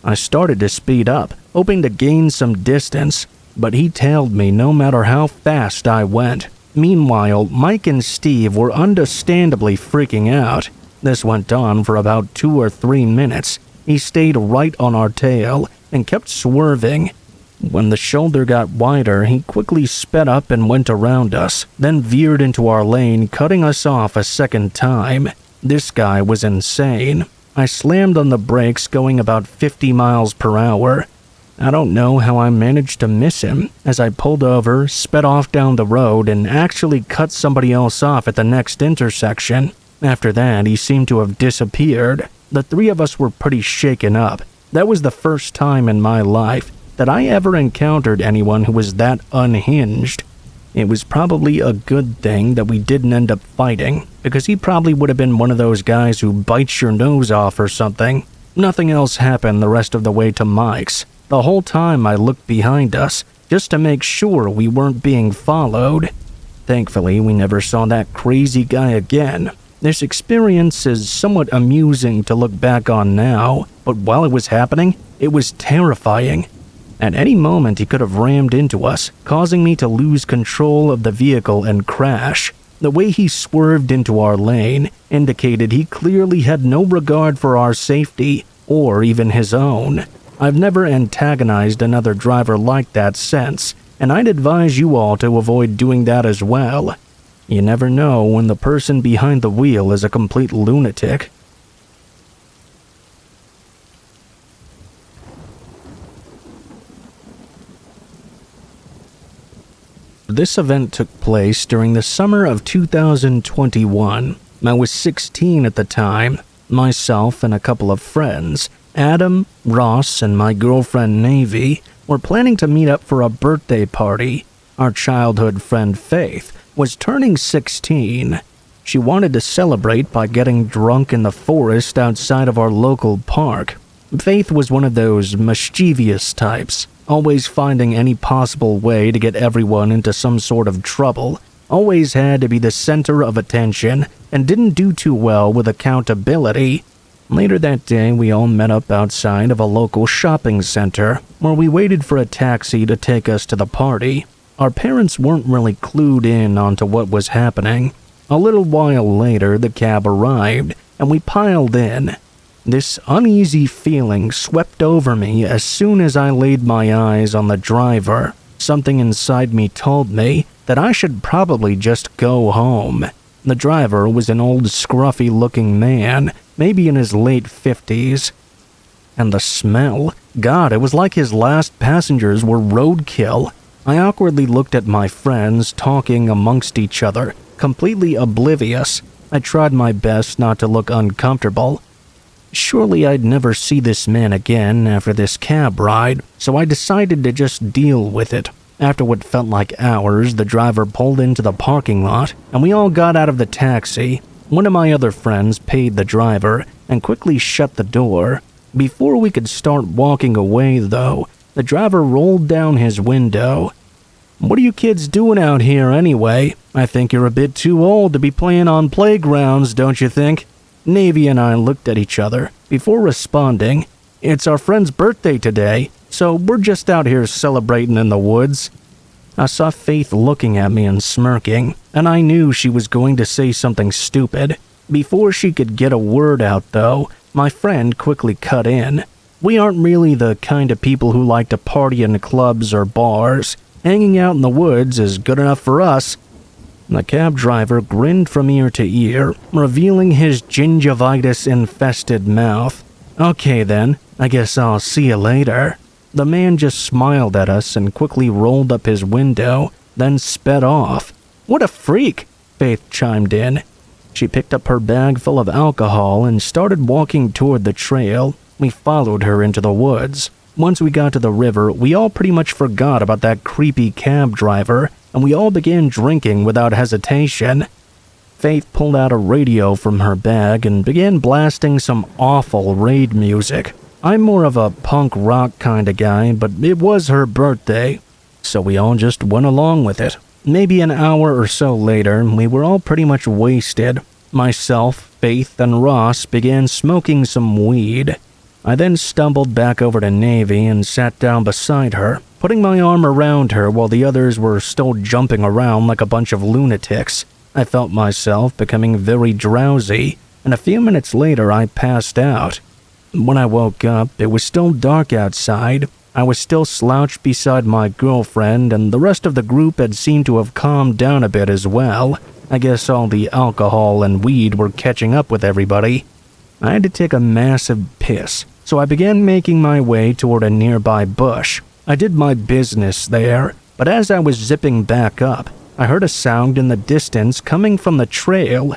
I started to speed up, hoping to gain some distance, but he tailed me no matter how fast I went. Meanwhile, Mike and Steve were understandably freaking out. This went on for about 2 or 3 minutes. He stayed right on our tail and kept swerving. When the shoulder got wider, he quickly sped up and went around us, then veered into our lane, cutting us off a second time. This guy was insane. I slammed on the brakes going about 50 miles per hour. I don't know how I managed to miss him, as I pulled over, sped off down the road, and actually cut somebody else off at the next intersection. After that, he seemed to have disappeared. The 3 of us were pretty shaken up. That was the first time in my life that I ever encountered anyone who was that unhinged. It was probably a good thing that we didn't end up fighting, because he probably would have been one of those guys who bites your nose off or something. Nothing else happened the rest of the way to Mike's. The whole time I looked behind us, just to make sure we weren't being followed. Thankfully, we never saw that crazy guy again. This experience is somewhat amusing to look back on now, but while it was happening, it was terrifying. At any moment, he could have rammed into us, causing me to lose control of the vehicle and crash. The way he swerved into our lane indicated he clearly had no regard for our safety, or even his own. I've never antagonized another driver like that since, and I'd advise you all to avoid doing that as well. You never know when the person behind the wheel is a complete lunatic. This event took place during the summer of 2021. I was 16 at the time. Myself and a couple of friends, Adam, Ross, and my girlfriend Navy, were planning to meet up for a birthday party. Our childhood friend Faith was turning 16. She wanted to celebrate by getting drunk in the forest outside of our local park. Faith was one of those mischievous types, always finding any possible way to get everyone into some sort of trouble, always had to be the center of attention, and didn't do too well with accountability. Later that day, we all met up outside of a local shopping center, where we waited for a taxi to take us to the party. Our parents weren't really clued in onto what was happening. A little while later, the cab arrived, and we piled in. This uneasy feeling swept over me as soon as I laid my eyes on the driver. Something inside me told me that I should probably just go home. The driver was an old scruffy-looking man, maybe in his late 50s. And the smell, God, it was like his last passengers were roadkill. I awkwardly looked at my friends talking amongst each other, completely oblivious. I tried my best not to look uncomfortable. Surely I'd never see this man again after this cab ride, so I decided to just deal with it. After what felt like hours, the driver pulled into the parking lot, and we all got out of the taxi. One of my other friends paid the driver and quickly shut the door. Before we could start walking away, though, the driver rolled down his window. "What are you kids doing out here anyway? I think you're a bit too old to be playing on playgrounds, don't you think?" Navy and I looked at each other before responding. "It's our friend's birthday today, so we're just out here celebrating in the woods." I saw Faith looking at me and smirking, and I knew she was going to say something stupid. Before she could get a word out, though, my friend quickly cut in. "We aren't really the kind of people who like to party in clubs or bars. Hanging out in the woods is good enough for us." The cab driver grinned from ear to ear, revealing his gingivitis-infested mouth. "Okay then, I guess I'll see you later." The man just smiled at us and quickly rolled up his window, then sped off. "What a freak," Faith chimed in. She picked up her bag full of alcohol and started walking toward the trail. We followed her into the woods. Once we got to the river, we all pretty much forgot about that creepy cab driver, and we all began drinking without hesitation. Faith pulled out a radio from her bag and began blasting some awful raid music. I'm more of a punk rock kind of guy, but it was her birthday, so we all just went along with it. Maybe an hour or so later, we were all pretty much wasted. Myself, Faith, and Ross began smoking some weed. I then stumbled back over to Navy and sat down beside her, putting my arm around her while the others were still jumping around like a bunch of lunatics. I felt myself becoming very drowsy, and a few minutes later I passed out. When I woke up, it was still dark outside. I was still slouched beside my girlfriend, and the rest of the group had seemed to have calmed down a bit as well. I guess all the alcohol and weed were catching up with everybody. I had to take a massive piss, so I began making my way toward a nearby bush. I did my business there, but as I was zipping back up, I heard a sound in the distance coming from the trail.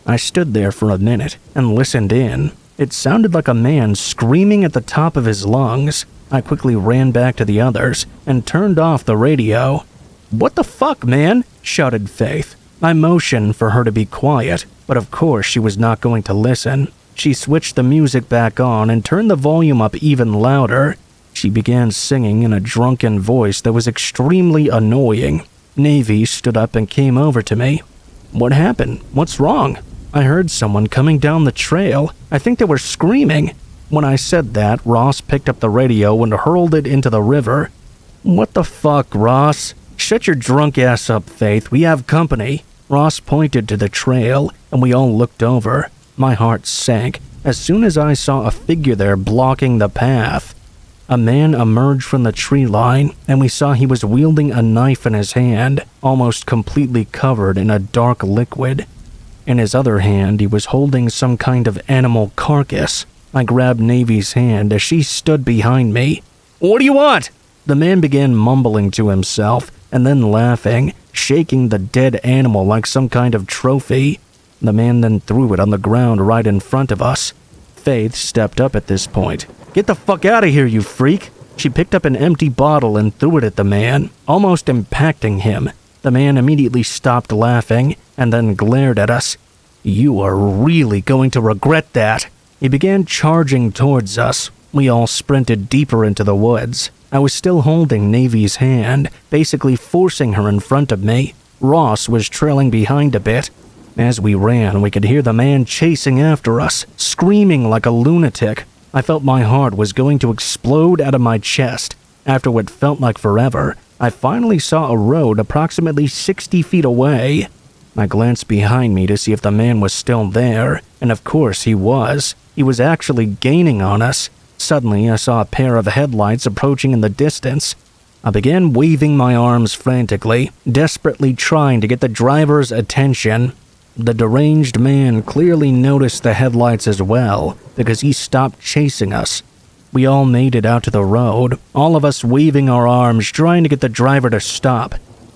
I stood there for a minute and listened in. It sounded like a man screaming at the top of his lungs. I quickly ran back to the others and turned off the radio. "What the fuck, man?" shouted Faith. I motioned for her to be quiet, but of course she was not going to listen. She switched the music back on and turned the volume up even louder. She began singing in a drunken voice that was extremely annoying. Navy stood up and came over to me. "What happened? What's wrong?" "I heard someone coming down the trail. I think they were screaming." When I said that, Ross picked up the radio and hurled it into the river. "What the fuck, Ross? Shut your drunk ass up, Faith. We have company." Ross pointed to the trail, and we all looked over. My heart sank as soon as I saw a figure there blocking the path. A man emerged from the tree line, and we saw he was wielding a knife in his hand, almost completely covered in a dark liquid. In his other hand, he was holding some kind of animal carcass. I grabbed Navy's hand as she stood behind me. "What do you want?" The man began mumbling to himself and then laughing, shaking the dead animal like some kind of trophy. The man then threw it on the ground right in front of us. Faith stepped up at this point. "Get the fuck out of here, you freak!" She picked up an empty bottle and threw it at the man, almost impacting him. The man immediately stopped laughing and then glared at us. "You are really going to regret that." He began charging towards us. We all sprinted deeper into the woods. I was still holding Navy's hand, basically forcing her in front of me. Ross was trailing behind a bit. As we ran, we could hear the man chasing after us, screaming like a lunatic. I felt my heart was going to explode out of my chest. After what felt like forever, I finally saw a road approximately 60 feet away. I glanced behind me to see if the man was still there, and of course he was. He was actually gaining on us. Suddenly, I saw a pair of headlights approaching in the distance. I began waving my arms frantically, desperately trying to get the driver's attention. The deranged man clearly noticed the headlights as well, because he stopped chasing us. We all made it out to the road, all of us waving our arms, trying to get the driver to stop.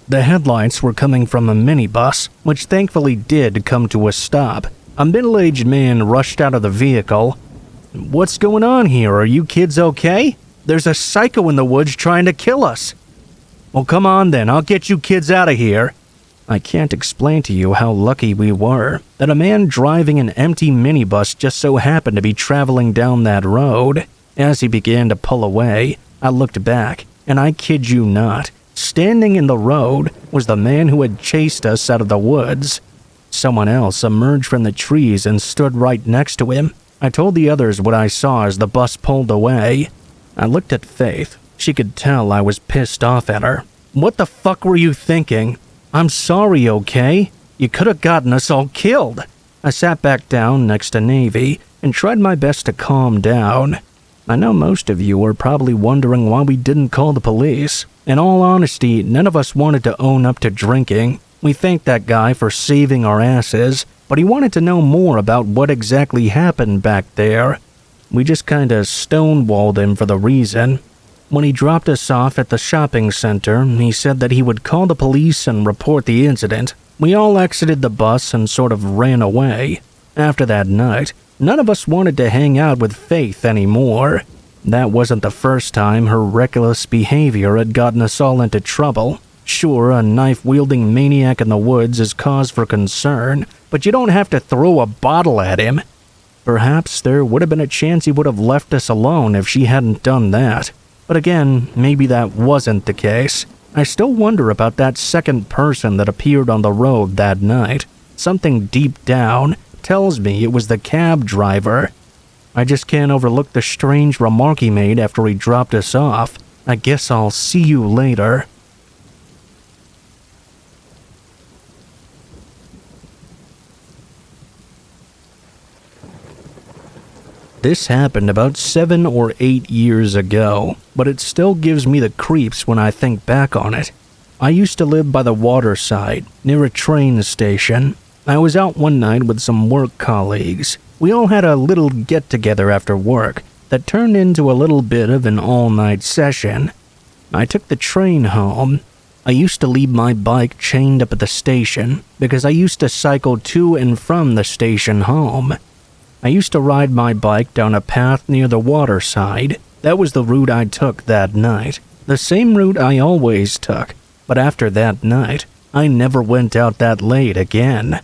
The headlights were coming from a minibus, which thankfully did come to a stop. A middle-aged man rushed out of the vehicle. "What's going on here? Are you kids okay? There's a psycho in the woods trying to kill us." "Well, come on then, I'll get you kids out of here." I can't explain to you how lucky we were that a man driving an empty minibus just so happened to be traveling down that road. As he began to pull away, I looked back, and I kid you not, standing in the road was the man who had chased us out of the woods. Someone else emerged from the trees and stood right next to him. I told the others what I saw as the bus pulled away. I looked at Faith. She could tell I was pissed off at her. "What the fuck were you thinking? I'm sorry, okay? You could have gotten us all killed." I sat back down next to Navy and tried my best to calm down. I know most of you are probably wondering why we didn't call the police. In all honesty, none of us wanted to own up to drinking. We thanked that guy for saving our asses, but he wanted to know more about what exactly happened back there. We just kinda stonewalled him for the reason. When he dropped us off at the shopping center, he said that he would call the police and report the incident. We all exited the bus and sort of ran away. After that night, none of us wanted to hang out with Faith anymore. That wasn't the first time her reckless behavior had gotten us all into trouble. Sure, a knife-wielding maniac in the woods is cause for concern, but you don't have to throw a bottle at him. Perhaps there would have been a chance he would have left us alone if she hadn't done that. But again, maybe that wasn't the case. I still wonder about that second person that appeared on the road that night. Something deep down tells me it was the cab driver. I just can't overlook the strange remark he made after he dropped us off. I guess I'll see you later. This happened about 7 or 8 years ago, but it still gives me the creeps when I think back on it. I used to live by the waterside, near a train station. I was out one night with some work colleagues. We all had a little get-together after work that turned into a little bit of an all-night session. I took the train home. I used to leave my bike chained up at the station because I used to cycle to and from the station home. I used to ride my bike down a path near the waterside. That was the route I took that night. The same route I always took. But after that night, I never went out that late again.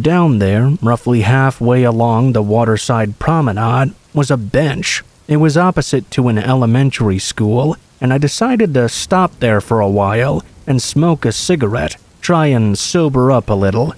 Down there, roughly halfway along the waterside promenade, was a bench. It was opposite to an elementary school, and I decided to stop there for a while and smoke a cigarette, try and sober up a little.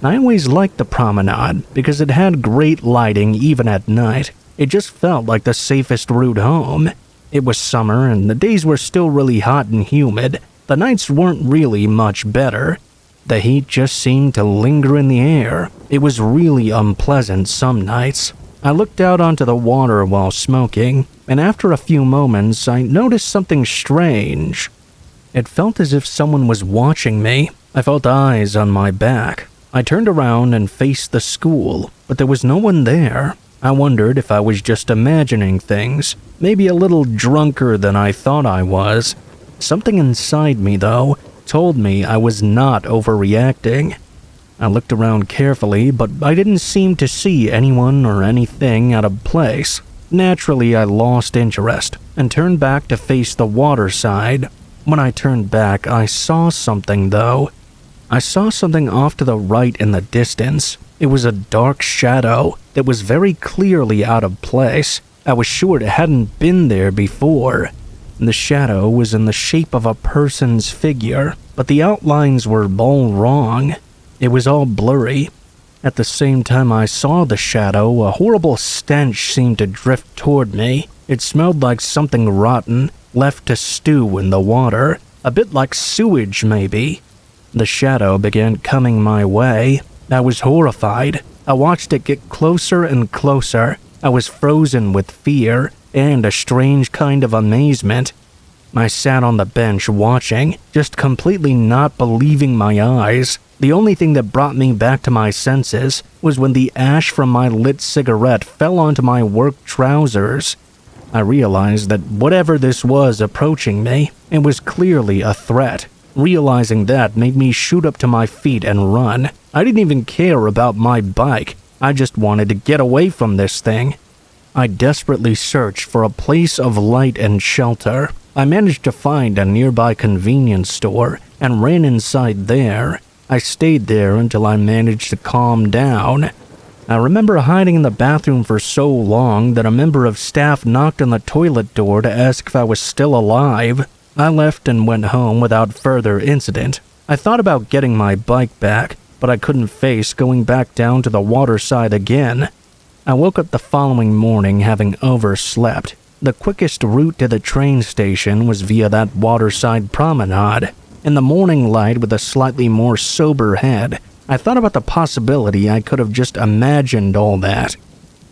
I always liked the promenade because it had great lighting even at night. It just felt like the safest route home. It was summer and the days were still really hot and humid. The nights weren't really much better. The heat just seemed to linger in the air. It was really unpleasant some nights. I looked out onto the water while smoking, and after a few moments I noticed something strange. It felt as if someone was watching me. I felt eyes on my back. I turned around and faced the school, but there was no one there. I wondered if I was just imagining things, maybe a little drunker than I thought I was. Something inside me, though, told me I was not overreacting. I looked around carefully, but I didn't seem to see anyone or anything out of place. Naturally, I lost interest and turned back to face the water side. When I turned back, I saw something, though. I saw something off to the right in the distance. It was a dark shadow that was very clearly out of place. I was sure it hadn't been there before. The shadow was in the shape of a person's figure, but the outlines were all wrong. It was all blurry. At the same time I saw the shadow, a horrible stench seemed to drift toward me. It smelled like something rotten, left to stew in the water. A bit like sewage, maybe. The shadow began coming my way. I was horrified. I watched it get closer and closer. I was frozen with fear and a strange kind of amazement. I sat on the bench watching, just completely not believing my eyes. The only thing that brought me back to my senses was when the ash from my lit cigarette fell onto my work trousers. I realized that whatever this was approaching me, it was clearly a threat. Realizing that made me shoot up to my feet and run. I didn't even care about my bike. I just wanted to get away from this thing. I desperately searched for a place of light and shelter. I managed to find a nearby convenience store and ran inside there. I stayed there until I managed to calm down. I remember hiding in the bathroom for so long that a member of staff knocked on the toilet door to ask if I was still alive. I left and went home without further incident. I thought about getting my bike back, but I couldn't face going back down to the waterside again. I woke up the following morning having overslept. The quickest route to the train station was via that waterside promenade. In the morning light with a slightly more sober head, I thought about the possibility I could have just imagined all that.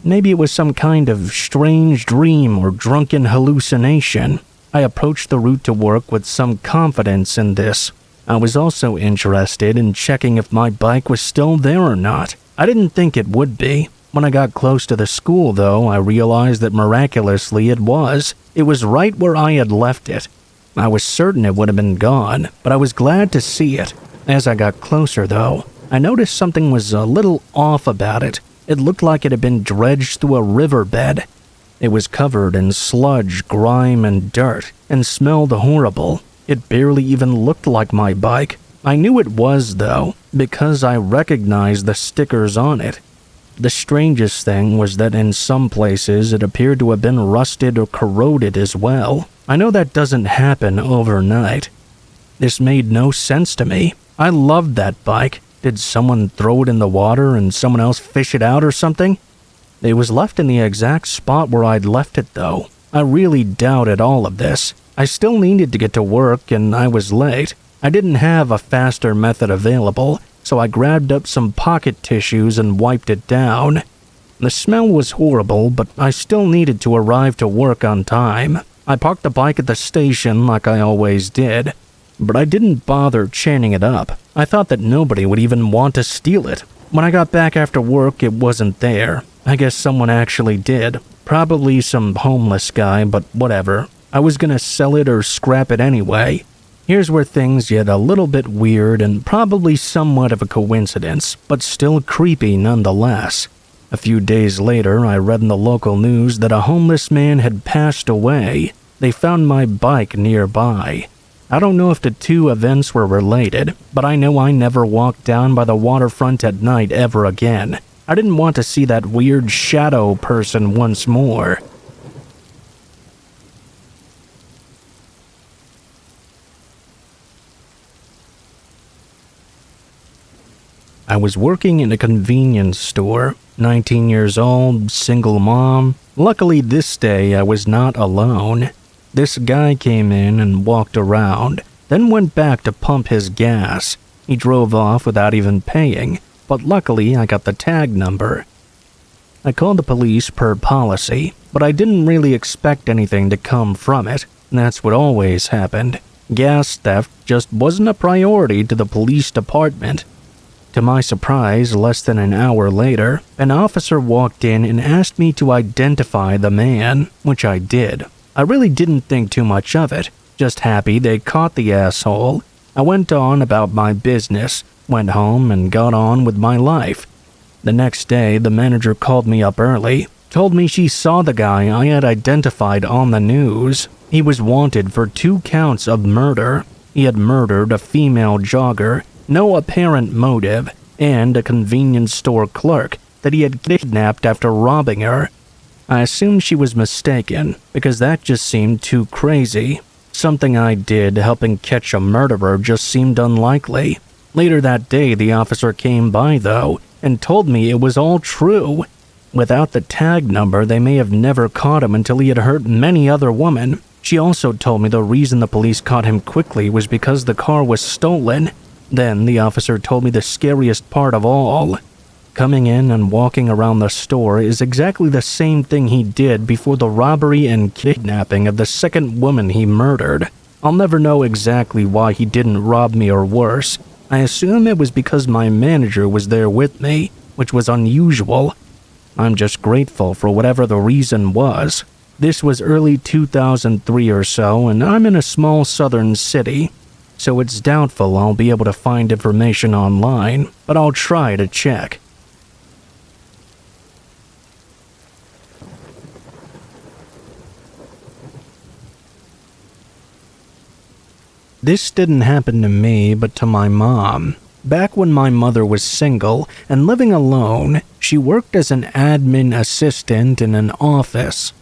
Maybe it was some kind of strange dream or drunken hallucination. I approached the route to work with some confidence in this. I was also interested in checking if my bike was still there or not. I didn't think it would be. When I got close to the school, though, I realized that miraculously it was. It was right where I had left it. I was certain it would have been gone, but I was glad to see it. As I got closer, though, I noticed something was a little off about it. It looked like it had been dredged through a riverbed. It was covered in sludge, grime, and dirt, and smelled horrible. It barely even looked like my bike. I knew it was, though, because I recognized the stickers on it. The strangest thing was that in some places it appeared to have been rusted or corroded as well. I know that doesn't happen overnight. This made no sense to me. I loved that bike. Did someone throw it in the water and someone else fish it out or something? It was left in the exact spot where I'd left it, though. I really doubted all of this. I still needed to get to work and I was late. I didn't have a faster method available, so I grabbed up some pocket tissues and wiped it down. The smell was horrible, but I still needed to arrive to work on time. I parked the bike at the station like I always did, but I didn't bother chaining it up. I thought that nobody would even want to steal it. When I got back after work, it wasn't there. I guess someone actually did. Probably some homeless guy, but whatever. I was gonna sell it or scrap it anyway. Here's where things get a little bit weird and probably somewhat of a coincidence, but still creepy nonetheless. A few days later, I read in the local news that a homeless man had passed away. They found my bike nearby. I don't know if the two events were related, but I know I never walked down by the waterfront at night ever again. I didn't want to see that weird shadow person once more. I was working in a convenience store, 19 years old, single mom. Luckily this day I was not alone. This guy came in and walked around, then went back to pump his gas. He drove off without even paying, but luckily I got the tag number. I called the police per policy, but I didn't really expect anything to come from it. That's what always happened. Gas theft just wasn't a priority to the police department. To my surprise, less than an hour later, an officer walked in and asked me to identify the man, which I did. I really didn't think too much of it, just happy they caught the asshole. I went on about my business, went home and got on with my life. The next day, the manager called me up early, told me she saw the guy I had identified on the news. He was wanted for 2 counts of murder. He had murdered a female jogger, no apparent motive, and a convenience store clerk that he had kidnapped after robbing her. I assumed she was mistaken, because that just seemed too crazy. Something I did helping catch a murderer just seemed unlikely. Later that day, the officer came by, though, and told me it was all true. Without the tag number, they may have never caught him until he had hurt many other women. She also told me the reason the police caught him quickly was because the car was stolen. Then the officer told me the scariest part of all. Coming in and walking around the store is exactly the same thing he did before the robbery and kidnapping of the second woman he murdered. I'll never know exactly why he didn't rob me or worse. I assume it was because my manager was there with me, which was unusual. I'm just grateful for whatever the reason was. This was early 2003 or so, and I'm in a small southern city, so it's doubtful I'll be able to find information online, but I'll try to check. This didn't happen to me, but to my mom. Back when my mother was single and living alone, she worked as an admin assistant in an office.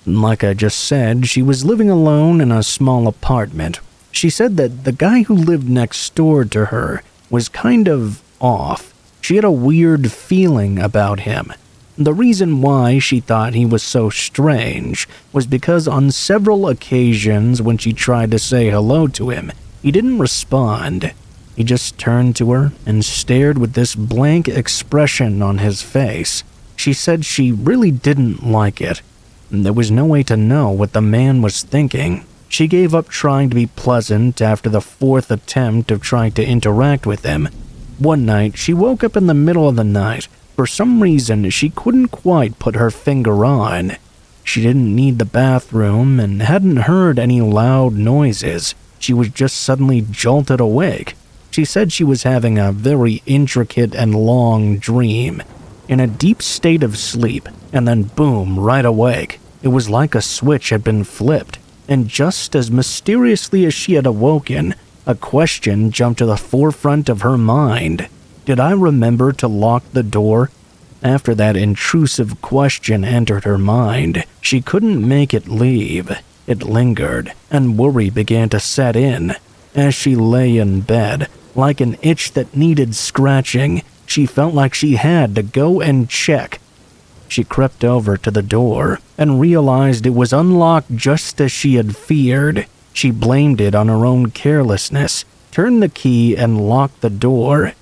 Like I just said, she was living alone in a small apartment. She said that the guy who lived next door to her was kind of off. She had a weird feeling about him. The reason why she thought he was so strange was because on several occasions when she tried to say hello to him, he didn't respond. He just turned to her and stared with this blank expression on his face. She said she really didn't like it. There was no way to know what the man was thinking. She gave up trying to be pleasant after the fourth attempt of trying to interact with him. One night, she woke up in the middle of the night. For some reason, she couldn't quite put her finger on. She didn't need the bathroom and hadn't heard any loud noises. She was just suddenly jolted awake. She said she was having a very intricate and long dream, in a deep state of sleep, and then boom, right awake. It was like a switch had been flipped, and just as mysteriously as she had awoken, a question jumped to the forefront of her mind. Did I remember to lock the door? After that intrusive question entered her mind, she couldn't make it leave. It lingered, and worry began to set in. As she lay in bed, like an itch that needed scratching, she felt like she had to go and check. She crept over to the door and realized it was unlocked just as she had feared. She blamed it on her own carelessness, turned the key, and locked the door.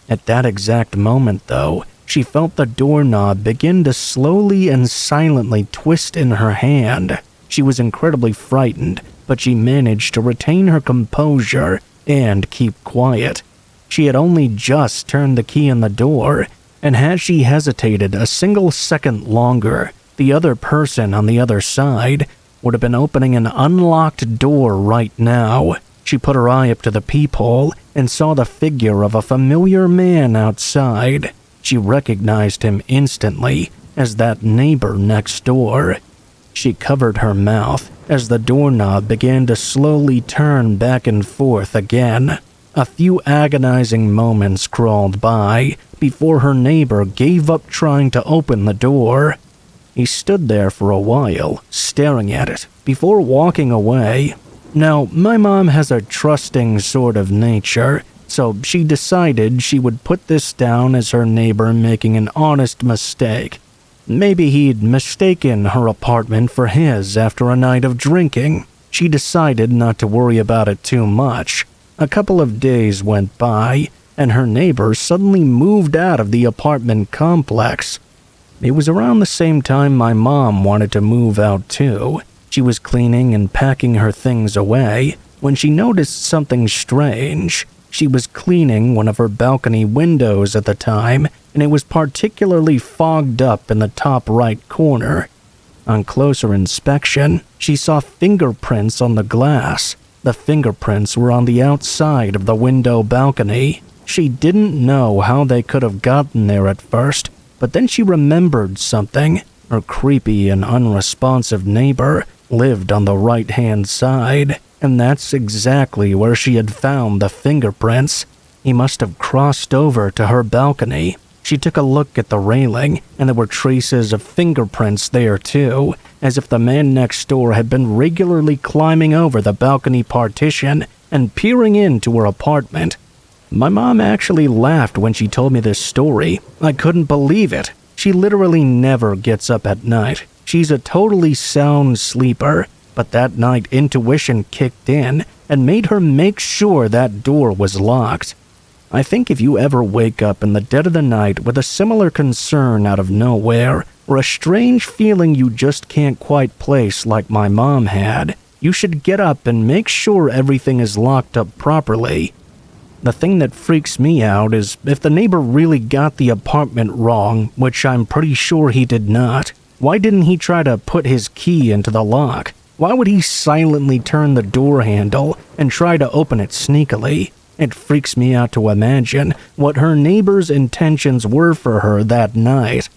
At that exact moment, though, she felt the doorknob begin to slowly and silently twist in her hand. She was incredibly frightened, but she managed to retain her composure and keep quiet. She had only just turned the key in the door, and had she hesitated a single second longer, the other person on the other side would have been opening an unlocked door right now. She put her eye up to the peephole and saw the figure of a familiar man outside. She recognized him instantly as that neighbor next door. She covered her mouth as the doorknob began to slowly turn back and forth again. A few agonizing moments crawled by before her neighbor gave up trying to open the door. He stood there for a while, staring at it, before walking away. Now, my mom has a trusting sort of nature, so she decided she would put this down as her neighbor making an honest mistake. Maybe he'd mistaken her apartment for his after a night of drinking. She decided not to worry about it too much. A couple of days went by, and her neighbor suddenly moved out of the apartment complex. It was around the same time my mom wanted to move out too. She was cleaning and packing her things away when she noticed something strange. She was cleaning one of her balcony windows at the time, and it was particularly fogged up in the top right corner. On closer inspection, she saw fingerprints on the glass. The fingerprints were on the outside of the window balcony. She didn't know how they could have gotten there at first, but then she remembered something. Her creepy and unresponsive neighbor lived on the right-hand side, and that's exactly where she had found the fingerprints. He must have crossed over to her balcony. She took a look at the railing, and there were traces of fingerprints there too, as if the man next door had been regularly climbing over the balcony partition and peering into her apartment. My mom actually laughed when she told me this story. I couldn't believe it. She literally never gets up at night. She's a totally sound sleeper, but that night intuition kicked in and made her make sure that door was locked. I think if you ever wake up in the dead of the night with a similar concern out of nowhere, or a strange feeling you just can't quite place like my mom had, you should get up and make sure everything is locked up properly. The thing that freaks me out is if the neighbor really got the apartment wrong, which I'm pretty sure he did not. Why didn't he try to put his key into the lock? Why would he silently turn the door handle and try to open it sneakily? It freaks me out to imagine what her neighbor's intentions were for her that night.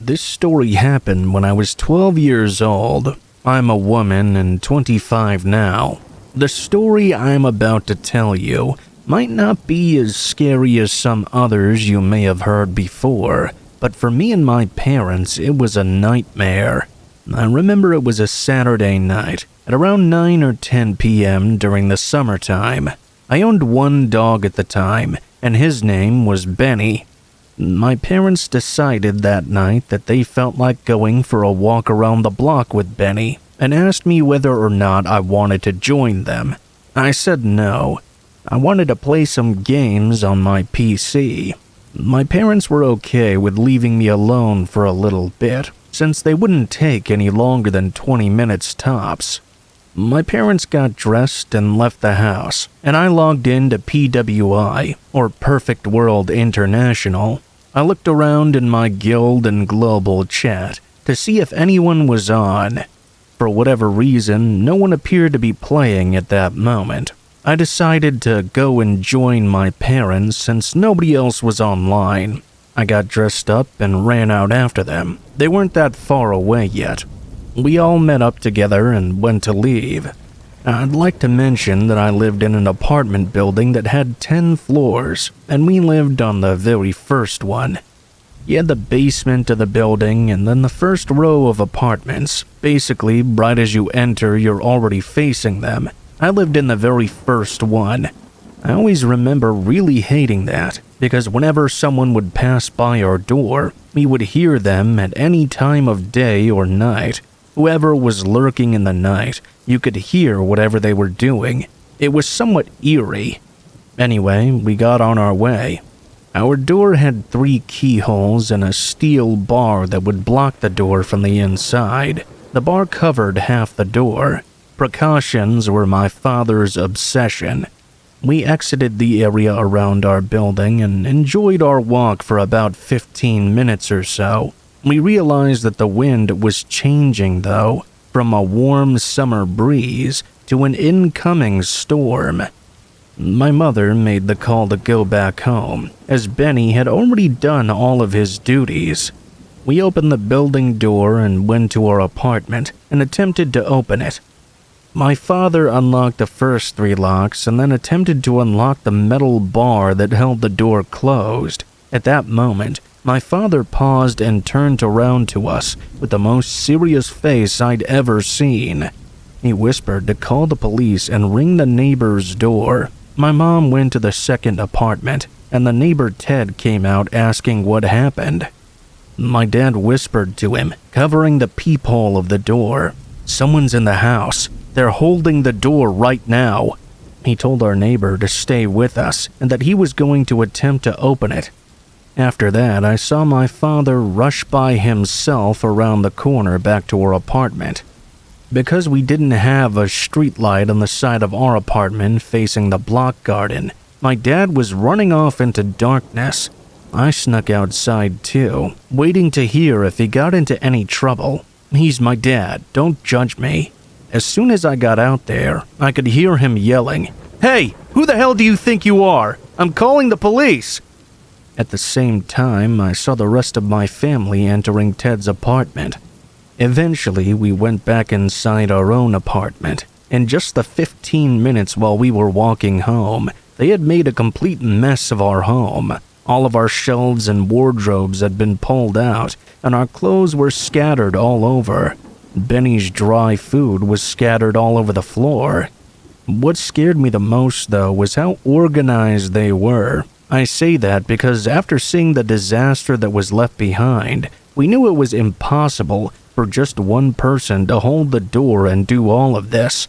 This story happened when I was 12 years old. I'm a woman and 25 now. The story I'm about to tell you might not be as scary as some others you may have heard before, but for me and my parents, it was a nightmare. I remember it was a Saturday night at around 9 or 10 p.m. during the summertime. I owned one dog at the time, and his name was Benny. My parents decided that night that they felt like going for a walk around the block with Benny and asked me whether or not I wanted to join them. I said no. I wanted to play some games on my PC. My parents were okay with leaving me alone for a little bit, since they wouldn't take any longer than 20 minutes tops. My parents got dressed and left the house, and I logged into PWI, or Perfect World International. I looked around in my guild and global chat to see if anyone was on. For whatever reason, no one appeared to be playing at that moment. I decided to go and join my parents since nobody else was online. I got dressed up and ran out after them. They weren't that far away yet. We all met up together and went to leave. I'd like to mention that I lived in an apartment building that had 10 floors, and we lived on the very first one. You had the basement of the building and then the first row of apartments. Basically, right as you enter, you're already facing them. I lived in the very first one. I always remember really hating that, because whenever someone would pass by our door, we would hear them at any time of day or night. Whoever was lurking in the night, you could hear whatever they were doing. It was somewhat eerie. Anyway, we got on our way. Our door had 3 keyholes and a steel bar that would block the door from the inside. The bar covered half the door. Precautions were my father's obsession. We exited the area around our building and enjoyed our walk for about 15 minutes or so. We realized that the wind was changing, though, from a warm summer breeze to an incoming storm. My mother made the call to go back home, as Benny had already done all of his duties. We opened the building door and went to our apartment and attempted to open it. My father unlocked the first 3 locks and then attempted to unlock the metal bar that held the door closed. At that moment, my father paused and turned around to us with the most serious face I'd ever seen. He whispered to call the police and ring the neighbor's door. My mom went to the second apartment, and the neighbor Ted came out asking what happened. My dad whispered to him, covering the peephole of the door, "Someone's in the house. They're holding the door right now." He told our neighbor to stay with us and that he was going to attempt to open it. After that, I saw my father rush by himself around the corner back to our apartment. Because we didn't have a street light on the side of our apartment facing the block garden, my dad was running off into darkness. I snuck outside too, waiting to hear if he got into any trouble. He's my dad, don't judge me. As soon as I got out there, I could hear him yelling, "Hey, who the hell do you think you are? I'm calling the police!" At the same time, I saw the rest of my family entering Ted's apartment. Eventually, we went back inside our own apartment. In just the 15 minutes while we were walking home, they had made a complete mess of our home. All of our shelves and wardrobes had been pulled out, and our clothes were scattered all over. Benny's dry food was scattered all over the floor. What scared me the most, though, was how organized they were. I say that because after seeing the disaster that was left behind, we knew it was impossible for just one person to hold the door and do all of this.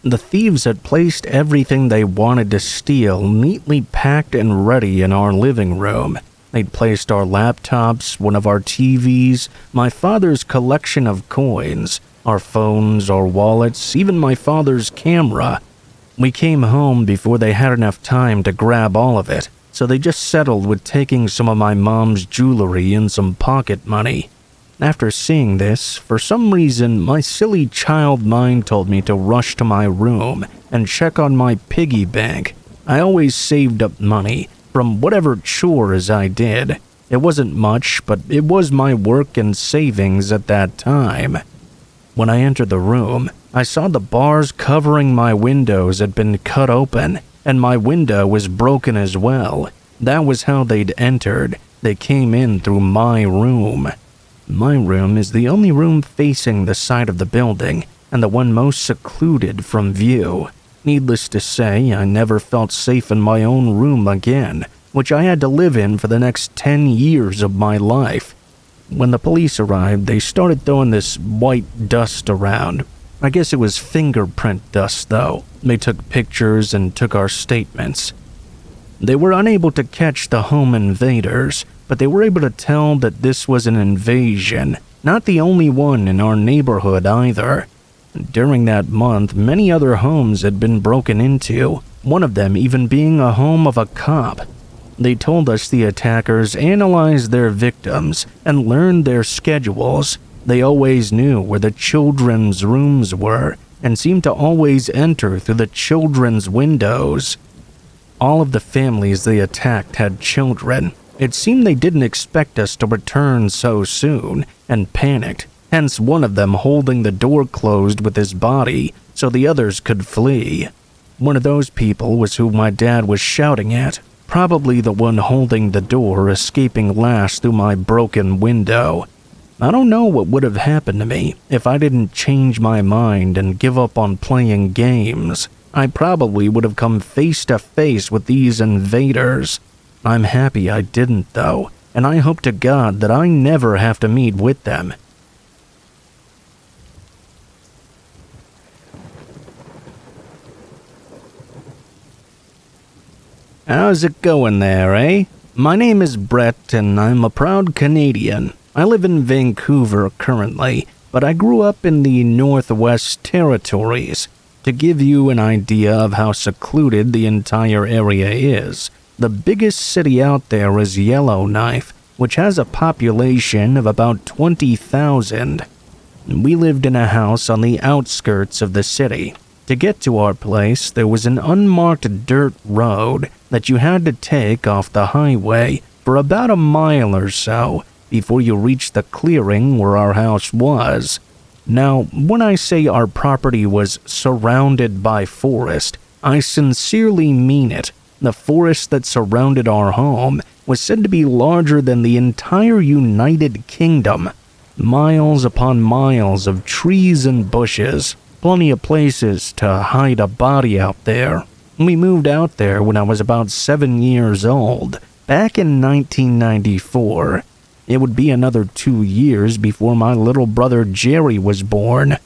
The thieves had placed everything they wanted to steal neatly packed and ready in our living room. They'd placed our laptops, one of our TVs, my father's collection of coins, our phones, our wallets, even my father's camera. We came home before they had enough time to grab all of it, so they just settled with taking some of my mom's jewelry and some pocket money. After seeing this, for some reason, my silly child mind told me to rush to my room and check on my piggy bank. I always saved up money from whatever chores I did. It wasn't much, but it was my work and savings at that time. When I entered the room, I saw the bars covering my windows had been cut open, and my window was broken as well. That was how they'd entered. They came in through my room. My room is the only room facing the side of the building, and the one most secluded from view. Needless to say, I never felt safe in my own room again, which I had to live in for the next 10 years of my life. When the police arrived, they started throwing this white dust around. I guess it was fingerprint dust, though. They took pictures and took our statements. They were unable to catch the home invaders, but they were able to tell that this was an invasion, not the only one in our neighborhood either. During that month, many other homes had been broken into, one of them even being a home of a cop. They told us the attackers analyzed their victims and learned their schedules. They always knew where the children's rooms were and seemed to always enter through the children's windows. All of the families they attacked had children. It seemed they didn't expect us to return so soon and panicked, hence one of them holding the door closed with his body so the others could flee. One of those people was who my dad was shouting at, probably the one holding the door escaping last through my broken window. I don't know what would have happened to me if I didn't change my mind and give up on playing games. I probably would have come face to face with these invaders. I'm happy I didn't, though, and I hope to God that I never have to meet with them. How's it going there, eh? My name is Brett, and I'm a proud Canadian. I live in Vancouver currently, but I grew up in the Northwest Territories. To give you an idea of how secluded the entire area is, the biggest city out there is Yellowknife, which has a population of about 20,000. We lived in a house on the outskirts of the city. To get to our place, there was an unmarked dirt road that you had to take off the highway for about a mile or so before you reached the clearing where our house was. Now, when I say our property was surrounded by forest, I sincerely mean it. The forest that surrounded our home was said to be larger than the entire United Kingdom. Miles upon miles of trees and bushes, plenty of places to hide a body out there. We moved out there when I was about 7 years old, back in 1994. It would be another 2 years before my little brother Jerry was born.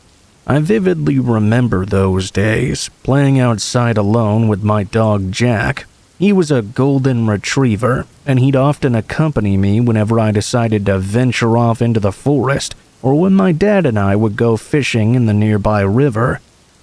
I vividly remember those days, playing outside alone with my dog Jack. He was a golden retriever, and he'd often accompany me whenever I decided to venture off into the forest, or when my dad and I would go fishing in the nearby river.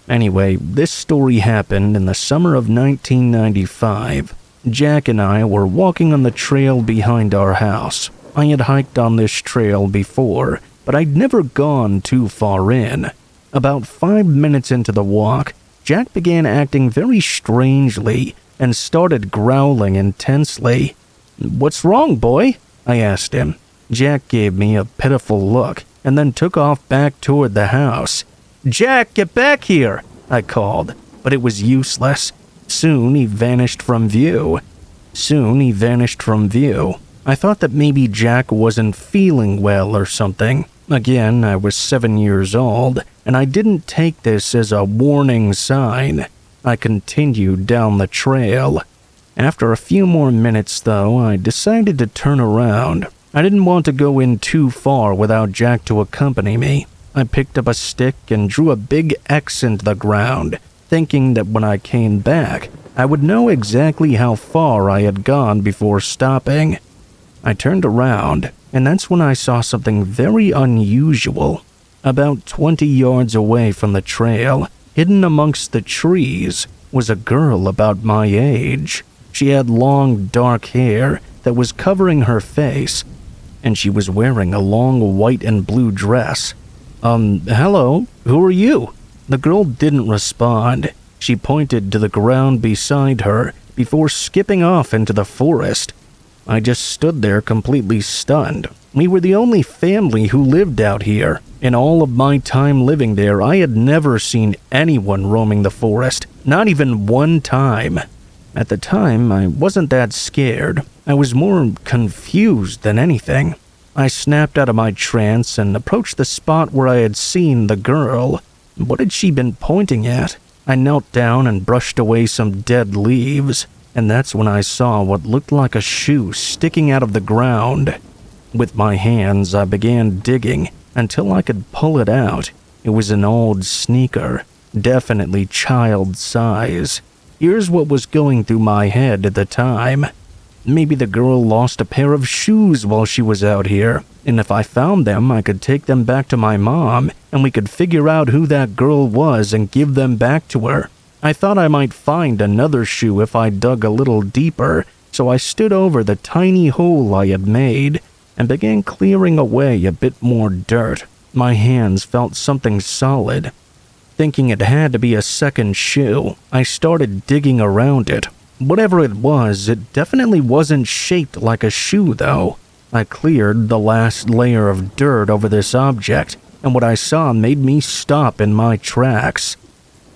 Anyway, this story happened in the summer of 1995. Jack and I were walking on the trail behind our house. I had hiked on this trail before, but I'd never gone too far in. About 5 minutes into the walk, Jack began acting very strangely and started growling intensely. "What's wrong, boy?" I asked him. Jack gave me a pitiful look and then took off back toward the house. "Jack, get back here!" I called, but it was useless. Soon he vanished from view. I thought that maybe Jack wasn't feeling well or something. Again, I was 7 years old, and I didn't take this as a warning sign. I continued down the trail. After a few more minutes, though, I decided to turn around. I didn't want to go in too far without Jack to accompany me. I picked up a stick and drew a big X into the ground, thinking that when I came back, I would know exactly how far I had gone before stopping. I turned around, and that's when I saw something very unusual. About 20 yards away from the trail, hidden amongst the trees, was a girl about my age. She had long, dark hair that was covering her face, and she was wearing a long white and blue dress. Hello, who are you?" The girl didn't respond. She pointed to the ground beside her before skipping off into the forest. I just stood there completely stunned. We were the only family who lived out here. In all of my time living there, I had never seen anyone roaming the forest, not even one time. At the time, I wasn't that scared. I was more confused than anything. I snapped out of my trance and approached the spot where I had seen the girl. What had she been pointing at? I knelt down and brushed away some dead leaves, and that's when I saw what looked like a shoe sticking out of the ground. With my hands, I began digging until I could pull it out. It was an old sneaker, definitely child size. Here's what was going through my head at the time. Maybe the girl lost a pair of shoes while she was out here, and if I found them, I could take them back to my mom, and we could figure out who that girl was and give them back to her. I thought I might find another shoe if I dug a little deeper, so I stood over the tiny hole I had made and began clearing away a bit more dirt. My hands felt something solid. Thinking it had to be a second shoe, I started digging around it. Whatever it was, it definitely wasn't shaped like a shoe, though. I cleared the last layer of dirt over this object, and what I saw made me stop in my tracks.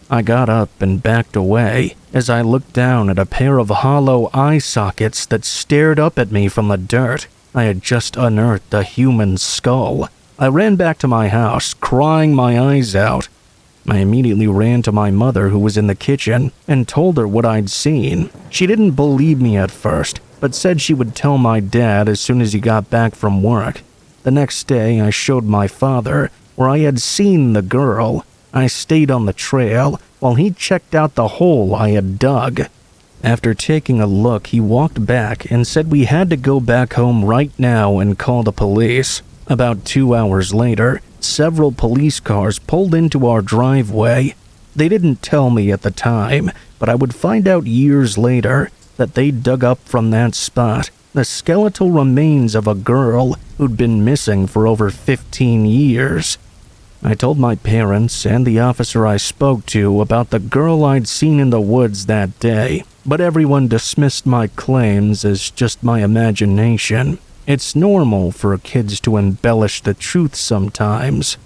I got up and backed away as I looked down at a pair of hollow eye sockets that stared up at me from the dirt. I had just unearthed a human skull. I ran back to my house, crying my eyes out. I immediately ran to my mother, who was in the kitchen, and told her what I'd seen. She didn't believe me at first, but said she would tell my dad as soon as he got back from work. The next day, I showed my father where I had seen the girl. I stayed on the trail while he checked out the hole I had dug. After taking a look, he walked back and said we had to go back home right now and call the police. About 2 hours later, several police cars pulled into our driveway. They didn't tell me at the time, but I would find out years later that they dug up from that spot the skeletal remains of a girl who'd been missing for over 15 years. I told my parents and the officer I spoke to about the girl I'd seen in the woods that day, but everyone dismissed my claims as just my imagination. It's normal for kids to embellish the truth sometimes.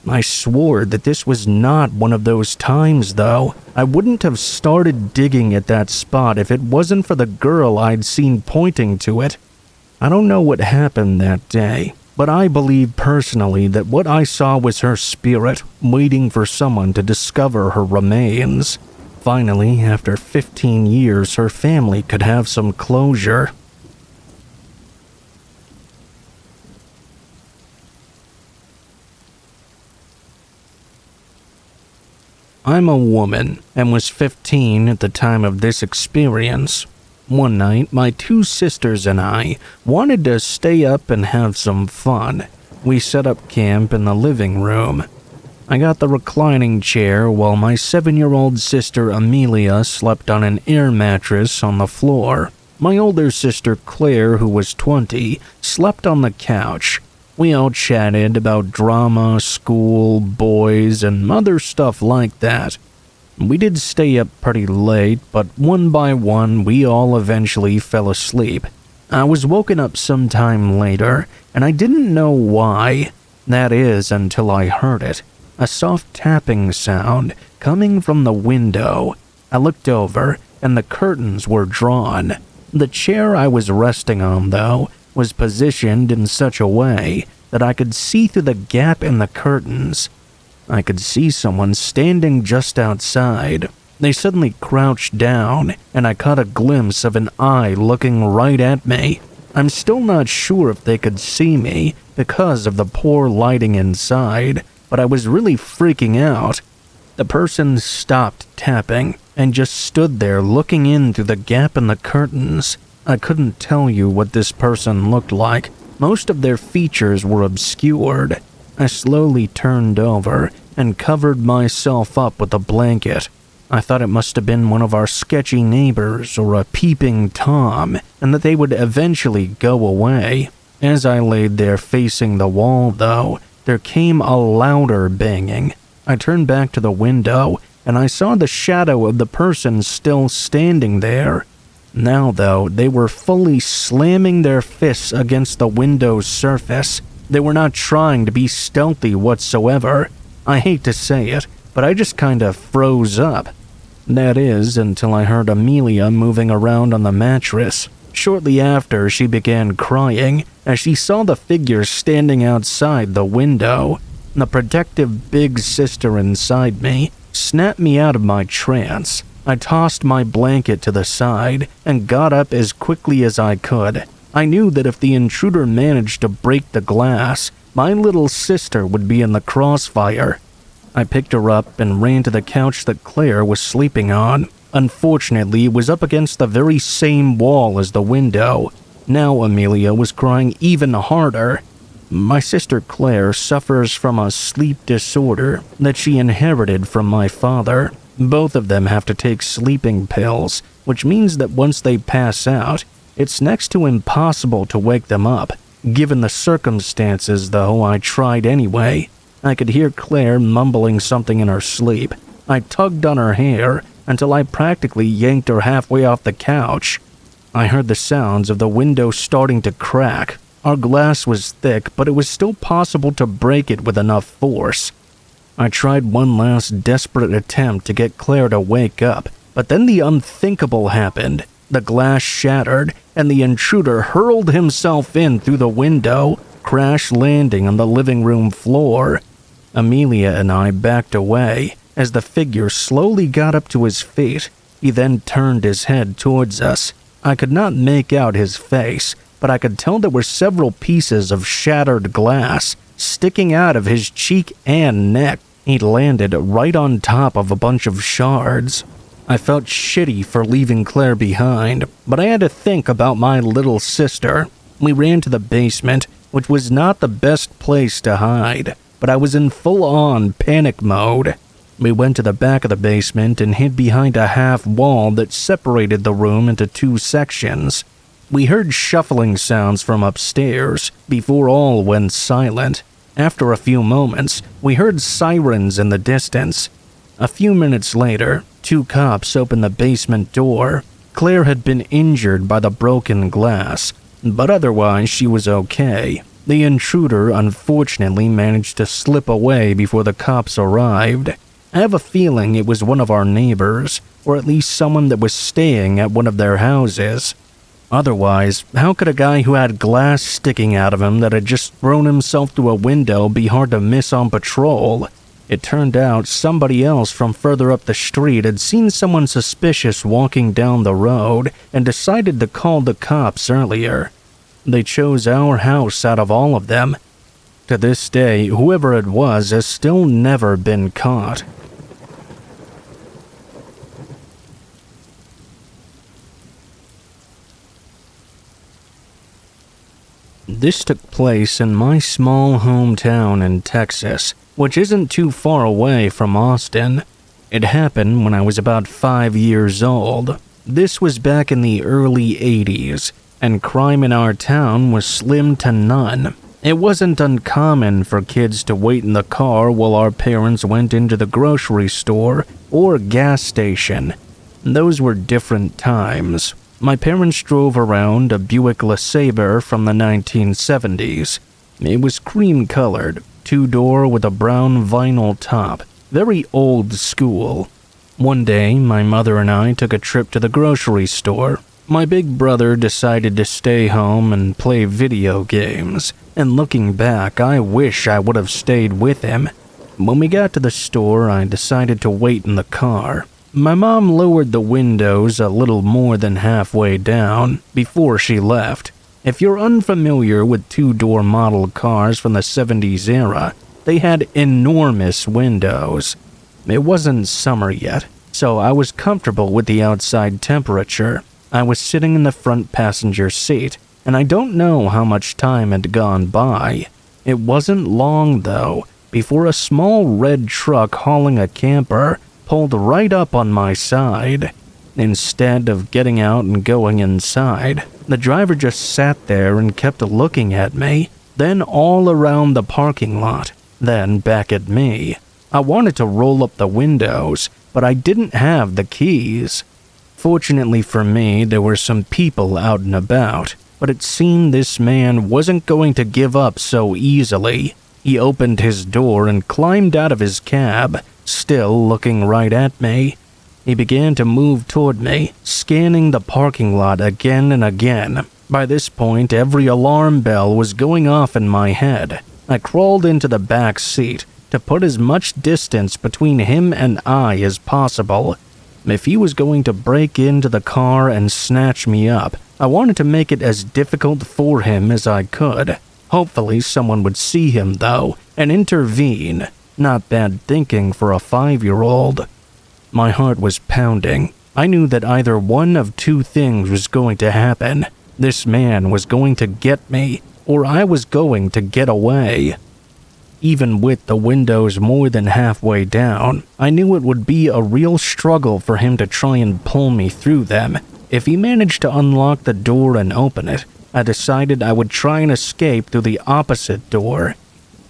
I swore that this was not one of those times, though. I wouldn't have started digging at that spot if it wasn't for the girl I'd seen pointing to it. I don't know what happened that day, but I believe personally that what I saw was her spirit waiting for someone to discover her remains. Finally, after 15 years, her family could have some closure. I'm a woman and was 15 at the time of this experience. One night, my two sisters and I wanted to stay up and have some fun. We set up camp in the living room. I got the reclining chair while my 7-year-old sister Amelia slept on an air mattress on the floor. My older sister Claire, who was 20, slept on the couch. We all chatted about drama, school, boys, and other stuff like that. We did stay up pretty late, but one by one, we all eventually fell asleep. I was woken up sometime later, and I didn't know why. That is, until I heard it. A soft tapping sound coming from the window. I looked over, and the curtains were drawn. The chair I was resting on, though, was positioned in such a way that I could see through the gap in the curtains. I could see someone standing just outside. They suddenly crouched down, and I caught a glimpse of an eye looking right at me. I'm still not sure if they could see me because of the poor lighting inside, but I was really freaking out. The person stopped tapping and just stood there looking in through the gap in the curtains. I couldn't tell you what this person looked like. Most of their features were obscured. I slowly turned over and covered myself up with a blanket. I thought it must have been one of our sketchy neighbors or a peeping Tom, and that they would eventually go away. As I laid there facing the wall, though, there came a louder banging. I turned back to the window, and I saw the shadow of the person still standing there. Now, though, they were fully slamming their fists against the window's surface. They were not trying to be stealthy whatsoever. I hate to say it, but I just kinda froze up. That is, until I heard Amelia moving around on the mattress. Shortly after, she began crying as she saw the figure standing outside the window. The protective big sister inside me snapped me out of my trance. I tossed my blanket to the side and got up as quickly as I could. I knew that if the intruder managed to break the glass, my little sister would be in the crossfire. I picked her up and ran to the couch that Claire was sleeping on. Unfortunately, it was up against the very same wall as the window. Now Amelia was crying even harder. My sister Claire suffers from a sleep disorder that she inherited from my father. Both of them have to take sleeping pills, which means that once they pass out, it's next to impossible to wake them up. Given the circumstances, though, I tried anyway. I could hear Claire mumbling something in her sleep. I tugged on her hair until I practically yanked her halfway off the couch. I heard the sounds of the window starting to crack. Our glass was thick, but it was still possible to break it with enough force. I tried one last desperate attempt to get Claire to wake up, but then the unthinkable happened. The glass shattered, and the intruder hurled himself in through the window, crash landing on the living room floor. Amelia and I backed away as the figure slowly got up to his feet. He then turned his head towards us. I could not make out his face, but I could tell there were several pieces of shattered glass sticking out of his cheek and neck. He landed right on top of a bunch of shards. I felt shitty for leaving Claire behind, but I had to think about my little sister. We ran to the basement, which was not the best place to hide, but I was in full-on panic mode. We went to the back of the basement and hid behind a half wall that separated the room into two sections. We heard shuffling sounds from upstairs before all went silent. After a few moments, we heard sirens in the distance. A few minutes later, two cops opened the basement door. Claire had been injured by the broken glass, but otherwise she was okay. The intruder unfortunately managed to slip away before the cops arrived. I have a feeling it was one of our neighbors, or at least someone that was staying at one of their houses. Otherwise, how could a guy who had glass sticking out of him that had just thrown himself through a window be hard to miss on patrol? It turned out somebody else from further up the street had seen someone suspicious walking down the road and decided to call the cops earlier. They chose our house out of all of them. To this day, whoever it was has still never been caught. This took place in my small hometown in Texas, which isn't too far away from Austin. It happened when I was about 5 years old. This was back in the early 80s, and crime in our town was slim to none. It wasn't uncommon for kids to wait in the car while our parents went into the grocery store or gas station. Those were different times. My parents drove around a Buick LeSabre from the 1970s. It was cream-colored, two-door with a brown vinyl top, very old school. One day, my mother and I took a trip to the grocery store. My big brother decided to stay home and play video games, and looking back, I wish I would have stayed with him. When we got to the store, I decided to wait in the car. My mom lowered the windows a little more than halfway down before she left. If you're unfamiliar with two-door model cars from the 70s era, they had enormous windows. It wasn't summer yet, so I was comfortable with the outside temperature. I was sitting in the front passenger seat, and I don't know how much time had gone by. It wasn't long, though, before a small red truck hauling a camper pulled right up on my side. Instead of getting out and going inside, the driver just sat there and kept looking at me, then all around the parking lot, then back at me. I wanted to roll up the windows, but I didn't have the keys. Fortunately for me, there were some people out and about, but it seemed this man wasn't going to give up so easily. He opened his door and climbed out of his cab, still looking right at me. He began to move toward me, scanning the parking lot again and again. By this point, every alarm bell was going off in my head. I crawled into the back seat to put as much distance between him and I as possible. If he was going to break into the car and snatch me up, I wanted to make it as difficult for him as I could. Hopefully someone would see him, though, and intervene. Not bad thinking for a 5-year-old. My heart was pounding. I knew that either one of two things was going to happen. This man was going to get me, or I was going to get away. Even with the windows more than halfway down, I knew it would be a real struggle for him to try and pull me through them. If he managed to unlock the door and open it, I decided I would try and escape through the opposite door.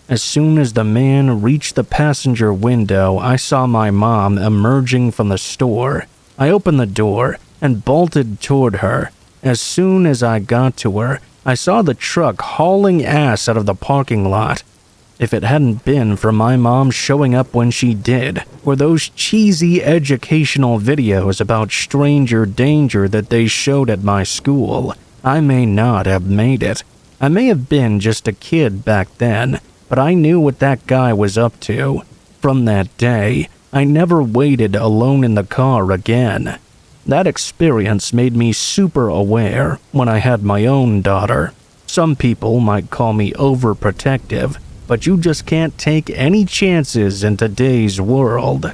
As soon as the man reached the passenger window, I saw my mom emerging from the store. I opened the door and bolted toward her. As soon as I got to her, I saw the truck hauling ass out of the parking lot. If it hadn't been for my mom showing up when she did, or those cheesy educational videos about stranger danger that they showed at my school, I may not have made it. I may have been just a kid back then, but I knew what that guy was up to. From that day, I never waited alone in the car again. That experience made me super aware when I had my own daughter. Some people might call me overprotective, but you just can't take any chances in today's world.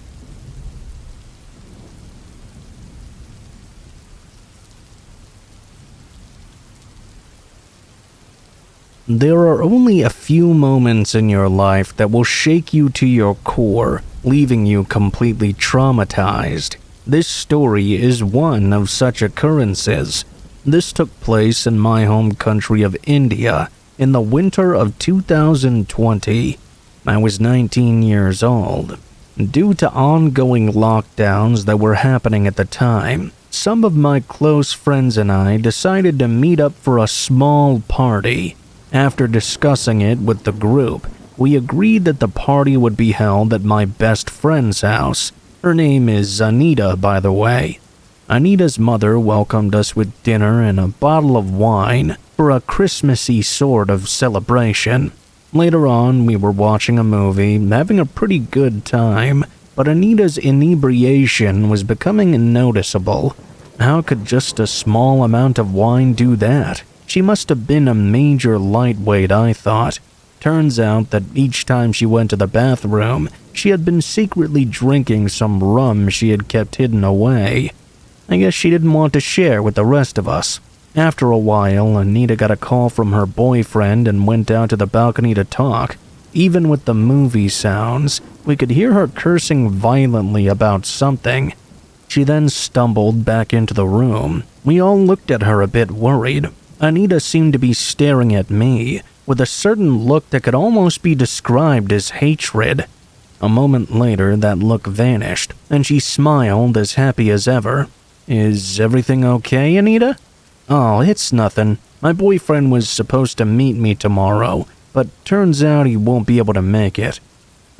There are only a few moments in your life that will shake you to your core, leaving you completely traumatized. This story is one of such occurrences. This took place in my home country of India in the winter of 2020. I was 19 years old. Due to ongoing lockdowns that were happening at the time, some of my close friends and I decided to meet up for a small party. After discussing it with the group, we agreed that the party would be held at my best friend's house. Her name is Anita, by the way. Anita's mother welcomed us with dinner and a bottle of wine for a Christmassy sort of celebration. Later on, we were watching a movie, having a pretty good time, but Anita's inebriation was becoming noticeable. How could just a small amount of wine do that? She must have been a major lightweight, I thought. Turns out that each time she went to the bathroom, she had been secretly drinking some rum she had kept hidden away. I guess she didn't want to share with the rest of us. After a while, Anita got a call from her boyfriend and went out to the balcony to talk. Even with the movie sounds, we could hear her cursing violently about something. She then stumbled back into the room. We all looked at her a bit worried. Anita seemed to be staring at me with a certain look that could almost be described as hatred. A moment later, that look vanished, and she smiled as happy as ever. "Is everything okay, Anita?" "Oh, it's nothing. My boyfriend was supposed to meet me tomorrow, but turns out he won't be able to make it."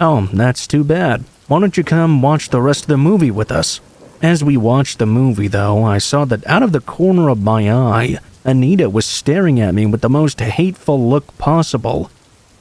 "Oh, that's too bad. Why don't you come watch the rest of the movie with us?" As we watched the movie, though, I saw that out of the corner of my eye, Anita was staring at me with the most hateful look possible.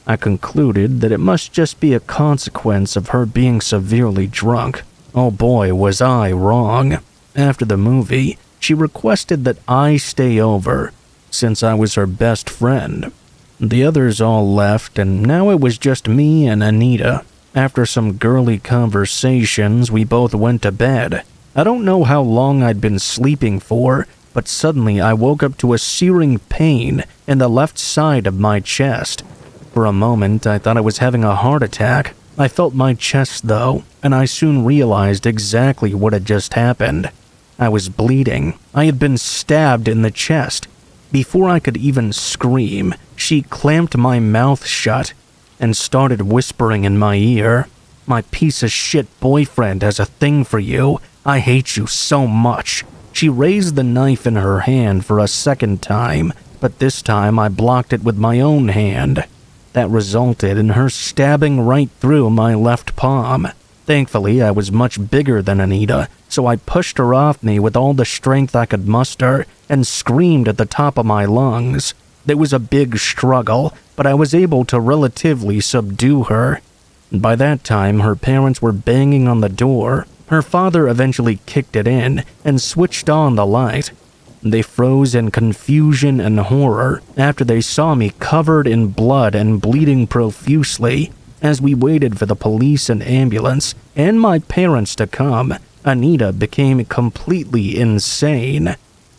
I concluded that it must just be a consequence of her being severely drunk. Oh boy, was I wrong. After the movie, she requested that I stay over. since I was her best friend. The others all left, and now it was just me and Anita. After some girly conversations, we both went to bed. I don't know how long I'd been sleeping for, but suddenly I woke up to a searing pain in the left side of my chest. For a moment, I thought I was having a heart attack. I felt my chest though, and I soon realized exactly what had just happened. I was bleeding. I had been stabbed in the chest. Before I could even scream, she clamped my mouth shut and started whispering in my ear, "My piece of shit boyfriend has a thing for you. I hate you so much." She raised the knife in her hand for a second time, but this time I blocked it with my own hand. That resulted in her stabbing right through my left palm. Thankfully, I was much bigger than Anita, so I pushed her off me with all the strength I could muster and screamed at the top of my lungs. There was a big struggle, but I was able to relatively subdue her. By that time, her parents were banging on the door. Her father eventually kicked it in and switched on the light. They froze in confusion and horror after they saw me covered in blood and bleeding profusely. As we waited for the police and ambulance and my parents to come, Anita became completely insane.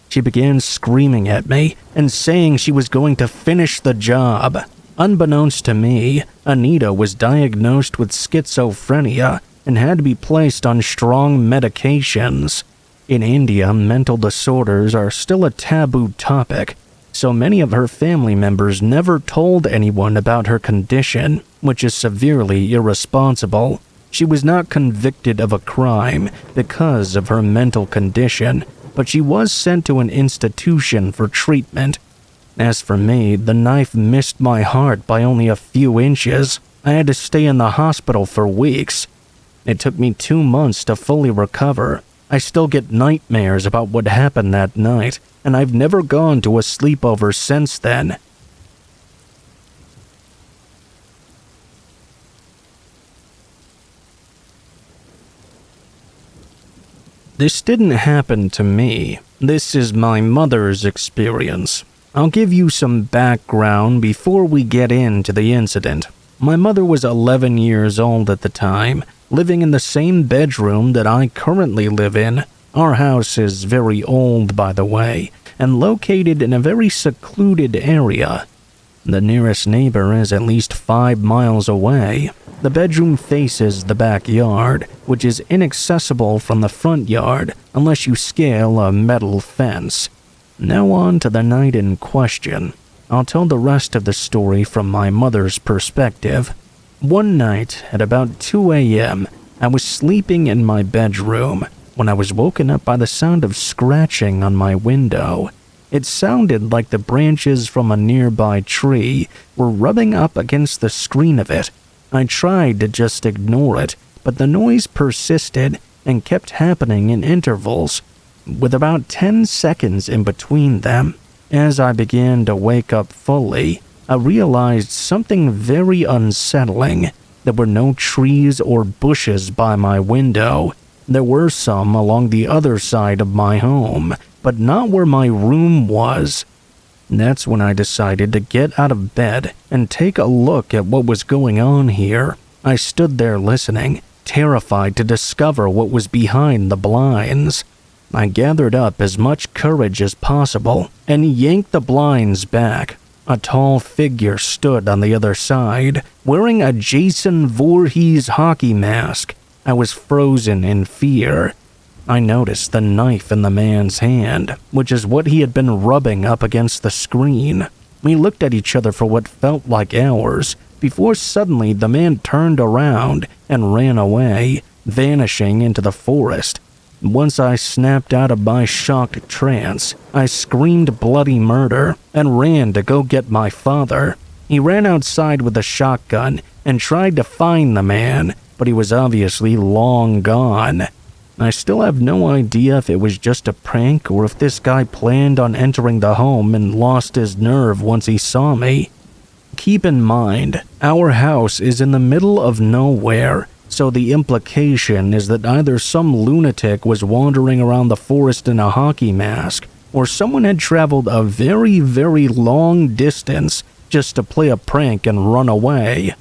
She began screaming at me and saying she was going to finish the job. Unbeknownst to me, Anita was diagnosed with schizophrenia and had to be placed on strong medications. In India, mental disorders are still a taboo topic, so many of her family members never told anyone about her condition, which is severely irresponsible. She was not convicted of a crime because of her mental condition, but she was sent to an institution for treatment. As for me, the knife missed my heart by only a few inches. I had to stay in the hospital for weeks. It took me 2 months to fully recover. I still get nightmares about what happened that night, and I've never gone to a sleepover since then. This didn't happen to me. This is my mother's experience. I'll give you some background before we get into the incident. My mother was 11 years old at the time, living in the same bedroom that I currently live in. Our house is very old, by the way, and located in a very secluded area. The nearest neighbor is at least 5 miles away. The bedroom faces the backyard, which is inaccessible from the front yard unless you scale a metal fence. Now on to the night in question. I'll tell the rest of the story from my mother's perspective. One night, at about 2 a.m., I was sleeping in my bedroom when I was woken up by the sound of scratching on my window. It sounded like the branches from a nearby tree were rubbing up against the screen of it. I tried to just ignore it, but the noise persisted and kept happening in intervals, with about 10 seconds in between them. As I began to wake up fully, I realized something very unsettling. There were no trees or bushes by my window. There were some along the other side of my home, but not where my room was. That's when I decided to get out of bed and take a look at what was going on here. I stood there listening, terrified to discover what was behind the blinds. I gathered up as much courage as possible and yanked the blinds back. A tall figure stood on the other side, wearing a Jason Voorhees hockey mask. I was frozen in fear. I noticed the knife in the man's hand, which is what he had been rubbing up against the screen. We looked at each other for what felt like hours, before suddenly the man turned around and ran away, vanishing into the forest. Once I snapped out of my shocked trance, I screamed bloody murder and ran to go get my father. He ran outside with a shotgun and tried to find the man, but he was obviously long gone. I still have no idea if it was just a prank or if this guy planned on entering the home and lost his nerve once he saw me. Keep in mind, our house is in the middle of nowhere, so the implication is that either some lunatic was wandering around the forest in a hockey mask, or someone had traveled a very, very long distance just to play a prank and run away.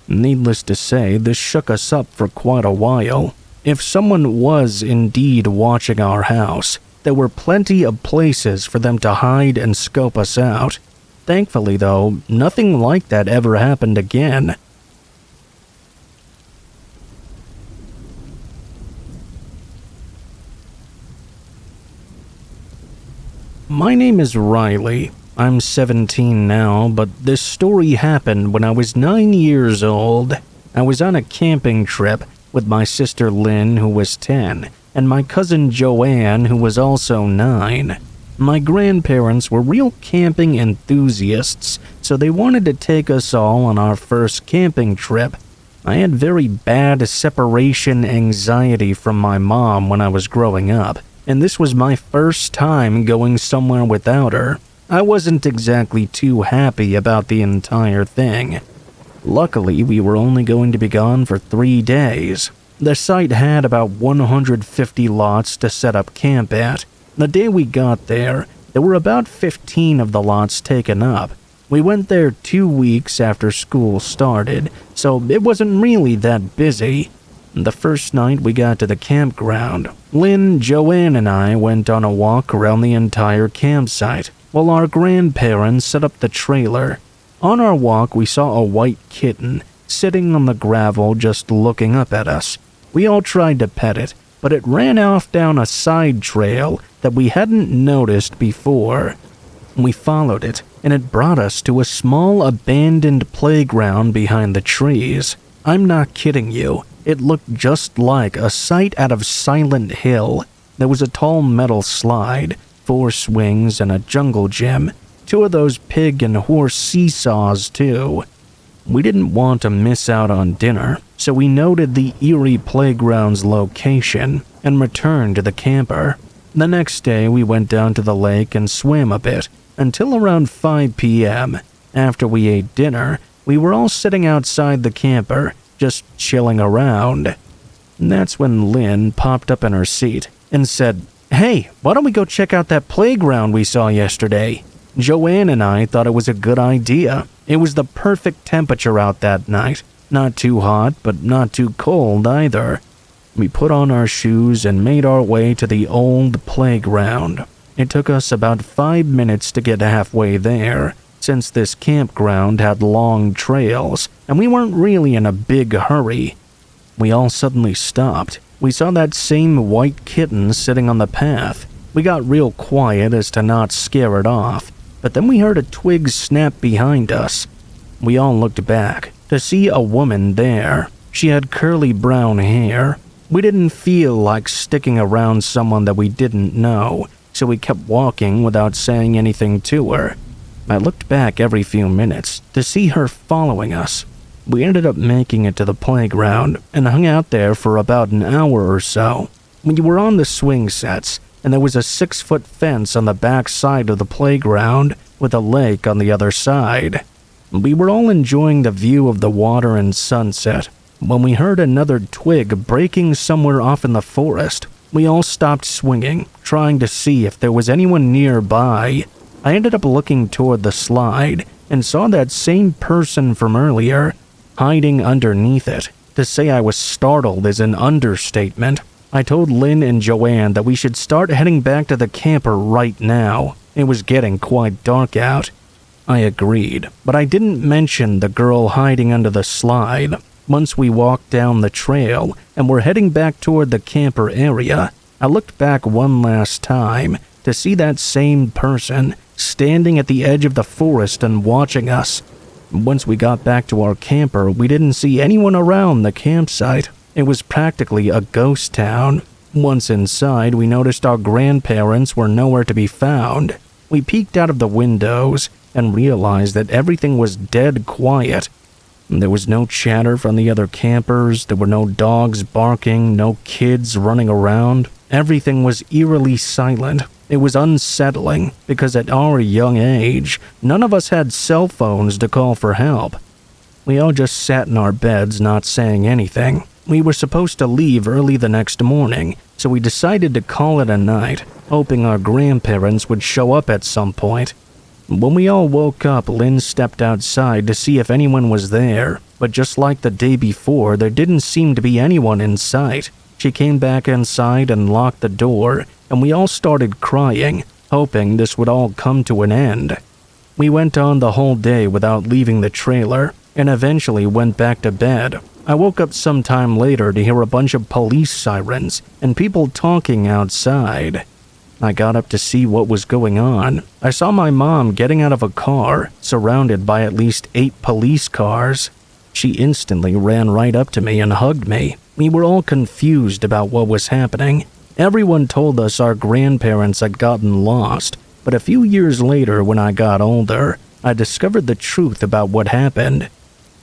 Needless to say, this shook us up for quite a while. If someone was indeed watching our house, there were plenty of places for them to hide and scope us out. Thankfully, though, nothing like that ever happened again. My name is Riley. I'm 17 now, but this story happened when I was 9 years old. I was on a camping trip with my sister Lynn, who was 10, and my cousin Joanne, who was also 9. My grandparents were real camping enthusiasts, so they wanted to take us all on our first camping trip. I had very bad separation anxiety from my mom when I was growing up, and this was my first time going somewhere without her. I wasn't exactly too happy about the entire thing. Luckily, we were only going to be gone for 3 days. The site had about 150 lots to set up camp at. The day we got there were about 15 of the lots taken up. We went there 2 weeks after school started, so it wasn't really that busy. The first night we got to the campground, Lynn, Joanne, and I went on a walk around the entire campsite, while our grandparents set up the trailer. On our walk, we saw a white kitten sitting on the gravel just looking up at us. We all tried to pet it, but it ran off down a side trail that we hadn't noticed before. We followed it, and it brought us to a small abandoned playground behind the trees. I'm not kidding you. It looked just like a site out of Silent Hill. There was a tall metal slide, 4 swings, and a jungle gym. 2 of those pig and horse seesaws, too. We didn't want to miss out on dinner, so we noted the eerie playground's location and returned to the camper. The next day, we went down to the lake and swam a bit until around 5 p.m. After we ate dinner, we were all sitting outside the camper, just chilling around. That's when Lynn popped up in her seat and said, "Hey, why don't we go check out that playground we saw yesterday?" Joanne and I thought it was a good idea. It was the perfect temperature out that night. Not too hot, but not too cold either. We put on our shoes and made our way to the old playground. It took us about 5 minutes to get halfway there, since this campground had long trails, and we weren't really in a big hurry. We all suddenly stopped. We saw that same white kitten sitting on the path. We got real quiet as to not scare it off, but then we heard a twig snap behind us. We all looked back to see a woman there. She had curly brown hair. We didn't feel like sticking around someone that we didn't know, so we kept walking without saying anything to her. I looked back every few minutes to see her following us. We ended up making it to the playground and hung out there for about an hour or so. We were on the swing sets, and there was a 6-foot fence on the back side of the playground with a lake on the other side. We were all enjoying the view of the water and sunset when we heard another twig breaking somewhere off in the forest. We all stopped swinging, trying to see if there was anyone nearby. I ended up looking toward the slide and saw that same person from earlier hiding underneath it. To say I was startled is an understatement. I told Lynn and Joanne that we should start heading back to the camper right now. It was getting quite dark out. I agreed, but I didn't mention the girl hiding under the slide. Once we walked down the trail and were heading back toward the camper area, I looked back one last time to see that same person standing at the edge of the forest and watching us. Once we got back to our camper, we didn't see anyone around the campsite. It was practically a ghost town. Once inside, we noticed our grandparents were nowhere to be found. We peeked out of the windows and realized that everything was dead quiet. There was no chatter from the other campers, there were no dogs barking, no kids running around. Everything was eerily silent. It was unsettling because at our young age, none of us had cell phones to call for help. We all just sat in our beds not saying anything. We were supposed to leave early the next morning, so we decided to call it a night, hoping our grandparents would show up at some point. When we all woke up, Lynn stepped outside to see if anyone was there, but just like the day before, there didn't seem to be anyone in sight. She came back inside and locked the door, and we all started crying, hoping this would all come to an end. We went on the whole day without leaving the trailer, and eventually went back to bed. I woke up sometime later to hear a bunch of police sirens and people talking outside. I got up to see what was going on. I saw my mom getting out of a car, surrounded by at least 8 police cars. She instantly ran right up to me and hugged me. We were all confused about what was happening. Everyone told us our grandparents had gotten lost, but a few years later, when I got older, I discovered the truth about what happened.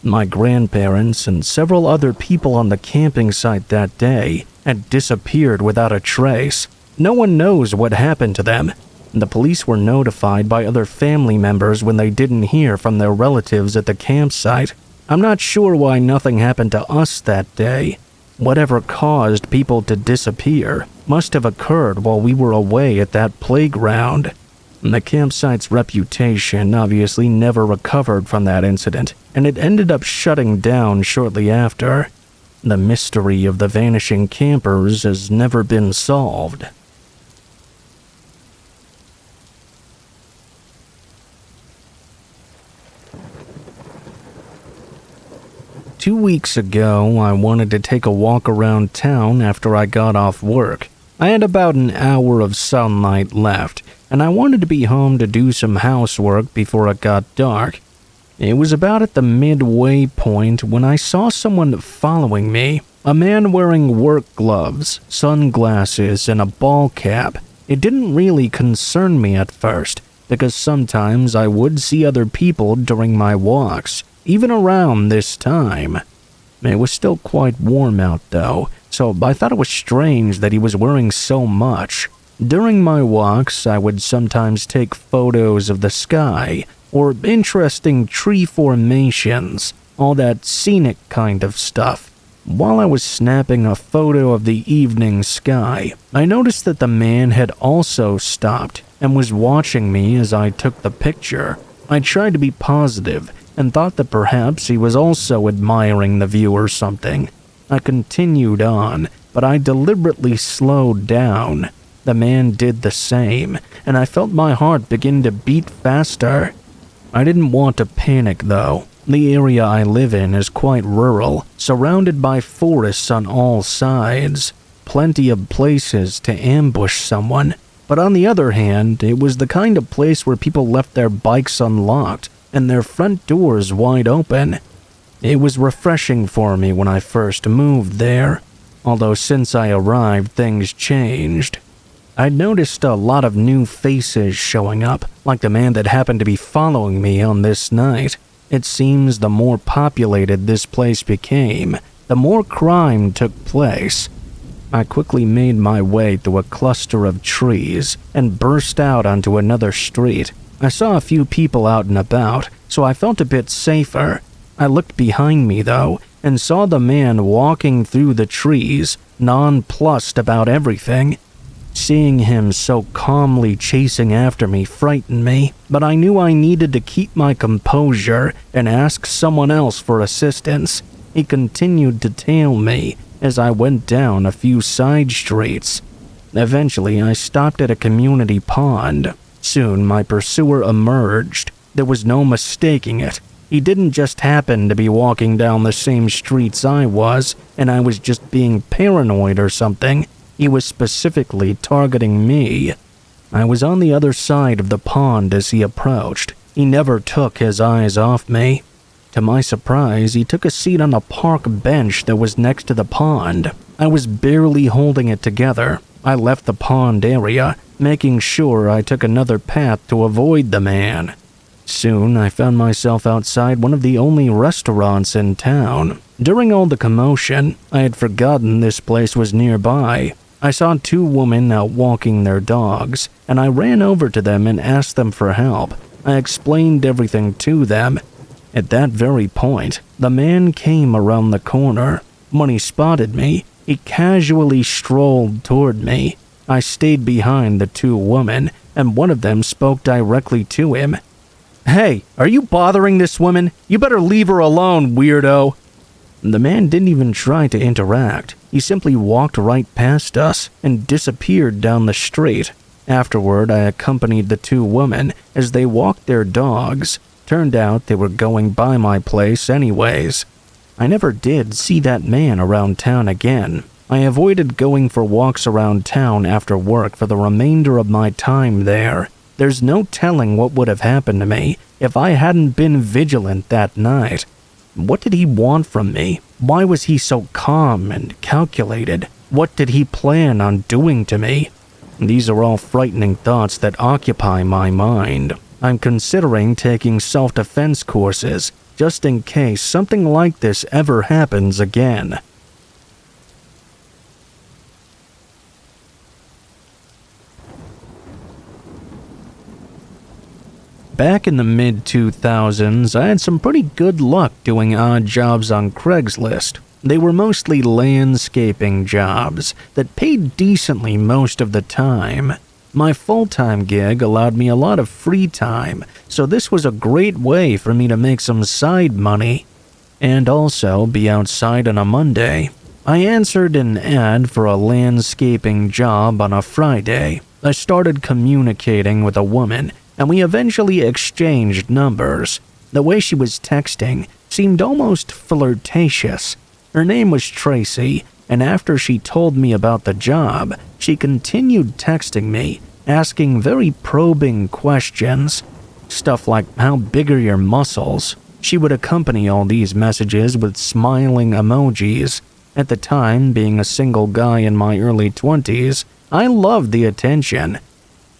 My grandparents and several other people on the camping site that day had disappeared without a trace. No one knows what happened to them. The police were notified by other family members when they didn't hear from their relatives at the campsite. I'm not sure why nothing happened to us that day. Whatever caused people to disappear must have occurred while we were away at that playground. The campsite's reputation obviously never recovered from that incident, and it ended up shutting down shortly after. The mystery of the vanishing campers has never been solved. 2 weeks ago, I wanted to take a walk around town after I got off work. I had about an hour of sunlight left, and I wanted to be home to do some housework before it got dark. It was about at the midway point when I saw someone following me, a man wearing work gloves, sunglasses, and a ball cap. It didn't really concern me at first, because sometimes I would see other people during my walks, even around this time. It was still quite warm out though, so I thought it was strange that he was wearing so much. During my walks, I would sometimes take photos of the sky, or interesting tree formations, all that scenic kind of stuff. While I was snapping a photo of the evening sky, I noticed that the man had also stopped and was watching me as I took the picture. I tried to be positive and thought that perhaps he was also admiring the view or something. I continued on, but I deliberately slowed down. The man did the same, and I felt my heart begin to beat faster. I didn't want to panic though. The area I live in is quite rural, surrounded by forests on all sides. Plenty of places to ambush someone. But on the other hand, it was the kind of place where people left their bikes unlocked and their front doors wide open. It was refreshing for me when I first moved there, although since I arrived things changed. I'd noticed a lot of new faces showing up, like the man that happened to be following me on this night. It seems the more populated this place became, the more crime took place. I quickly made my way through a cluster of trees and burst out onto another street. I saw a few people out and about, so I felt a bit safer. I looked behind me, though, and saw the man walking through the trees, nonplussed about everything. Seeing him so calmly chasing after me frightened me, but I knew I needed to keep my composure and ask someone else for assistance. He continued to tail me as I went down a few side streets. Eventually, I stopped at a community pond. Soon, my pursuer emerged. There was no mistaking it. He didn't just happen to be walking down the same streets I was, and I was just being paranoid or something. He was specifically targeting me. I was on the other side of the pond as he approached. He never took his eyes off me. To my surprise, he took a seat on a park bench that was next to the pond. I was barely holding it together. I left the pond area, making sure I took another path to avoid the man. Soon, I found myself outside one of the only restaurants in town. During all the commotion, I had forgotten this place was nearby. I saw 2 women out walking their dogs, and I ran over to them and asked them for help. I explained everything to them. At that very point, the man came around the corner. When he spotted me, he casually strolled toward me. I stayed behind the two women, and one of them spoke directly to him. "Hey, are you bothering this woman? You better leave her alone, weirdo." The man didn't even try to interact. He simply walked right past us and disappeared down the street. Afterward, I accompanied the two women as they walked their dogs. Turned out they were going by my place anyways. I never did see that man around town again. I avoided going for walks around town after work for the remainder of my time there. There's no telling what would have happened to me if I hadn't been vigilant that night. What did he want from me? Why was he so calm and calculated? What did he plan on doing to me? These are all frightening thoughts that occupy my mind. I'm considering taking self-defense courses, just in case something like this ever happens again. Back in the mid-2000s, I had some pretty good luck doing odd jobs on Craigslist. They were mostly landscaping jobs that paid decently most of the time. My full-time gig allowed me a lot of free time, so this was a great way for me to make some side money and also be outside on a Monday. I answered an ad for a landscaping job on a Friday. I started communicating with a woman, and we eventually exchanged numbers. The way she was texting seemed almost flirtatious. Her name was Tracy, and after she told me about the job, she continued texting me, asking very probing questions. Stuff like, how big are your muscles? She would accompany all these messages with smiling emojis. At the time, being a single guy in my early 20s, I loved the attention.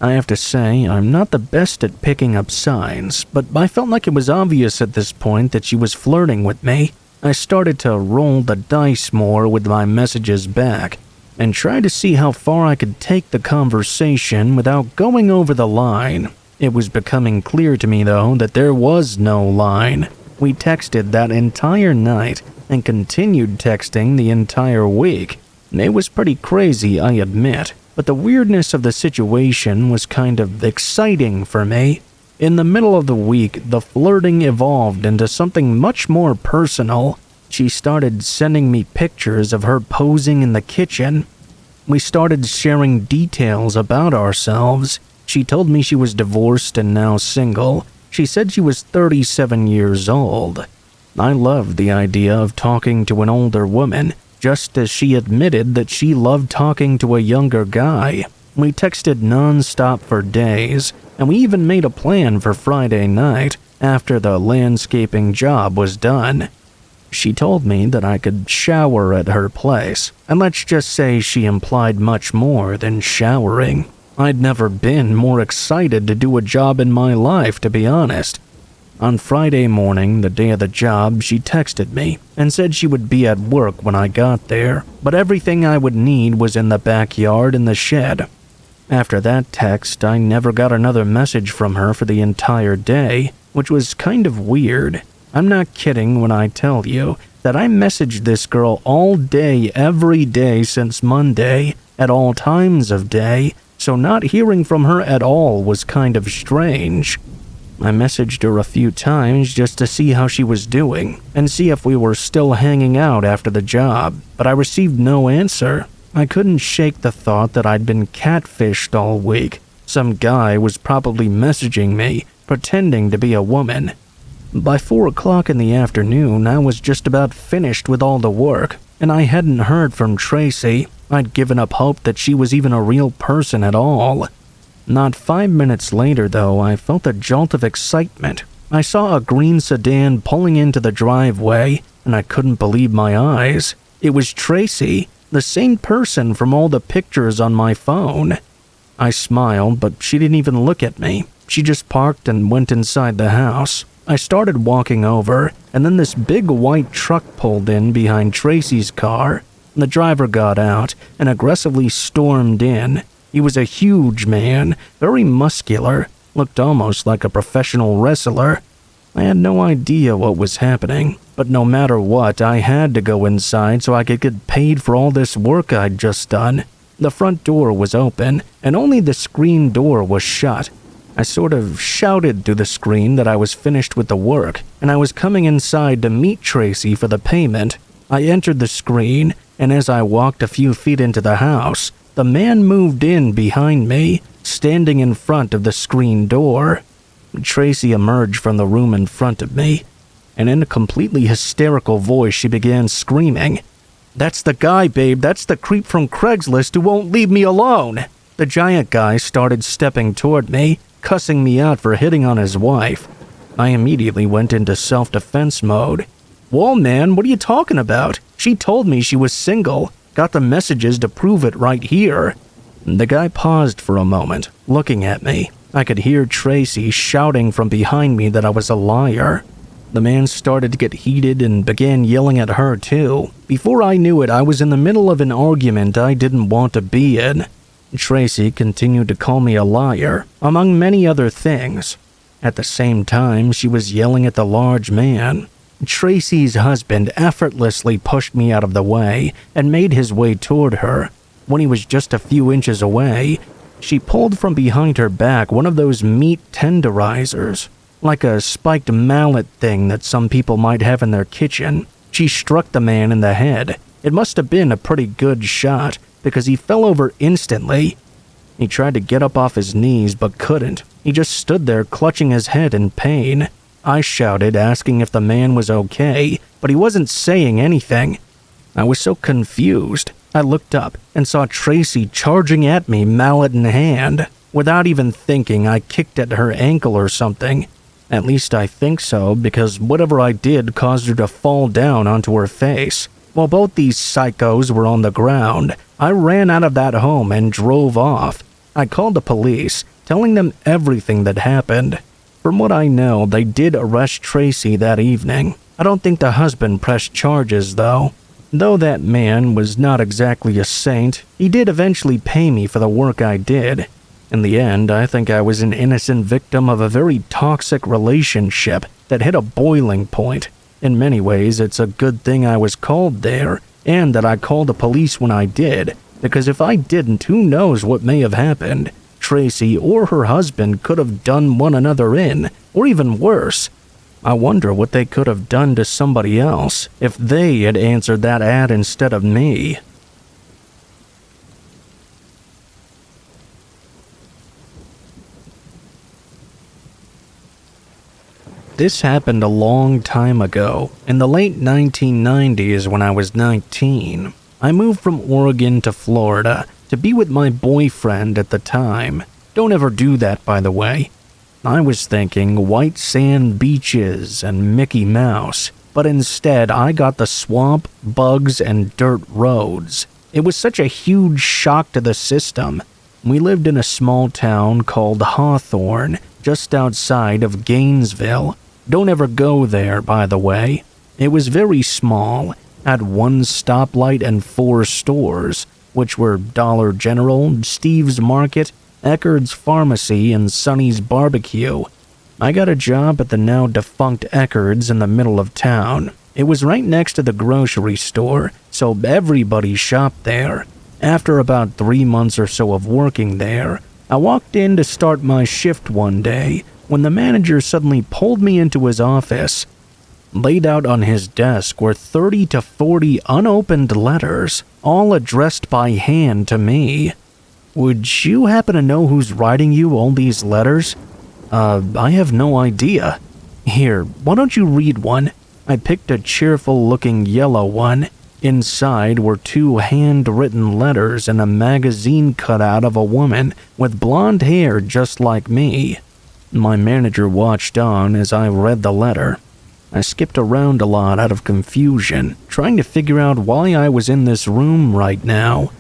I have to say, I'm not the best at picking up signs, but I felt like it was obvious at this point that she was flirting with me. I started to roll the dice more with my messages back and try to see how far I could take the conversation without going over the line. It was becoming clear to me, though, that there was no line. We texted that entire night and continued texting the entire week. It was pretty crazy, I admit, but the weirdness of the situation was kind of exciting for me. In the middle of the week, the flirting evolved into something much more personal. She started sending me pictures of her posing in the kitchen. We started sharing details about ourselves. She told me she was divorced and now single. She said she was 37 years old. I loved the idea of talking to an older woman, just as she admitted that she loved talking to a younger guy. We texted non-stop for days, and we even made a plan for Friday night after the landscaping job was done. She told me that I could shower at her place, and let's just say she implied much more than showering. I'd never been more excited to do a job in my life, to be honest. On Friday morning, the day of the job, she texted me and said she would be at work when I got there, but everything I would need was in the backyard in the shed. After that text, I never got another message from her for the entire day, which was kind of weird. I'm not kidding when I tell you that I messaged this girl all day, every day since Monday, at all times of day, so not hearing from her at all was kind of strange. I messaged her a few times just to see how she was doing and see if we were still hanging out after the job, but I received no answer. I couldn't shake the thought that I'd been catfished all week. Some guy was probably messaging me, pretending to be a woman. By 4 o'clock in the afternoon, I was just about finished with all the work, and I hadn't heard from Tracy. I'd given up hope that she was even a real person at all. Not 5 minutes later, though, I felt a jolt of excitement. I saw a green sedan pulling into the driveway, and I couldn't believe my eyes. It was Tracy, the same person from all the pictures on my phone. I smiled, but she didn't even look at me. She just parked and went inside the house. I started walking over, and then this big white truck pulled in behind Tracy's car. The driver got out and aggressively stormed in. He was a huge man, very muscular, looked almost like a professional wrestler. I had no idea what was happening, but no matter what, I had to go inside so I could get paid for all this work I'd just done. The front door was open, and only the screen door was shut. I sort of shouted through the screen that I was finished with the work, and I was coming inside to meet Tracy for the payment. I entered the screen, and as I walked a few feet into the house, the man moved in behind me, standing in front of the screen door. Tracy emerged from the room in front of me, and in a completely hysterical voice she began screaming, "That's the guy, babe, that's the creep from Craigslist who won't leave me alone!" The giant guy started stepping toward me, cussing me out for hitting on his wife. I immediately went into self-defense mode. "Whoa, man, what are you talking about? She told me she was single. Got the messages to prove it right here." The guy paused for a moment, looking at me. I could hear Tracy shouting from behind me that I was a liar. The man started to get heated and began yelling at her too. Before I knew it, I was in the middle of an argument I didn't want to be in. Tracy continued to call me a liar, among many other things. At the same time, she was yelling at the large man. Tracy's husband effortlessly pushed me out of the way and made his way toward her. When he was just a few inches away, she pulled from behind her back one of those meat tenderizers, like a spiked mallet thing that some people might have in their kitchen. She struck the man in the head. It must have been a pretty good shot, because he fell over instantly. He tried to get up off his knees but couldn't. He just stood there clutching his head in pain. I shouted, asking if the man was okay, but he wasn't saying anything. I was so confused. I looked up and saw Tracy charging at me, mallet in hand. Without even thinking, I kicked at her ankle or something. At least I think so, because whatever I did caused her to fall down onto her face. While both these psychos were on the ground, I ran out of that home and drove off. I called the police, telling them everything that happened. From what I know, they did arrest Tracy that evening. I don't think the husband pressed charges, though. Though that man was not exactly a saint, he did eventually pay me for the work I did. In the end, I think I was an innocent victim of a very toxic relationship that hit a boiling point. In many ways, it's a good thing I was called there, and that I called the police when I did, because if I didn't, who knows what may have happened. Tracy or her husband could have done one another in, or even worse. I wonder what they could have done to somebody else if they had answered that ad instead of me. This happened a long time ago, in the late 1990s when I was 19. I moved from Oregon to Florida to be with my boyfriend at the time. Don't ever do that, by the way. I was thinking white sand beaches and Mickey Mouse, but instead I got the swamp, bugs, and dirt roads. It was such a huge shock to the system. We lived in a small town called Hawthorne, just outside of Gainesville. Don't ever go there, by the way. It was very small, had one stoplight and 4 stores, which were Dollar General, Steve's Market, Eckerd's Pharmacy, and Sonny's Barbecue. I got a job at the now defunct Eckerd's in the middle of town. It was right next to the grocery store, so everybody shopped there. After about 3 months or so of working there, I walked in to start my shift one day when the manager suddenly pulled me into his office. Laid out on his desk were 30 to 40 unopened letters, all addressed by hand to me. "Would you happen to know who's writing you all these letters?" I have no idea." "Here, why don't you read one?" I picked a cheerful-looking yellow one. Inside were 2 handwritten letters and a magazine cutout of a woman with blonde hair just like me. My manager watched on as I read the letter. I skipped around a lot out of confusion, trying to figure out why I was in this room right now.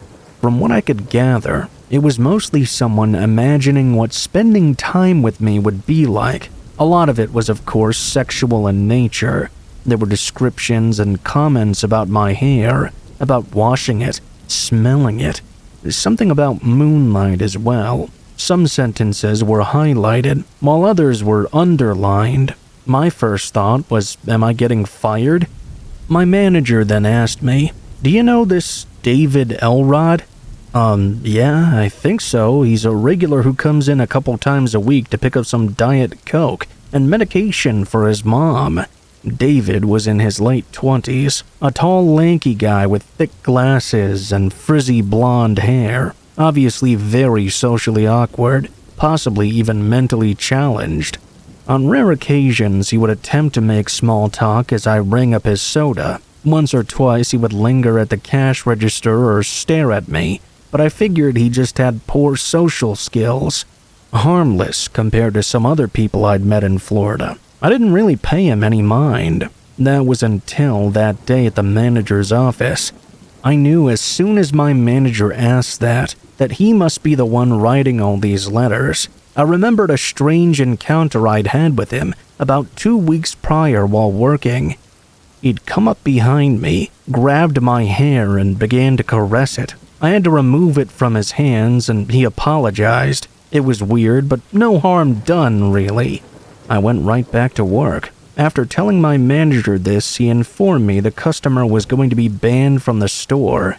From what I could gather, it was mostly someone imagining what spending time with me would be like. A lot of it was, of course, sexual in nature. There were descriptions and comments about my hair, about washing it, smelling it. Something about moonlight as well. Some sentences were highlighted, while others were underlined. My first thought was, am I getting fired? My manager then asked me, do you know this David Elrod? Yeah, I think so. He's a regular who comes in a couple times a week to pick up some Diet Coke and medication for his mom. David was in his late 20s, a tall, lanky guy with thick glasses and frizzy blonde hair, obviously very socially awkward, possibly even mentally challenged. On rare occasions, he would attempt to make small talk as I rang up his soda. Once or twice, he would linger at the cash register or stare at me, but I figured he just had poor social skills. Harmless compared to some other people I'd met in Florida. I didn't really pay him any mind. That was until that day at the manager's office. I knew as soon as my manager asked that he must be the one writing all these letters. I remembered a strange encounter I'd had with him about 2 weeks prior while working. He'd come up behind me, grabbed my hair, and began to caress it. I had to remove it from his hands, and he apologized. It was weird, but no harm done, really. I went right back to work. After telling my manager this, he informed me the customer was going to be banned from the store.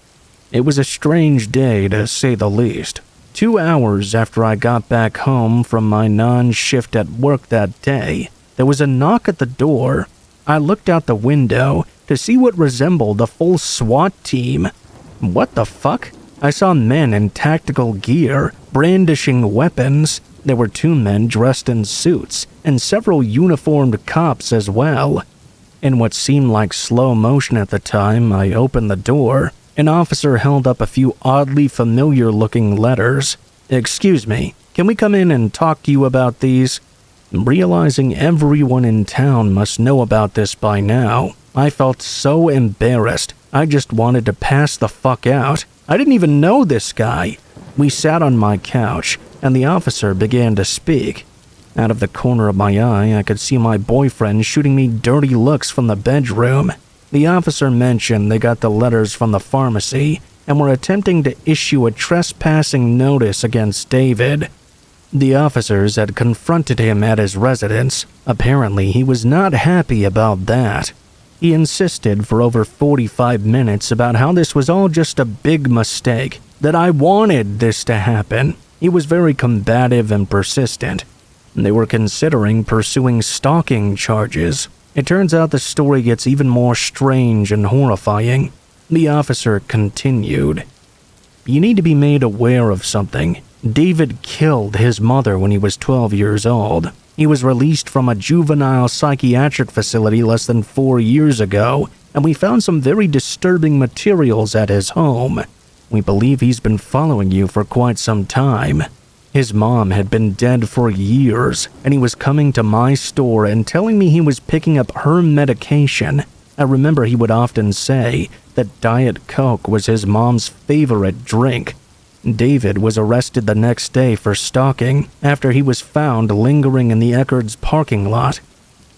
It was a strange day, to say the least. 2 hours after I got back home from my non-shift at work that day, there was a knock at the door. I looked out the window to see what resembled a full SWAT team. What the fuck? I saw men in tactical gear, brandishing weapons. There were 2 men dressed in suits, and several uniformed cops as well. In what seemed like slow motion at the time, I opened the door. An officer held up a few oddly familiar-looking letters. "Excuse me, can we come in and talk to you about these?" Realizing everyone in town must know about this by now, I felt so embarrassed. I just wanted to pass the fuck out. I didn't even know this guy. We sat on my couch, and the officer began to speak. Out of the corner of my eye, I could see my boyfriend shooting me dirty looks from the bedroom. The officer mentioned they got the letters from the pharmacy and were attempting to issue a trespassing notice against David. The officers had confronted him at his residence. Apparently, he was not happy about that. He insisted for over 45 minutes about how this was all just a big mistake, that I wanted this to happen. He was very combative and persistent. They were considering pursuing stalking charges. It turns out the story gets even more strange and horrifying. The officer continued. You need to be made aware of something. David killed his mother when he was 12 years old. He was released from a juvenile psychiatric facility less than 4 years ago, and we found some very disturbing materials at his home. We believe he's been following you for quite some time. His mom had been dead for years, and he was coming to my store and telling me he was picking up her medication. I remember he would often say that Diet Coke was his mom's favorite drink. David was arrested the next day for stalking after he was found lingering in the Eckerd's parking lot.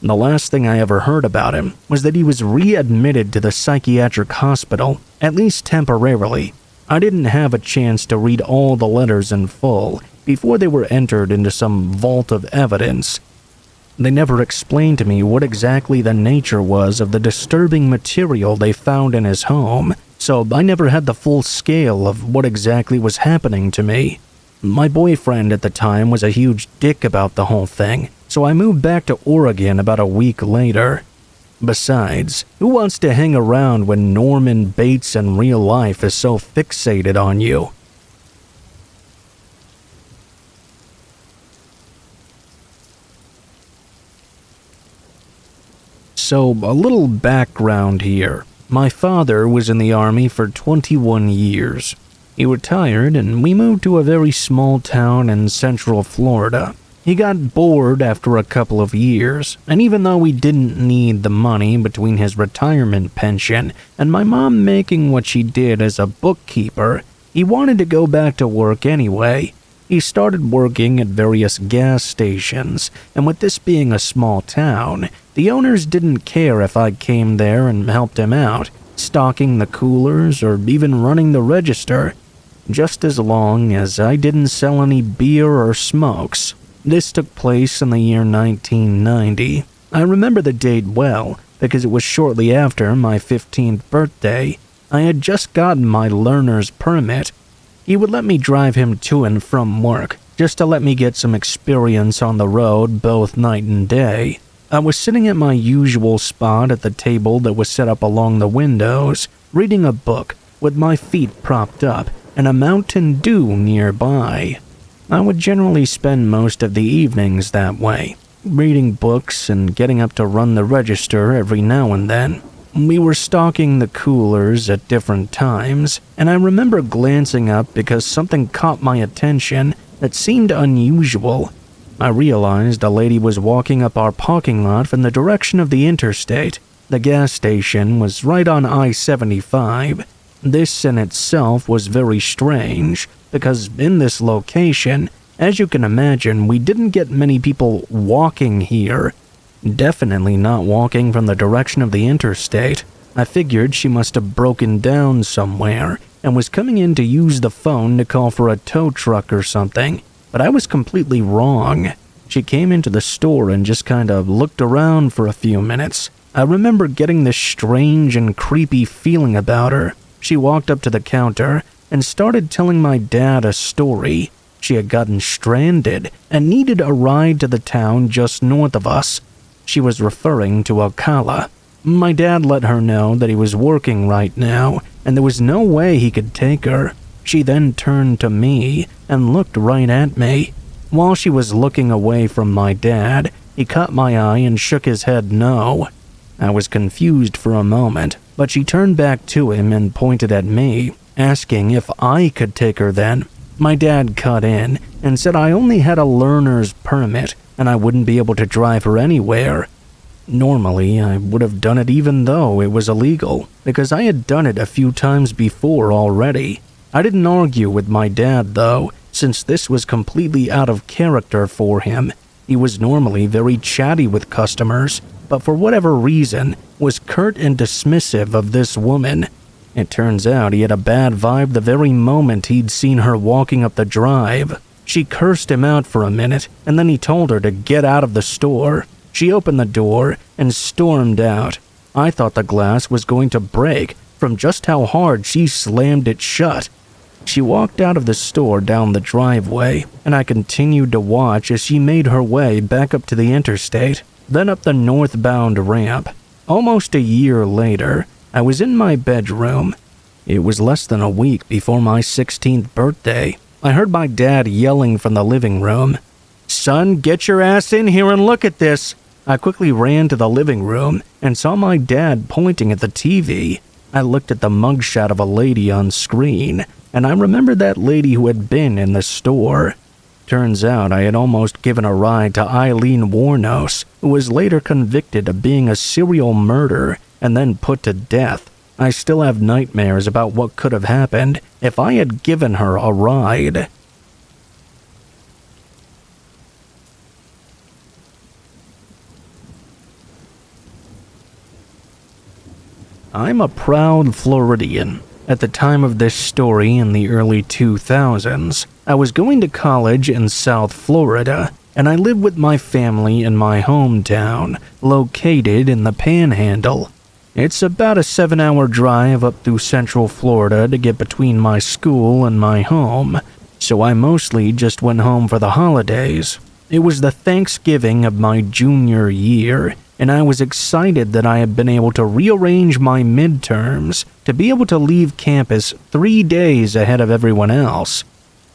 The last thing I ever heard about him was that he was readmitted to the psychiatric hospital, at least temporarily. I didn't have a chance to read all the letters in full before they were entered into some vault of evidence. They never explained to me what exactly the nature was of the disturbing material they found in his home, so I never had the full scale of what exactly was happening to me. My boyfriend at the time was a huge dick about the whole thing, so I moved back to Oregon about a week later. Besides, who wants to hang around when Norman Bates in real life is so fixated on you? So, a little background here. My father was in the Army for 21 years. He retired and we moved to a very small town in Central Florida. He got bored after a couple of years, and even though we didn't need the money between his retirement pension and my mom making what she did as a bookkeeper, he wanted to go back to work anyway. He started working at various gas stations, and with this being a small town, the owners didn't care if I came there and helped him out, stocking the coolers or even running the register, just as long as I didn't sell any beer or smokes. This took place in the year 1990. I remember the date well because it was shortly after my 15th birthday. I had just gotten my learner's permit. He would let me drive him to and from work, just to let me get some experience on the road both night and day. I was sitting at my usual spot at the table that was set up along the windows, reading a book with my feet propped up and a Mountain Dew nearby. I would generally spend most of the evenings that way, reading books and getting up to run the register every now and then. We were stocking the coolers at different times, and I remember glancing up because something caught my attention that seemed unusual. I realized a lady was walking up our parking lot from the direction of the interstate. The gas station was right on I-75. This in itself was very strange, because in this location, as you can imagine, we didn't get many people walking here. Definitely not walking from the direction of the interstate. I figured she must have broken down somewhere and was coming in to use the phone to call for a tow truck or something. But I was completely wrong. She came into the store and just kind of looked around for a few minutes. I remember getting this strange and creepy feeling about her. She walked up to the counter and started telling my dad a story. She had gotten stranded and needed a ride to the town just north of us. She was referring to Ocala. My dad let her know that he was working right now and there was no way he could take her. She then turned to me and looked right at me. While she was looking away from my dad, he caught my eye and shook his head no. I was confused for a moment, but she turned back to him and pointed at me, asking if I could take her then. My dad cut in and said I only had a learner's permit and I wouldn't be able to drive her anywhere. Normally, I would have done it even though it was illegal, because I had done it a few times before already. I didn't argue with my dad though, since this was completely out of character for him. He was normally very chatty with customers, but for whatever reason, was curt and dismissive of this woman. It turns out he had a bad vibe the very moment he'd seen her walking up the drive. She cursed him out for a minute, and then he told her to get out of the store. She opened the door and stormed out. I thought the glass was going to break from just how hard she slammed it shut. She walked out of the store down the driveway, and I continued to watch as she made her way back up to the interstate, then up the northbound ramp. Almost a year later, I was in my bedroom. It was less than a week before my 16th birthday. I heard my dad yelling from the living room, "Son, get your ass in here and look at this." I quickly ran to the living room and saw my dad pointing at the TV. I looked at the mugshot of a lady on screen, and I remembered that lady who had been in the store. Turns out I had almost given a ride to Eileen Warnos, who was later convicted of being a serial murderer and then put to death. I still have nightmares about what could have happened if I had given her a ride. I'm a proud Floridian. At the time of this story in the early 2000s, I was going to college in South Florida, and I lived with my family in my hometown, located in the Panhandle. It's about a 7-hour drive up through Central Florida to get between my school and my home, so I mostly just went home for the holidays. It was the Thanksgiving of my junior year, and I was excited that I had been able to rearrange my midterms to be able to leave campus 3 days ahead of everyone else.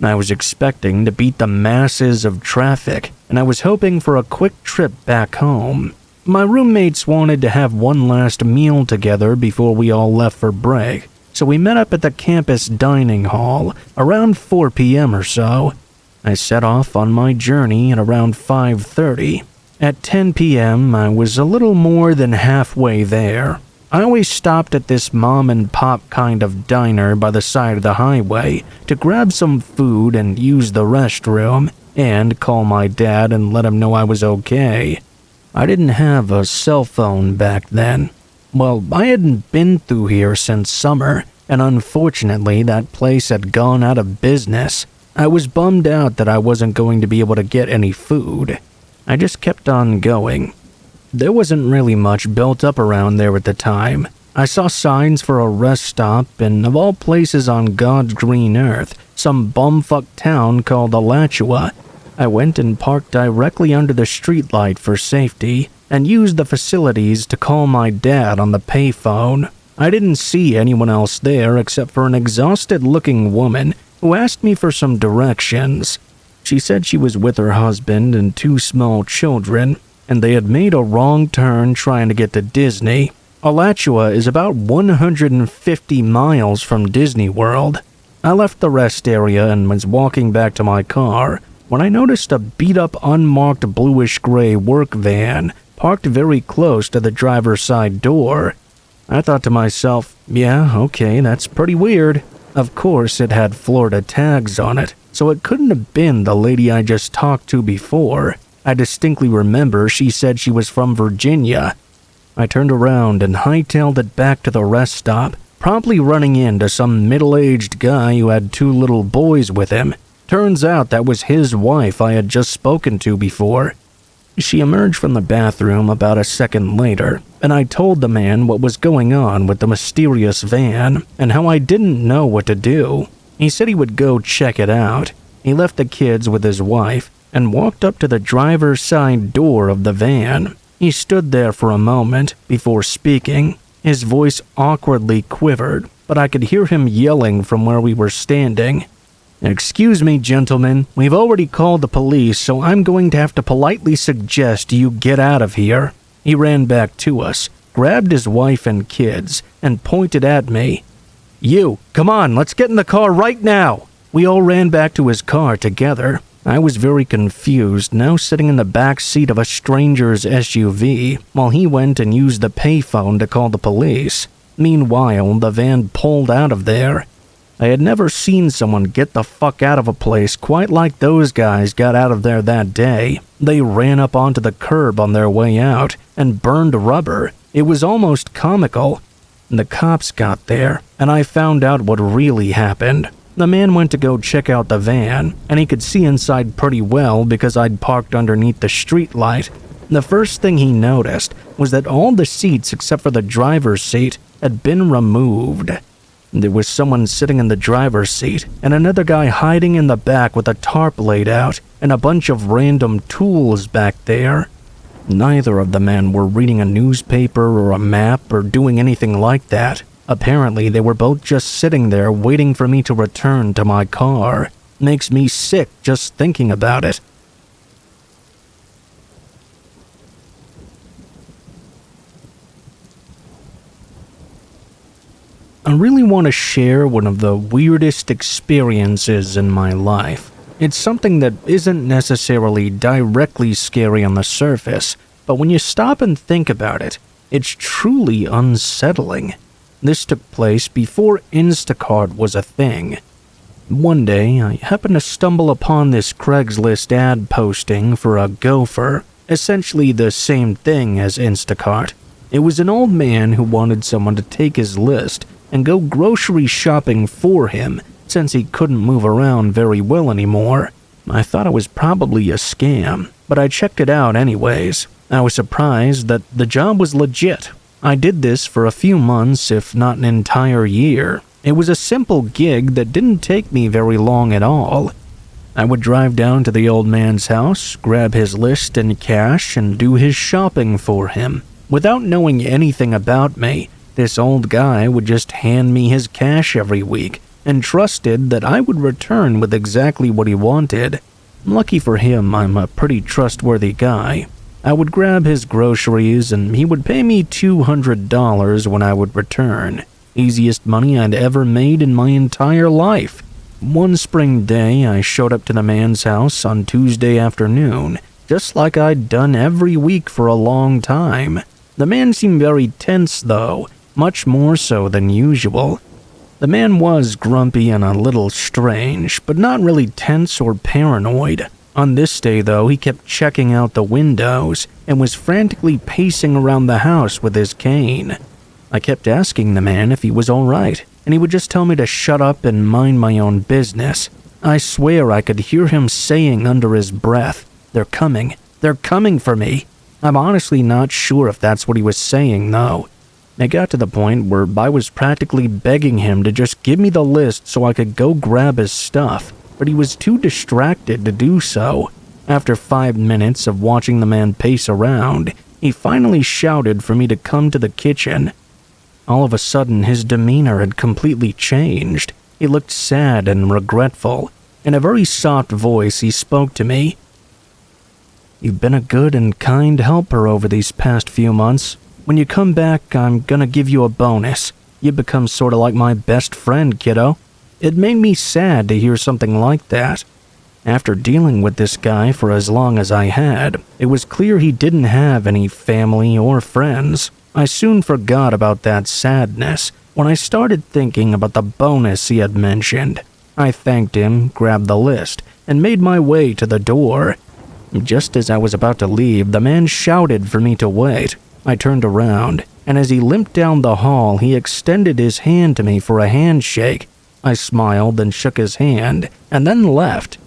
I was expecting to beat the masses of traffic, and I was hoping for a quick trip back home. My roommates wanted to have one last meal together before we all left for break, so we met up at the campus dining hall around 4 p.m. or so. I set off on my journey at around 5:30. At 10 p.m., I was a little more than halfway there. I always stopped at this mom-and-pop kind of diner by the side of the highway to grab some food and use the restroom, and call my dad and let him know I was okay. I didn't have a cell phone back then. Well, I hadn't been through here since summer, and unfortunately that place had gone out of business. I was bummed out that I wasn't going to be able to get any food. I just kept on going. There wasn't really much built up around there at the time. I saw signs for a rest stop, and of all places on God's green earth, some bumfuck town called Alachua. I went and parked directly under the streetlight for safety, and used the facilities to call my dad on the payphone. I didn't see anyone else there except for an exhausted-looking woman who asked me for some directions. She said she was with her husband and 2 small children, and they had made a wrong turn trying to get to Disney. Alachua is about 150 miles from Disney World. I left the rest area and was walking back to my car when I noticed a beat-up unmarked bluish-gray work van parked very close to the driver's side door. I thought to myself, yeah, okay, that's pretty weird. Of course, it had Florida tags on it, so it couldn't have been the lady I just talked to before. I distinctly remember she said she was from Virginia. I turned around and hightailed it back to the rest stop, promptly running into some middle-aged guy who had 2 little boys with him. Turns out that was his wife I had just spoken to before. She emerged from the bathroom about a second later, and I told the man what was going on with the mysterious van and how I didn't know what to do. He said he would go check it out. He left the kids with his wife and walked up to the driver's side door of the van. He stood there for a moment before speaking. His voice awkwardly quivered, but I could hear him yelling from where we were standing. "Excuse me, gentlemen, we've already called the police, so I'm going to have to politely suggest you get out of here." He ran back to us, grabbed his wife and kids, and pointed at me. "You, come on, let's get in the car right now." We all ran back to his car together. I was very confused, now sitting in the back seat of a stranger's SUV, while he went and used the payphone to call the police. Meanwhile, the van pulled out of there. I had never seen someone get the fuck out of a place quite like those guys got out of there that day. They ran up onto the curb on their way out and burned rubber. It was almost comical. The cops got there, and I found out what really happened. The man went to go check out the van, and he could see inside pretty well because I'd parked underneath the streetlight. The first thing he noticed was that all the seats except for the driver's seat had been removed. There was someone sitting in the driver's seat, and another guy hiding in the back with a tarp laid out, and a bunch of random tools back there. Neither of the men were reading a newspaper or a map or doing anything like that. Apparently, they were both just sitting there waiting for me to return to my car. Makes me sick just thinking about it. I really want to share one of the weirdest experiences in my life. It's something that isn't necessarily directly scary on the surface, but when you stop and think about it, it's truly unsettling. This took place before Instacart was a thing. One day, I happened to stumble upon this Craigslist ad posting for a gopher, essentially the same thing as Instacart. It was an old man who wanted someone to take his list and go grocery shopping for him since he couldn't move around very well anymore. I thought it was probably a scam, but I checked it out anyways. I was surprised that the job was legit. I did this for a few months, if not an entire year. It was a simple gig that didn't take me very long at all. I would drive down to the old man's house, grab his list and cash, and do his shopping for him. Without knowing anything about me, this old guy would just hand me his cash every week and trusted that I would return with exactly what he wanted. Lucky for him, I'm a pretty trustworthy guy. I would grab his groceries and he would pay me $200 when I would return. Easiest money I'd ever made in my entire life. One spring day, I showed up to the man's house on Tuesday afternoon, just like I'd done every week for a long time. The man seemed very tense though, much more so than usual. The man was grumpy and a little strange, but not really tense or paranoid. On this day, though, he kept checking out the windows and was frantically pacing around the house with his cane. I kept asking the man if he was all right, and he would just tell me to shut up and mind my own business. I swear I could hear him saying under his breath, they're coming for me." I'm honestly not sure if that's what he was saying, though. It got to the point where I was practically begging him to just give me the list so I could go grab his stuff, but he was too distracted to do so. After 5 minutes of watching the man pace around, he finally shouted for me to come to the kitchen. All of a sudden, his demeanor had completely changed. He looked sad and regretful. In a very soft voice, he spoke to me. "You've been a good and kind helper over these past few months. When you come back, I'm gonna give you a bonus. You've become sorta like my best friend, kiddo." It made me sad to hear something like that. After dealing with this guy for as long as I had, it was clear he didn't have any family or friends. I soon forgot about that sadness when I started thinking about the bonus he had mentioned. I thanked him, grabbed the list, and made my way to the door. Just as I was about to leave, the man shouted for me to wait. I turned around, and as he limped down the hall, he extended his hand to me for a handshake. I smiled and shook his hand, and then left.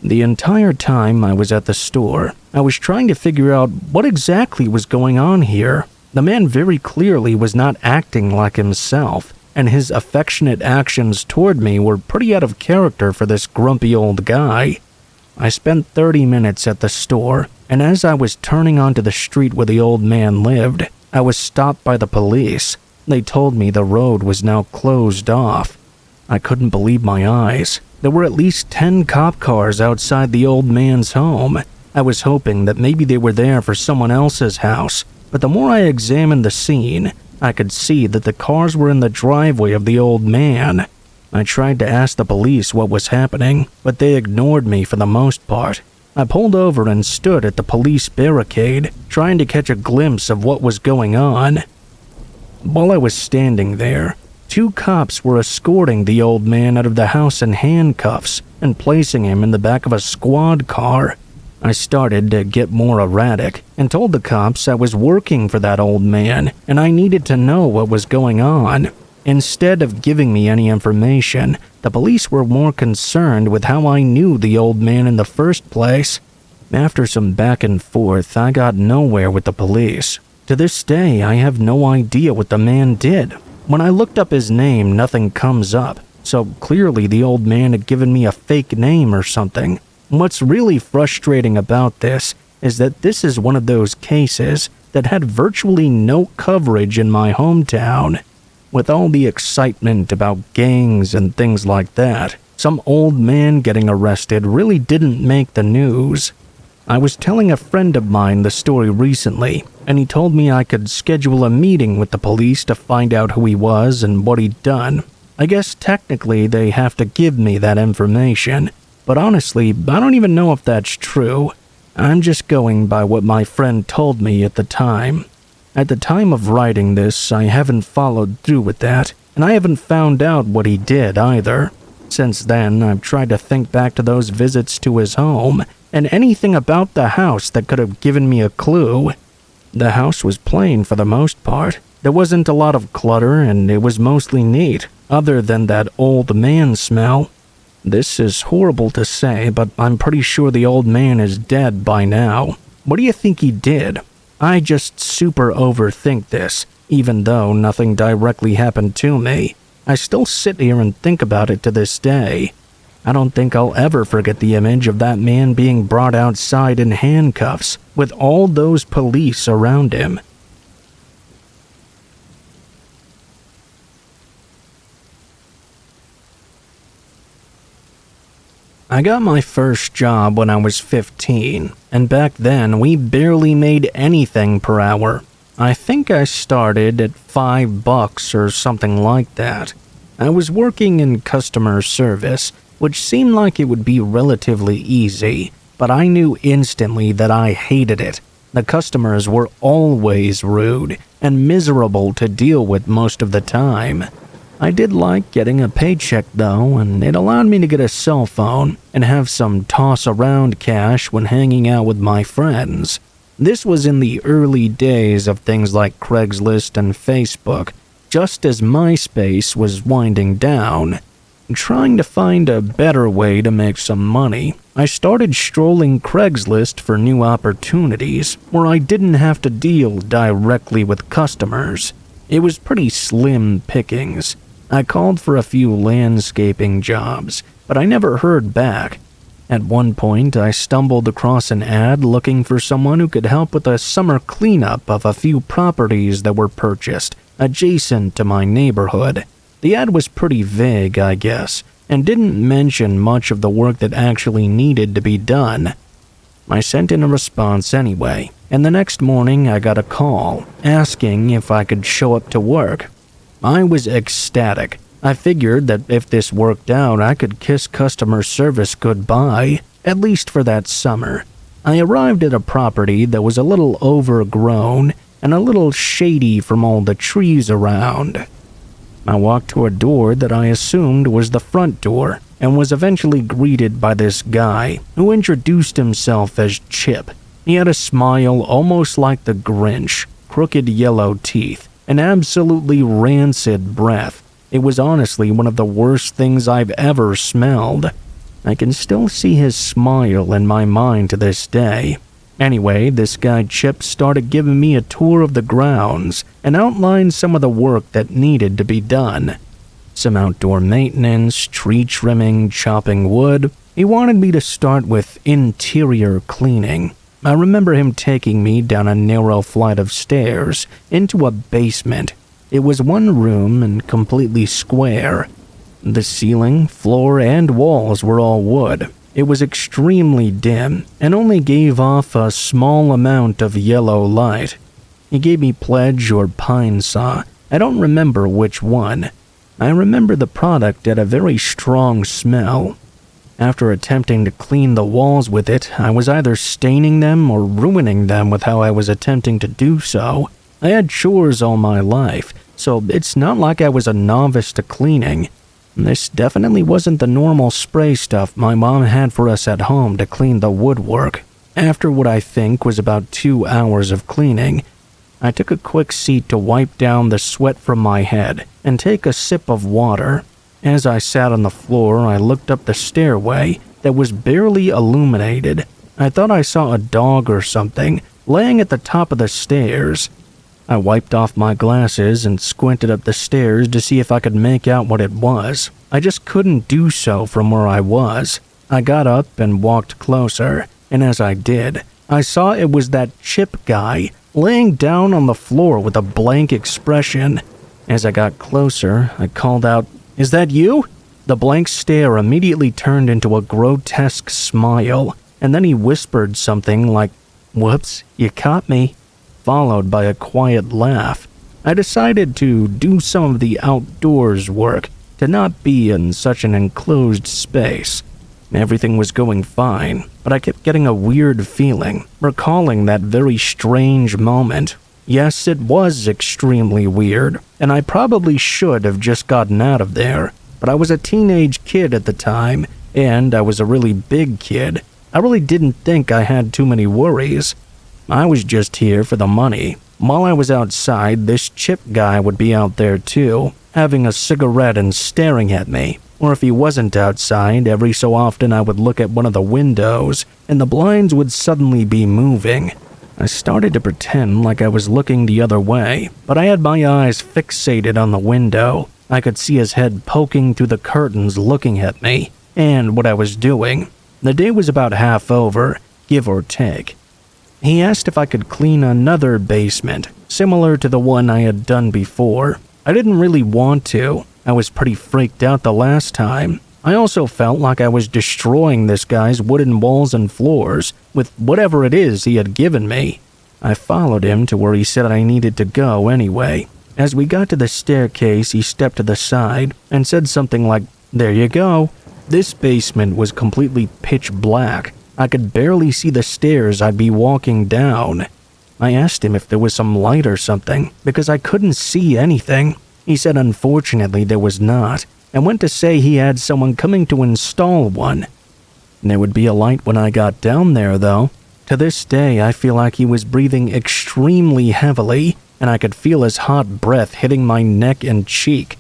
The entire time I was at the store, I was trying to figure out what exactly was going on here. The man very clearly was not acting like himself, and his affectionate actions toward me were pretty out of character for this grumpy old guy. I spent 30 minutes at the store, and as I was turning onto the street where the old man lived, I was stopped by the police. They told me the road was now closed off. I couldn't believe my eyes. There were at least 10 cop cars outside the old man's home. I was hoping that maybe they were there for someone else's house, but the more I examined the scene, I could see that the cars were in the driveway of the old man. I tried to ask the police what was happening, but they ignored me for the most part. I pulled over and stood at the police barricade, trying to catch a glimpse of what was going on. While I was standing there, 2 cops were escorting the old man out of the house in handcuffs and placing him in the back of a squad car. I started to get more erratic and told the cops I was working for that old man and I needed to know what was going on. Instead of giving me any information, the police were more concerned with how I knew the old man in the first place. After some back and forth, I got nowhere with the police. To this day, I have no idea what the man did. When I looked up his name, nothing comes up, so clearly the old man had given me a fake name or something. What's really frustrating about this is that this is one of those cases that had virtually no coverage in my hometown. With all the excitement about gangs and things like that, some old man getting arrested really didn't make the news. I was telling a friend of mine the story recently, and he told me I could schedule a meeting with the police to find out who he was and what he'd done. I guess technically they have to give me that information, but honestly, I don't even know if that's true. I'm just going by what my friend told me at the time. At the time of writing this, I haven't followed through with that, and I haven't found out what he did either. Since then, I've tried to think back to those visits to his home, and anything about the house that could have given me a clue. The house was plain for the most part. There wasn't a lot of clutter, and it was mostly neat, other than that old man smell. This is horrible to say, but I'm pretty sure the old man is dead by now. What do you think he did? I just super overthink this, even though nothing directly happened to me. I still sit here and think about it to this day. I don't think I'll ever forget the image of that man being brought outside in handcuffs, with all those police around him. I got my first job when I was 15, and back then we barely made anything per hour. I think I started at $5 or something like that. I was working in customer service, which seemed like it would be relatively easy, but I knew instantly that I hated it. The customers were always rude and miserable to deal with most of the time. I did like getting a paycheck though, and it allowed me to get a cell phone and have some toss-around cash when hanging out with my friends. This was in the early days of things like Craigslist and Facebook, just as MySpace was winding down. Trying to find a better way to make some money, I started strolling Craigslist for new opportunities where I didn't have to deal directly with customers. It was pretty slim pickings. I called for a few landscaping jobs, but I never heard back. At one point, I stumbled across an ad looking for someone who could help with a summer cleanup of a few properties that were purchased adjacent to my neighborhood. The ad was pretty vague, I guess, and didn't mention much of the work that actually needed to be done. I sent in a response anyway, and the next morning I got a call asking if I could show up to work. I was ecstatic. I figured that if this worked out, I could kiss customer service goodbye, at least for that summer. I arrived at a property that was a little overgrown and a little shady from all the trees around. I walked to a door that I assumed was the front door and was eventually greeted by this guy who introduced himself as Chip. He had a smile almost like the Grinch, crooked yellow teeth, and absolutely rancid breath. It was honestly one of the worst things I've ever smelled. I can still see his smile in my mind to this day. Anyway, this guy Chip started giving me a tour of the grounds and outlined some of the work that needed to be done. Some outdoor maintenance, tree trimming, chopping wood. He wanted me to start with interior cleaning. I remember him taking me down a narrow flight of stairs into a basement. It was one room and completely square. The ceiling, floor, and walls were all wood. It was extremely dim and only gave off a small amount of yellow light. He gave me pledge or pine saw. I don't remember which one. I remember the product had a very strong smell. After attempting to clean the walls with it, I was either staining them or ruining them with how I was attempting to do so. I had chores all my life, so it's not like I was a novice to cleaning. This definitely wasn't the normal spray stuff my mom had for us at home to clean the woodwork. After what I think was about 2 hours of cleaning, I took a quick seat to wipe down the sweat from my head and take a sip of water. As I sat on the floor, I looked up the stairway that was barely illuminated. I thought I saw a dog or something laying at the top of the stairs. I wiped off my glasses and squinted up the stairs to see if I could make out what it was. I just couldn't do so from where I was. I got up and walked closer, and as I did, I saw it was that Chip guy laying down on the floor with a blank expression. As I got closer, I called out, "Is that you?" The blank stare immediately turned into a grotesque smile, and then he whispered something like, "Whoops, you caught me," followed by a quiet laugh. I decided to do some of the outdoors work, to not be in such an enclosed space. Everything was going fine, but I kept getting a weird feeling, recalling that very strange moment. Yes, it was extremely weird, and I probably should have just gotten out of there, but I was a teenage kid at the time, and I was a really big kid. I really didn't think I had too many worries. I was just here for the money. While I was outside, this Chip guy would be out there too, having a cigarette and staring at me. Or if he wasn't outside, every so often I would look at one of the windows, and the blinds would suddenly be moving. I started to pretend like I was looking the other way, but I had my eyes fixated on the window. I could see his head poking through the curtains looking at me, and what I was doing. The day was about half over, give or take. He asked if I could clean another basement, similar to the one I had done before. I didn't really want to. I was pretty freaked out the last time. I also felt like I was destroying this guy's wooden walls and floors with whatever it is he had given me. I followed him to where he said I needed to go anyway. As we got to the staircase, he stepped to the side and said something like, "There you go." This basement was completely pitch black. I could barely see the stairs I'd be walking down. I asked him if there was some light or something, because I couldn't see anything. He said unfortunately there was not, and went to say he had someone coming to install one. There would be a light when I got down there, though. To this day, I feel like he was breathing extremely heavily, and I could feel his hot breath hitting my neck and cheek.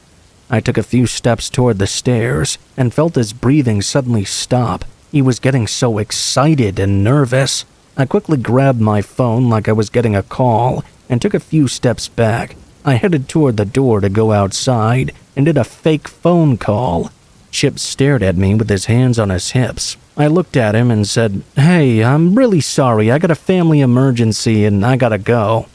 I took a few steps toward the stairs and felt his breathing suddenly stop. He was getting so excited and nervous. I quickly grabbed my phone like I was getting a call and took a few steps back. I headed toward the door to go outside and did a fake phone call. Chip stared at me with his hands on his hips. I looked at him and said, "Hey, I'm really sorry. I got a family emergency and I gotta go."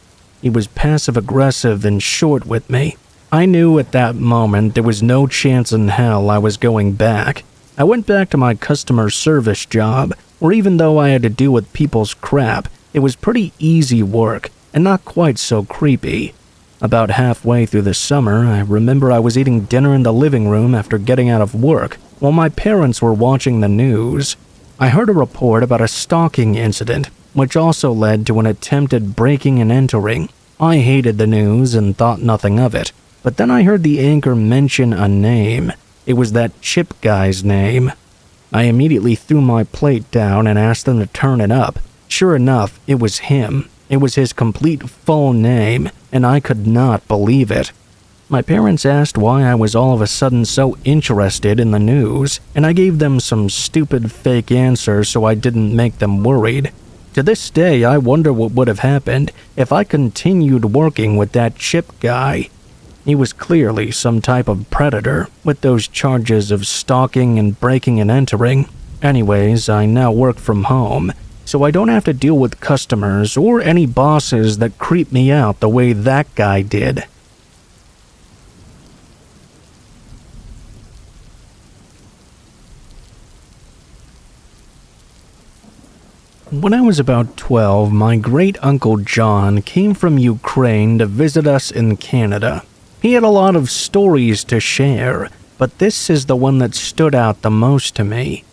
He was passive-aggressive and short with me. I knew at that moment there was no chance in hell I was going back. I went back to my customer service job, where even though I had to deal with people's crap, it was pretty easy work and not quite so creepy. About halfway through the summer, I remember I was eating dinner in the living room after getting out of work while my parents were watching the news. I heard a report about a stalking incident, which also led to an attempted breaking and entering. I hated the news and thought nothing of it, but then I heard the anchor mention a name. It was that Chip guy's name. I immediately threw my plate down and asked them to turn it up. Sure enough, it was him. It was his complete full name, and I could not believe it. My parents asked why I was all of a sudden so interested in the news, and I gave them some stupid fake answer so I didn't make them worried. To this day, I wonder what would have happened if I continued working with that Chip guy. He was clearly some type of predator, with those charges of stalking and breaking and entering. Anyways, I now work from home, so I don't have to deal with customers or any bosses that creep me out the way that guy did. When I was about 12, my great-uncle John came from Ukraine to visit us in Canada. He had a lot of stories to share, but this is the one that stood out the most to me.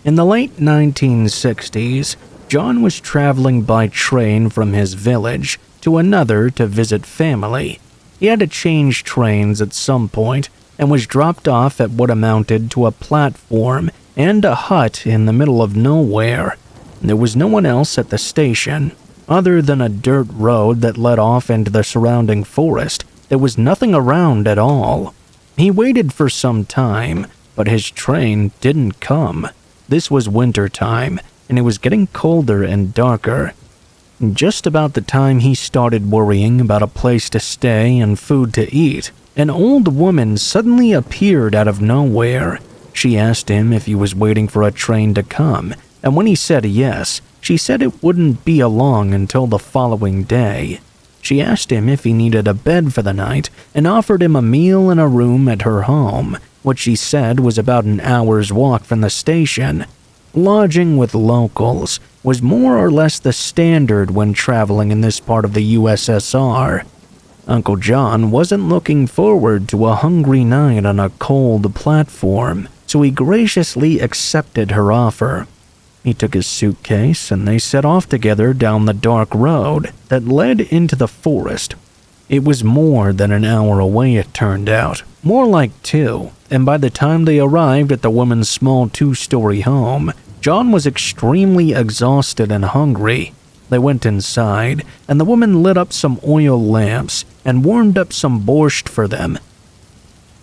In the late 1960s, John was traveling by train from his village to another to visit family. He had to change trains at some point and was dropped off at what amounted to a platform and a hut in the middle of nowhere. There was no one else at the station. Other than a dirt road that led off into the surrounding forest, there was nothing around at all. He waited for some time, but his train didn't come. This was winter time, and it was getting colder and darker. Just about the time he started worrying about a place to stay and food to eat, an old woman suddenly appeared out of nowhere. She asked him if he was waiting for a train to come, and when he said yes, she said it wouldn't be along until the following day. She asked him if he needed a bed for the night and offered him a meal and a room at her home, which she said was about an hour's walk from the station. Lodging with locals was more or less the standard when traveling in this part of the USSR. Uncle John wasn't looking forward to a hungry night on a cold platform, so he graciously accepted her offer. He took his suitcase and they set off together down the dark road that led into the forest. It was more than an hour away, it turned out, more like 2, and by the time they arrived at the woman's small 2-story home, John was extremely exhausted and hungry. They went inside, and the woman lit up some oil lamps and warmed up some borscht for them.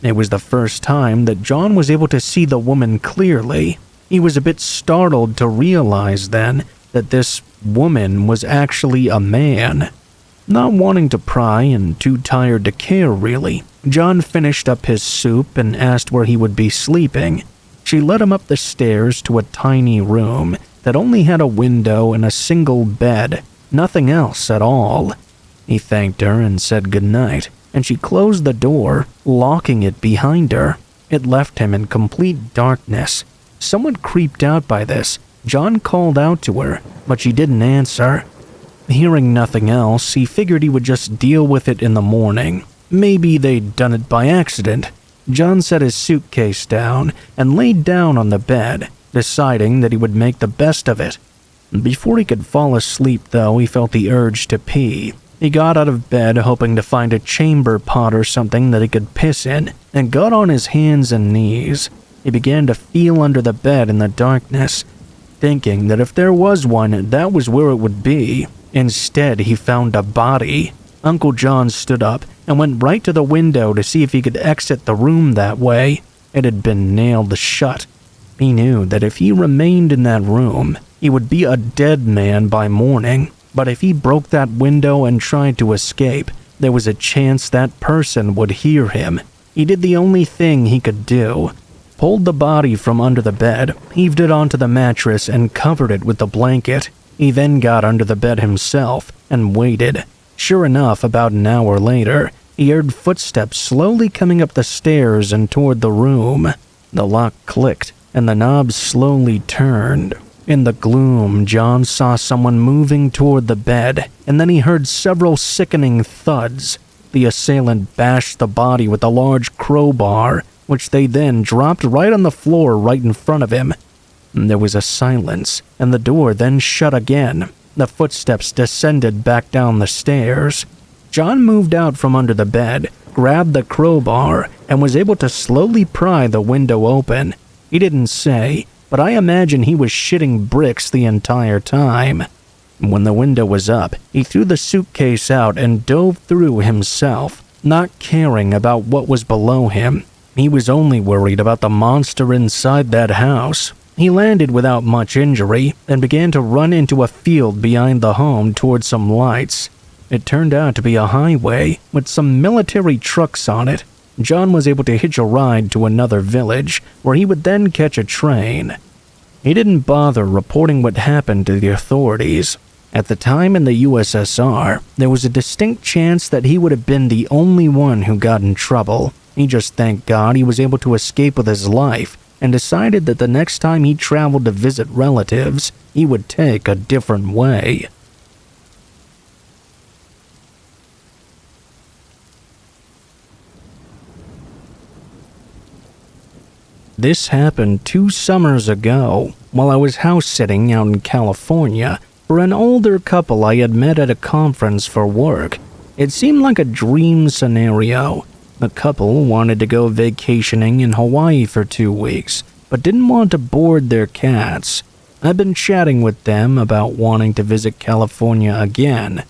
It was the first time that John was able to see the woman clearly. He was a bit startled to realize then that this woman was actually a man. Not wanting to pry and too tired to care really, John finished up his soup and asked where he would be sleeping. She led him up the stairs to a tiny room that only had a window and a single bed, nothing else at all. He thanked her and said goodnight, and she closed the door, locking it behind her. It left him in complete darkness. Somewhat creeped out by this, John called out to her, but she didn't answer. Hearing nothing else, he figured he would just deal with it in the morning. Maybe they'd done it by accident. John set his suitcase down and laid down on the bed, deciding that he would make the best of it. Before he could fall asleep, though, he felt the urge to pee. He got out of bed hoping to find a chamber pot or something that he could piss in, and got on his hands and knees. He began to feel under the bed in the darkness, thinking that if there was one, that was where it would be. Instead, he found a body. Uncle John stood up and went right to the window to see if he could exit the room that way. It had been nailed shut. He knew that if he remained in that room, he would be a dead man by morning, but if he broke that window and tried to escape, there was a chance that person would hear him. He did the only thing he could do. Pulled the body from under the bed, heaved it onto the mattress, and covered it with the blanket. He then got under the bed himself and waited. Sure enough, about an hour later, he heard footsteps slowly coming up the stairs and toward the room. The lock clicked, and the knob slowly turned. In the gloom, John saw someone moving toward the bed, and then he heard several sickening thuds. The assailant bashed the body with a large crowbar, which they then dropped right on the floor right in front of him. There was a silence, and the door then shut again. The footsteps descended back down the stairs. John moved out from under the bed, grabbed the crowbar, and was able to slowly pry the window open. He didn't say, but I imagine he was shitting bricks the entire time. When the window was up, he threw the suitcase out and dove through himself, not caring about what was below him. He was only worried about the monster inside that house. He landed without much injury and began to run into a field behind the home towards some lights. It turned out to be a highway with some military trucks on it. John was able to hitch a ride to another village, where he would then catch a train. He didn't bother reporting what happened to the authorities. At the time in the USSR, there was a distinct chance that he would have been the only one who got in trouble. He just thanked God he was able to escape with his life, and decided that the next time he traveled to visit relatives, he would take a different way. This happened 2 summers ago, while I was house-sitting out in California for an older couple I had met at a conference for work. It seemed like a dream scenario. The couple wanted to go vacationing in Hawaii for 2 weeks, but didn't want to board their cats. I've been chatting with them about wanting to visit California again.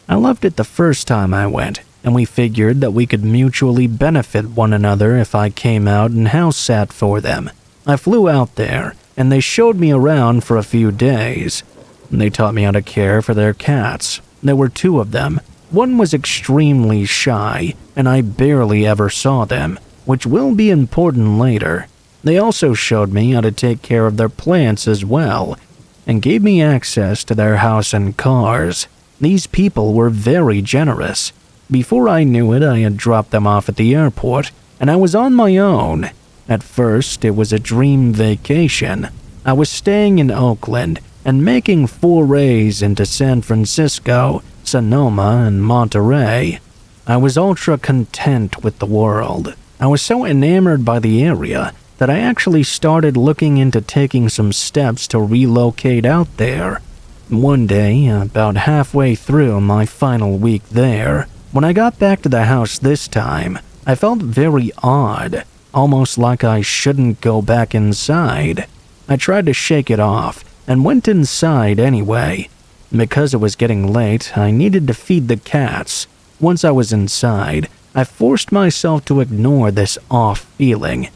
I loved it the first time I went, and we figured that we could mutually benefit one another if I came out and house sat for them. I flew out there, and they showed me around for a few days. They taught me how to care for their cats. There were 2 of them. One was extremely shy, and I barely ever saw them, which will be important later. They also showed me how to take care of their plants as well, and gave me access to their house and cars. These people were very generous. Before I knew it, I had dropped them off at the airport, and I was on my own. At first, it was a dream vacation. I was staying in Oakland and making forays into San Francisco, Sonoma, and Monterey. I was ultra content with the world. I was so enamored by the area that I actually started looking into taking some steps to relocate out there. One day, about halfway through my final week there, when I got back to the house this time, I felt very odd, almost like I shouldn't go back inside. I tried to shake it off and went inside anyway. Because it was getting late, I needed to feed the cats. Once I was inside, I forced myself to ignore this off feeling.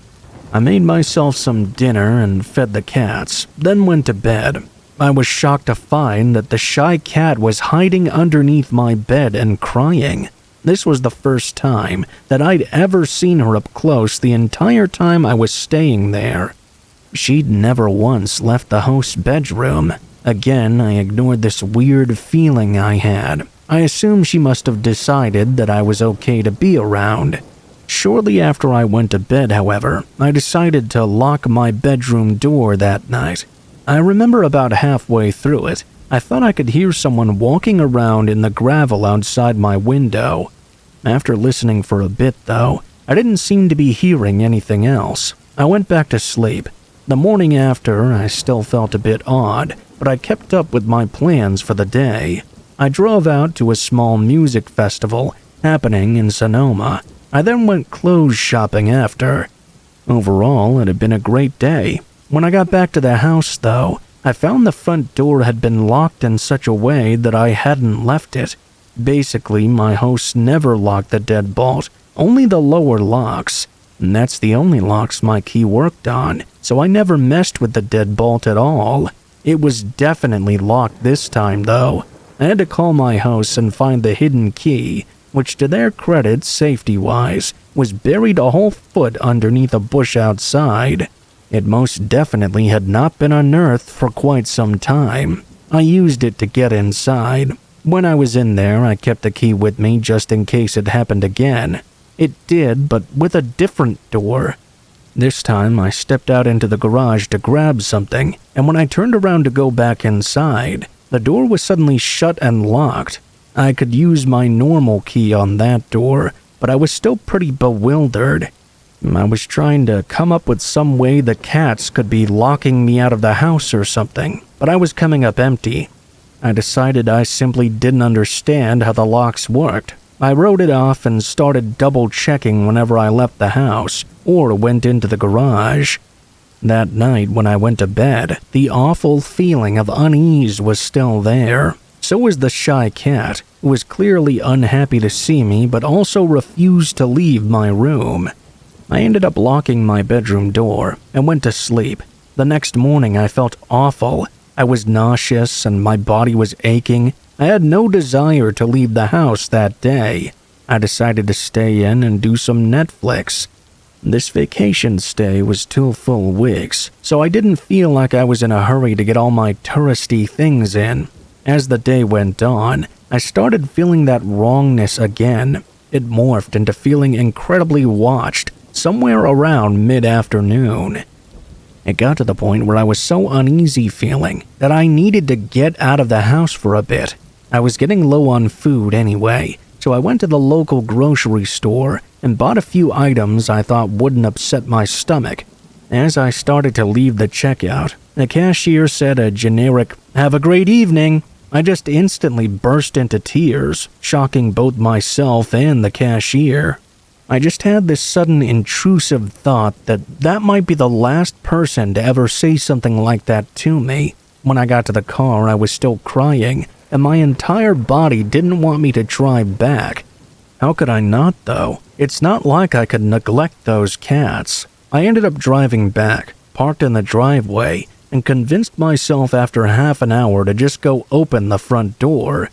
I made myself some dinner and fed the cats, then went to bed. I was shocked to find that the shy cat was hiding underneath my bed and crying. This was the first time that I'd ever seen her up close the entire time I was staying there. She'd never once left the host's bedroom. Again, I ignored this weird feeling I had. I assumed she must have decided that I was okay to be around. Shortly after I went to bed, however, I decided to lock my bedroom door that night. I remember about halfway through it, I thought I could hear someone walking around in the gravel outside my window. After listening for a bit, though, I didn't seem to be hearing anything else. I went back to sleep. The morning after, I still felt a bit odd, but I kept up with my plans for the day. I drove out to a small music festival happening in Sonoma. I then went clothes shopping after. Overall, it had been a great day. When I got back to the house, though, I found the front door had been locked in such a way that I hadn't left it. Basically, my hosts never locked the deadbolt, only the lower locks, and that's the only locks my key worked on, so I never messed with the deadbolt at all. It was definitely locked this time, though. I had to call my hosts and find the hidden key, which, to their credit, safety-wise, was buried a whole foot underneath a bush outside. It most definitely had not been unearthed for quite some time. I used it to get inside. When I was in there, I kept the key with me just in case it happened again. It did, but with a different door. This time, I stepped out into the garage to grab something, and when I turned around to go back inside, the door was suddenly shut and locked. I could use my normal key on that door, but I was still pretty bewildered. I was trying to come up with some way the cats could be locking me out of the house or something, but I was coming up empty. I decided I simply didn't understand how the locks worked. I wrote it off and started double-checking whenever I left the house or went into the garage. That night when I went to bed, the awful feeling of unease was still there. So was the shy cat, who was clearly unhappy to see me but also refused to leave my room. I ended up locking my bedroom door and went to sleep. The next morning I felt awful. I was nauseous and my body was aching. I had no desire to leave the house that day. I decided to stay in and do some Netflix. This vacation stay was 2 full weeks, so I didn't feel like I was in a hurry to get all my touristy things in. As the day went on, I started feeling that wrongness again. It morphed into feeling incredibly watched somewhere around mid-afternoon. It got to the point where I was so uneasy feeling that I needed to get out of the house for a bit. I was getting low on food anyway, so I went to the local grocery store and bought a few items I thought wouldn't upset my stomach. As I started to leave the checkout, the cashier said a generic, "Have a great evening." I just instantly burst into tears, shocking both myself and the cashier. I just had this sudden intrusive thought that might be the last person to ever say something like that to me. When I got to the car, I was still crying, and my entire body didn't want me to drive back. How could I not, though? It's not like I could neglect those cats. I ended up driving back, parked in the driveway, and convinced myself after half an hour to just go open the front door.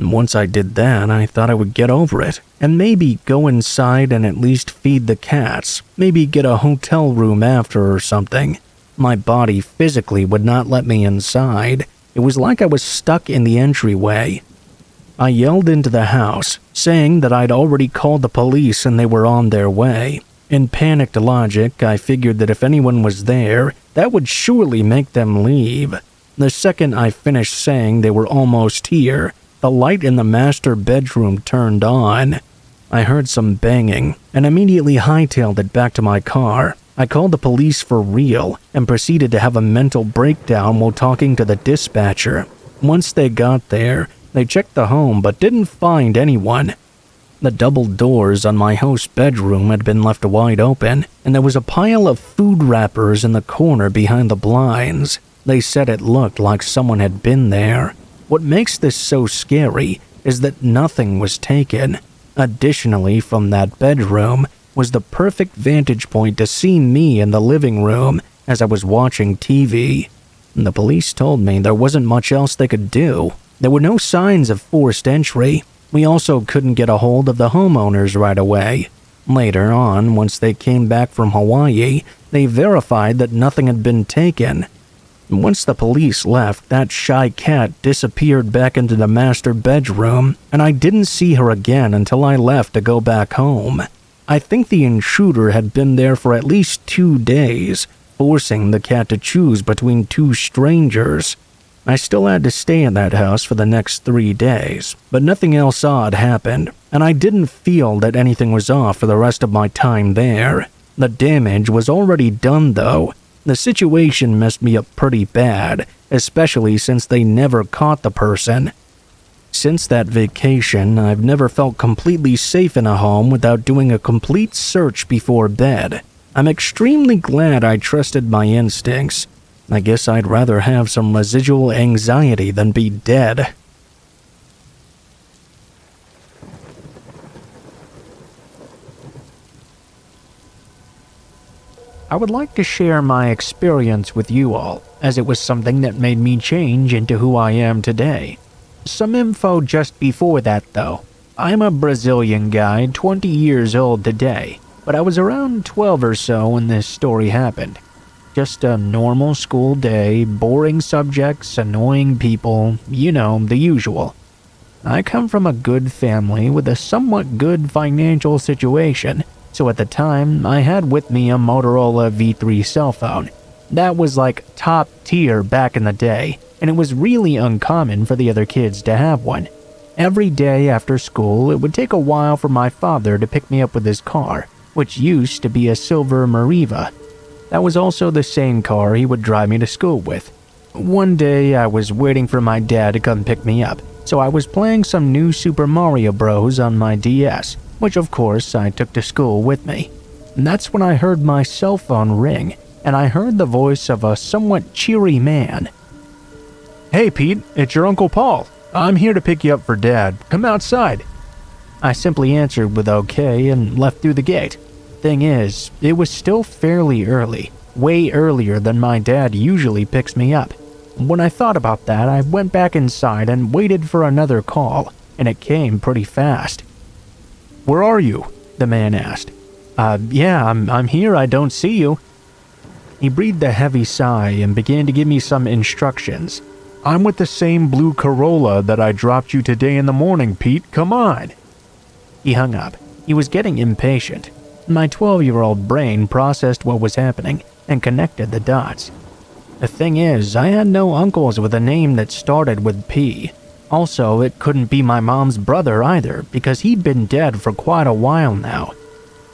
Once I did that, I thought I would get over it, and maybe go inside and at least feed the cats, maybe get a hotel room after or something. My body physically would not let me inside. It was like I was stuck in the entryway. I yelled into the house, saying that I'd already called the police and they were on their way. In panicked logic, I figured that if anyone was there, that would surely make them leave. The second I finished saying they were almost here, the light in the master bedroom turned on. I heard some banging and immediately hightailed it back to my car. I called the police for real and proceeded to have a mental breakdown while talking to the dispatcher. Once they got there, they checked the home but didn't find anyone. The double doors on my host's bedroom had been left wide open, and there was a pile of food wrappers in the corner behind the blinds. They said it looked like someone had been there. What makes this so scary is that nothing was taken. Additionally, from that bedroom was the perfect vantage point to see me in the living room as I was watching TV. The police told me there wasn't much else they could do. There were no signs of forced entry. We also couldn't get a hold of the homeowners right away. Later on, once they came back from Hawaii, they verified that nothing had been taken. Once the police left, that shy cat disappeared back into the master bedroom, and I didn't see her again until I left to go back home. I think the intruder had been there for at least 2 days, forcing the cat to choose between 2 strangers. I still had to stay in that house for the next 3 days, but nothing else odd happened, and I didn't feel that anything was off for the rest of my time there. The damage was already done, though. The situation messed me up pretty bad, especially since they never caught the person. Since that vacation, I've never felt completely safe in a home without doing a complete search before bed. I'm extremely glad I trusted my instincts. I guess I'd rather have some residual anxiety than be dead. I would like to share my experience with you all, as it was something that made me change into who I am today. Some info just before that though. I'm a Brazilian guy, 20 years old today, but I was around 12 or so when this story happened. Just a normal school day, boring subjects, annoying people, you know, the usual. I come from a good family with a somewhat good financial situation, so at the time I had with me a Motorola V3 cell phone. That was like top tier back in the day, and it was really uncommon for the other kids to have one. Every day after school, it would take a while for my father to pick me up with his car, which used to be a silver Mariva. That was also the same car he would drive me to school with. One day, I was waiting for my dad to come pick me up, so I was playing some new Super Mario Bros. On my DS, which of course I took to school with me. And that's when I heard my cell phone ring, and I heard the voice of a somewhat cheery man. "Hey Pete, it's your Uncle Paul. I'm here to pick you up for Dad. Come outside." I simply answered with okay and left through the gate. Thing is, it was still fairly early, way earlier than my dad usually picks me up. When I thought about that, I went back inside and waited for another call, and it came pretty fast. "Where are you?" the man asked. Yeah, I'm here, I don't see you." He breathed a heavy sigh and began to give me some instructions. "I'm with the same blue Corolla that I dropped you today in the morning, Pete. Come on." He hung up. He was getting impatient. My 12-year-old brain processed what was happening and connected the dots. The thing is, I had no uncles with a name that started with P. Also, it couldn't be my mom's brother either, because he'd been dead for quite a while now.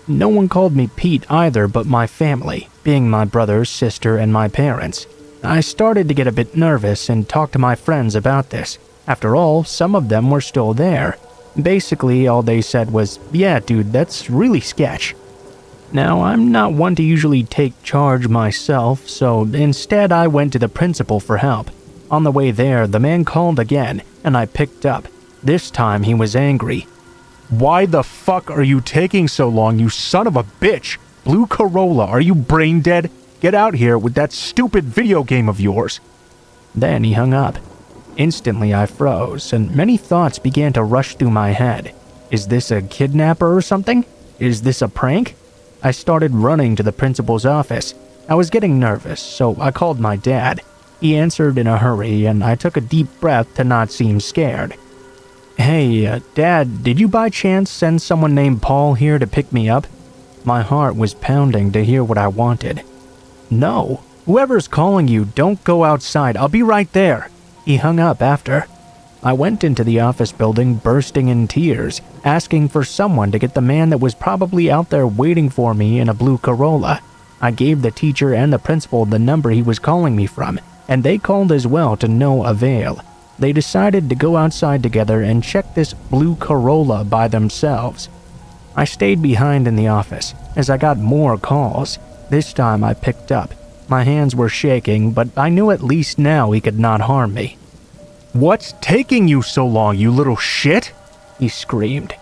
No one called me Pete either but my family, being my brother, sister, and my parents. I started to get a bit nervous and talked to my friends about this. After all, some of them were still there. Basically, all they said was, "Yeah, dude, that's really sketch." Now, I'm not one to usually take charge myself, so instead I went to the principal for help. On the way there, the man called again, and I picked up. This time he was angry. "Why the fuck are you taking so long, you son of a bitch? Blue Corolla, are you brain dead? Get out here with that stupid video game of yours." Then he hung up. Instantly I froze, and many thoughts began to rush through my head. Is this a kidnapper or something? Is this a prank? I started running to the principal's office. I was getting nervous, so I called my dad. He answered in a hurry, and I took a deep breath to not seem scared. "Hey, Dad, did you by chance send someone named Paul here to pick me up?" My heart was pounding to hear what I wanted. "No. Whoever's calling you, don't go outside. I'll be right there." He hung up after. I went into the office building bursting in tears, asking for someone to get the man that was probably out there waiting for me in a blue Corolla. I gave the teacher and the principal the number he was calling me from, and they called as well to no avail. They decided to go outside together and check this blue Corolla by themselves. I stayed behind in the office as I got more calls. This time I picked up. My hands were shaking, but I knew at least now he could not harm me. "What's taking you so long, you little shit?" he screamed.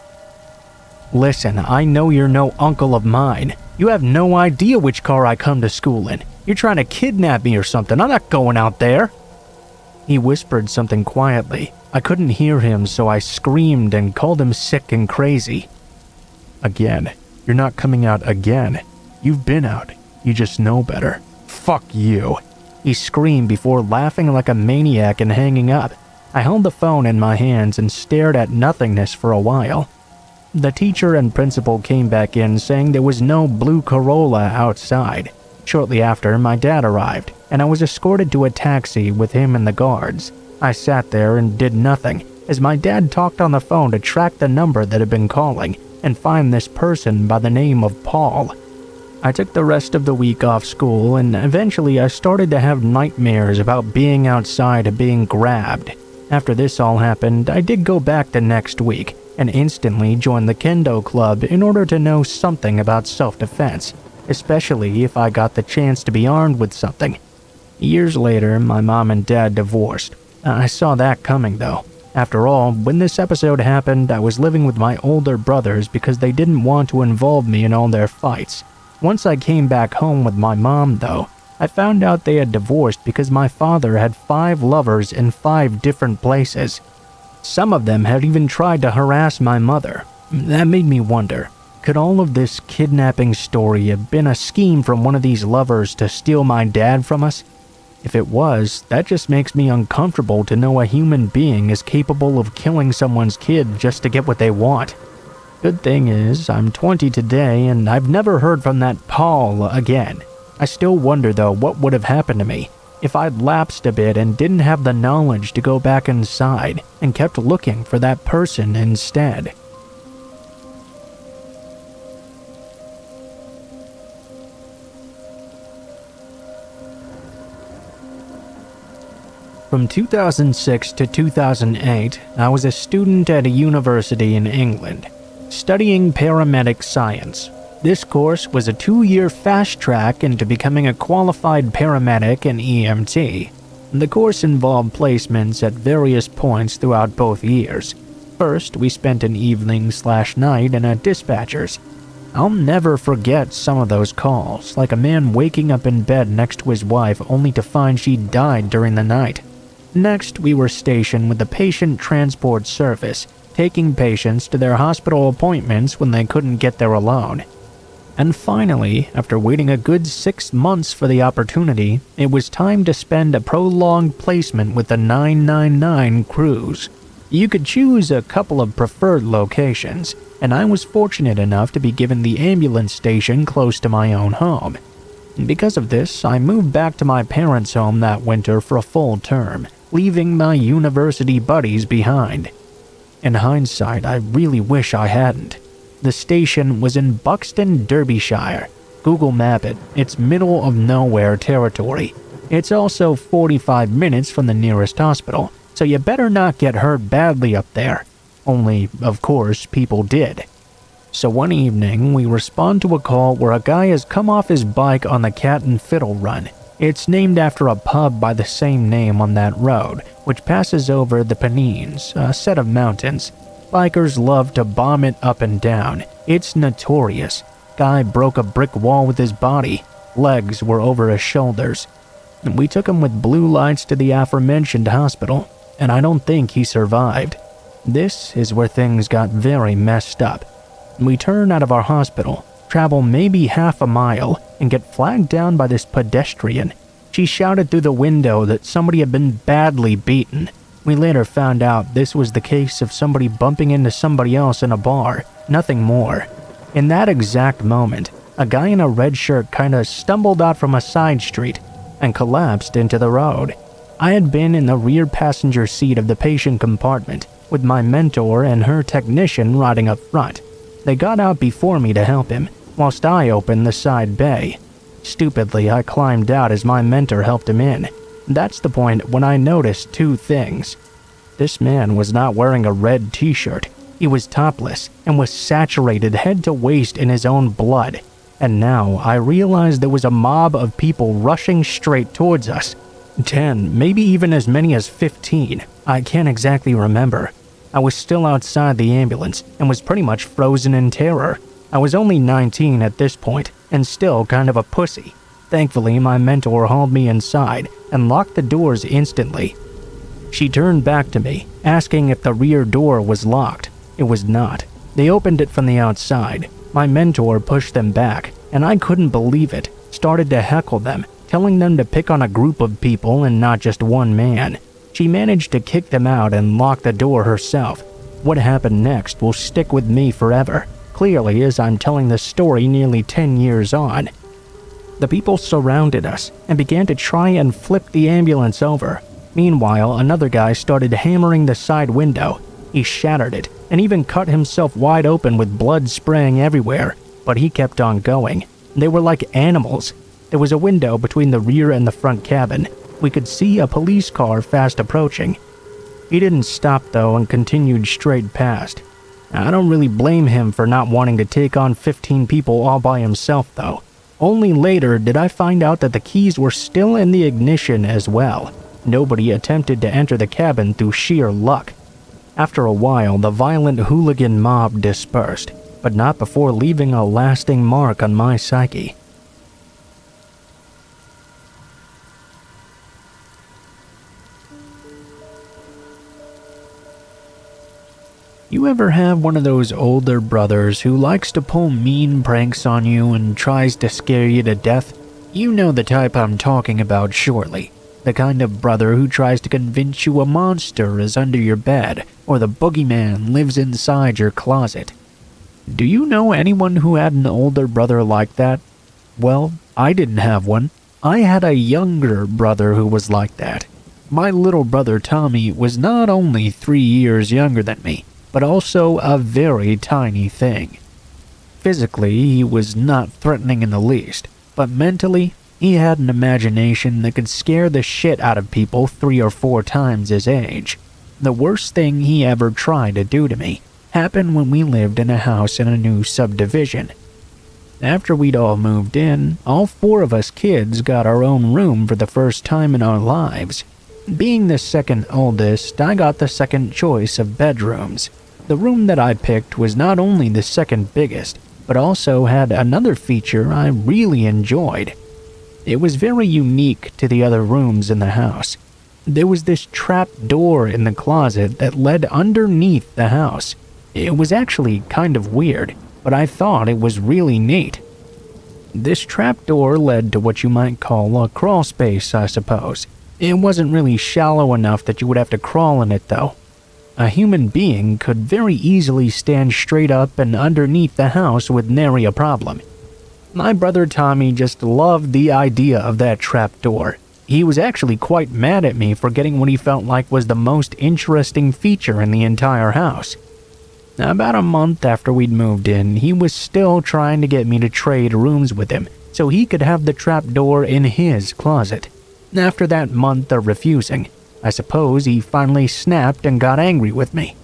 "Listen, I know you're no uncle of mine. You have no idea which car I come to school in. You're trying to kidnap me or something. I'm not going out there." He whispered something quietly. I couldn't hear him, so I screamed and called him sick and crazy. "Again. You're not coming out again. You've been out. You just know better. Fuck you." He screamed before laughing like a maniac and hanging up. I held the phone in my hands and stared at nothingness for a while. The teacher and principal came back in saying there was no blue Corolla outside. Shortly after, my dad arrived, and I was escorted to a taxi with him and the guards. I sat there and did nothing, as my dad talked on the phone to track the number that had been calling and find this person by the name of Paul. I took the rest of the week off school, and eventually I started to have nightmares about being outside and being grabbed. After this all happened, I did go back the next week and instantly joined the kendo club in order to know something about self-defense, especially if I got the chance to be armed with something. Years later, my mom and dad divorced. I saw that coming though. After all, when this episode happened, I was living with my older brothers because they didn't want to involve me in all their fights. Once I came back home with my mom, though, I found out they had divorced because my father had 5 lovers in 5 different places. Some of them had even tried to harass my mother. That made me wonder, could all of this kidnapping story have been a scheme from one of these lovers to steal my dad from us? If it was, that just makes me uncomfortable to know a human being is capable of killing someone's kid just to get what they want. Good thing is, I'm 20 today and I've never heard from that Paul again. I still wonder though what would have happened to me if I'd lapsed a bit and didn't have the knowledge to go back inside and kept looking for that person instead. From 2006 to 2008, I was a student at a university in England, studying paramedic science. This course was a 2-year fast track into becoming a qualified paramedic and EMT. The course involved placements at various points throughout both years. First, we spent an evening/night in a dispatcher's. I'll never forget some of those calls, like a man waking up in bed next to his wife only to find she died during the night. Next, we were stationed with the patient transport service, taking patients to their hospital appointments when they couldn't get there alone. And finally, after waiting a good 6 months for the opportunity, it was time to spend a prolonged placement with the 999 crews. You could choose a couple of preferred locations, and I was fortunate enough to be given the ambulance station close to my own home. Because of this, I moved back to my parents' home that winter for a full term, leaving my university buddies behind. In hindsight, I really wish I hadn't. The station was in Buxton, Derbyshire. Google Map it, it's middle of nowhere territory. It's also 45 minutes from the nearest hospital, so you better not get hurt badly up there. Only, of course, people did. So one evening, we respond to a call where a guy has come off his bike on the Cat and Fiddle Run. It's named after a pub by the same name on that road, which passes over the Pennines, a set of mountains. Bikers love to bomb it up and down. It's notorious. Guy broke a brick wall with his body. Legs were over his shoulders. We took him with blue lights to the aforementioned hospital, and I don't think he survived. This is where things got very messed up. We turn out of our hospital, travel maybe half a mile, and get flagged down by this pedestrian. She shouted through the window that somebody had been badly beaten. We later found out this was the case of somebody bumping into somebody else in a bar, nothing more. In that exact moment, a guy in a red shirt kinda stumbled out from a side street and collapsed into the road. I had been in the rear passenger seat of the patient compartment, with my mentor and her technician riding up front. They got out before me to help him, whilst I opened the side bay. Stupidly, I climbed out as my mentor helped him in. That's the point when I noticed 2 things. This man was not wearing a red t-shirt. He was topless and was saturated head to waist in his own blood. And now I realized there was a mob of people rushing straight towards us. 10, maybe even as many as 15. I can't exactly remember. I was still outside the ambulance and was pretty much frozen in terror. I was only 19 at this point and still kind of a pussy. Thankfully, my mentor hauled me inside and locked the doors instantly. She turned back to me, asking if the rear door was locked. It was not. They opened it from the outside. My mentor pushed them back, and I couldn't believe it. Started to heckle them, telling them to pick on a group of people and not just one man. She managed to kick them out and lock the door herself. What happened next will stick with me forever, clearly as I'm telling this story nearly 10 years on. The people surrounded us and began to try and flip the ambulance over. Meanwhile, another guy started hammering the side window. He shattered it and even cut himself wide open with blood spraying everywhere, but he kept on going. They were like animals. There was a window between the rear and the front cabin. We could see a police car fast approaching. He didn't stop though and continued straight past. I don't really blame him for not wanting to take on 15 people all by himself though. Only later did I find out that the keys were still in the ignition as well. Nobody attempted to enter the cabin through sheer luck. After a while, the violent hooligan mob dispersed. but not before leaving a lasting mark on my psyche. You ever have one of those older brothers who likes to pull mean pranks on you and tries to scare you to death? You know the type I'm talking about surely. The kind of brother who tries to convince you a monster is under your bed or the boogeyman lives inside your closet. Do you know anyone who had an older brother like that? Well, I didn't have one. I had a younger brother who was like that. My little brother Tommy was not only 3 years younger than me, but also a very tiny thing. Physically, he was not threatening in the least, but mentally, he had an imagination that could scare the shit out of people 3 or 4 times his age. The worst thing he ever tried to do to me happened when we lived in a house in a new subdivision. After we'd all moved in, all 4 of us kids got our own room for the first time in our lives. Being the second oldest, I got the second choice of bedrooms. The room that I picked was not only the second biggest, but also had another feature I really enjoyed. It was very unique to the other rooms in the house. There was this trap door in the closet that led underneath the house. It was actually kind of weird, but I thought it was really neat. This trap door led to what you might call a crawlspace, I suppose. It wasn't really shallow enough that you would have to crawl in it, though. A human being could very easily stand straight up and underneath the house with nary a problem. My brother Tommy just loved the idea of that trapdoor. He was actually quite mad at me for getting what he felt like was the most interesting feature in the entire house. About a month after we'd moved in, he was still trying to get me to trade rooms with him so he could have the trapdoor in his closet. After that month of refusing, I suppose he finally snapped and got angry with me.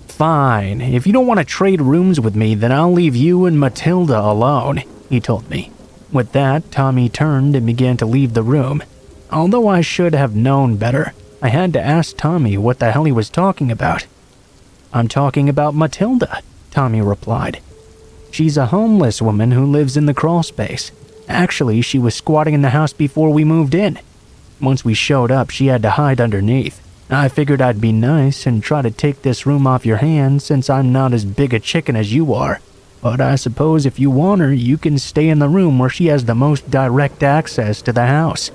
"Fine, if you don't want to trade rooms with me, then I'll leave you and Matilda alone," he told me. With that, Tommy turned and began to leave the room. Although I should have known better, I had to ask Tommy what the hell he was talking about. "I'm talking about Matilda," Tommy replied. "She's a homeless woman who lives in the crawlspace. Actually, she was squatting in the house before we moved in. Once we showed up, she had to hide underneath. I figured I'd be nice and try to take this room off your hands since I'm not as big a chicken as you are. But I suppose if you want her, you can stay in the room where she has the most direct access to the house."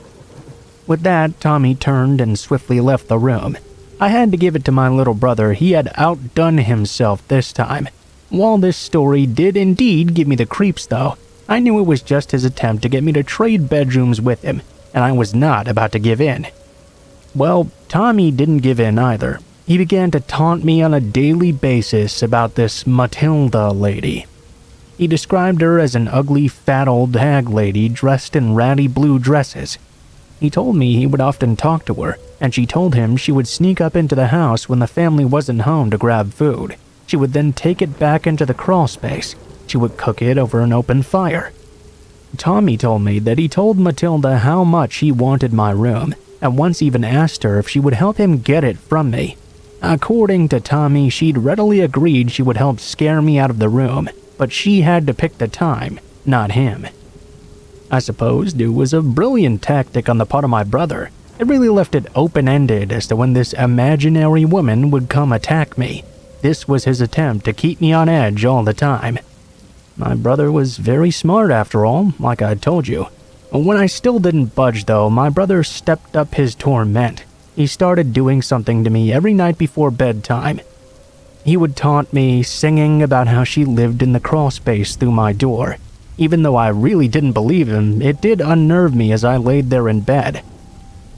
With that, Tommy turned and swiftly left the room. I had to give it to my little brother, he had outdone himself this time. While this story did indeed give me the creeps though, I knew it was just his attempt to get me to trade bedrooms with him, and I was not about to give in. Well, Tommy didn't give in either. He began to taunt me on a daily basis about this Matilda lady. He described her as an ugly, fat old hag lady dressed in ratty blue dresses. He told me he would often talk to her, and she told him she would sneak up into the house when the family wasn't home to grab food. She would then take it back into the crawlspace. She would cook it over an open fire. Tommy told me that he told Matilda how much he wanted my room, and once even asked her if she would help him get it from me. According to Tommy, she'd readily agreed she would help scare me out of the room, but she had to pick the time, not him. I supposed it was a brilliant tactic on the part of my brother. It really left it open-ended as to when this imaginary woman would come attack me. This was his attempt to keep me on edge all the time. My brother was very smart after all, like I told you. When I still didn't budge though, my brother stepped up his torment. He started doing something to me every night before bedtime. He would taunt me, singing about how she lived in the crawlspace through my door. Even though I really didn't believe him, it did unnerve me as I laid there in bed.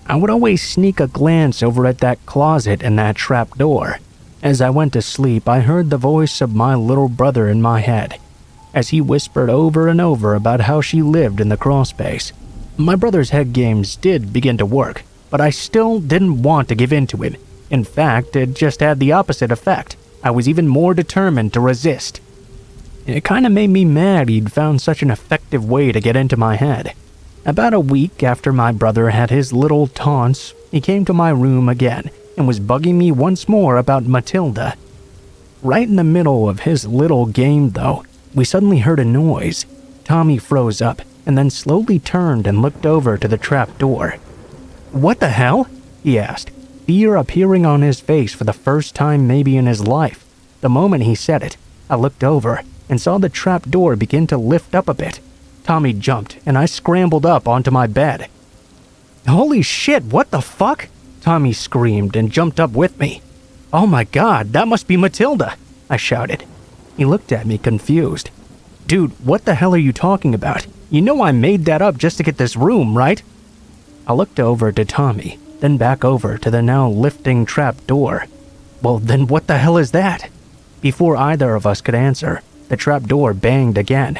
I would always sneak a glance over at that closet and that trap door. As I went to sleep, I heard the voice of my little brother in my head, as he whispered over and over about how she lived in the crawlspace. My brother's head games did begin to work, but I still didn't want to give in to him. In fact, it just had the opposite effect. I was even more determined to resist. It kinda made me mad he'd found such an effective way to get into my head. About a week after my brother had his little taunts, he came to my room again and was bugging me once more about Matilda. Right in the middle of his little game, though, we suddenly heard a noise. Tommy froze up and then slowly turned and looked over to the trap door. "What the hell?" he asked, fear appearing on his face for the first time maybe in his life. The moment he said it, I looked over and saw the trap door begin to lift up a bit. Tommy jumped and I scrambled up onto my bed. "Holy shit, what the fuck?" Tommy screamed and jumped up with me. "Oh my god, that must be Matilda," I shouted. He looked at me confused. "Dude, what the hell are you talking about? You know I made that up just to get this room, right?" I looked over to Tommy, then back over to the now lifting trap door. "Well, then what the hell is that?" Before either of us could answer, the trap door banged again.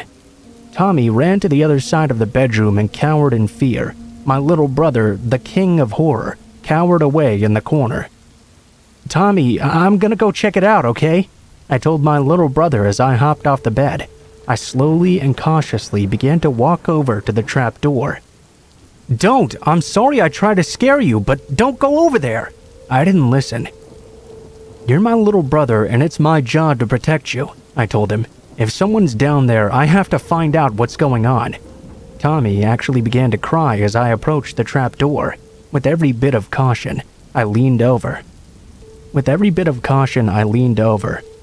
Tommy ran to the other side of the bedroom and cowered in fear. My little brother, the king of horror, cowered away in the corner. "Tommy, I'm gonna go check it out, okay?" I told my little brother as I hopped off the bed. I slowly and cautiously began to walk over to the trap door. "Don't! I'm sorry I tried to scare you, but don't go over there!" I didn't listen. "You're my little brother and it's my job to protect you," I told him. "If someone's down there, I have to find out what's going on." Tommy actually began to cry as I approached the trap door. With every bit of caution, I leaned over.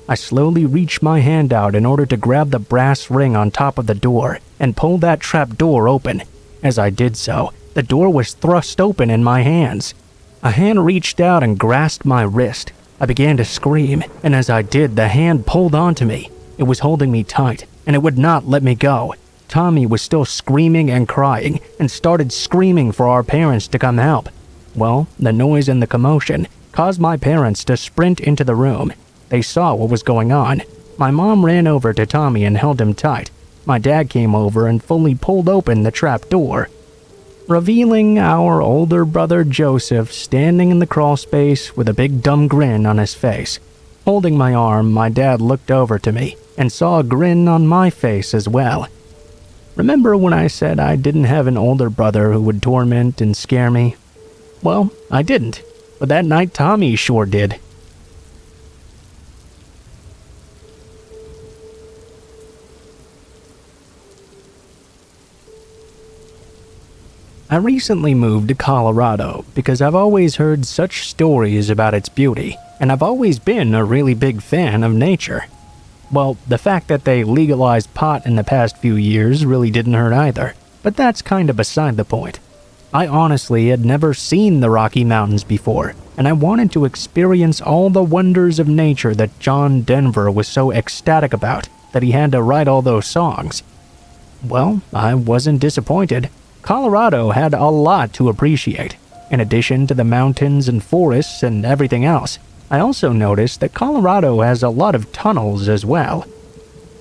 I slowly reached my hand out in order to grab the brass ring on top of the door and pull that trap door open. As I did so, the door was thrust open in my hands. A hand reached out and grasped my wrist. I began to scream, and as I did, the hand pulled onto me. It was holding me tight, and it would not let me go. Tommy was still screaming and crying, and started screaming for our parents to come help. Well, the noise and the commotion caused my parents to sprint into the room. They saw what was going on. My mom ran over to Tommy and held him tight. My dad came over and fully pulled open the trap door, revealing our older brother Joseph standing in the crawlspace with a big dumb grin on his face. Holding my arm, my dad looked over to me and saw a grin on my face as well. Remember when I said I didn't have an older brother who would torment and scare me? Well, I didn't, but that night Tommy sure did. I recently moved to Colorado because I've always heard such stories about its beauty, and I've always been a really big fan of nature. Well, the fact that they legalized pot in the past few years really didn't hurt either, but that's kind of beside the point. I honestly had never seen the Rocky Mountains before, and I wanted to experience all the wonders of nature that John Denver was so ecstatic about that he had to write all those songs. Well, I wasn't disappointed. Colorado had a lot to appreciate. In addition to the mountains and forests and everything else, I also noticed that Colorado has a lot of tunnels as well.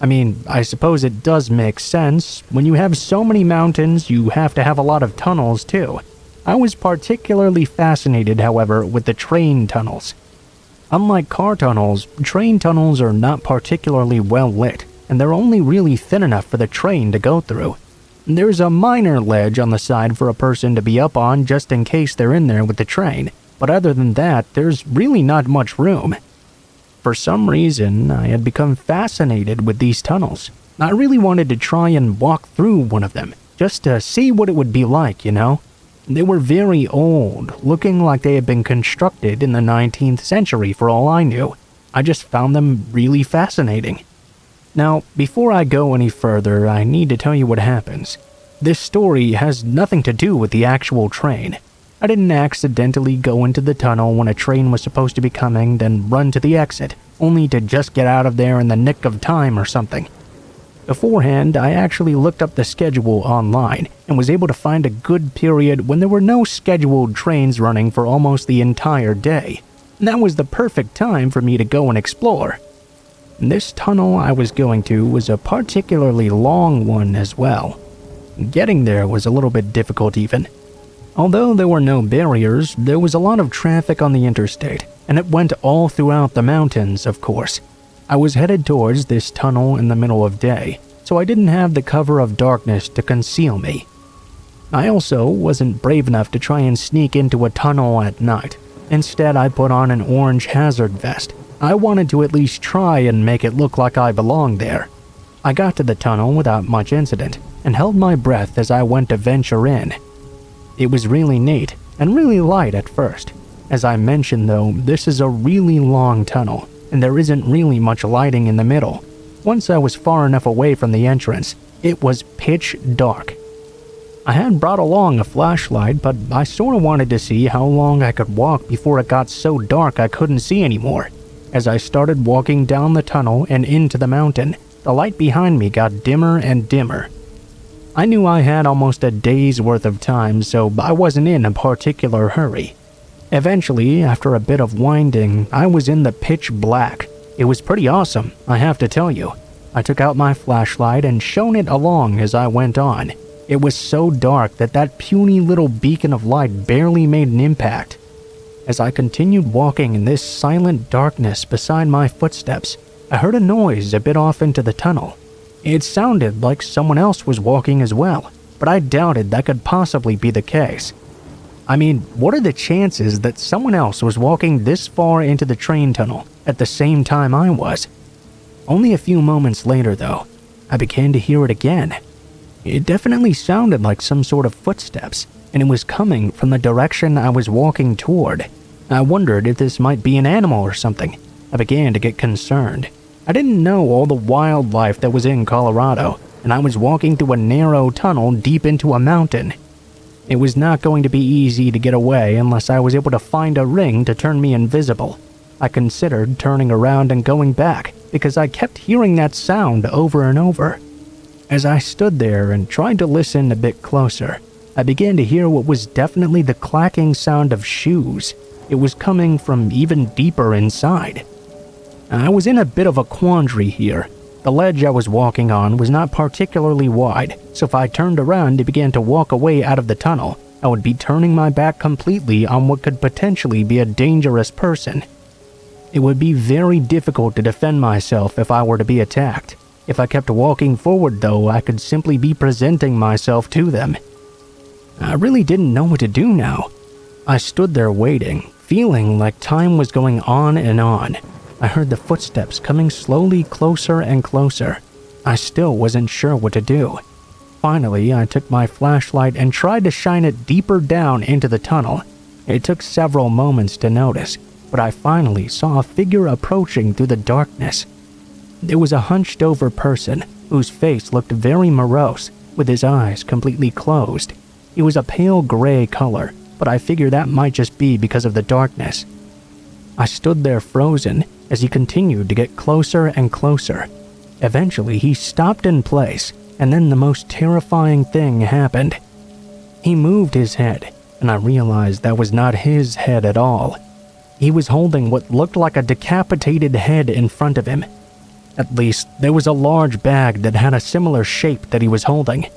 I mean, I suppose it does make sense. When you have so many mountains, you have to have a lot of tunnels too. I was particularly fascinated, however, with the train tunnels. Unlike car tunnels, train tunnels are not particularly well lit, and they're only really thin enough for the train to go through. There's a minor ledge on the side for a person to be up on just in case they're in there with the train, but other than that, there's really not much room. For some reason, I had become fascinated with these tunnels. I really wanted to try and walk through one of them, just to see what it would be like, you know? They were very old, looking like they had been constructed in the 19th century for all I knew. I just found them really fascinating. Now, before I go any further, I need to tell you what happens. This story has nothing to do with the actual train. I didn't accidentally go into the tunnel when a train was supposed to be coming, then run to the exit, only to just get out of there in the nick of time or something. Beforehand, I actually looked up the schedule online and was able to find a good period when there were no scheduled trains running for almost the entire day. That was the perfect time for me to go and explore. This tunnel I was going to was a particularly long one as well. Getting there was a little bit difficult even. Although there were no barriers, there was a lot of traffic on the interstate, and it went all throughout the mountains, of course. I was headed towards this tunnel in the middle of day, so I didn't have the cover of darkness to conceal me. I also wasn't brave enough to try and sneak into a tunnel at night. Instead, I put on an orange hazard vest. I wanted to at least try and make it look like I belonged there. I got to the tunnel without much incident and held my breath as I went to venture in. It was really neat and really light at first. As I mentioned though, this is a really long tunnel and there isn't really much lighting in the middle. Once I was far enough away from the entrance, it was pitch dark. I had brought along a flashlight, but I sort of wanted to see how long I could walk before it got so dark I couldn't see anymore. As I started walking down the tunnel and into the mountain, the light behind me got dimmer and dimmer. I knew I had almost a day's worth of time, so I wasn't in a particular hurry. Eventually, after a bit of winding, I was in the pitch black. It was pretty awesome, I have to tell you. I took out my flashlight and shone it along as I went on. It was so dark that puny little beacon of light barely made an impact. As I continued walking in this silent darkness beside my footsteps, I heard a noise a bit off into the tunnel. It sounded like someone else was walking as well, but I doubted that could possibly be the case. I mean, what are the chances that someone else was walking this far into the train tunnel at the same time I was? Only a few moments later, though, I began to hear it again. It definitely sounded like some sort of footsteps, and it was coming from the direction I was walking toward. I wondered if this might be an animal or something. I began to get concerned. I didn't know all the wildlife that was in Colorado, and I was walking through a narrow tunnel deep into a mountain. It was not going to be easy to get away unless I was able to find a ring to turn me invisible. I considered turning around and going back because I kept hearing that sound over and over. As I stood there and tried to listen a bit closer, I began to hear what was definitely the clacking sound of shoes. It was coming from even deeper inside. I was in a bit of a quandary here. The ledge I was walking on was not particularly wide, so if I turned around and began to walk away out of the tunnel, I would be turning my back completely on what could potentially be a dangerous person. It would be very difficult to defend myself if I were to be attacked. If I kept walking forward though, I could simply be presenting myself to them. I really didn't know what to do now. I stood there waiting, feeling like time was going on and on. I heard the footsteps coming slowly closer and closer. I still wasn't sure what to do. Finally, I took my flashlight and tried to shine it deeper down into the tunnel. It took several moments to notice, but I finally saw a figure approaching through the darkness. It was a hunched-over person whose face looked very morose, with his eyes completely closed. He was a pale gray color, but I figured that might just be because of the darkness. I stood there frozen as he continued to get closer and closer. Eventually, he stopped in place, and then the most terrifying thing happened. He moved his head, and I realized that was not his head at all. He was holding what looked like a decapitated head in front of him. At least, there was a large bag that had a similar shape that he was holding.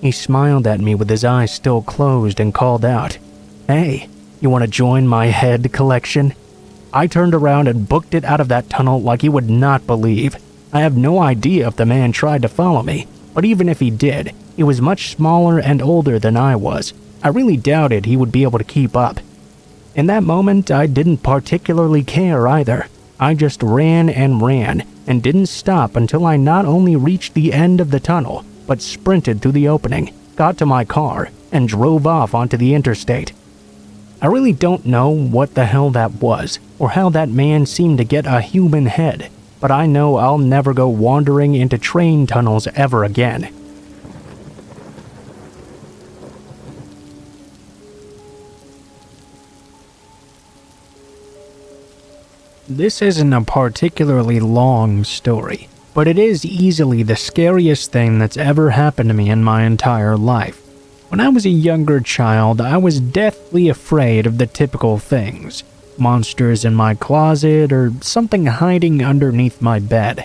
He smiled at me with his eyes still closed and called out, "Hey, you want to join my head collection?" I turned around and booked it out of that tunnel like you would not believe. I have no idea if the man tried to follow me, but even if he did, he was much smaller and older than I was. I really doubted he would be able to keep up. In that moment, I didn't particularly care either. I just ran and didn't stop until I not only reached the end of the tunnel, but sprinted through the opening, got to my car, and drove off onto the interstate. I really don't know what the hell that was, or how that man seemed to get a human head, but I know I'll never go wandering into train tunnels ever again. This isn't a particularly long story, but it is easily the scariest thing that's ever happened to me in my entire life. When I was a younger child, I was deathly afraid of the typical things. Monsters in my closet or something hiding underneath my bed.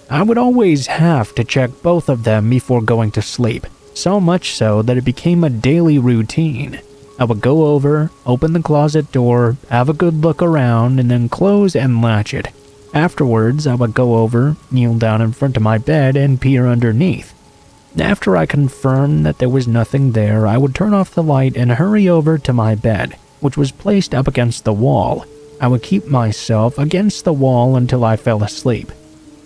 I would always have to check both of them before going to sleep, so much so that it became a daily routine. I would go over, open the closet door, have a good look around, and then close and latch it. Afterwards, I would go over, kneel down in front of my bed, and peer underneath. After I confirmed that there was nothing there, I would turn off the light and hurry over to my bed, which was placed up against the wall. I would keep myself against the wall until I fell asleep.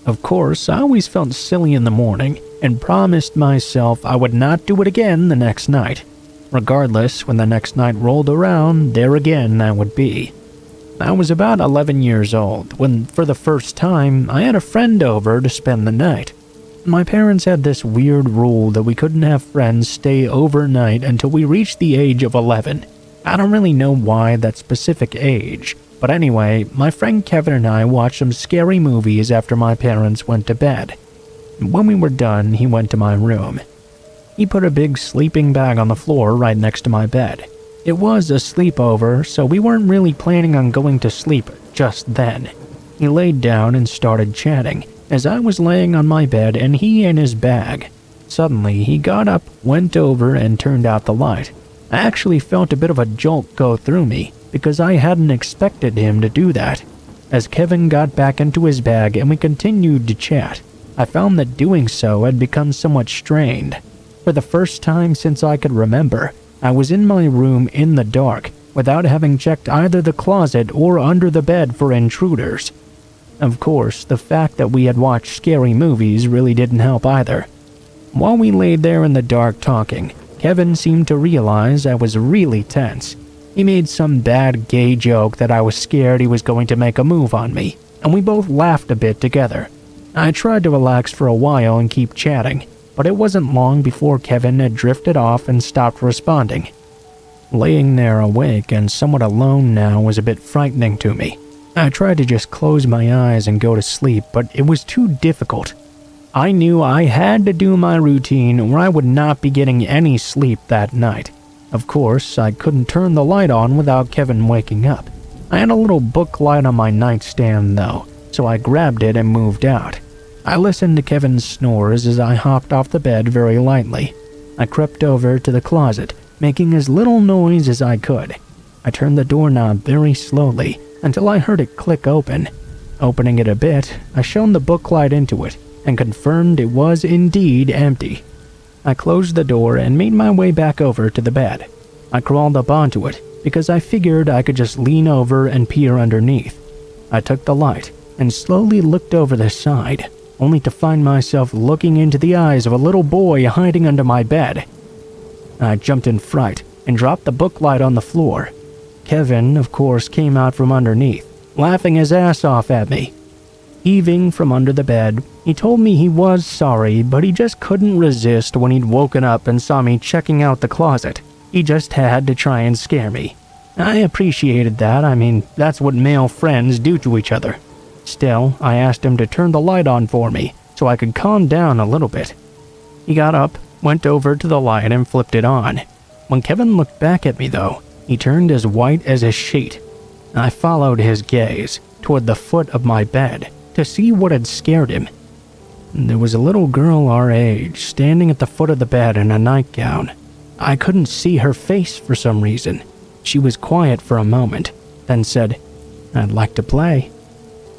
Of course, I always felt silly in the morning and promised myself I would not do it again the next night. Regardless, when the next night rolled around, there again I would be. I was about 11 years old when, for the first time, I had a friend over to spend the night. My parents had this weird rule that we couldn't have friends stay overnight until we reached the age of 11. I don't really know why that specific age, but anyway, my friend Kevin and I watched some scary movies after my parents went to bed. When we were done, he went to my room. He put a big sleeping bag on the floor right next to my bed. It was a sleepover, so we weren't really planning on going to sleep just then. He laid down and started chatting as I was laying on my bed and he in his bag. Suddenly, he got up, went over, and turned out the light. I actually felt a bit of a jolt go through me because I hadn't expected him to do that. As Kevin got back into his bag and we continued to chat, I found that doing so had become somewhat strained. For the first time since I could remember, I was in my room in the dark without having checked either the closet or under the bed for intruders. Of course, the fact that we had watched scary movies really didn't help either. While we lay there in the dark talking, Kevin seemed to realize I was really tense. He made some bad gay joke that I was scared he was going to make a move on me, and we both laughed a bit together. I tried to relax for a while and keep chatting, but it wasn't long before Kevin had drifted off and stopped responding. Laying there awake and somewhat alone now was a bit frightening to me. I tried to just close my eyes and go to sleep, but it was too difficult. I knew I had to do my routine or I would not be getting any sleep that night. Of course, I couldn't turn the light on without Kevin waking up. I had a little book light on my nightstand though, so I grabbed it and moved out. I listened to Kevin's snores as I hopped off the bed very lightly. I crept over to the closet, making as little noise as I could. I turned the doorknob very slowly until I heard it click open. Opening it a bit, I shone the book light into it and confirmed it was indeed empty. I closed the door and made my way back over to the bed. I crawled up onto it because I figured I could just lean over and peer underneath. I took the light and slowly looked over the side, only to find myself looking into the eyes of a little boy hiding under my bed. I jumped in fright and dropped the book light on the floor. Kevin, of course, came out from underneath, laughing his ass off at me. Heaving from under the bed, he told me he was sorry, but he just couldn't resist when he'd woken up and saw me checking out the closet. He just had to try and scare me. I appreciated that. I mean, that's what male friends do to each other. Still, I asked him to turn the light on for me so I could calm down a little bit. He got up, went over to the light and flipped it on. When Kevin looked back at me though, he turned as white as a sheet. I followed his gaze toward the foot of my bed to see what had scared him. There was a little girl our age standing at the foot of the bed in a nightgown. I couldn't see her face for some reason. She was quiet for a moment, then said, "I'd like to play."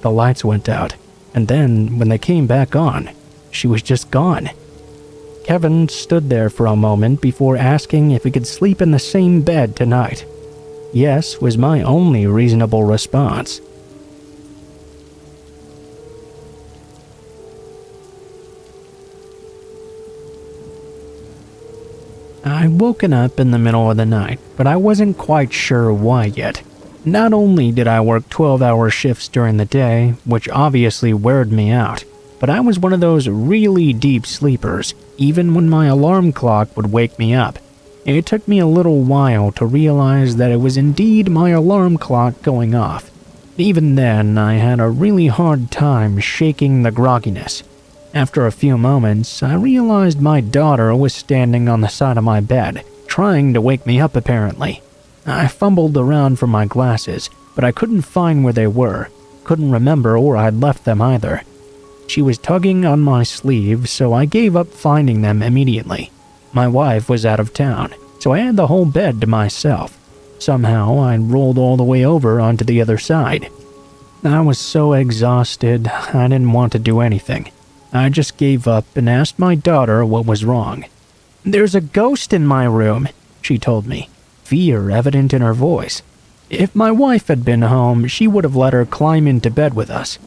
The lights went out, and then when they came back on, she was just gone. Kevin stood there for a moment before asking if we could sleep in the same bed tonight. Yes was my only reasonable response. I'd woken up in the middle of the night, but I wasn't quite sure why yet. Not only did I work 12-hour shifts during the day, which obviously weared me out, but I was one of those really deep sleepers, even when my alarm clock would wake me up. It took me a little while to realize that it was indeed my alarm clock going off. Even then, I had a really hard time shaking the grogginess. After a few moments, I realized my daughter was standing on the side of my bed, trying to wake me up apparently. I fumbled around for my glasses, but I couldn't find where they were. Couldn't remember where I'd left them either. She was tugging on my sleeve, so I gave up finding them immediately. My wife was out of town, so I had the whole bed to myself. Somehow, I rolled all the way over onto the other side. I was so exhausted, I didn't want to do anything. I just gave up and asked my daughter what was wrong. "There's a ghost in my room," she told me, fear evident in her voice. If my wife had been home, she would have let her climb into bed with us.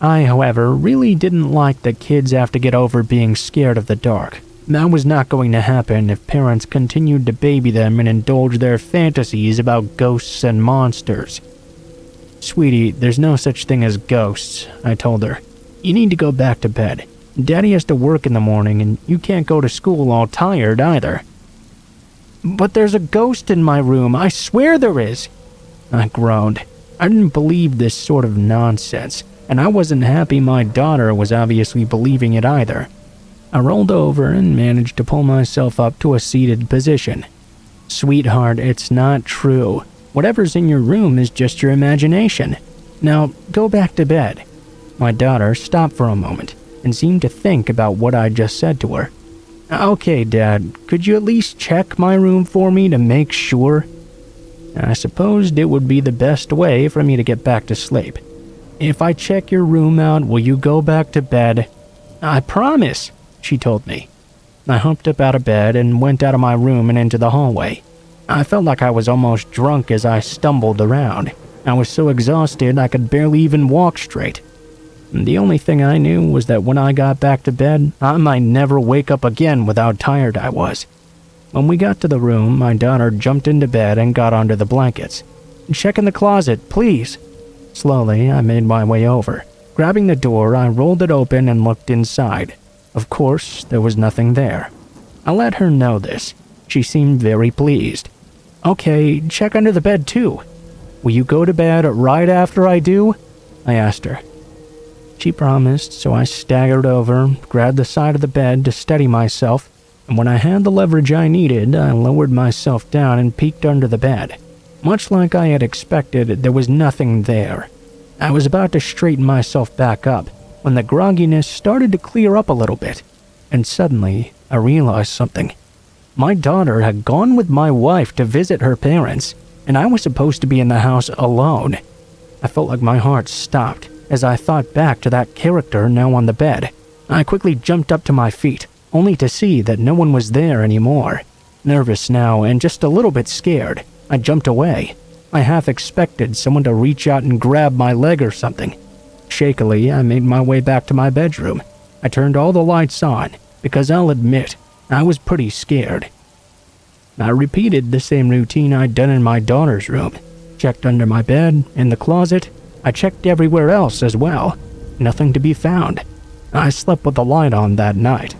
I, however, really didn't like that kids have to get over being scared of the dark. That was not going to happen if parents continued to baby them and indulge their fantasies about ghosts and monsters. "Sweetie, there's no such thing as ghosts," I told her. "You need to go back to bed. Daddy has to work in the morning and you can't go to school all tired either." "But there's a ghost in my room, I swear there is," I groaned. I didn't believe this sort of nonsense, and I wasn't happy my daughter was obviously believing it either. I rolled over and managed to pull myself up to a seated position. "Sweetheart, it's not true. Whatever's in your room is just your imagination. Now, go back to bed." My daughter stopped for a moment and seemed to think about what I just said to her. "Okay, Dad, could you at least check my room for me to make sure?" I supposed it would be the best way for me to get back to sleep. "If I check your room out, will you go back to bed?" "I promise," she told me. I hopped up out of bed and went out of my room and into the hallway. I felt like I was almost drunk as I stumbled around. I was so exhausted I could barely even walk straight. The only thing I knew was that when I got back to bed, I might never wake up again with how tired I was. When we got to the room, my daughter jumped into bed and got under the blankets. "Check in the closet, please." Slowly, I made my way over. Grabbing the door, I rolled it open and looked inside. Of course, there was nothing there. I let her know this. She seemed very pleased. "Okay, check under the bed too. Will you go to bed right after I do?" I asked her. She promised, so I staggered over, grabbed the side of the bed to steady myself, and when I had the leverage I needed, I lowered myself down and peeked under the bed. Much like I had expected, there was nothing there. I was about to straighten myself back up when the grogginess started to clear up a little bit, and suddenly I realized something. My daughter had gone with my wife to visit her parents, and I was supposed to be in the house alone. I felt like my heart stopped as I thought back to that character now on the bed. I quickly jumped up to my feet, only to see that no one was there anymore. Nervous now and just a little bit scared, I jumped away. I half expected someone to reach out and grab my leg or something. Shakily, I made my way back to my bedroom. I turned all the lights on, because I'll admit, I was pretty scared. I repeated the same routine I'd done in my daughter's room. Checked under my bed, in the closet. I checked everywhere else as well. Nothing to be found. I slept with the light on that night.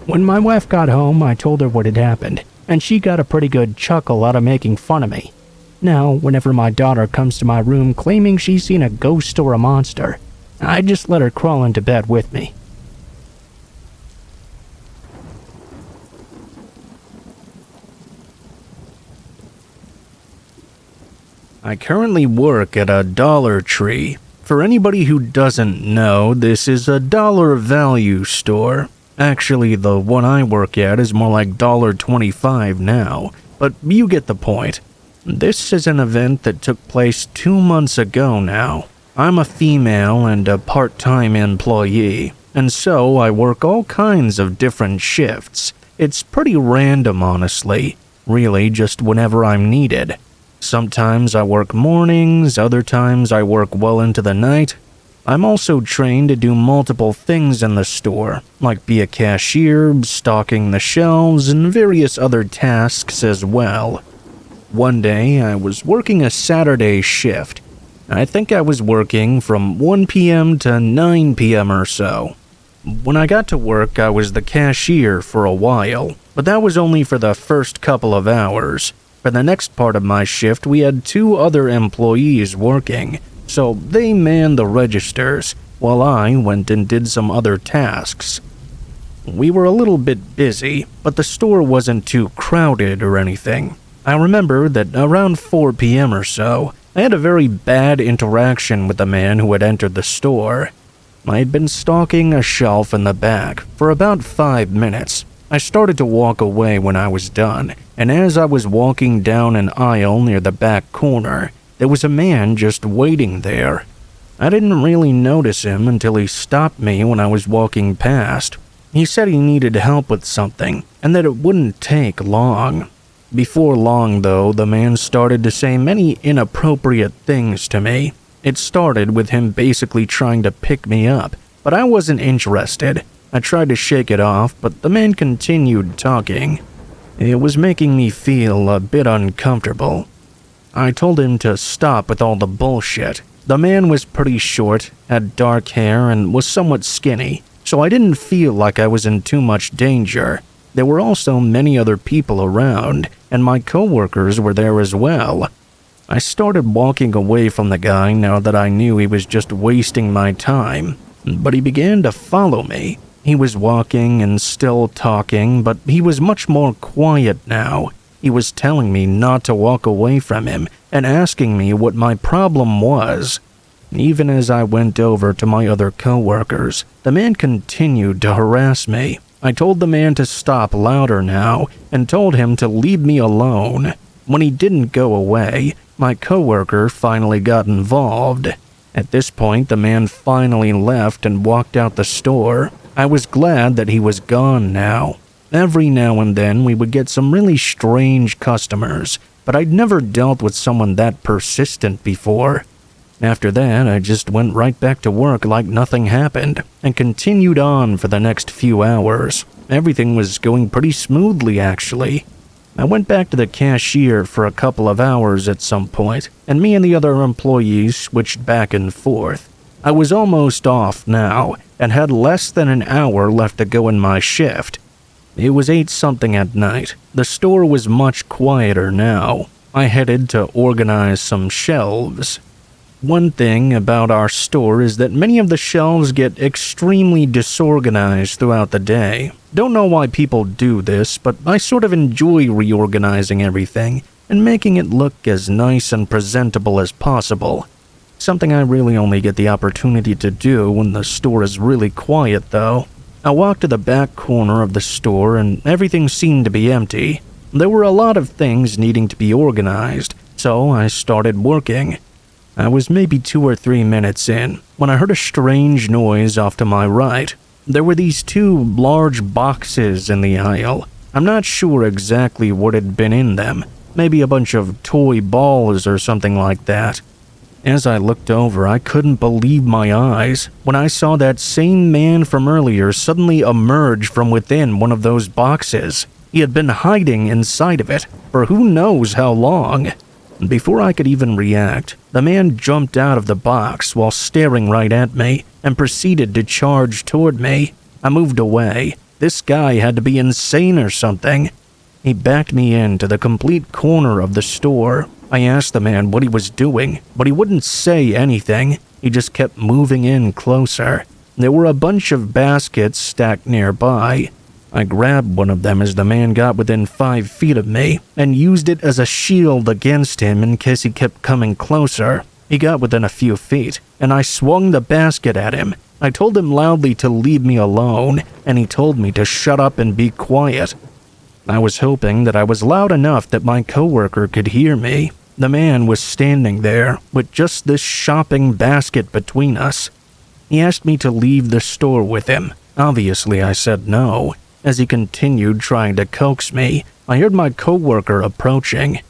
When my wife got home, I told her what had happened, and she got a pretty good chuckle out of making fun of me. Now, whenever my daughter comes to my room claiming she's seen a ghost or a monster, I just let her crawl into bed with me. I currently work at a Dollar Tree. For anybody who doesn't know, this is a dollar value store. Actually, the one I work at is more like $1.25 now, but you get the point. This is an event that took place 2 months ago now. I'm a female and a part-time employee, and so I work all kinds of different shifts. It's pretty random, honestly. Really, just whenever I'm needed. Sometimes I work mornings, other times I work well into the night. I'm also trained to do multiple things in the store, like be a cashier, stocking the shelves, and various other tasks as well. One day, I was working a Saturday shift. I think I was working from 1 p.m. to 9 p.m. or so. When I got to work, I was the cashier for a while, but that was only for the first couple of hours. For the next part of my shift, we had 2 other employees working, so they manned the registers, while I went and did some other tasks. We were a little bit busy, but the store wasn't too crowded or anything. I remember that around 4 p.m. or so, I had a very bad interaction with the man who had entered the store. I had been stalking a shelf in the back for about 5 minutes. I started to walk away when I was done, and as I was walking down an aisle near the back corner, there was a man just waiting there. I didn't really notice him until he stopped me when I was walking past. He said he needed help with something, and that it wouldn't take long. Before long, though, the man started to say many inappropriate things to me. It started with him basically trying to pick me up, but I wasn't interested. I tried to shake it off, but the man continued talking. It was making me feel a bit uncomfortable. I told him to stop with all the bullshit. The man was pretty short, had dark hair, and was somewhat skinny, so I didn't feel like I was in too much danger. There were also many other people around, and my coworkers were there as well. I started walking away from the guy now that I knew he was just wasting my time, but he began to follow me. He was walking and still talking, but he was much more quiet now. He was telling me not to walk away from him and asking me what my problem was. Even as I went over to my other coworkers, the man continued to harass me. I told the man to stop louder now and told him to leave me alone. When he didn't go away, my coworker finally got involved. At this point, the man finally left and walked out the store. I was glad that he was gone now. Every now and then we would get some really strange customers, but I'd never dealt with someone that persistent before. After that, I just went right back to work like nothing happened and continued on for the next few hours. Everything was going pretty smoothly, actually. I went back to the cashier for a couple of hours at some point, and me and the other employees switched back and forth. I was almost off now and had less than an hour left to go in my shift. It was 8-something at night. The store was much quieter now. I headed to organize some shelves. One thing about our store is that many of the shelves get extremely disorganized throughout the day. Don't know why people do this, but I sort of enjoy reorganizing everything and making it look as nice and presentable as possible. Something I really only get the opportunity to do when the store is really quiet, though. I walked to the back corner of the store and everything seemed to be empty. There were a lot of things needing to be organized, so I started working. I was maybe 2 or 3 minutes in when I heard a strange noise off to my right. There were these 2 large boxes in the aisle. I'm not sure exactly what had been in them. Maybe a bunch of toy balls or something like that. As I looked over, I couldn't believe my eyes when I saw that same man from earlier suddenly emerge from within one of those boxes. He had been hiding inside of it for who knows how long. Before I could even react, the man jumped out of the box while staring right at me and proceeded to charge toward me. I moved away. This guy had to be insane or something. He backed me into the complete corner of the store. I asked the man what he was doing, but he wouldn't say anything. He just kept moving in closer. There were a bunch of baskets stacked nearby. I grabbed one of them as the man got within 5 feet of me and used it as a shield against him in case he kept coming closer. He got within a few feet, and I swung the basket at him. I told him loudly to leave me alone, and he told me to shut up and be quiet. I was hoping that I was loud enough that my coworker could hear me. The man was standing there with just this shopping basket between us. He asked me to leave the store with him. Obviously, I said no. As he continued trying to coax me, I heard my coworker approaching.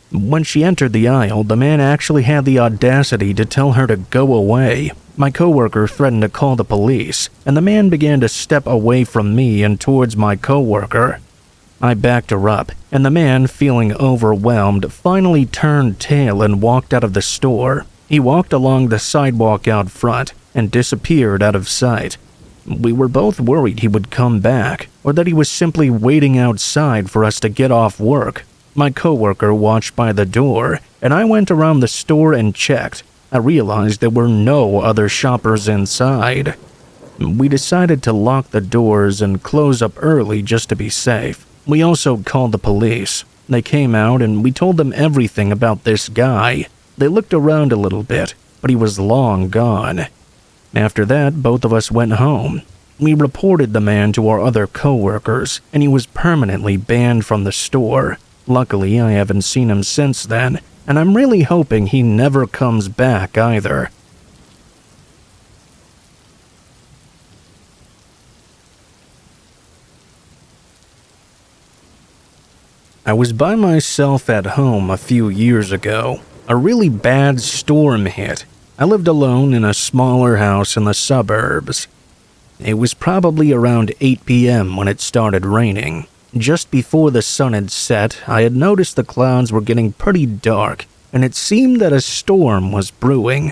When she entered the aisle, the man actually had the audacity to tell her to go away. My coworker threatened to call the police, and the man began to step away from me and towards my coworker. I backed her up, and the man, feeling overwhelmed, finally turned tail and walked out of the store. He walked along the sidewalk out front and disappeared out of sight. We were both worried he would come back, or that he was simply waiting outside for us to get off work. My coworker watched by the door, and I went around the store and checked. I realized there were no other shoppers inside. We decided to lock the doors and close up early just to be safe. We also called the police. They came out and we told them everything about this guy. They looked around a little bit, but he was long gone. After that, both of us went home. We reported the man to our other coworkers, and he was permanently banned from the store. Luckily, I haven't seen him since then, and I'm really hoping he never comes back either. I was by myself at home a few years ago. A really bad storm hit. I lived alone in a smaller house in the suburbs. It was probably around 8 p.m. when it started raining. Just before the sun had set, I had noticed the clouds were getting pretty dark, and it seemed that a storm was brewing.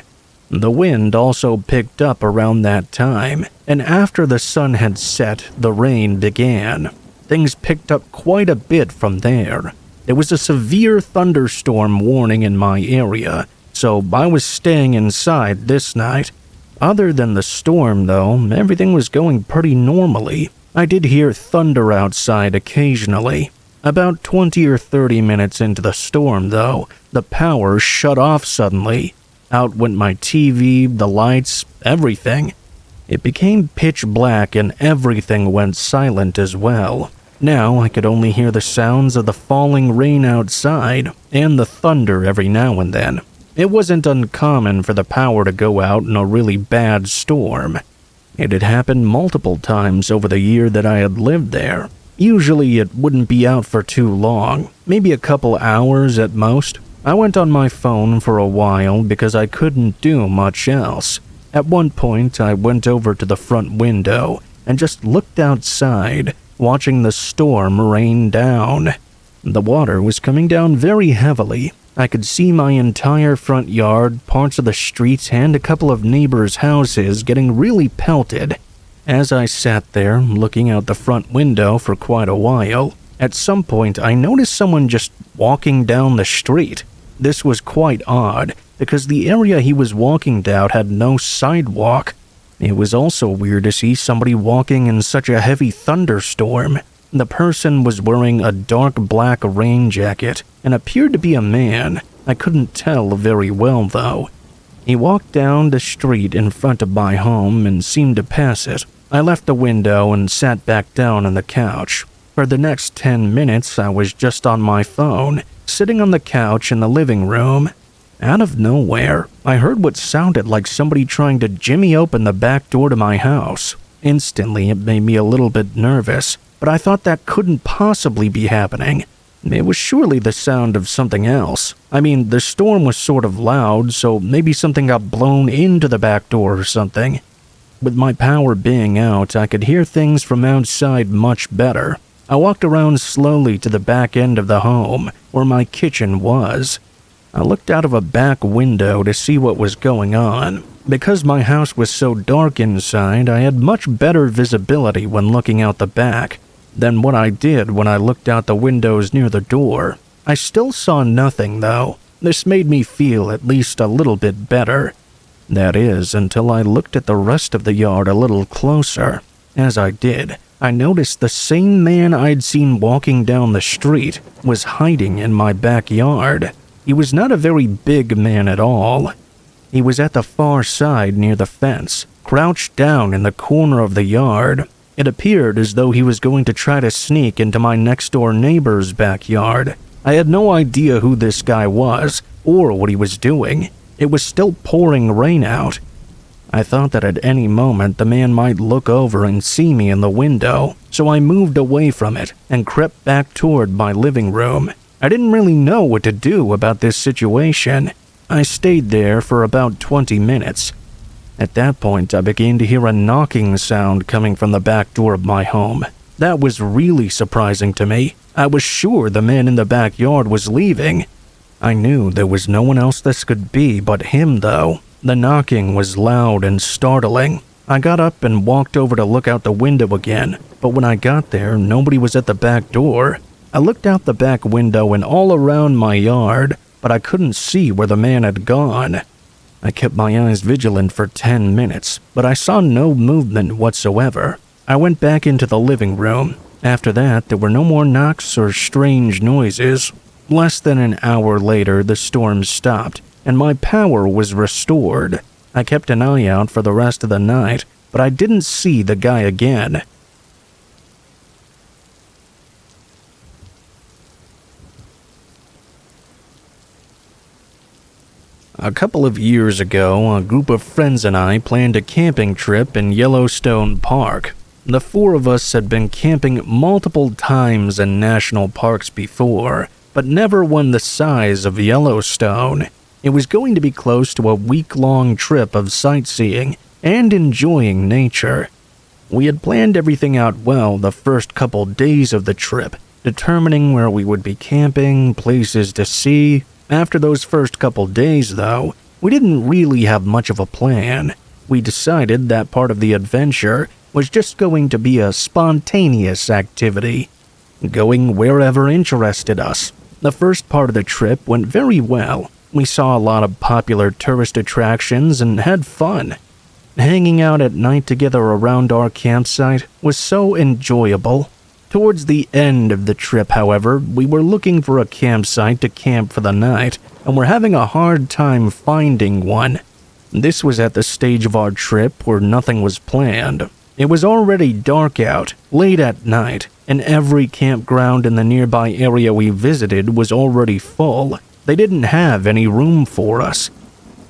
The wind also picked up around that time, and after the sun had set, the rain began. Things picked up quite a bit from there. There was a severe thunderstorm warning in my area, so I was staying inside this night. Other than the storm, though, everything was going pretty normally. I did hear thunder outside occasionally. About 20 or 30 minutes into the storm, though, the power shut off suddenly. Out went my TV, the lights, everything. It became pitch black and everything went silent as well. Now I could only hear the sounds of the falling rain outside and the thunder every now and then. It wasn't uncommon for the power to go out in a really bad storm. It had happened multiple times over the year that I had lived there. Usually it wouldn't be out for too long, maybe a couple hours at most. I went on my phone for a while because I couldn't do much else. At one point I went over to the front window and just looked outside, watching the storm rain down. The water was coming down very heavily. I could see my entire front yard, parts of the streets, and a couple of neighbors' houses getting really pelted. As I sat there, looking out the front window for quite a while, at some point I noticed someone just walking down the street. This was quite odd, because the area he was walking down had no sidewalk. It was also weird to see somebody walking in such a heavy thunderstorm. The person was wearing a dark black rain jacket and appeared to be a man. I couldn't tell very well, though. He walked down the street in front of my home and seemed to pass it. I left the window and sat back down on the couch. For the next 10 minutes, I was just on my phone, sitting on the couch in the living room. Out of nowhere, I heard what sounded like somebody trying to jimmy open the back door to my house. Instantly, it made me a little bit nervous, but I thought that couldn't possibly be happening. It was surely the sound of something else. I mean, the storm was sort of loud, so maybe something got blown into the back door or something. With my power being out, I could hear things from outside much better. I walked around slowly to the back end of the home, where my kitchen was. I looked out of a back window to see what was going on. Because my house was so dark inside, I had much better visibility when looking out the back than what I did when I looked out the windows near the door. I still saw nothing, though. This made me feel at least a little bit better. That is, until I looked at the rest of the yard a little closer. As I did, I noticed the same man I'd seen walking down the street was hiding in my backyard. He was not a very big man at all. He was at the far side near the fence, crouched down in the corner of the yard. It appeared as though he was going to try to sneak into my next-door neighbor's backyard. I had no idea who this guy was or what he was doing. It was still pouring rain out. I thought that at any moment the man might look over and see me in the window, so I moved away from it and crept back toward my living room. I didn't really know what to do about this situation. I stayed there for about 20 minutes. At that point, I began to hear a knocking sound coming from the back door of my home. That was really surprising to me. I was sure the man in the backyard was leaving. I knew there was no one else this could be but him, though. The knocking was loud and startling. I got up and walked over to look out the window again, but when I got there, nobody was at the back door. I looked out the back window and all around my yard, but I couldn't see where the man had gone. I kept my eyes vigilant for 10 minutes, but I saw no movement whatsoever. I went back into the living room. After that, there were no more knocks or strange noises. Less than an hour later, the storm stopped, and my power was restored. I kept an eye out for the rest of the night, but I didn't see the guy again. A couple of years ago, a group of friends and I planned a camping trip in Yellowstone Park. The four of us had been camping multiple times in national parks before, but never one the size of Yellowstone. It was going to be close to a week-long trip of sightseeing and enjoying nature. We had planned everything out well the first couple days of the trip, determining where we would be camping, places to see. After those first couple days, though, we didn't really have much of a plan. We decided that part of the adventure was just going to be a spontaneous activity, going wherever interested us. The first part of the trip went very well. We saw a lot of popular tourist attractions and had fun. Hanging out at night together around our campsite was so enjoyable. Towards the end of the trip, however, we were looking for a campsite to camp for the night, and were having a hard time finding one. This was at the stage of our trip where nothing was planned. It was already dark out, late at night, and every campground in the nearby area we visited was already full. They didn't have any room for us.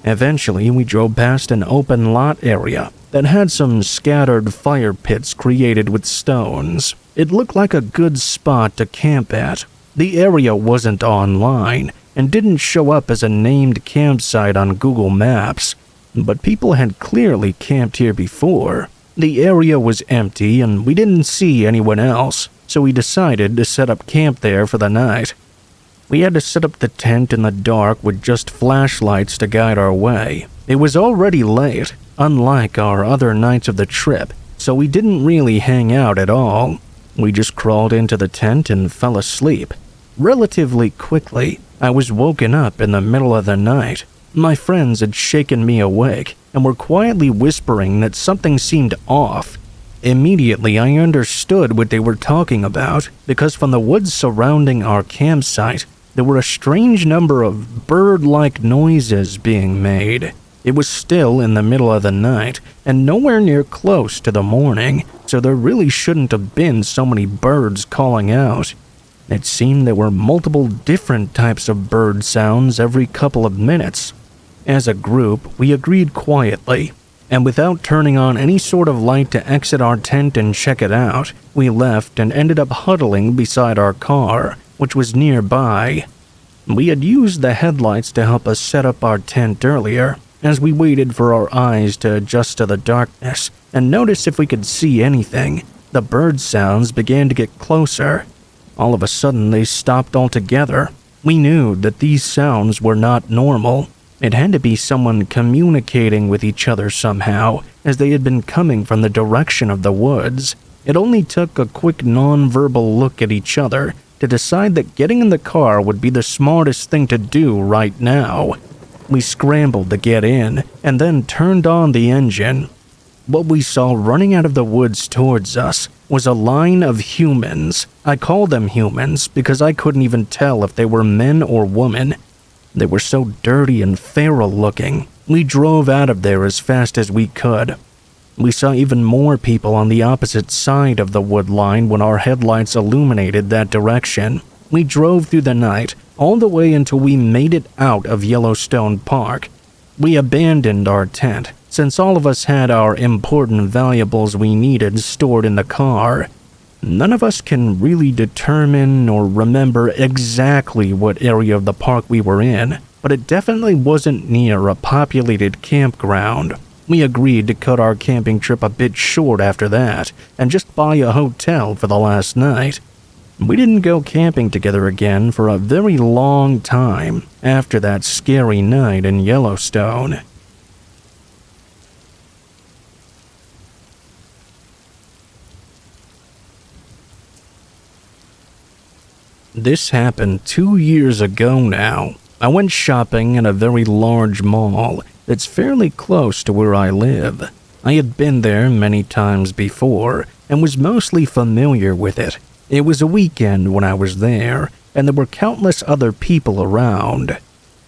Eventually, we drove past an open lot area that had some scattered fire pits created with stones. It looked like a good spot to camp at. The area wasn't online and didn't show up as a named campsite on Google Maps, but people had clearly camped here before. The area was empty and we didn't see anyone else, so we decided to set up camp there for the night. We had to set up the tent in the dark with just flashlights to guide our way. It was already late, unlike our other nights of the trip, so we didn't really hang out at all. We just crawled into the tent and fell asleep. Relatively quickly, I was woken up in the middle of the night. My friends had shaken me awake and were quietly whispering that something seemed off. Immediately, I understood what they were talking about because from the woods surrounding our campsite, there were a strange number of bird-like noises being made. It was still in the middle of the night and nowhere near close to the morning, so there really shouldn't have been so many birds calling out. It seemed there were multiple different types of bird sounds every couple of minutes. As a group, we agreed quietly, and without turning on any sort of light to exit our tent and check it out, we left and ended up huddling beside our car, which was nearby. We had used the headlights to help us set up our tent earlier, as we waited for our eyes to adjust to the darkness and notice if we could see anything. The bird sounds began to get closer. All of a sudden, they stopped altogether. We knew that these sounds were not normal. It had to be someone communicating with each other somehow, as they had been coming from the direction of the woods. It only took a quick non-verbal look at each other to decide that getting in the car would be the smartest thing to do right now. We scrambled to get in, and then turned on the engine. What we saw running out of the woods towards us was a line of humans. I call them humans because I couldn't even tell if they were men or women. They were so dirty and feral looking. We drove out of there as fast as we could. We saw even more people on the opposite side of the wood line when our headlights illuminated that direction. We drove through the night, all the way until we made it out of Yellowstone Park. We abandoned our tent, since all of us had our important valuables we needed stored in the car. None of us can really determine or remember exactly what area of the park we were in, but it definitely wasn't near a populated campground. We agreed to cut our camping trip a bit short after that, and just buy a hotel for the last night. We didn't go camping together again for a very long time after that scary night in Yellowstone. This happened 2 years ago now. I went shopping in a very large mall that's fairly close to where I live. I had been there many times before and was mostly familiar with it. It was a weekend when I was there, and there were countless other people around.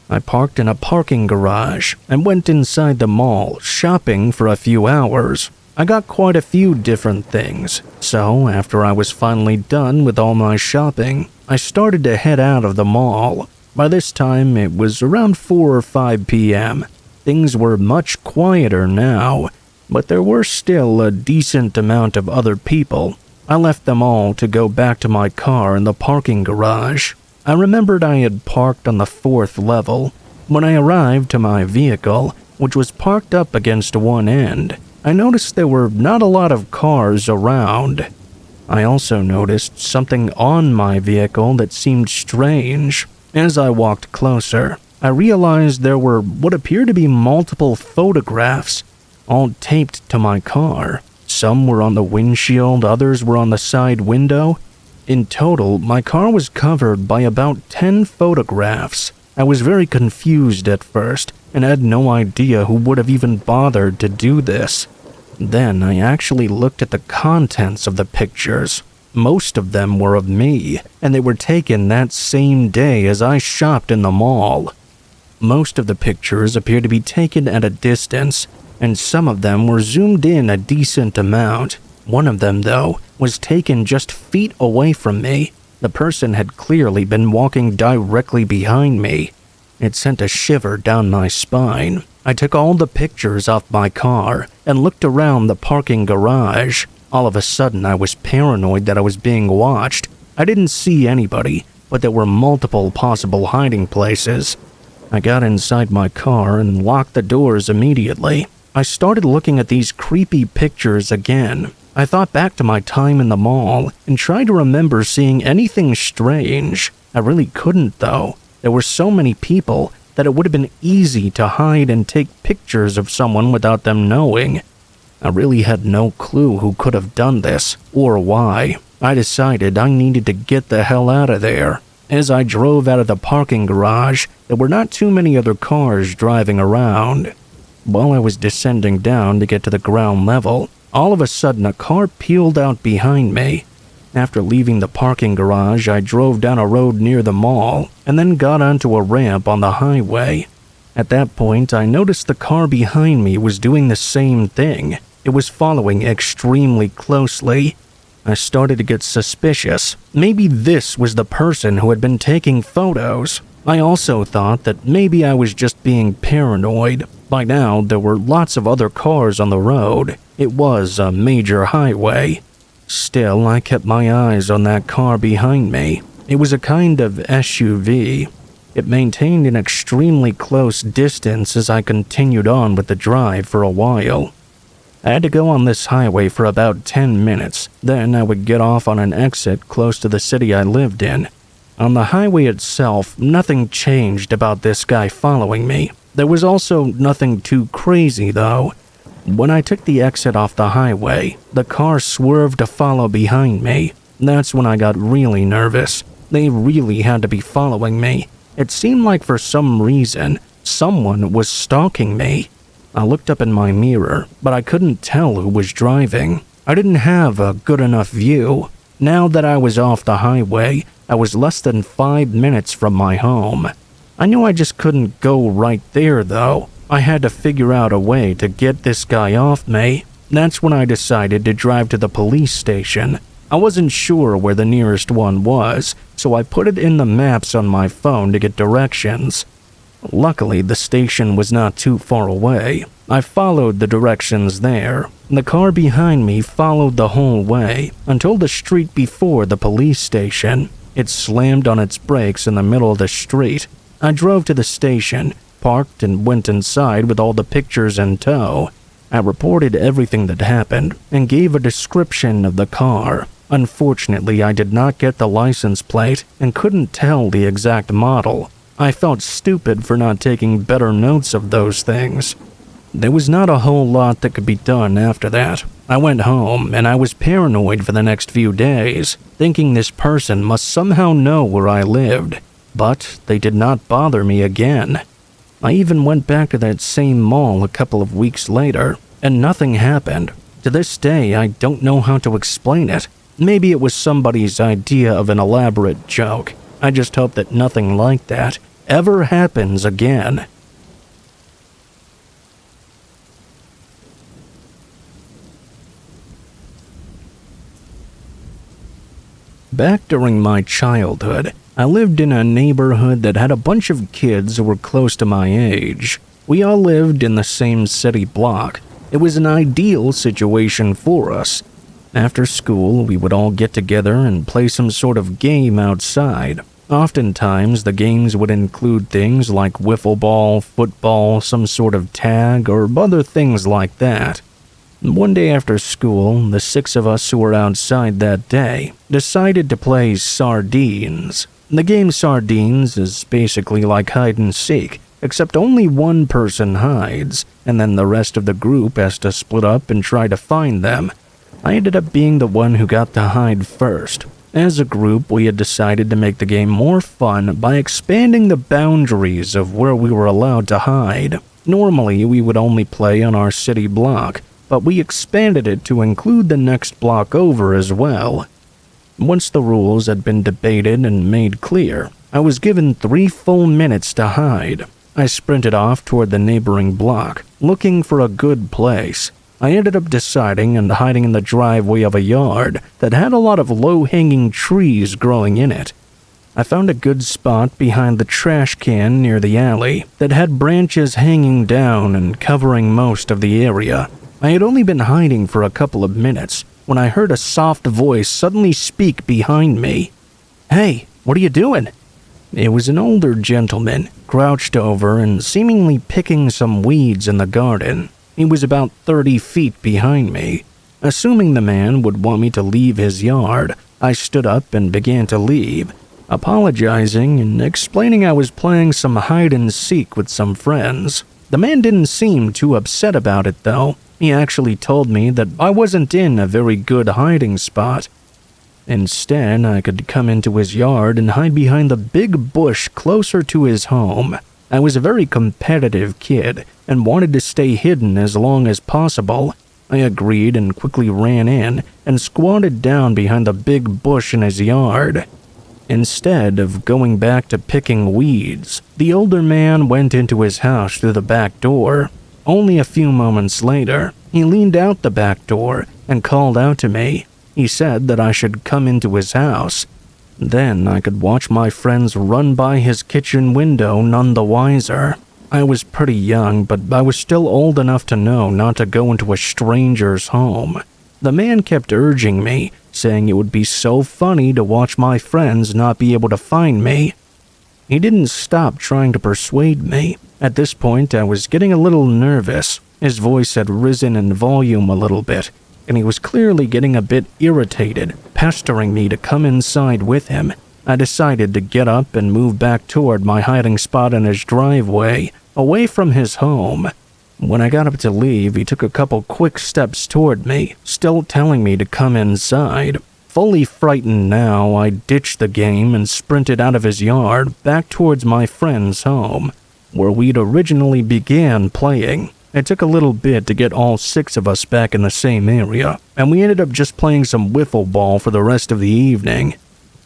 I parked in a parking garage and went inside the mall shopping for a few hours. I got quite a few different things, so after I was finally done with all my shopping, I started to head out of the mall. By this time, it was around 4 or 5 p.m. Things were much quieter now. but there were still a decent amount of other people. I left them all to go back to my car in the parking garage. I remembered I had parked on the 4th level. When I arrived to my vehicle, which was parked up against one end, I noticed there were not a lot of cars around. I also noticed something on my vehicle that seemed strange. As I walked closer, I realized there were what appeared to be multiple photographs, all taped to my car. Some were on the windshield, others were on the side window. In total, my car was covered by about 10 photographs. I was very confused at first and had no idea who would have even bothered to do this. Then I actually looked at the contents of the pictures. Most of them were of me, and they were taken that same day as I shopped in the mall. Most of the pictures appeared to be taken at a distance, and some of them were zoomed in a decent amount. One of them, though, was taken just feet away from me. The person had clearly been walking directly behind me. It sent a shiver down my spine. I took all the pictures off my car and looked around the parking garage. All of a sudden, I was paranoid that I was being watched. I didn't see anybody, but there were multiple possible hiding places. I got inside my car and locked the doors immediately. I started looking at these creepy pictures again. I thought back to my time in the mall and tried to remember seeing anything strange. I really couldn't, though. There were so many people that it would have been easy to hide and take pictures of someone without them knowing. I really had no clue who could have done this or why. I decided I needed to get the hell out of there. As I drove out of the parking garage, there were not too many other cars driving around. While I was descending down to get to the ground level, all of a sudden a car peeled out behind me. After leaving the parking garage, I drove down a road near the mall and then got onto a ramp on the highway. At that point, I noticed the car behind me was doing the same thing. It was following extremely closely. I started to get suspicious. Maybe this was the person who had been taking photos. I also thought that maybe I was just being paranoid. By now, there were lots of other cars on the road. It was a major highway. Still, I kept my eyes on that car behind me. It was a kind of SUV. It maintained an extremely close distance as I continued on with the drive for a while. I had to go on this highway for about 10 minutes. Then I would get off on an exit close to the city I lived in. On the highway itself, nothing changed about this guy following me. There was also nothing too crazy, though. When I took the exit off the highway, the car swerved to follow behind me. That's when I got really nervous. They really had to be following me. It seemed like for some reason, someone was stalking me. I looked up in my mirror, but I couldn't tell who was driving. I didn't have a good enough view. Now that I was off the highway, I was less than 5 minutes from my home. I knew I just couldn't go right there, though. I had to figure out a way to get this guy off me. That's when I decided to drive to the police station. I wasn't sure where the nearest one was, so I put it in the maps on my phone to get directions. Luckily, the station was not too far away. I followed the directions there. The car behind me followed the whole way until the street before the police station. It slammed on its brakes in the middle of the street. I drove to the station, parked, and went inside with all the pictures in tow. I reported everything that happened and gave a description of the car. Unfortunately, I did not get the license plate and couldn't tell the exact model. I felt stupid for not taking better notes of those things. There was not a whole lot that could be done after that. I went home and I was paranoid for the next few days, thinking this person must somehow know where I lived. But they did not bother me again. I even went back to that same mall a couple of weeks later, and nothing happened. To this day, I don't know how to explain it. Maybe it was somebody's idea of an elaborate joke. I just hope that nothing like that ever happens again. Back during my childhood, I lived in a neighborhood that had a bunch of kids who were close to my age. We all lived in the same city block. It was an ideal situation for us. After school, we would all get together and play some sort of game outside. Oftentimes, the games would include things like wiffle ball, football, some sort of tag, or other things like that. One day after school, the 6 of us who were outside that day decided to play sardines. The game Sardines is basically like hide and seek, except only one person hides, and then the rest of the group has to split up and try to find them. I ended up being the one who got to hide first. As a group, we had decided to make the game more fun by expanding the boundaries of where we were allowed to hide. Normally, we would only play on our city block, but we expanded it to include the next block over as well. Once the rules had been debated and made clear, I was given 3 full minutes to hide. I sprinted off toward the neighboring block, looking for a good place. I ended up deciding on hiding in the driveway of a yard that had a lot of low-hanging trees growing in it. I found a good spot behind the trash can near the alley that had branches hanging down and covering most of the area. I had only been hiding for a couple of minutes when I heard a soft voice suddenly speak behind me. "Hey, what are you doing?" It was an older gentleman, crouched over and seemingly picking some weeds in the garden. He was about 30 feet behind me. Assuming the man would want me to leave his yard, I stood up and began to leave, apologizing and explaining I was playing some hide and seek with some friends. The man didn't seem too upset about it though. He actually told me that I wasn't in a very good hiding spot. Instead, I could come into his yard and hide behind the big bush closer to his home. I was a very competitive kid and wanted to stay hidden as long as possible. I agreed and quickly ran in and squatted down behind the big bush in his yard. Instead of going back to picking weeds, the older man went into his house through the back door. Only a few moments later, he leaned out the back door and called out to me. He said that I should come into his house. Then I could watch my friends run by his kitchen window none the wiser. I was pretty young, but I was still old enough to know not to go into a stranger's home. The man kept urging me, saying it would be so funny to watch my friends not be able to find me. He didn't stop trying to persuade me. At this point, I was getting a little nervous. His voice had risen in volume a little bit, and he was clearly getting a bit irritated, pestering me to come inside with him. I decided to get up and move back toward my hiding spot in his driveway, away from his home. When I got up to leave, he took a couple quick steps toward me, still telling me to come inside. Fully frightened now, I ditched the game and sprinted out of his yard back towards my friend's home, where we'd originally began playing. It took a little bit to get all 6 of us back in the same area, and we ended up just playing some wiffle ball for the rest of the evening.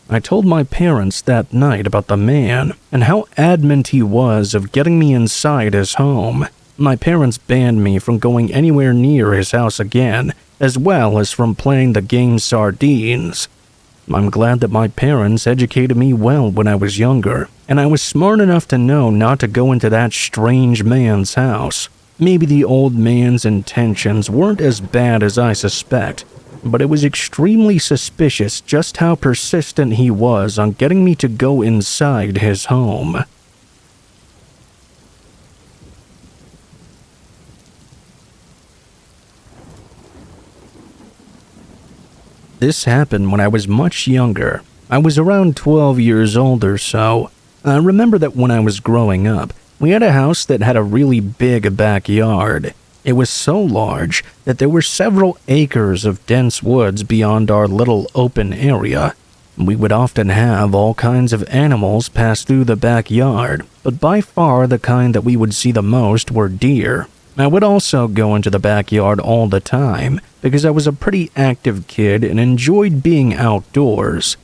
I told my parents that night about the man and how adamant he was of getting me inside his home. My parents banned me from going anywhere near his house again, as well as from playing the game Sardines. I'm glad that my parents educated me well when I was younger, and I was smart enough to know not to go into that strange man's house. Maybe the old man's intentions weren't as bad as I suspect, but it was extremely suspicious just how persistent he was on getting me to go inside his home. This happened when I was much younger. I was around 12 years old or so. I remember that when I was growing up, we had a house that had a really big backyard. It was so large that there were several acres of dense woods beyond our little open area. We would often have all kinds of animals pass through the backyard, but by far the kind that we would see the most were deer. I would also go into the backyard all the time because I was a pretty active kid and enjoyed being outdoors.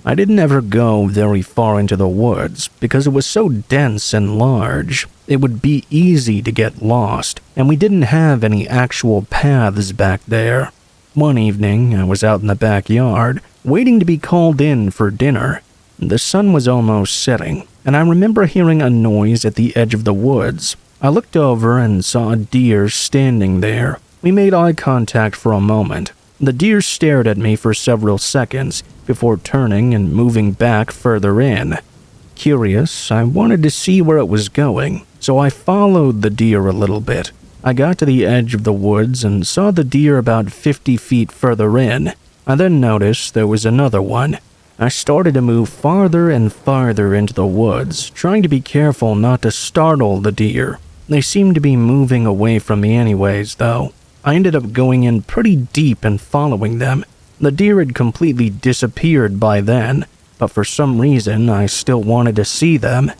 I didn't ever go very far into the woods because it was so dense and large. It would be easy to get lost, and we didn't have any actual paths back there. One evening, I was out in the backyard, waiting to be called in for dinner. The sun was almost setting, and I remember hearing a noise at the edge of the woods. I looked over and saw a deer standing there. We made eye contact for a moment. The deer stared at me for several seconds before turning and moving back further in. Curious, I wanted to see where it was going, so I followed the deer a little bit. I got to the edge of the woods and saw the deer about 50 feet further in. I then noticed there was another one. I started to move farther and farther into the woods, trying to be careful not to startle the deer. They seemed to be moving away from me anyways, though. I ended up going in pretty deep and following them. The deer had completely disappeared by then, but for some reason I still wanted to see them.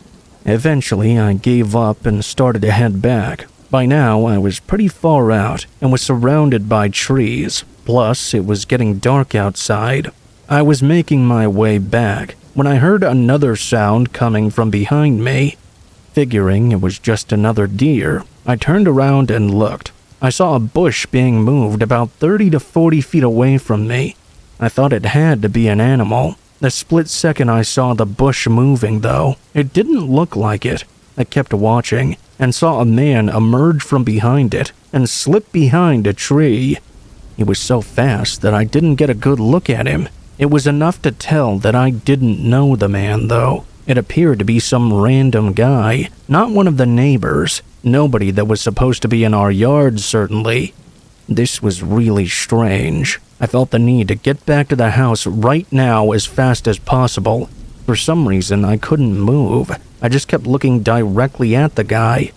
Eventually, I gave up and started to head back. By now, I was pretty far out and was surrounded by trees. Plus, it was getting dark outside. I was making my way back when I heard another sound coming from behind me. Figuring it was just another deer, I turned around and looked. I saw a bush being moved about 30 to 40 feet away from me. I thought it had to be an animal. The split second I saw the bush moving, though, it didn't look like it. I kept watching and saw a man emerge from behind it and slip behind a tree. He was so fast that I didn't get a good look at him. It was enough to tell that I didn't know the man, though. It appeared to be some random guy, not one of the neighbors. Nobody that was supposed to be in our yard, certainly. This was really strange. I felt the need to get back to the house right now as fast as possible. For some reason, I couldn't move. I just kept looking directly at the guy.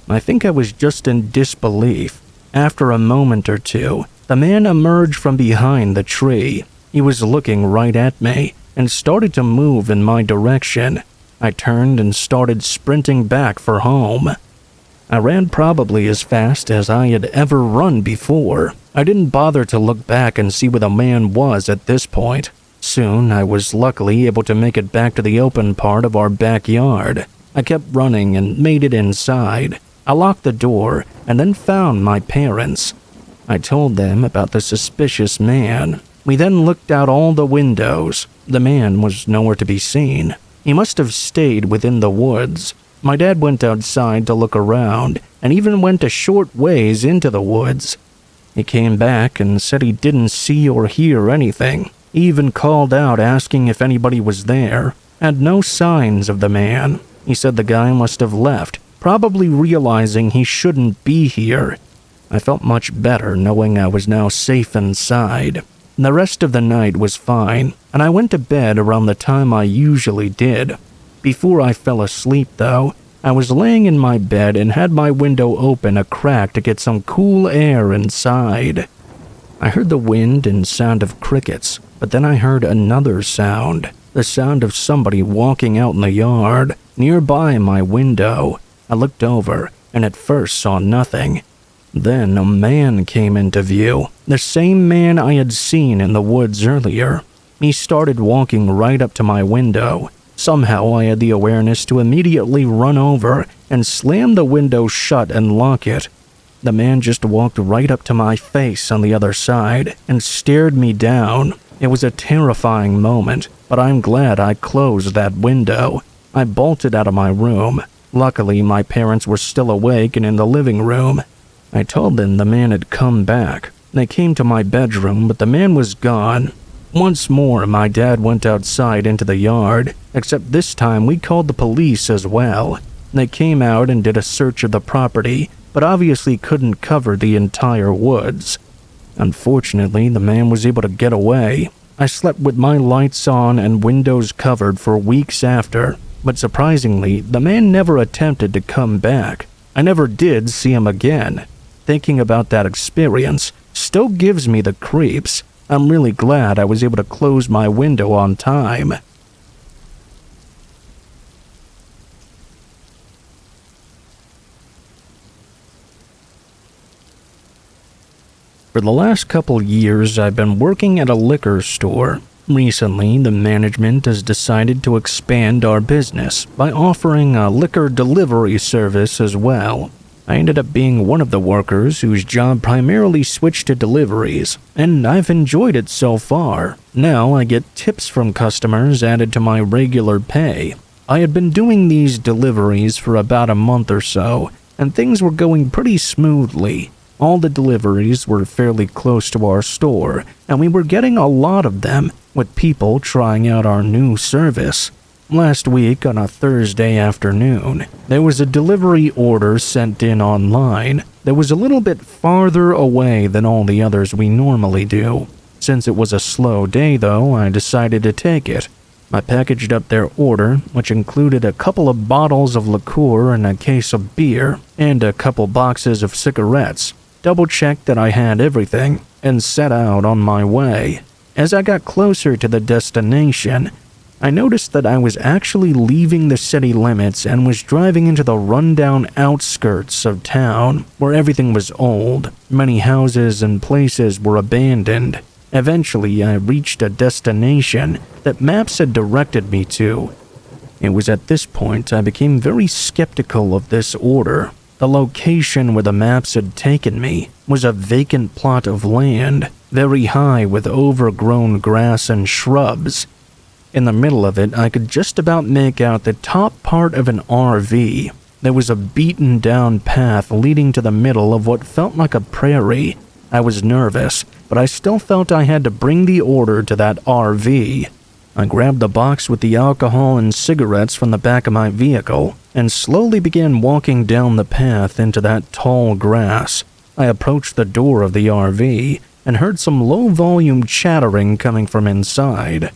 I think I was just in disbelief. After a moment or two, the man emerged from behind the tree. He was looking right at me and started to move in my direction. I turned and started sprinting back for home. I ran probably as fast as I had ever run before. I didn't bother to look back and see where the man was at this point. Soon, I was luckily able to make it back to the open part of our backyard. I kept running and made it inside. I locked the door and then found my parents. I told them about the suspicious man. We then looked out all the windows. The man was nowhere to be seen. He must have stayed within the woods. My dad went outside to look around and even went a short ways into the woods. He came back and said he didn't see or hear anything. He even called out asking if anybody was there. Had no signs of the man. He said the guy must have left, probably realizing he shouldn't be here. I felt much better knowing I was now safe inside. The rest of the night was fine, and I went to bed around the time I usually did. Before I fell asleep, though, I was laying in my bed and had my window open a crack to get some cool air inside. I heard the wind and sound of crickets, but then I heard another sound, the sound of somebody walking out in the yard, nearby my window. I looked over, and at first saw nothing. Then a man came into view, the same man I had seen in the woods earlier. He started walking right up to my window. Somehow I had the awareness to immediately run over and slam the window shut and lock it. The man just walked right up to my face on the other side and stared me down. It was a terrifying moment, but I'm glad I closed that window. I bolted out of my room. Luckily, my parents were still awake and in the living room. I told them the man had come back. They came to my bedroom, but the man was gone. Once more, my dad went outside into the yard, except this time we called the police as well. They came out and did a search of the property, but obviously couldn't cover the entire woods. Unfortunately, the man was able to get away. I slept with my lights on and windows covered for weeks after, but surprisingly, the man never attempted to come back. I never did see him again. Thinking about that experience still gives me the creeps. I'm really glad I was able to close my window on time. For the last couple years, I've been working at a liquor store. Recently, the management has decided to expand our business by offering a liquor delivery service as well. I ended up being one of the workers whose job primarily switched to deliveries, and I've enjoyed it so far. Now I get tips from customers added to my regular pay. I had been doing these deliveries for about a month or so, and things were going pretty smoothly. All the deliveries were fairly close to our store, and we were getting a lot of them, with people trying out our new service. Last week, on a Thursday afternoon, there was a delivery order sent in online that was a little bit farther away than all the others we normally do. Since it was a slow day, though, I decided to take it. I packaged up their order, which included a couple of bottles of liqueur and a case of beer, and a couple boxes of cigarettes, double-checked that I had everything, and set out on my way. As I got closer to the destination, I noticed that I was actually leaving the city limits and was driving into the rundown outskirts of town, where everything was old. Many houses and places were abandoned. Eventually, I reached a destination that maps had directed me to. It was at this point I became very skeptical of this order. The location where the maps had taken me was a vacant plot of land, very high with overgrown grass and shrubs. In the middle of it, I could just about make out the top part of an RV. There was a beaten-down path leading to the middle of what felt like a prairie. I was nervous, but I still felt I had to bring the order to that RV. I grabbed the box with the alcohol and cigarettes from the back of my vehicle and slowly began walking down the path into that tall grass. I approached the door of the RV and heard some low-volume chattering coming from inside.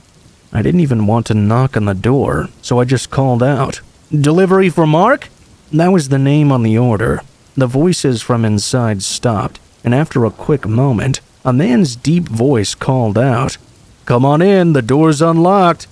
I didn't even want to knock on the door, so I just called out, "Delivery for Mark?" That was the name on the order. The voices from inside stopped, and after a quick moment, a man's deep voice called out, "Come on in, the door's unlocked."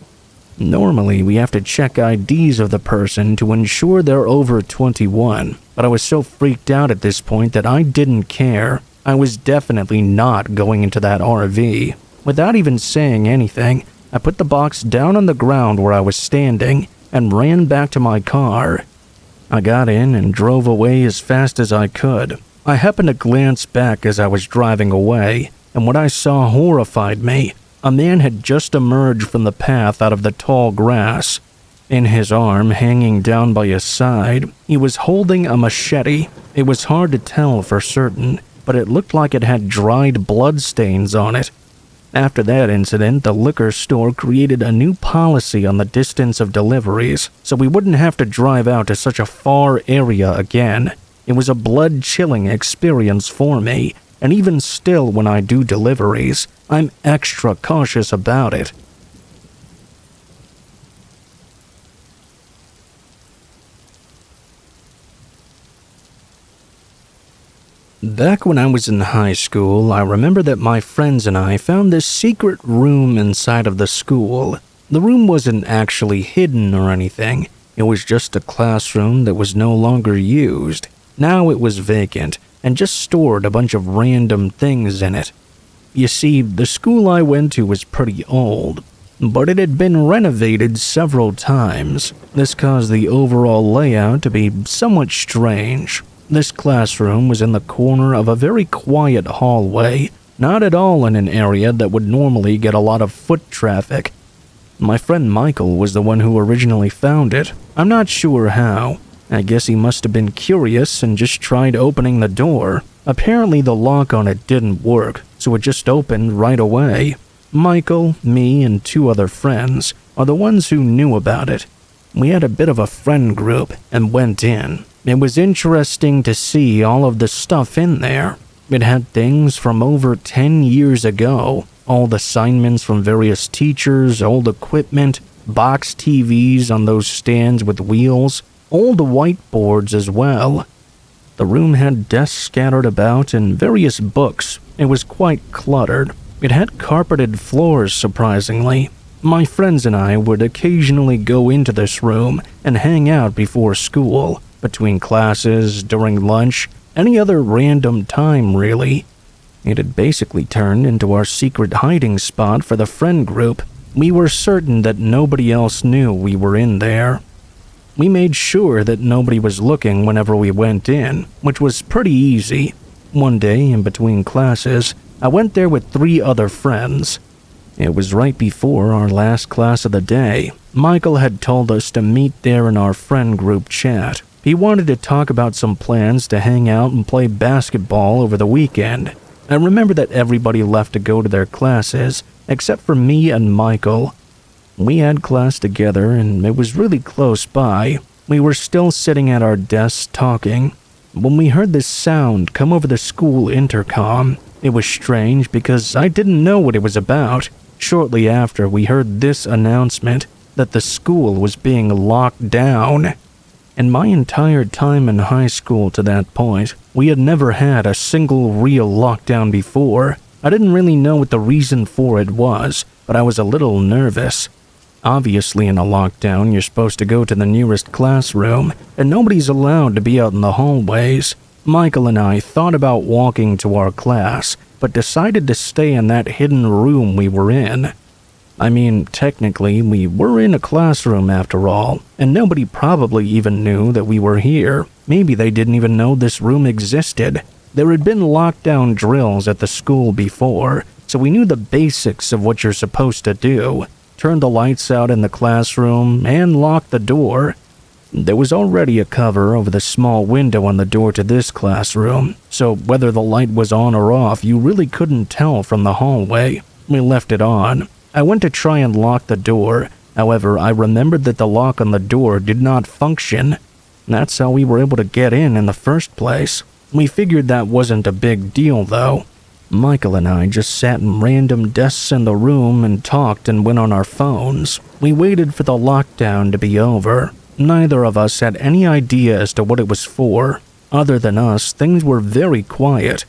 Normally, we have to check IDs of the person to ensure they're over 21, but I was so freaked out at this point that I didn't care. I was definitely not going into that RV. Without even saying anything, I put the box down on the ground where I was standing and ran back to my car. I got in and drove away as fast as I could. I happened to glance back as I was driving away, and what I saw horrified me. A man had just emerged from the path out of the tall grass. In his arm, hanging down by his side, he was holding a machete. It was hard to tell for certain, but it looked like it had dried bloodstains on it. After that incident, the liquor store created a new policy on the distance of deliveries, so we wouldn't have to drive out to such a far area again. It was a blood-chilling experience for me, and even still when I do deliveries, I'm extra cautious about it. Back when I was in high school, I remember that my friends and I found this secret room inside of the school. The room wasn't actually hidden or anything. It was just a classroom that was no longer used. Now it was vacant and just stored a bunch of random things in it. You see, the school I went to was pretty old, but it had been renovated several times. This caused the overall layout to be somewhat strange. This classroom was in the corner of a very quiet hallway, not at all in an area that would normally get a lot of foot traffic. My friend Michael was the one who originally found it. I'm not sure how. I guess he must have been curious and just tried opening the door. Apparently the lock on it didn't work, so it just opened right away. Michael, me, and 2 other friends are the ones who knew about it. We had a bit of a friend group and went in. It was interesting to see all of the stuff in there. It had things from over 10 years ago, old assignments from various teachers, old equipment, box TVs on those stands with wheels, old whiteboards as well. The room had desks scattered about and various books. It was quite cluttered. It had carpeted floors, surprisingly. My friends and I would occasionally go into this room and hang out before school, between classes, during lunch, any other random time, really. It had basically turned into our secret hiding spot for the friend group. We were certain that nobody else knew we were in there. We made sure that nobody was looking whenever we went in, which was pretty easy. One day, in between classes, I went there with 3 other friends. It was right before our last class of the day. Michael had told us to meet there in our friend group chat. He wanted to talk about some plans to hang out and play basketball over the weekend. I remember that everybody left to go to their classes, except for me and Michael. We had class together and it was really close by. We were still sitting at our desks talking when we heard this sound come over the school intercom. It was strange because I didn't know what it was about. Shortly after, we heard this announcement that the school was being locked down. In my entire time in high school to that point, we had never had a single real lockdown before. I didn't really know what the reason for it was, but I was a little nervous. Obviously, in a lockdown, you're supposed to go to the nearest classroom, and nobody's allowed to be out in the hallways. Michael and I thought about walking to our class, but decided to stay in that hidden room we were in. I mean, technically, we were in a classroom after all, and nobody probably even knew that we were here. Maybe they didn't even know this room existed. There had been lockdown drills at the school before, so we knew the basics of what you're supposed to do. Turn the lights out in the classroom, and lock the door. There was already a cover over the small window on the door to this classroom, so whether the light was on or off, you really couldn't tell from the hallway. We left it on. I went to try and lock the door. However, I remembered that the lock on the door did not function. That's how we were able to get in the first place. We figured that wasn't a big deal, though. Michael and I just sat in random desks in the room and talked and went on our phones. We waited for the lockdown to be over. Neither of us had any idea as to what it was for. Other than us, things were very quiet.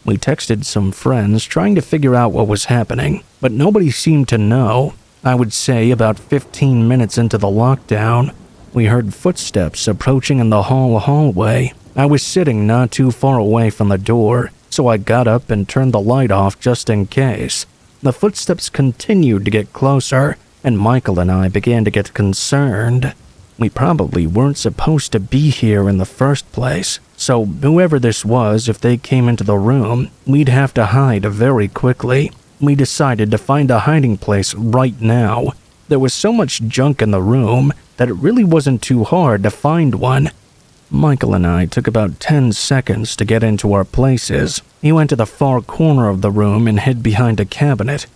We texted some friends trying to figure out what was happening, but nobody seemed to know. I would say about 15 minutes into the lockdown, we heard footsteps approaching in the hallway. I was sitting not too far away from the door, so I got up and turned the light off just in case. The footsteps continued to get closer, and Michael and I began to get concerned. We probably weren't supposed to be here in the first place, so whoever this was, if they came into the room, we'd have to hide very quickly. We decided to find a hiding place right now. There was so much junk in the room that it really wasn't too hard to find one. Michael and I took about 10 seconds to get into our places. He went to the far corner of the room and hid behind a cabinet.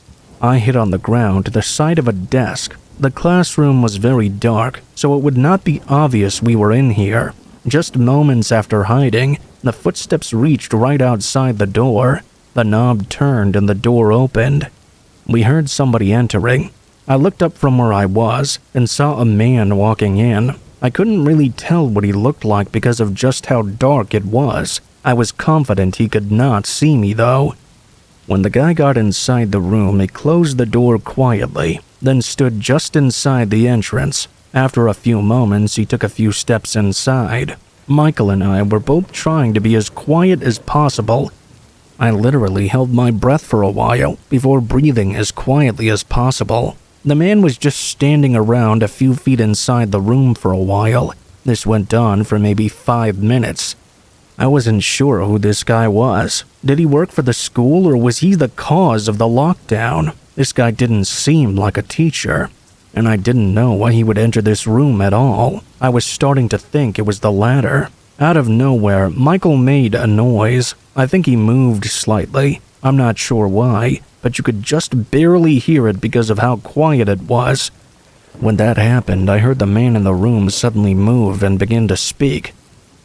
I hid on the ground to the side of a desk. The classroom was very dark, so it would not be obvious we were in here. Just moments after hiding, the footsteps reached right outside the door. The knob turned and the door opened. We heard somebody entering. I looked up from where I was and saw a man walking in. I couldn't really tell what he looked like because of just how dark it was. I was confident he could not see me, though. When the guy got inside the room, he closed the door quietly, then stood just inside the entrance. After a few moments, he took a few steps inside. Michael and I were both trying to be as quiet as possible. I literally held my breath for a while before breathing as quietly as possible. The man was just standing around a few feet inside the room for a while. This went on for maybe 5 minutes. I wasn't sure who this guy was. Did he work for the school or was he the cause of the lockdown? This guy didn't seem like a teacher, and I didn't know why he would enter this room at all. I was starting to think it was the latter. Out of nowhere, Michael made a noise. I think he moved slightly. I'm not sure why, but you could just barely hear it because of how quiet it was. When that happened, I heard the man in the room suddenly move and begin to speak.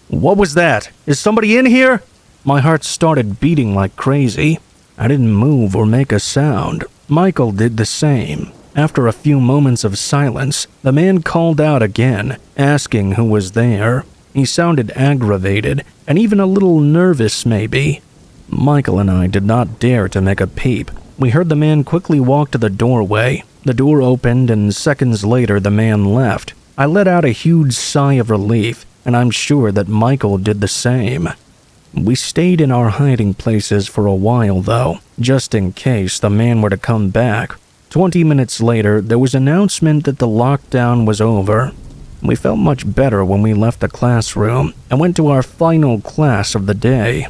"What was that? Is somebody in here?" My heart started beating like crazy. I didn't move or make a sound. Michael did the same. After a few moments of silence, the man called out again, asking who was there. He sounded aggravated and even a little nervous maybe. Michael and I did not dare to make a peep. We heard the man quickly walk to the doorway. The door opened and seconds later the man left. I let out a huge sigh of relief, and I'm sure that Michael did the same. We stayed in our hiding places for a while though, just in case the man were to come back. 20 minutes later, there was an announcement that the lockdown was over. We felt much better when we left the classroom and went to our final class of the day.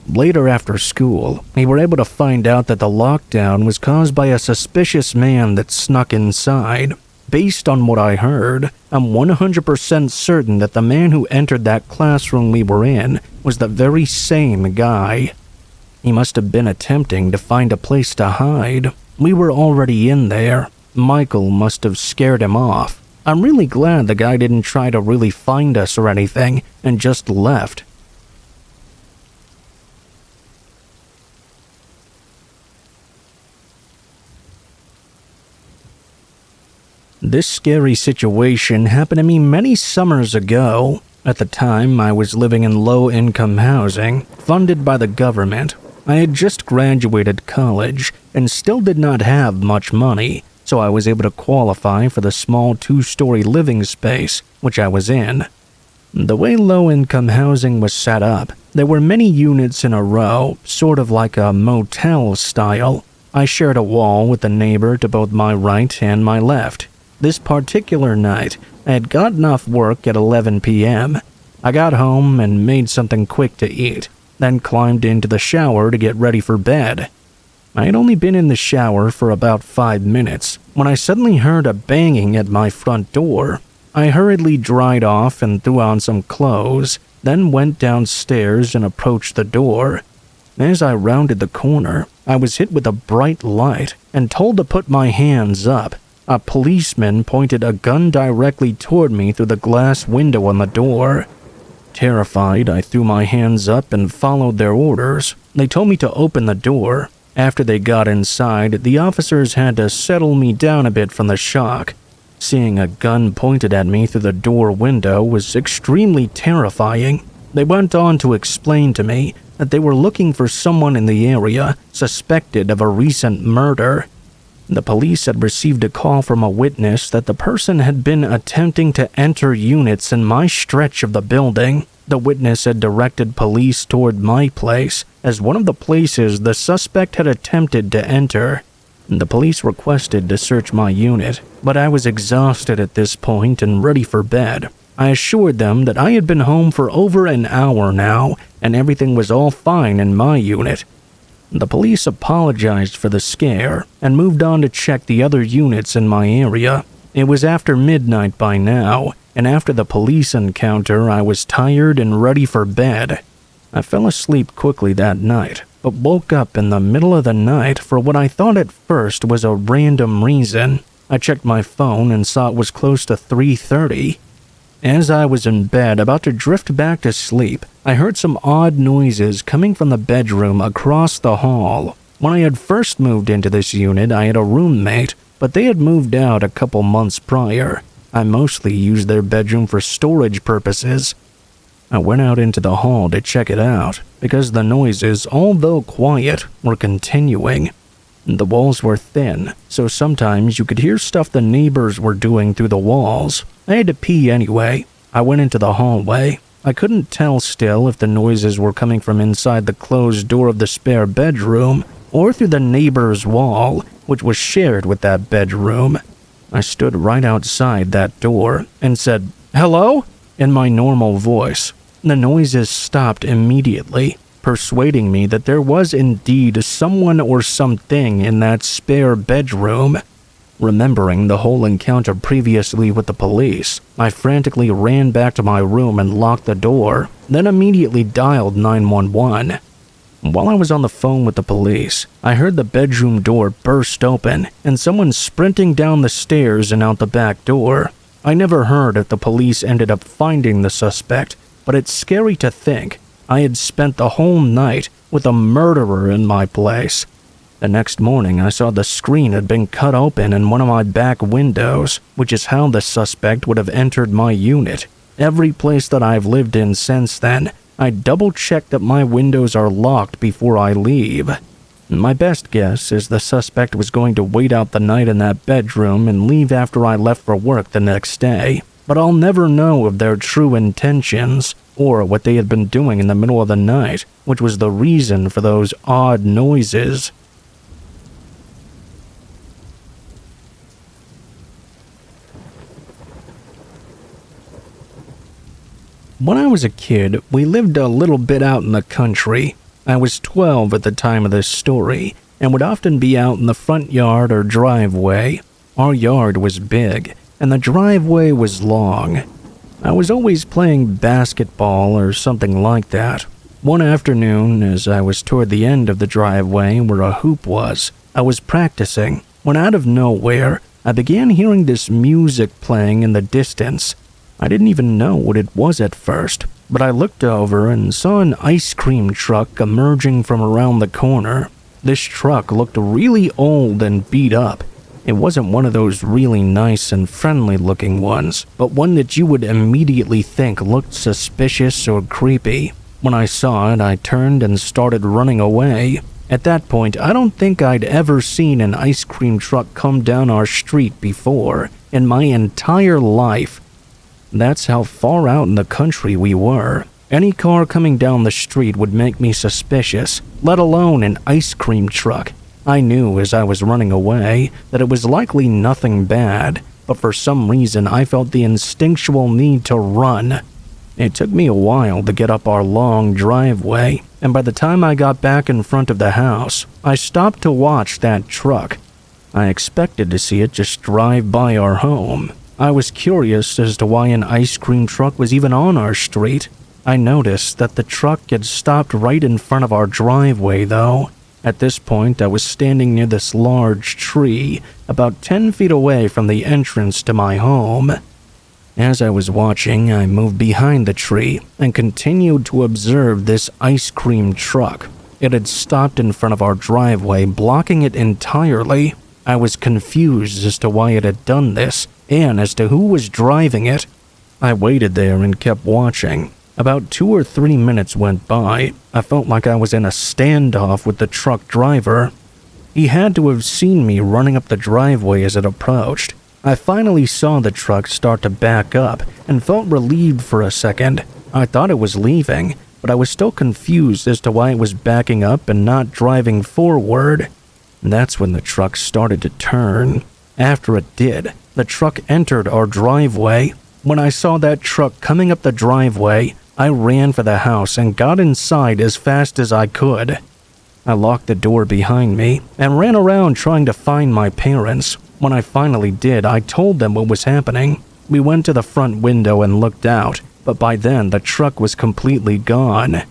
Later after school, we were able to find out that the lockdown was caused by a suspicious man that snuck inside. Based on what I heard, I'm 100% certain that the man who entered that classroom we were in was the very same guy. He must have been attempting to find a place to hide. We were already in there. Michael must have scared him off. I'm really glad the guy didn't try to really find us or anything and just left. This scary situation happened to me many summers ago. At the time, I was living in low-income housing, funded by the government. I had just graduated college and still did not have much money, so I was able to qualify for the small 2-story living space, which I was in. The way low-income housing was set up, there were many units in a row, sort of like a motel style. I shared a wall with a neighbor to both my right and my left. This particular night, I had gotten off work at 11 p.m. I got home and made something quick to eat, then climbed into the shower to get ready for bed. I had only been in the shower for about 5 minutes when I suddenly heard a banging at my front door. I hurriedly dried off and threw on some clothes, then went downstairs and approached the door. As I rounded the corner, I was hit with a bright light and told to put my hands up. A policeman pointed a gun directly toward me through the glass window on the door. Terrified, I threw my hands up and followed their orders. They told me to open the door. After they got inside, the officers had to settle me down a bit from the shock. Seeing a gun pointed at me through the door window was extremely terrifying. They went on to explain to me that they were looking for someone in the area suspected of a recent murder. The police had received a call from a witness that the person had been attempting to enter units in my stretch of the building. The witness had directed police toward my place as one of the places the suspect had attempted to enter. The police requested to search my unit, but I was exhausted at this point and ready for bed. I assured them that I had been home for over an hour now and everything was all fine in my unit. The police apologized for the scare and moved on to check the other units in my area. It was after midnight by now, and after the police encounter, I was tired and ready for bed. I fell asleep quickly that night, but woke up in the middle of the night for what I thought at first was a random reason. I checked my phone and saw it was close to 3:30. As I was in bed about to drift back to sleep, I heard some odd noises coming from the bedroom across the hall. When I had first moved into this unit, I had a roommate, but they had moved out a couple months prior. I mostly used their bedroom for storage purposes. I went out into the hall to check it out, because the noises, although quiet, were continuing. The walls were thin, so sometimes you could hear stuff the neighbors were doing through the walls. I had to pee anyway. I went into the hallway. I couldn't tell still if the noises were coming from inside the closed door of the spare bedroom or through the neighbor's wall, which was shared with that bedroom. I stood right outside that door and said, "Hello?" in my normal voice. The noises stopped immediately, persuading me that there was indeed someone or something in that spare bedroom. Remembering the whole encounter previously with the police, I frantically ran back to my room and locked the door, then immediately dialed 911. While I was on the phone with the police, I heard the bedroom door burst open and someone sprinting down the stairs and out the back door. I never heard if the police ended up finding the suspect, but it's scary to think I had spent the whole night with a murderer in my place. The next morning, I saw the screen had been cut open in one of my back windows, which is how the suspect would have entered my unit. Every place that I've lived in since then, I double-check that my windows are locked before I leave. My best guess is the suspect was going to wait out the night in that bedroom and leave after I left for work the next day, but I'll never know of their true intentions or what they had been doing in the middle of the night, which was the reason for those odd noises. When I was a kid, we lived a little bit out in the country. I was 12 at the time of this story, and would often be out in the front yard or driveway. Our yard was big, and the driveway was long. I was always playing basketball or something like that. One afternoon, as I was toward the end of the driveway where a hoop was, I was practicing when out of nowhere, I began hearing this music playing in the distance. I didn't even know what it was at first, but I looked over and saw an ice cream truck emerging from around the corner. This truck looked really old and beat up. It wasn't one of those really nice and friendly looking ones, but one that you would immediately think looked suspicious or creepy. When I saw it, I turned and started running away. At that point, I don't think I'd ever seen an ice cream truck come down our street before in my entire life. That's how far out in the country we were. Any car coming down the street would make me suspicious, let alone an ice cream truck. I knew as I was running away that it was likely nothing bad, but for some reason I felt the instinctual need to run. It took me a while to get up our long driveway, and by the time I got back in front of the house, I stopped to watch that truck. I expected to see it just drive by our home. I was curious as to why an ice cream truck was even on our street. I noticed that the truck had stopped right in front of our driveway, though. At this point, I was standing near this large tree, about 10 feet away from the entrance to my home. As I was watching, I moved behind the tree and continued to observe this ice cream truck. It had stopped in front of our driveway, blocking it entirely. I was confused as to why it had done this, and as to who was driving it. I waited there and kept watching. About 2 or 3 minutes went by. I felt like I was in a standoff with the truck driver. He had to have seen me running up the driveway as it approached. I finally saw the truck start to back up and felt relieved for a second. I thought it was leaving, but I was still confused as to why it was backing up and not driving forward. That's when the truck started to turn. After it did, the truck entered our driveway. When I saw that truck coming up the driveway, I ran for the house and got inside as fast as I could. I locked the door behind me and ran around trying to find my parents. When I finally did, I told them what was happening. We went to the front window and looked out, but by then the truck was completely gone.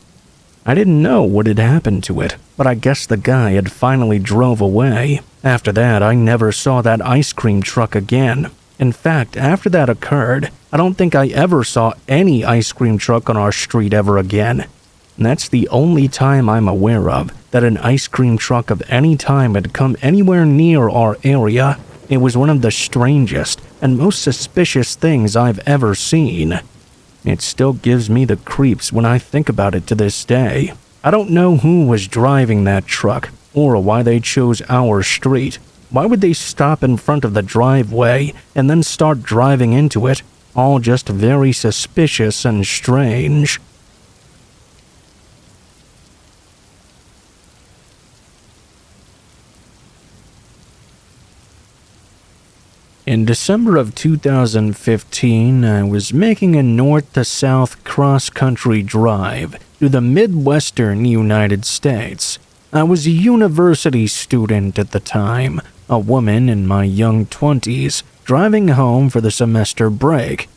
I didn't know what had happened to it, but I guess the guy had finally drove away. After that, I never saw that ice cream truck again. In fact, after that occurred, I don't think I ever saw any ice cream truck on our street ever again. And that's the only time I'm aware of that an ice cream truck of any time had come anywhere near our area. It was one of the strangest and most suspicious things I've ever seen. It still gives me the creeps when I think about it to this day. I don't know who was driving that truck or why they chose our street. Why would they stop in front of the driveway and then start driving into it? All just very suspicious and strange. In December of 2015, I was making a north-to-south cross-country drive through the Midwestern United States. I was a university student at the time, a woman in my young 20s, driving home for the semester break.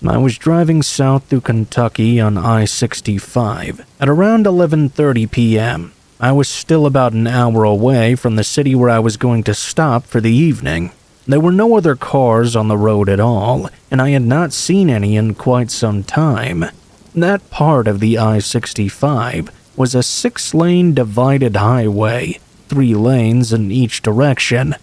I was driving south through Kentucky on I-65 at around 11:30 p.m. I was still about an hour away from the city where I was going to stop for the evening. There were no other cars on the road at all, and I had not seen any in quite some time. That part of the I-65 was a 6-lane divided highway, 3 lanes in each direction.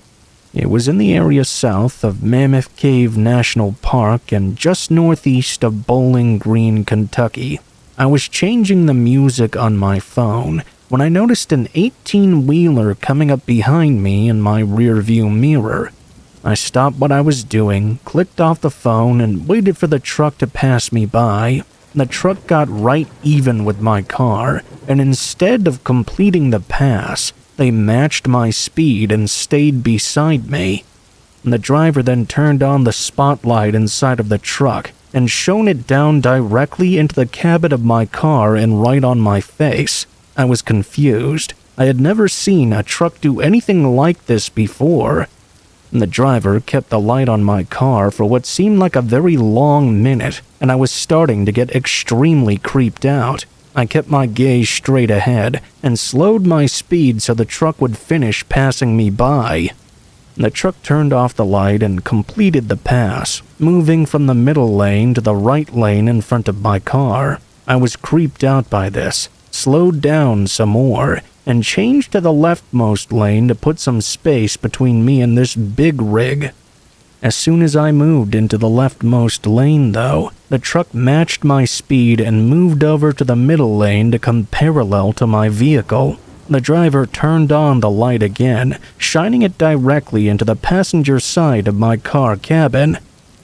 It was in the area south of Mammoth Cave National Park and just northeast of Bowling Green, Kentucky. I was changing the music on my phone when I noticed an 18-wheeler coming up behind me in my rearview mirror. I stopped what I was doing, clicked off the phone, and waited for the truck to pass me by. The truck got right even with my car, and instead of completing the pass, they matched my speed and stayed beside me. The driver then turned on the spotlight inside of the truck and shone it down directly into the cabin of my car and right on my face. I was confused. I had never seen a truck do anything like this before. The driver kept the light on my car for what seemed like a very long minute, and I was starting to get extremely creeped out. I kept my gaze straight ahead and slowed my speed so the truck would finish passing me by. The truck turned off the light and completed the pass, moving from the middle lane to the right lane in front of my car. I was creeped out by this, slowed down some more, and changed to the leftmost lane to put some space between me and this big rig. As soon as I moved into the leftmost lane, though, the truck matched my speed and moved over to the middle lane to come parallel to my vehicle. The driver turned on the light again, shining it directly into the passenger side of my car cabin.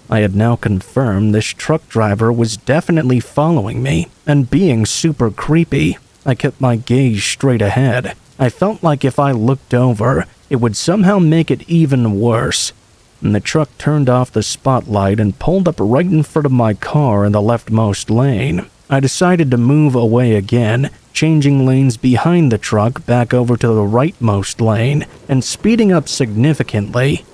I had now confirmed this truck driver was definitely following me and being super creepy. I kept my gaze straight ahead. I felt like if I looked over, it would somehow make it even worse. The truck turned off the spotlight and pulled up right in front of my car in the leftmost lane. I decided to move away again, changing lanes behind the truck back over to the rightmost lane and speeding up significantly.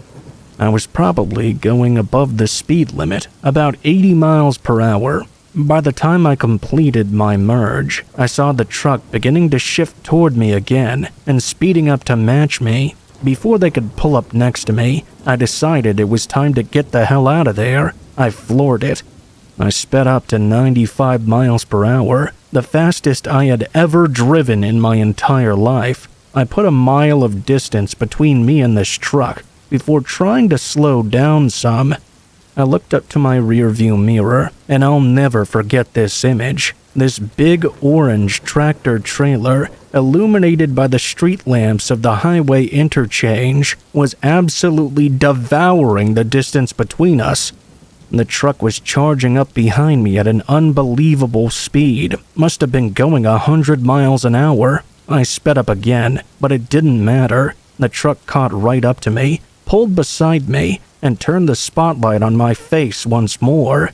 I was probably going above the speed limit, about 80 miles per hour. By the time I completed my merge, I saw the truck beginning to shift toward me again and speeding up to match me. Before they could pull up next to me, I decided it was time to get the hell out of there. I floored it. I sped up to 95 miles per hour, the fastest I had ever driven in my entire life. I put a mile of distance between me and this truck before trying to slow down some. I looked up to my rearview mirror, and I'll never forget this image. This big orange tractor trailer, illuminated by the street lamps of the highway interchange, was absolutely devouring the distance between us. The truck was charging up behind me at an unbelievable speed. Must have been going 100 miles an hour. I sped up again, but it didn't matter. The truck caught right up to me, pulled beside me, and turned the spotlight on my face once more.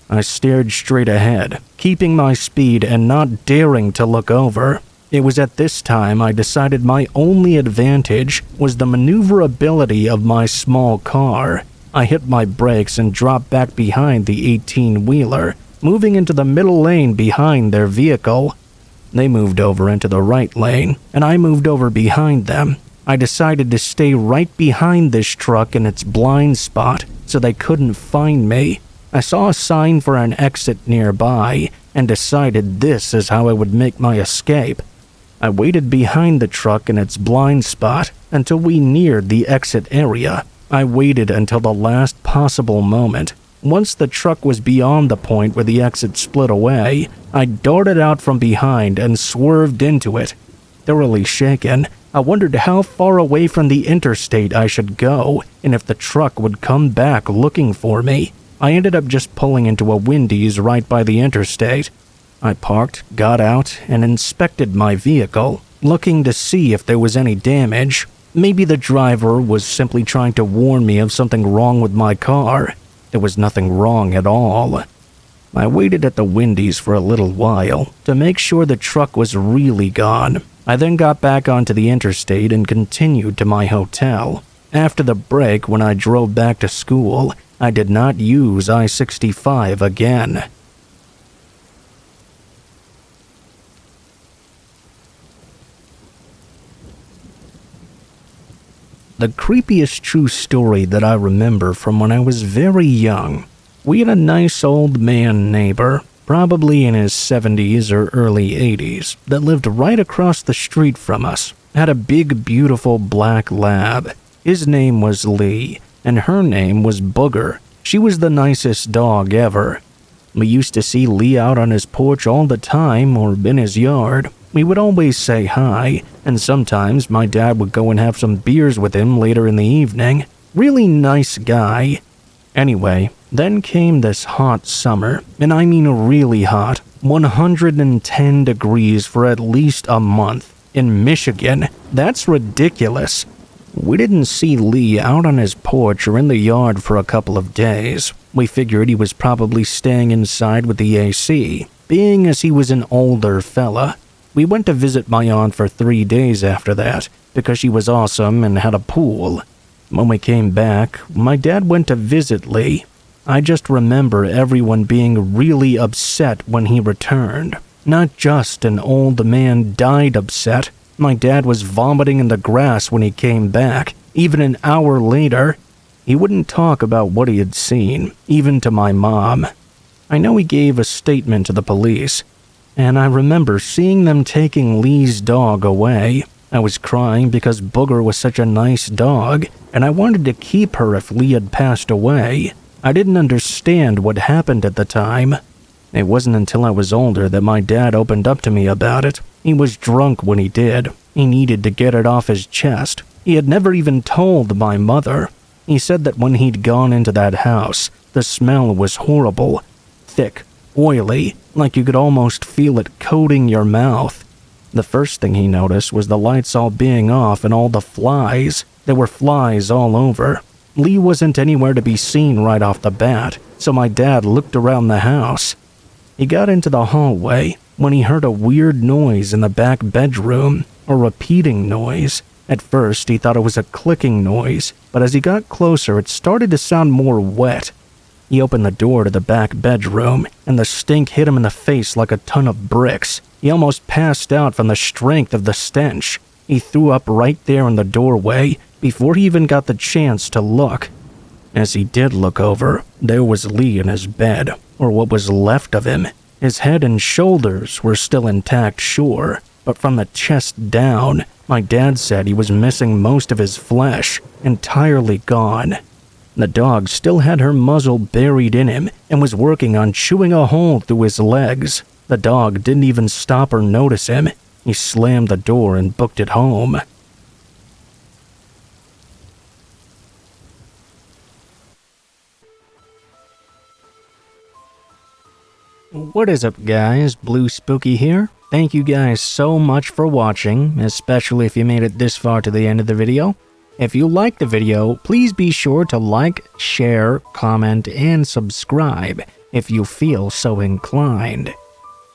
I stared straight ahead, keeping my speed and not daring to look over. It was at this time I decided my only advantage was the maneuverability of my small car. I hit my brakes and dropped back behind the 18-wheeler, moving into the middle lane behind their vehicle. They moved over into the right lane, and I moved over behind them. I decided to stay right behind this truck in its blind spot so they couldn't find me. I saw a sign for an exit nearby and decided this is how I would make my escape. I waited behind the truck in its blind spot until we neared the exit area. I waited until the last possible moment. Once the truck was beyond the point where the exit split away, I darted out from behind and swerved into it. Thoroughly shaken, I wondered how far away from the interstate I should go and if the truck would come back looking for me. I ended up just pulling into a Wendy's right by the interstate. I parked, got out, and inspected my vehicle, looking to see if there was any damage. Maybe the driver was simply trying to warn me of something wrong with my car. There was nothing wrong at all. I waited at the Wendy's for a little while to make sure the truck was really gone. I then got back onto the interstate and continued to my hotel. After the break, when I drove back to school, I did not use I-65 again. The creepiest true story that I remember from when I was very young. We had a nice old man neighbor, probably in his 70s or early 80s, that lived right across the street from us. Had a big, beautiful black lab. His name was Lee, and her name was Booger. She was the nicest dog ever. We used to see Lee out on his porch all the time or in his yard. We would always say hi, and sometimes my dad would go and have some beers with him later in the evening. Really nice guy. Anyway, then came this hot summer, and I mean really hot, 110 degrees for at least a month. In Michigan, that's ridiculous. We didn't see Lee out on his porch or in the yard for a couple of days. We figured he was probably staying inside with the AC, being as he was an older fella. We went to visit my aunt for 3 days after that, because she was awesome and had a pool. When we came back, my dad went to visit Lee. I just remember everyone being really upset when he returned. Not just an old man died upset. My dad was vomiting in the grass when he came back, even an hour later. He wouldn't talk about what he had seen, even to my mom. I know he gave a statement to the police, and I remember seeing them taking Lee's dog away. I was crying because Booger was such a nice dog, and I wanted to keep her if Lee had passed away. I didn't understand what happened at the time. It wasn't until I was older that my dad opened up to me about it. He was drunk when he did. He needed to get it off his chest. He had never even told my mother. He said that when he'd gone into that house, the smell was horrible. Thick, oily, like you could almost feel it coating your mouth. The first thing he noticed was the lights all being off and all the flies. There were flies all over. Lee wasn't anywhere to be seen right off the bat, so my dad looked around the house. He got into the hallway when he heard a weird noise in the back bedroom, a repeating noise. At first, he thought it was a clicking noise, but as he got closer, it started to sound more wet. He opened the door to the back bedroom, and the stink hit him in the face like a ton of bricks. He almost passed out from the strength of the stench. He threw up right there in the doorway before he even got the chance to look. As he did look over, there was Lee in his bed, or what was left of him. His head and shoulders were still intact, sure, but from the chest down, my dad said he was missing most of his flesh, entirely gone. The dog still had her muzzle buried in him and was working on chewing a hole through his legs. The dog didn't even stop or notice him. He slammed the door and booked it home. What is up, guys? Blue Spooky here. Thank you guys so much for watching, especially if you made it this far to the end of the video. If you liked the video, please be sure to like, share, comment, and subscribe if you feel so inclined.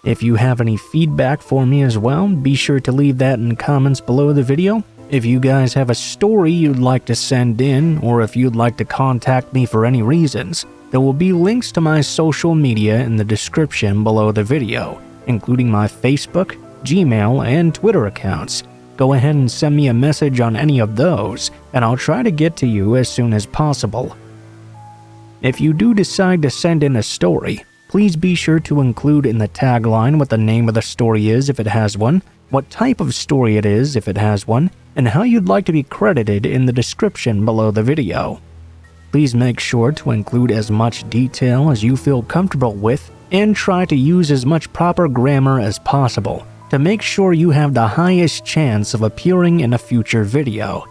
If you have any feedback for me as well, be sure to leave that in comments below the video. If you guys have a story you'd like to send in, or if you'd like to contact me for any reasons, there will be links to my social media in the description below the video, including my Facebook, Gmail, and Twitter accounts. Go ahead and send me a message on any of those, and I'll try to get to you as soon as possible. If you do decide to send in a story, please be sure to include in the tagline what the name of the story is if it has one, what type of story it is if it has one, and how you'd like to be credited in the description below the video. Please make sure to include as much detail as you feel comfortable with, and try to use as much proper grammar as possible to make sure you have the highest chance of appearing in a future video.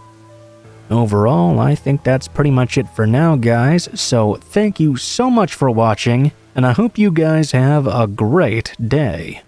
Overall, I think that's pretty much it for now, guys, so thank you so much for watching, and I hope you guys have a great day.